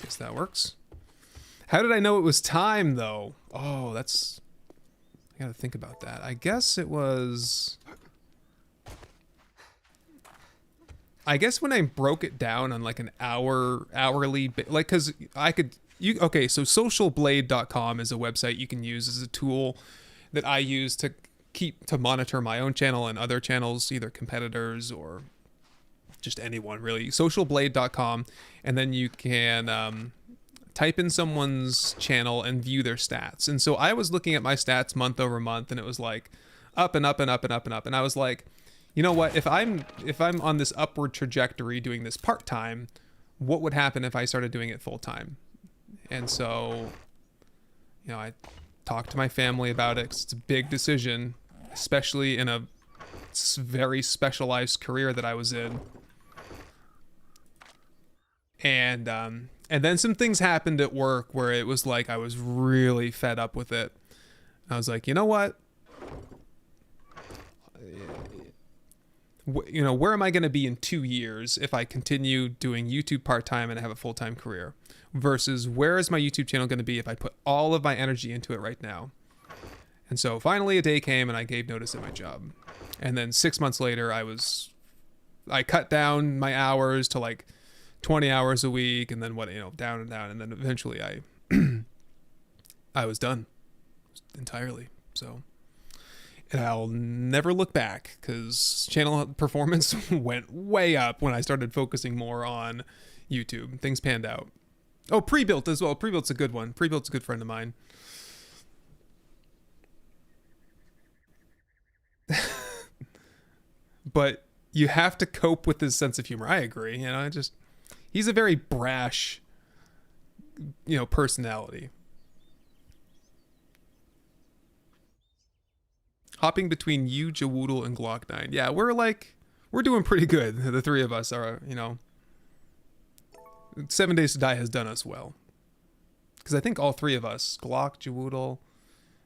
Guess that works. How did I know it was time, though? Oh, that's... I gotta think about that. I guess it was... I guess when I broke it down on like an hourly, like, cause I could, okay, so socialblade.com is a website you can use as a tool that I use to monitor my own channel and other channels, either competitors or just anyone really. Socialblade.com, and then you can type in someone's channel and view their stats. And so I was looking at my stats month over month, and it was like up and up and up and up and up, and I was like, you know what, if I'm on this upward trajectory doing this part-time, what would happen if I started doing it full-time? And so, you know, I talked to my family about it, 'cause it's a big decision, especially in a very specialized career that I was in. And then some things happened at work where it was like I was really fed up with it. I was like, you know what? You know, where am I going to be in 2 years if I continue doing YouTube part-time and have a full-time career? Versus where is my YouTube channel going to be if I put all of my energy into it right now? And so finally a day came and I gave notice at my job. And then 6 months later, I cut down my hours to like 20 hours a week, and then down and down. And then eventually I was done entirely. So... And I'll never look back, because channel performance went way up when I started focusing more on YouTube. Things panned out. Oh, Pre-Built as well. Pre-Built's a good one. Pre-Built's a good friend of mine. But you have to cope with his sense of humor. I agree. You know, he's a very brash, you know, personality. Hopping between you, Jawoodle, and Glock 9. Yeah, we're doing pretty good. The 3 of us are, you know... 7 Days to Die has done us well. Because I think all 3 of us, Glock, Jawoodle,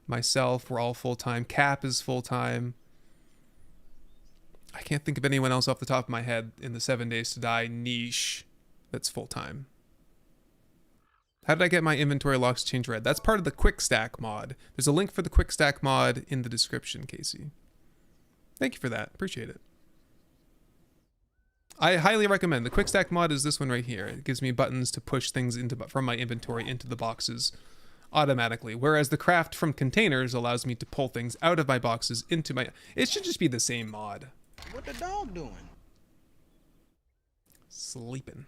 myself, we're all full-time. Cap is full-time. I can't think of anyone else off the top of my head in the 7 Days to Die niche that's full-time. How did I get my inventory locks to change red? That's part of the quick stack mod. There's a link for the quick stack mod in the description, Casey. Thank you for that. Appreciate it. I highly recommend. The quick stack mod is this one right here. It gives me buttons to push things from my inventory into the boxes automatically. Whereas the craft from containers allows me to pull things out of my boxes into my... It should just be the same mod. What the dog doing? Sleeping.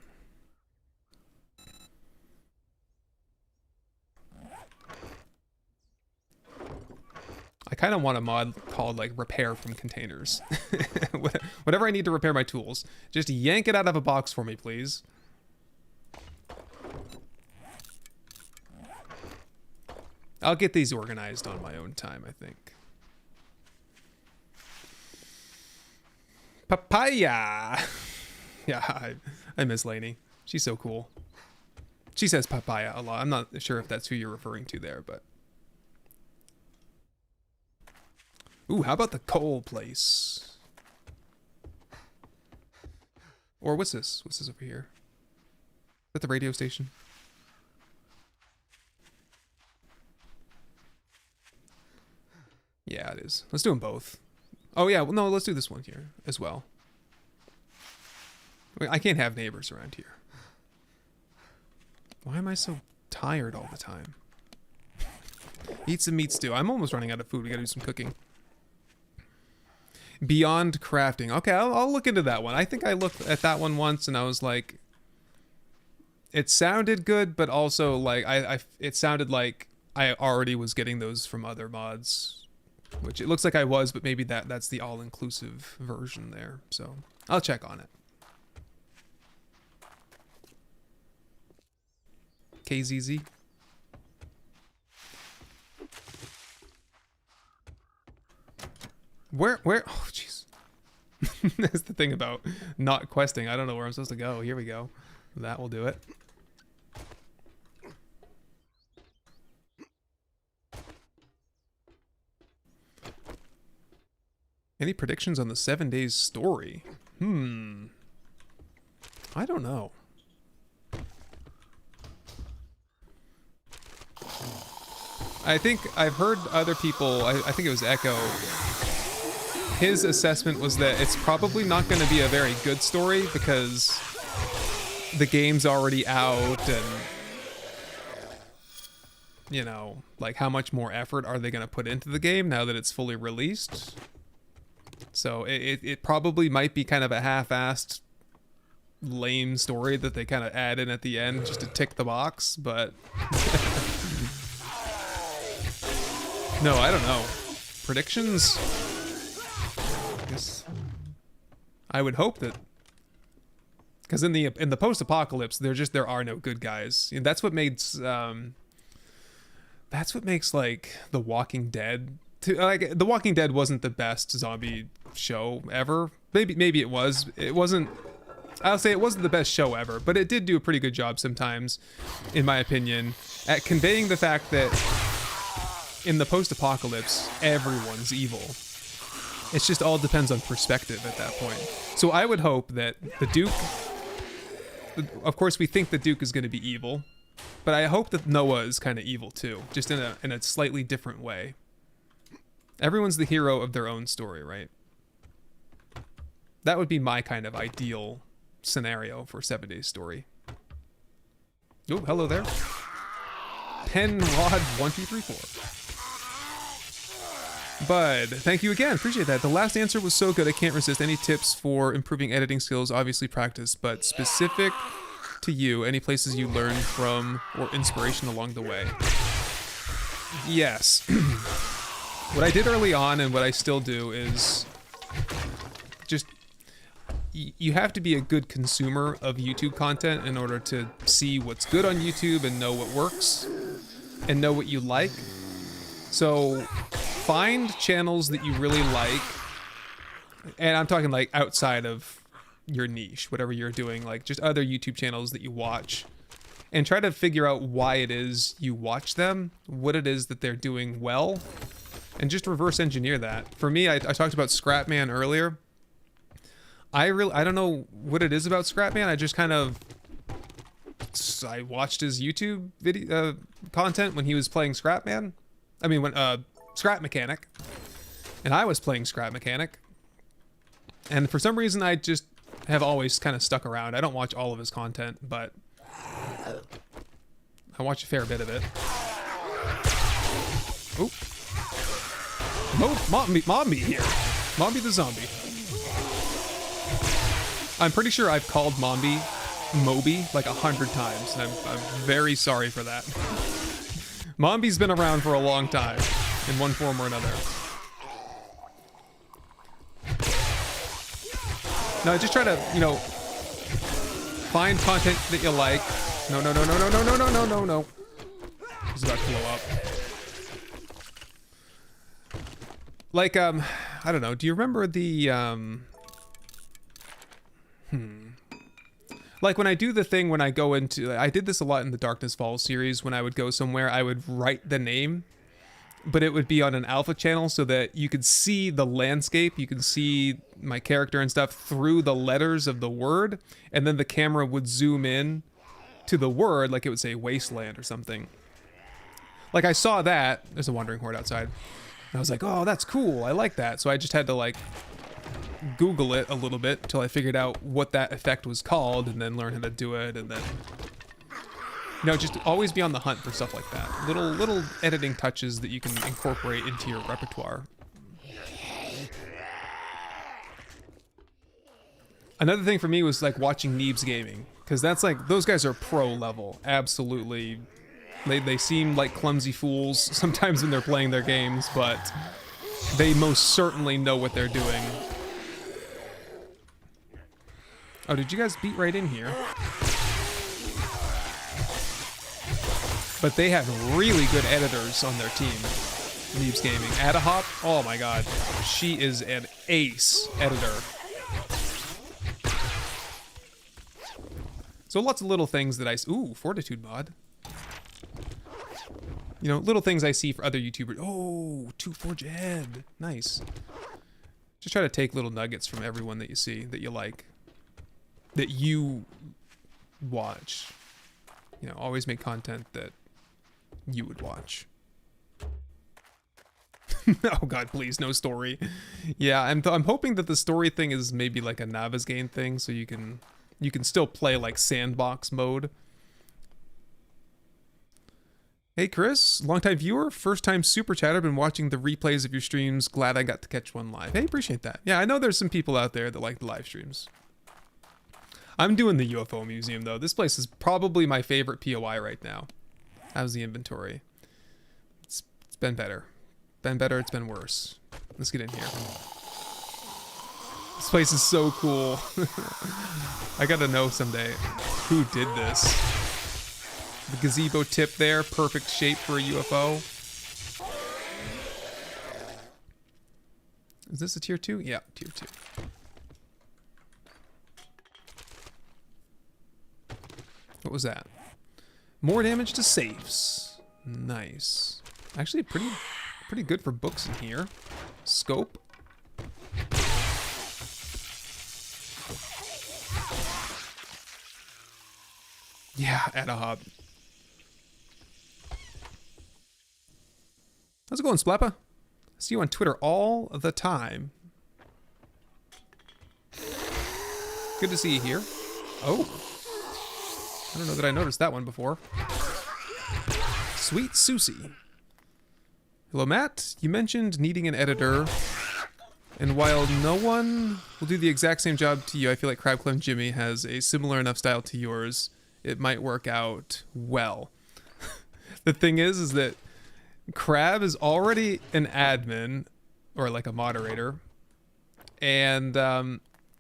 I kind of want a mod called like repair from containers. Whatever I need to repair my tools, just yank it out of a box for me, please. I'll get these organized on my own time, I think. Papaya. Yeah, I miss Lainey. She's so cool. She says papaya a lot. I'm not sure if that's who you're referring to there, but... Ooh, how about the coal place? Or what's this? What's this over here? Is that the radio station? Yeah, that is. Let's do them both. Oh yeah, well, no, let's do this one here as well. Wait, I can't have neighbors around here. Why am I so tired all the time? Eat some meat stew. I'm almost running out of food. We gotta do some cooking. Beyond crafting. Okay, I'll look into that one. I think I looked at that one once and I was like, it sounded good, but also like it sounded like I already was getting those from other mods, which it looks like I was, but maybe that's the all-inclusive version there. So I'll check on it. KZZ. Where? Oh, jeez. That's the thing about not questing. I don't know where I'm supposed to go. Here we go. That will do it. Any predictions on the 7 days story? I don't know. I think I've heard other people, I think it was Echo, his assessment was that it's probably not going to be a very good story because the game's already out and, you know, like how much more effort are they going to put into the game now that it's fully released? So it probably might be kind of a half-assed lame story that they kind of add in at the end just to tick the box, but no, I don't know. Predictions? I guess I would hope that, because in the post-apocalypse, there are no good guys. And that's what makes like The Walking Dead. Like The Walking Dead wasn't the best zombie show ever. Maybe it was. It wasn't. I'll say it wasn't the best show ever, but it did do a pretty good job sometimes, in my opinion, at conveying the fact that in the post-apocalypse, everyone's evil. It just all depends on perspective at that point. So I would hope that the Duke, of course we think the Duke is going to be evil, but I hope that Noah is kind of evil too, just in a slightly different way. Everyone's the hero of their own story, right? That would be my kind of ideal scenario for 7 Days Story. Oh, hello there. Penrod1234. Bud, thank you again. Appreciate that. The last answer was so good, I can't resist. Any tips for improving editing skills? Obviously practice, but specific to you, any places you learned from or inspiration along the way? Yes. What I did early on and what I still do is just, you have to be a good consumer of YouTube content in order to see what's good on YouTube and know what works and know what you like. So find channels that you really like, and I'm talking like outside of your niche, whatever you're doing, like just other YouTube channels that you watch, and try to figure out why it is you watch them, what it is that they're doing well, and just reverse engineer that. For me, I talked about Scrapman earlier. I don't know what it is about Scrapman. I just kind of, I watched his YouTube video content when he was playing Scrapman. I mean, when Scrap Mechanic, and I was playing Scrap Mechanic, and for some reason I just have always kind of stuck around. I don't watch all of his content, but I watch a fair bit of it. Oop. Mombi here. Mombi the zombie. I'm pretty sure I've called Mombi Moby like 100 times, and I'm very sorry for that. Mombi's been around for a long time, in one form or another. No, just try to, you know, find content that you like. No. He's about to blow up. Like, I don't know. Do you remember the, like when I do the thing when I go into, I did this a lot in the Darkness Falls series. When I would go somewhere, I would write the name, but it would be on an alpha channel so that you could see the landscape. You could see my character and stuff through the letters of the word. And then the camera would zoom in to the word, like it would say wasteland or something. Like I saw that. There's a wandering horde outside. And I was like, oh, that's cool. I like that. So I just had to like Google it a little bit until I figured out what that effect was called, and then learn how to do it, and then, you know, just always be on the hunt for stuff like that. Little editing touches that you can incorporate into your repertoire. Another thing for me was like watching Neebs Gaming, because that's like, those guys are pro level. Absolutely. They seem like clumsy fools sometimes when they're playing their games, but they most certainly know what they're doing. Oh, did you guys beat right in here? But they have really good editors on their team. Neebs Gaming. Adahop, oh my god. She is an ace editor. So lots of little things that ooh, Fortitude mod. You know, little things I see for other YouTubers. Oh, 2 Forge Ahead. Nice. Just try to take little nuggets from everyone that you see, that you like, that you watch. You know, always make content that you would watch. Oh god, please, no story. Yeah, I'm hoping that the story thing is maybe like a Navezgane thing, so you can still play like sandbox mode. Hey Chris, longtime viewer, first time super chatter, been watching the replays of your streams, glad I got to catch one live. Hey, appreciate that. Yeah, I know there's some people out there that like the live streams. I'm doing the UFO museum though. This place is probably my favorite POI right now. How's the inventory? It's been better. Been better, it's been worse. Let's get in here. This place is so cool. I gotta know someday who did this. The gazebo tip there, perfect shape for a UFO. Is this a tier 2? Yeah, tier 2. What was that? More damage to safes. Nice. Actually, pretty good for books in here. Scope. Yeah, Adahop. How's it going, Splappa? I see you on Twitter all the time. Good to see you here. Oh. I don't know that I noticed that one before. Sweet Susie. Hello, Matt. You mentioned needing an editor. And while no one will do the exact same job to you, I feel like Crab Clem Jimmy has a similar enough style to yours. It might work out well. The thing is that Crab is already an admin, or like a moderator, and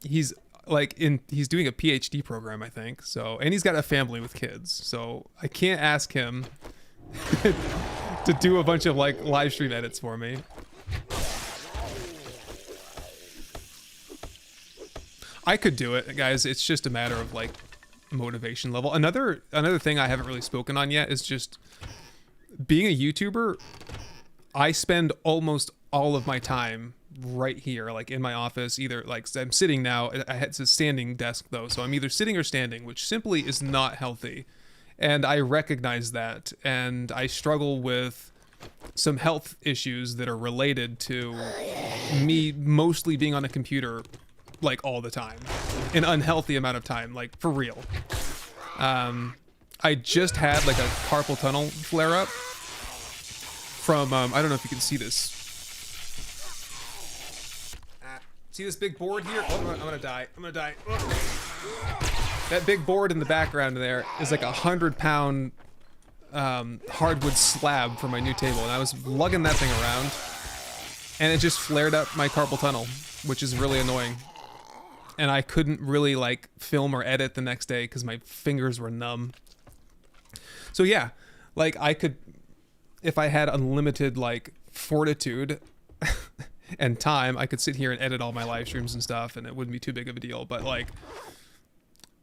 he's doing a PhD program, I think. So, and he's got a family with kids, so I can't ask him to do a bunch of like live stream edits for me. I could do it, guys. It's just a matter of like motivation level. Another thing I haven't really spoken on yet is just being a YouTuber. I spend almost all of my time right here, like in my office, either like I'm sitting now. It's a standing desk though, so I'm either sitting or standing, which simply is not healthy. And I recognize that, and I struggle with some health issues that are related to me mostly being on a computer like all the time, an unhealthy amount of time, like for real. I just had like a carpal tunnel flare up from, I don't know if you can see this. See this big board here? Oh, I'm gonna die. I'm gonna die. Oh. That big board in the background there is like 100-pound hardwood slab for my new table, and I was lugging that thing around, and it just flared up my carpal tunnel, which is really annoying. And I couldn't really like film or edit the next day because my fingers were numb. So yeah, like I could, if I had unlimited like fortitude and time, I could sit here and edit all my live streams and stuff, and it wouldn't be too big of a deal. But like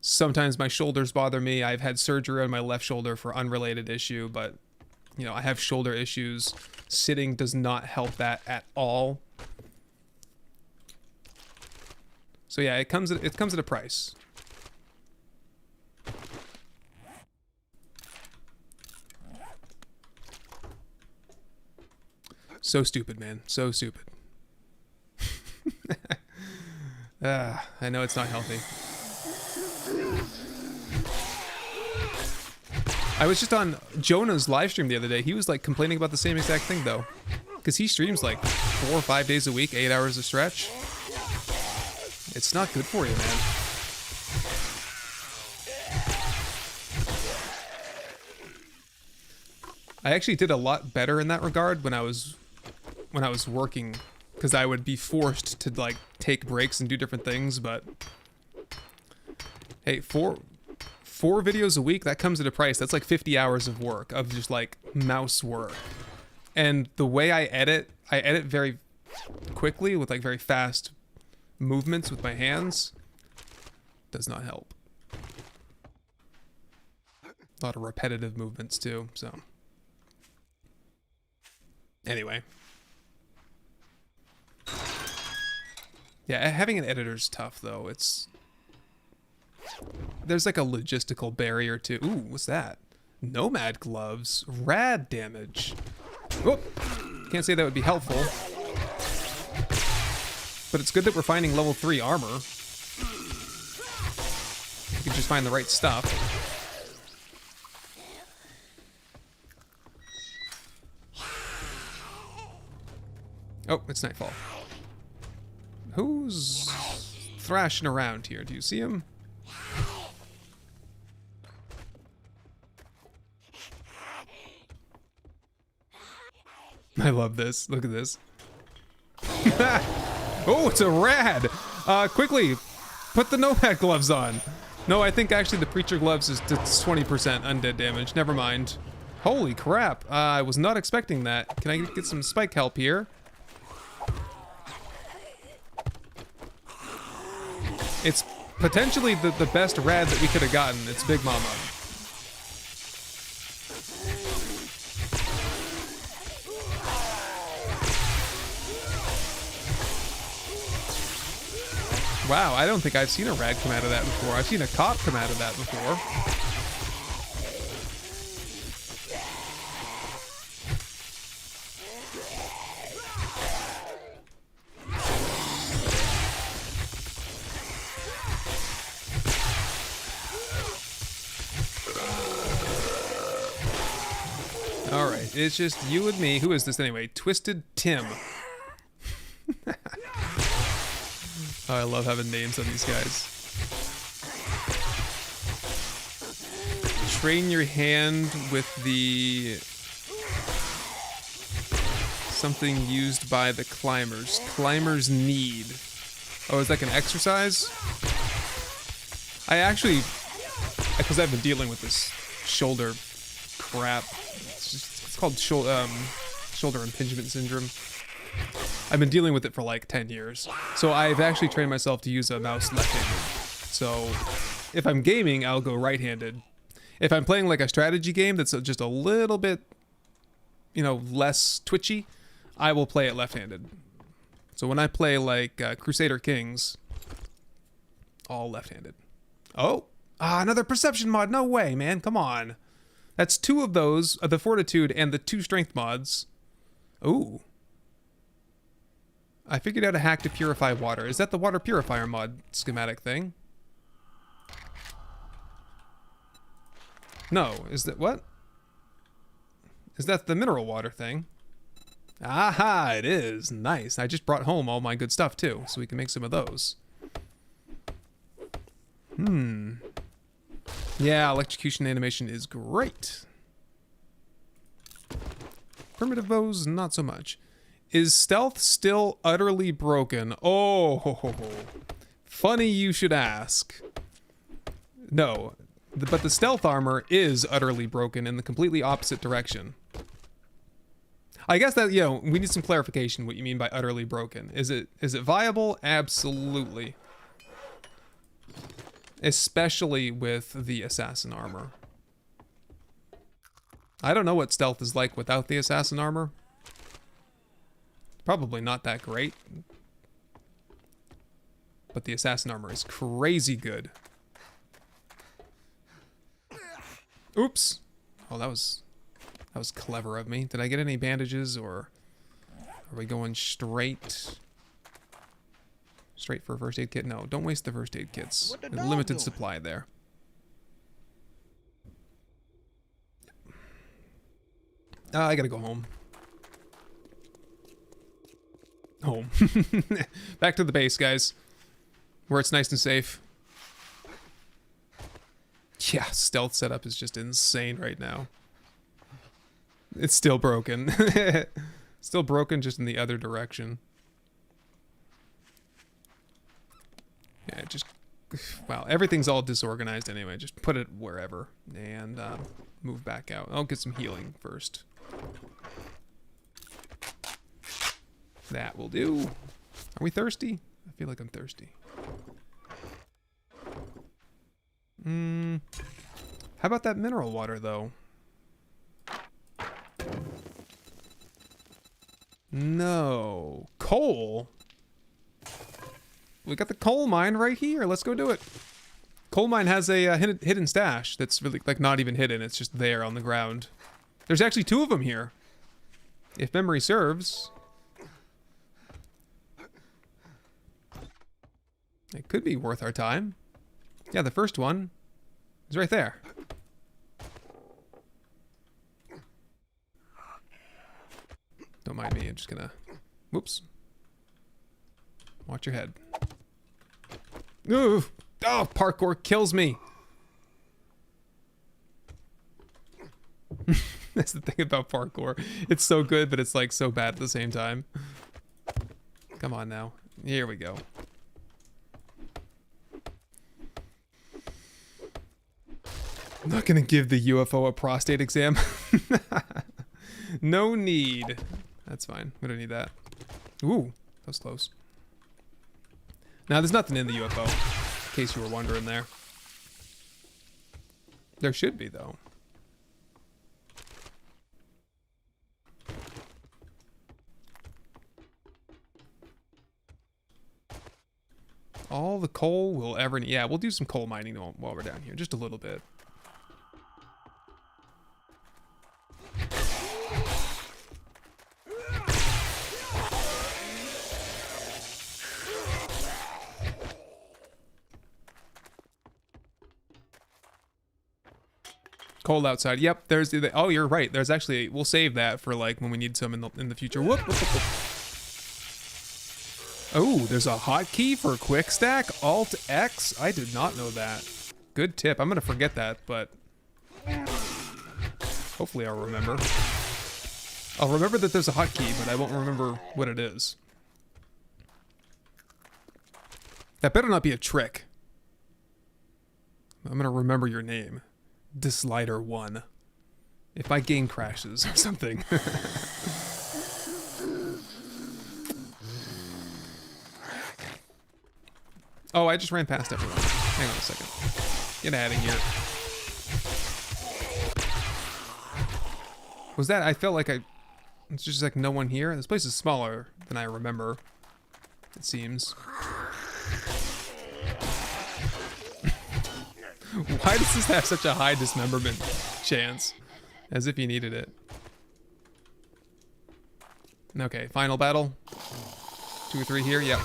sometimes my shoulders bother me. I've had surgery on my left shoulder for unrelated issue, but you know, I have shoulder issues. Sitting does not help that at all. So yeah, it comes at a price. So stupid, man. So stupid. I know it's not healthy. I was just on Jonah's live stream the other day. He was like complaining about the same exact thing though. Because he streams like 4 or 5 days a week, 8 hours a stretch. It's not good for you, man. I actually did a lot better in that regard when I was working, because I would be forced to like take breaks and do different things. But hey, four videos a week, that comes at a price. That's like 50 hours of work, of just like mouse work. And the way I edit very quickly with like very fast movements with my hands. Does not help. A lot of repetitive movements too, so. Anyway. Yeah, having an editor's tough though. There's like a logistical barrier to. Ooh, what's that? Nomad gloves. Rad damage. Oh, can't say that would be helpful. But it's good that we're finding level 3 armor. We can just find the right stuff. Oh, it's nightfall. Who's thrashing around here? Do you see him? I love this. Look at this. Oh, it's a rad! Quickly, put the nomad gloves on. No, I think actually the preacher gloves is 20% undead damage. Never mind. Holy crap. I was not expecting that. Can I get some spike help here? It's potentially the best rad that we could have gotten. It's Big Mama. Wow, I don't think I've seen a rad come out of that before. I've seen a cop come out of that before. Alright, it's just you and me. Who is this anyway? Twisted Tim. Oh, I love having names on these guys. Train your hand with the... something used by the climbers. Climbers need. Oh, is that like an exercise? I actually... because I've been dealing with this shoulder crap. It's called shoulder impingement syndrome. I've been dealing with it for like 10 years. So I've actually trained myself to use a mouse left-handed. So if I'm gaming, I'll go right-handed. If I'm playing like a strategy game that's just a little bit, you know, less twitchy, I will play it left-handed. So when I play like Crusader Kings, all left-handed. Oh, another perception mod. No way, man. Come on. That's 2 of those, the Fortitude and the 2 strength mods. Ooh. I figured out a hack to purify water. Is that the water purifier mod schematic thing? No, is that what? Is that the mineral water thing? Aha, it is. Nice. I just brought home all my good stuff too, so we can make some of those. Yeah, electrocution animation is great. Primitive bows, not so much. Is stealth still utterly broken? Oh, funny you should ask. No, but the stealth armor is utterly broken in the completely opposite direction. I guess that, you know, we need some clarification what you mean by utterly broken. Is it viable? Absolutely. Especially with the assassin armor. I don't know what stealth is like without the assassin armor. Probably not that great. But the assassin armor is crazy good. Oops. Oh, that was clever of me. Did I get any bandages or... Are we going straight for a first aid kit? No, don't waste the first aid kits. What the There's dog limited doing? supply there. I gotta go home. Home. Back to the base, guys. Where it's nice and safe. Yeah, stealth setup is just insane right now. It's still broken. Still broken, just in the other direction. Yeah, just... Wow, everything's all disorganized anyway. Just put it wherever. And move back out. I'll get some healing first. That will do. Are we thirsty? I feel like I'm thirsty. How about that mineral water, though? No. Coal? We got the coal mine right here. Let's go do it. Coal mine has a hidden stash that's really, like, not even hidden. It's just there on the ground. There's actually 2 of them here. If memory serves. It could be worth our time. Yeah, the first one is right there. Don't mind me, I'm just gonna... Whoops. Watch your head. Ooh! Oh, parkour kills me! That's the thing about parkour. It's so good, but it's like so bad at the same time. Come on now. Here we go. I'm not gonna give the UFO a prostate exam. No need. That's fine. We don't need that. Ooh, that was close. Now, there's nothing in the UFO, in case you were wondering there. There should be, though. All the coal we'll ever need. Yeah, we'll do some coal mining while we're down here. Just a little bit. Cold outside. Yep, there's the... Oh, you're right. There's actually... We'll save that for, like, when we need some in the future. Whoop, whoop, whoop, whoop. Oh, there's a hotkey for quick stack. Alt X. I did not know that. Good tip. I'm gonna forget that, but hopefully I'll remember. I'll remember that there's a hotkey, but I won't remember what it is. That better not be a trick. I'm gonna remember your name. Dislider 1. If my game crashes or something. Oh, I just ran past everyone. Hang on a second. Get out of here. Was that... I felt like it's just like no one here. This place is smaller than I remember. It seems. Why does this have such a high dismemberment chance? As if you needed it. Okay, final battle. 2 or 3 here, yep.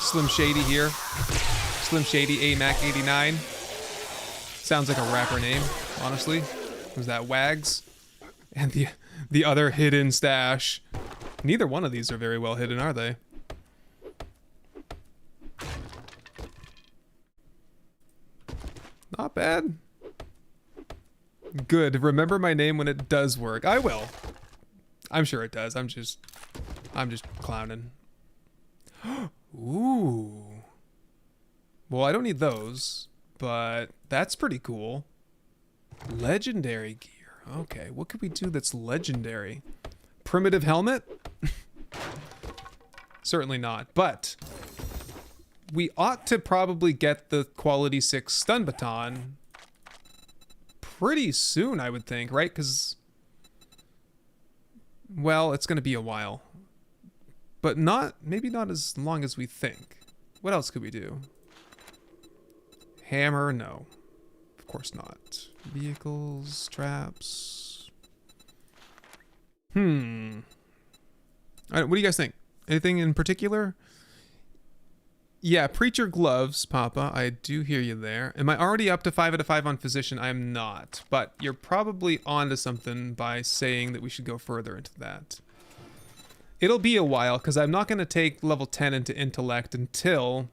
Slim Shady here. Slim Shady AMAC 89. Sounds like a rapper name, honestly. Was that Wags? And the other hidden stash. Neither one of these are very well hidden, are they? Not bad. Good. Remember my name when it does work. I will. I'm sure it does. I'm just clowning. Ooh. Well, I don't need those, but that's pretty cool. Legendary gear. Okay, what could we do that's legendary? Primitive helmet? Certainly not, but we ought to probably get the quality 6 stun baton pretty soon, I would think, right? Because, well, it's going to be a while. But maybe not as long as we think. What else could we do? Hammer? No. Of course not. Vehicles, traps. All right, what do you guys think? Anything in particular? Yeah, Preacher Gloves, Papa. I do hear you there. Am I already up to 5 out of 5 on Physician? I am not. But you're probably onto something by saying that we should go further into that. It'll be a while, because I'm not going to take level 10 into Intellect until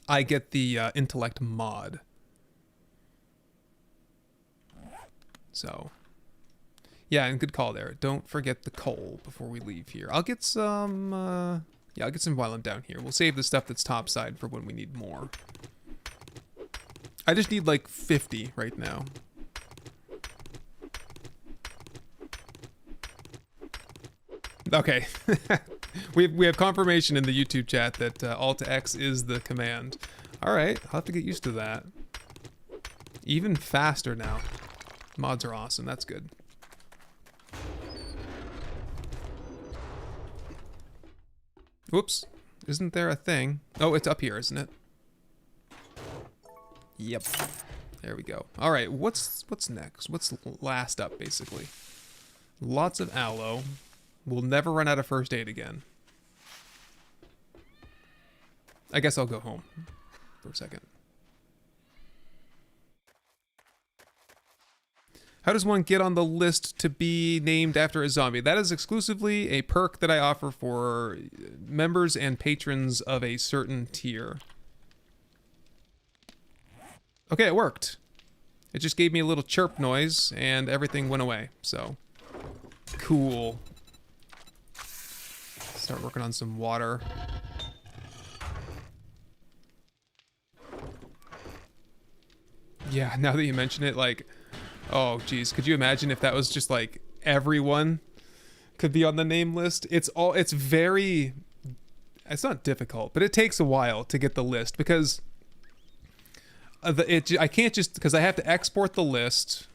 I get the Intellect mod. So, yeah, and good call there. Don't forget the coal before we leave here. I'll get some... yeah, I'll get some while I'm down here. We'll save the stuff that's topside for when we need more. I just need like 50 right now. Okay. we have confirmation in the YouTube chat that Alt-X is the command. Alright, I'll have to get used to that. Even faster now. Mods are awesome, that's good. Whoops. Isn't there a thing? Oh, it's up here, isn't it? Yep. There we go. All right, what's next? What's last up, basically? Lots of aloe. We'll never run out of first aid again. I guess I'll go home for a second. How does one get on the list to be named after a zombie? That is exclusively a perk that I offer for members and patrons of a certain tier. Okay, it worked. It just gave me a little chirp noise and everything went away. So, cool. Start working on some water. Yeah, now that you mention it, like... Oh, geez. Could you imagine if that was just like everyone could be on the name list? It's not difficult, but it takes a while to get the list because I can't just, because I have to export the list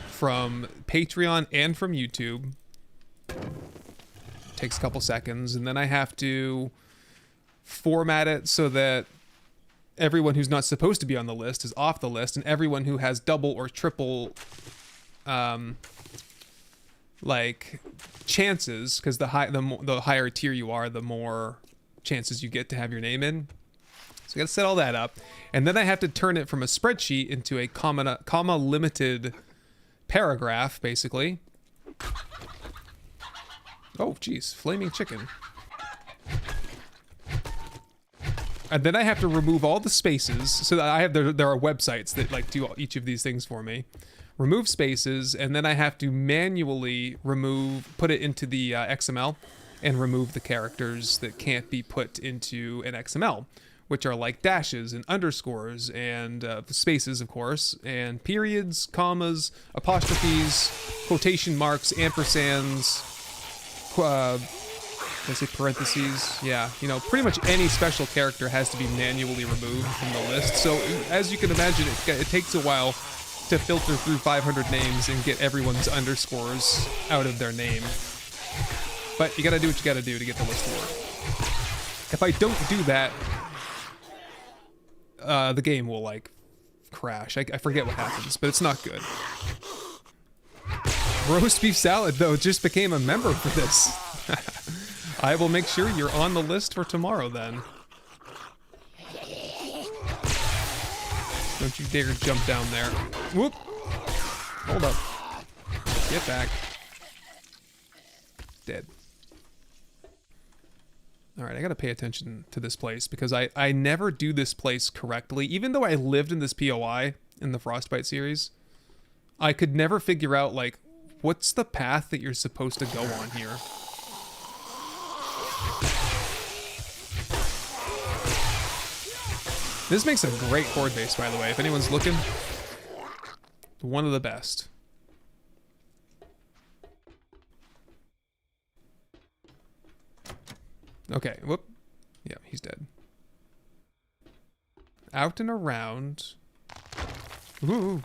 from Patreon and from YouTube. It takes a couple seconds, and then I have to format it so that everyone who's not supposed to be on the list is off the list, and everyone who has double or triple like chances, because the higher tier you are, the more chances you get to have your name in. So I gotta set all that up, and then I have to turn it from a spreadsheet into a comma limited paragraph, basically. Oh geez, flaming chicken. And then I have to remove all the spaces, so that I have there are websites that like do each of these things for me. Remove spaces, and then I have to manually put it into the XML, and remove the characters that can't be put into an XML, which are like dashes and underscores and spaces, of course, and periods, commas, apostrophes, quotation marks, ampersands. I say parentheses. Yeah, you know, pretty much any special character has to be manually removed from the list. So, as you can imagine, it takes a while to filter through 500 names and get everyone's underscores out of their name. But you gotta do what you gotta do to get the list to work. If I don't do that, the game will, like, crash. I forget what happens, but it's not good. Roast beef salad, though, just became a member for this. I will make sure you're on the list for tomorrow, then. Don't you dare jump down there. Whoop! Hold up. Get back. Dead. Alright, I gotta pay attention to this place, because I never do this place correctly. Even though I lived in this POI in the Frostbite series, I could never figure out, like, what's the path that you're supposed to go on here? This makes a great Horde base, by the way. If anyone's looking, one of the best. Okay, whoop. Yeah, he's dead. Out and around. Ooh.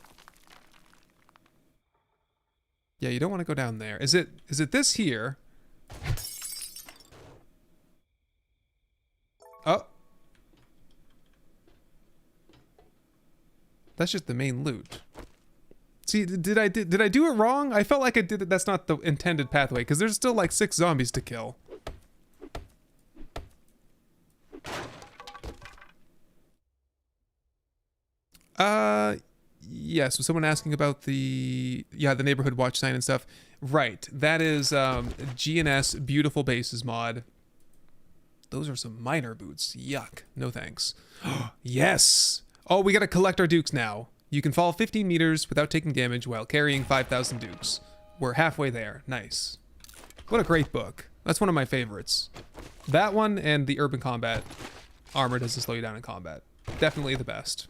Yeah, you don't want to go down there. Is it this here? Oh. That's just the main loot. See, did I do it wrong? I felt like I did it. That's not the intended pathway because there's still like 6 zombies to kill. Yeah, so someone asking about the neighborhood watch sign and stuff. Right, that is GNS Beautiful Bases mod. Those are some miner boots. Yuck. No thanks. Yes! Oh, we gotta collect our dukes now. You can fall 15 meters without taking damage while carrying 5,000 dukes. We're halfway there. Nice. What a great book. That's one of my favorites. That one and the Urban Combat armor doesn't slow you down in combat. Definitely the best.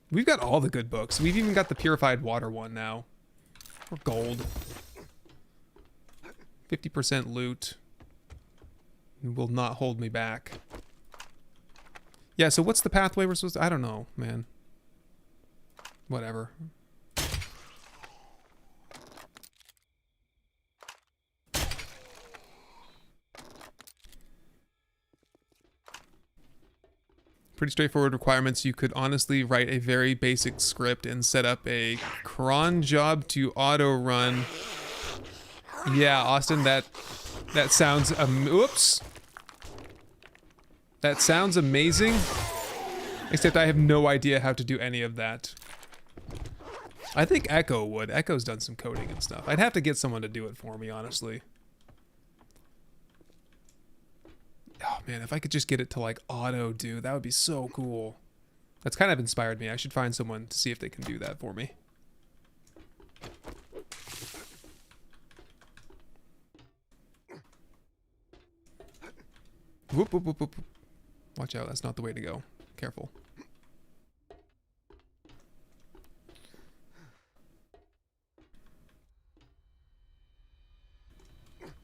We've got all the good books. We've even got the Purified Water one now. Or gold. 50% loot. Will not hold me back. Yeah, so what's the pathway we're supposed to... I don't know, man. Whatever. Pretty straightforward requirements. You could honestly write a very basic script and set up a cron job to auto run. Yeah, Austin, that sounds oops. That sounds amazing. Except I have no idea how to do any of that. I think Echo would. Echo's done some coding and stuff. I'd have to get someone to do it for me, honestly. Oh man, if I could just get it to like auto do, that would be so cool. That's kind of inspired me. I should find someone to see if they can do that for me. Whoop, whoop, whoop, whoop. Watch out, that's not the way to go. Careful.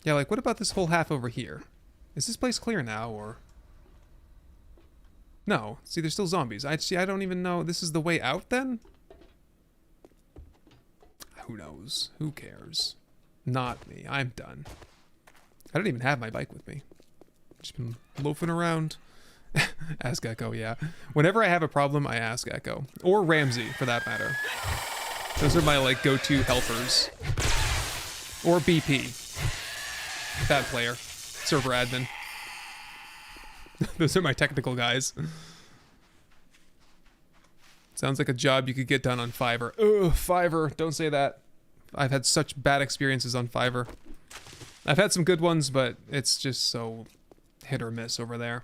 Yeah, like what about this whole half over here? Is this place clear now, or... No. See, there's still zombies. I don't even know. This is the way out, then? Who knows? Who cares? Not me. I'm done. I don't even have my bike with me. Just been loafing around. Ask Echo, yeah. Whenever I have a problem, I ask Echo. Or Ramsey, for that matter. Those are my, like, go-to helpers. Or BP. Bad player. Server admin. Those are my technical guys. Sounds like a job you could get done on Fiverr. Ugh, Fiverr. Don't say that. I've had such bad experiences on Fiverr. I've had some good ones, but it's just so hit or miss over there.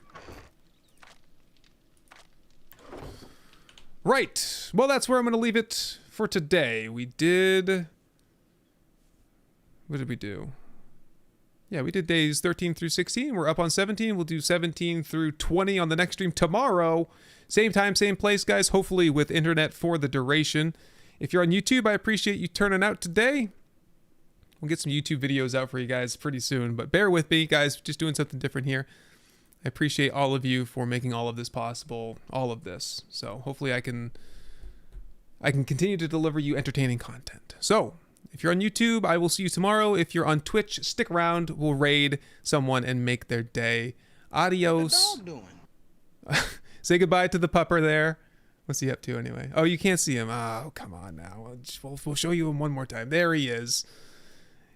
Right. Well, that's where I'm going to leave it for today. We did... What did we do? Yeah, we did days 13 through 16. We're up on 17. We'll do 17 through 20 on the next stream tomorrow. Same time, same place, guys. Hopefully with internet for the duration. If you're on YouTube, I appreciate you turning out today. We'll get some YouTube videos out for you guys pretty soon. But bear with me, guys. Just doing something different here. I appreciate all of you for making all of this possible. All of this. So hopefully I can continue to deliver you entertaining content. So... if you're on YouTube, I will see you tomorrow. If you're on Twitch, stick around. We'll raid someone and make their day. Adios. What the dog doing? Say goodbye to the pupper there. What's he up to anyway? Oh, you can't see him. Oh, come on now. We'll show you him one more time. There he is.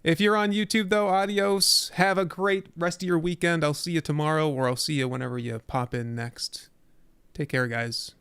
If you're on YouTube, though, adios. Have a great rest of your weekend. I'll see you tomorrow, or I'll see you whenever you pop in next. Take care, guys.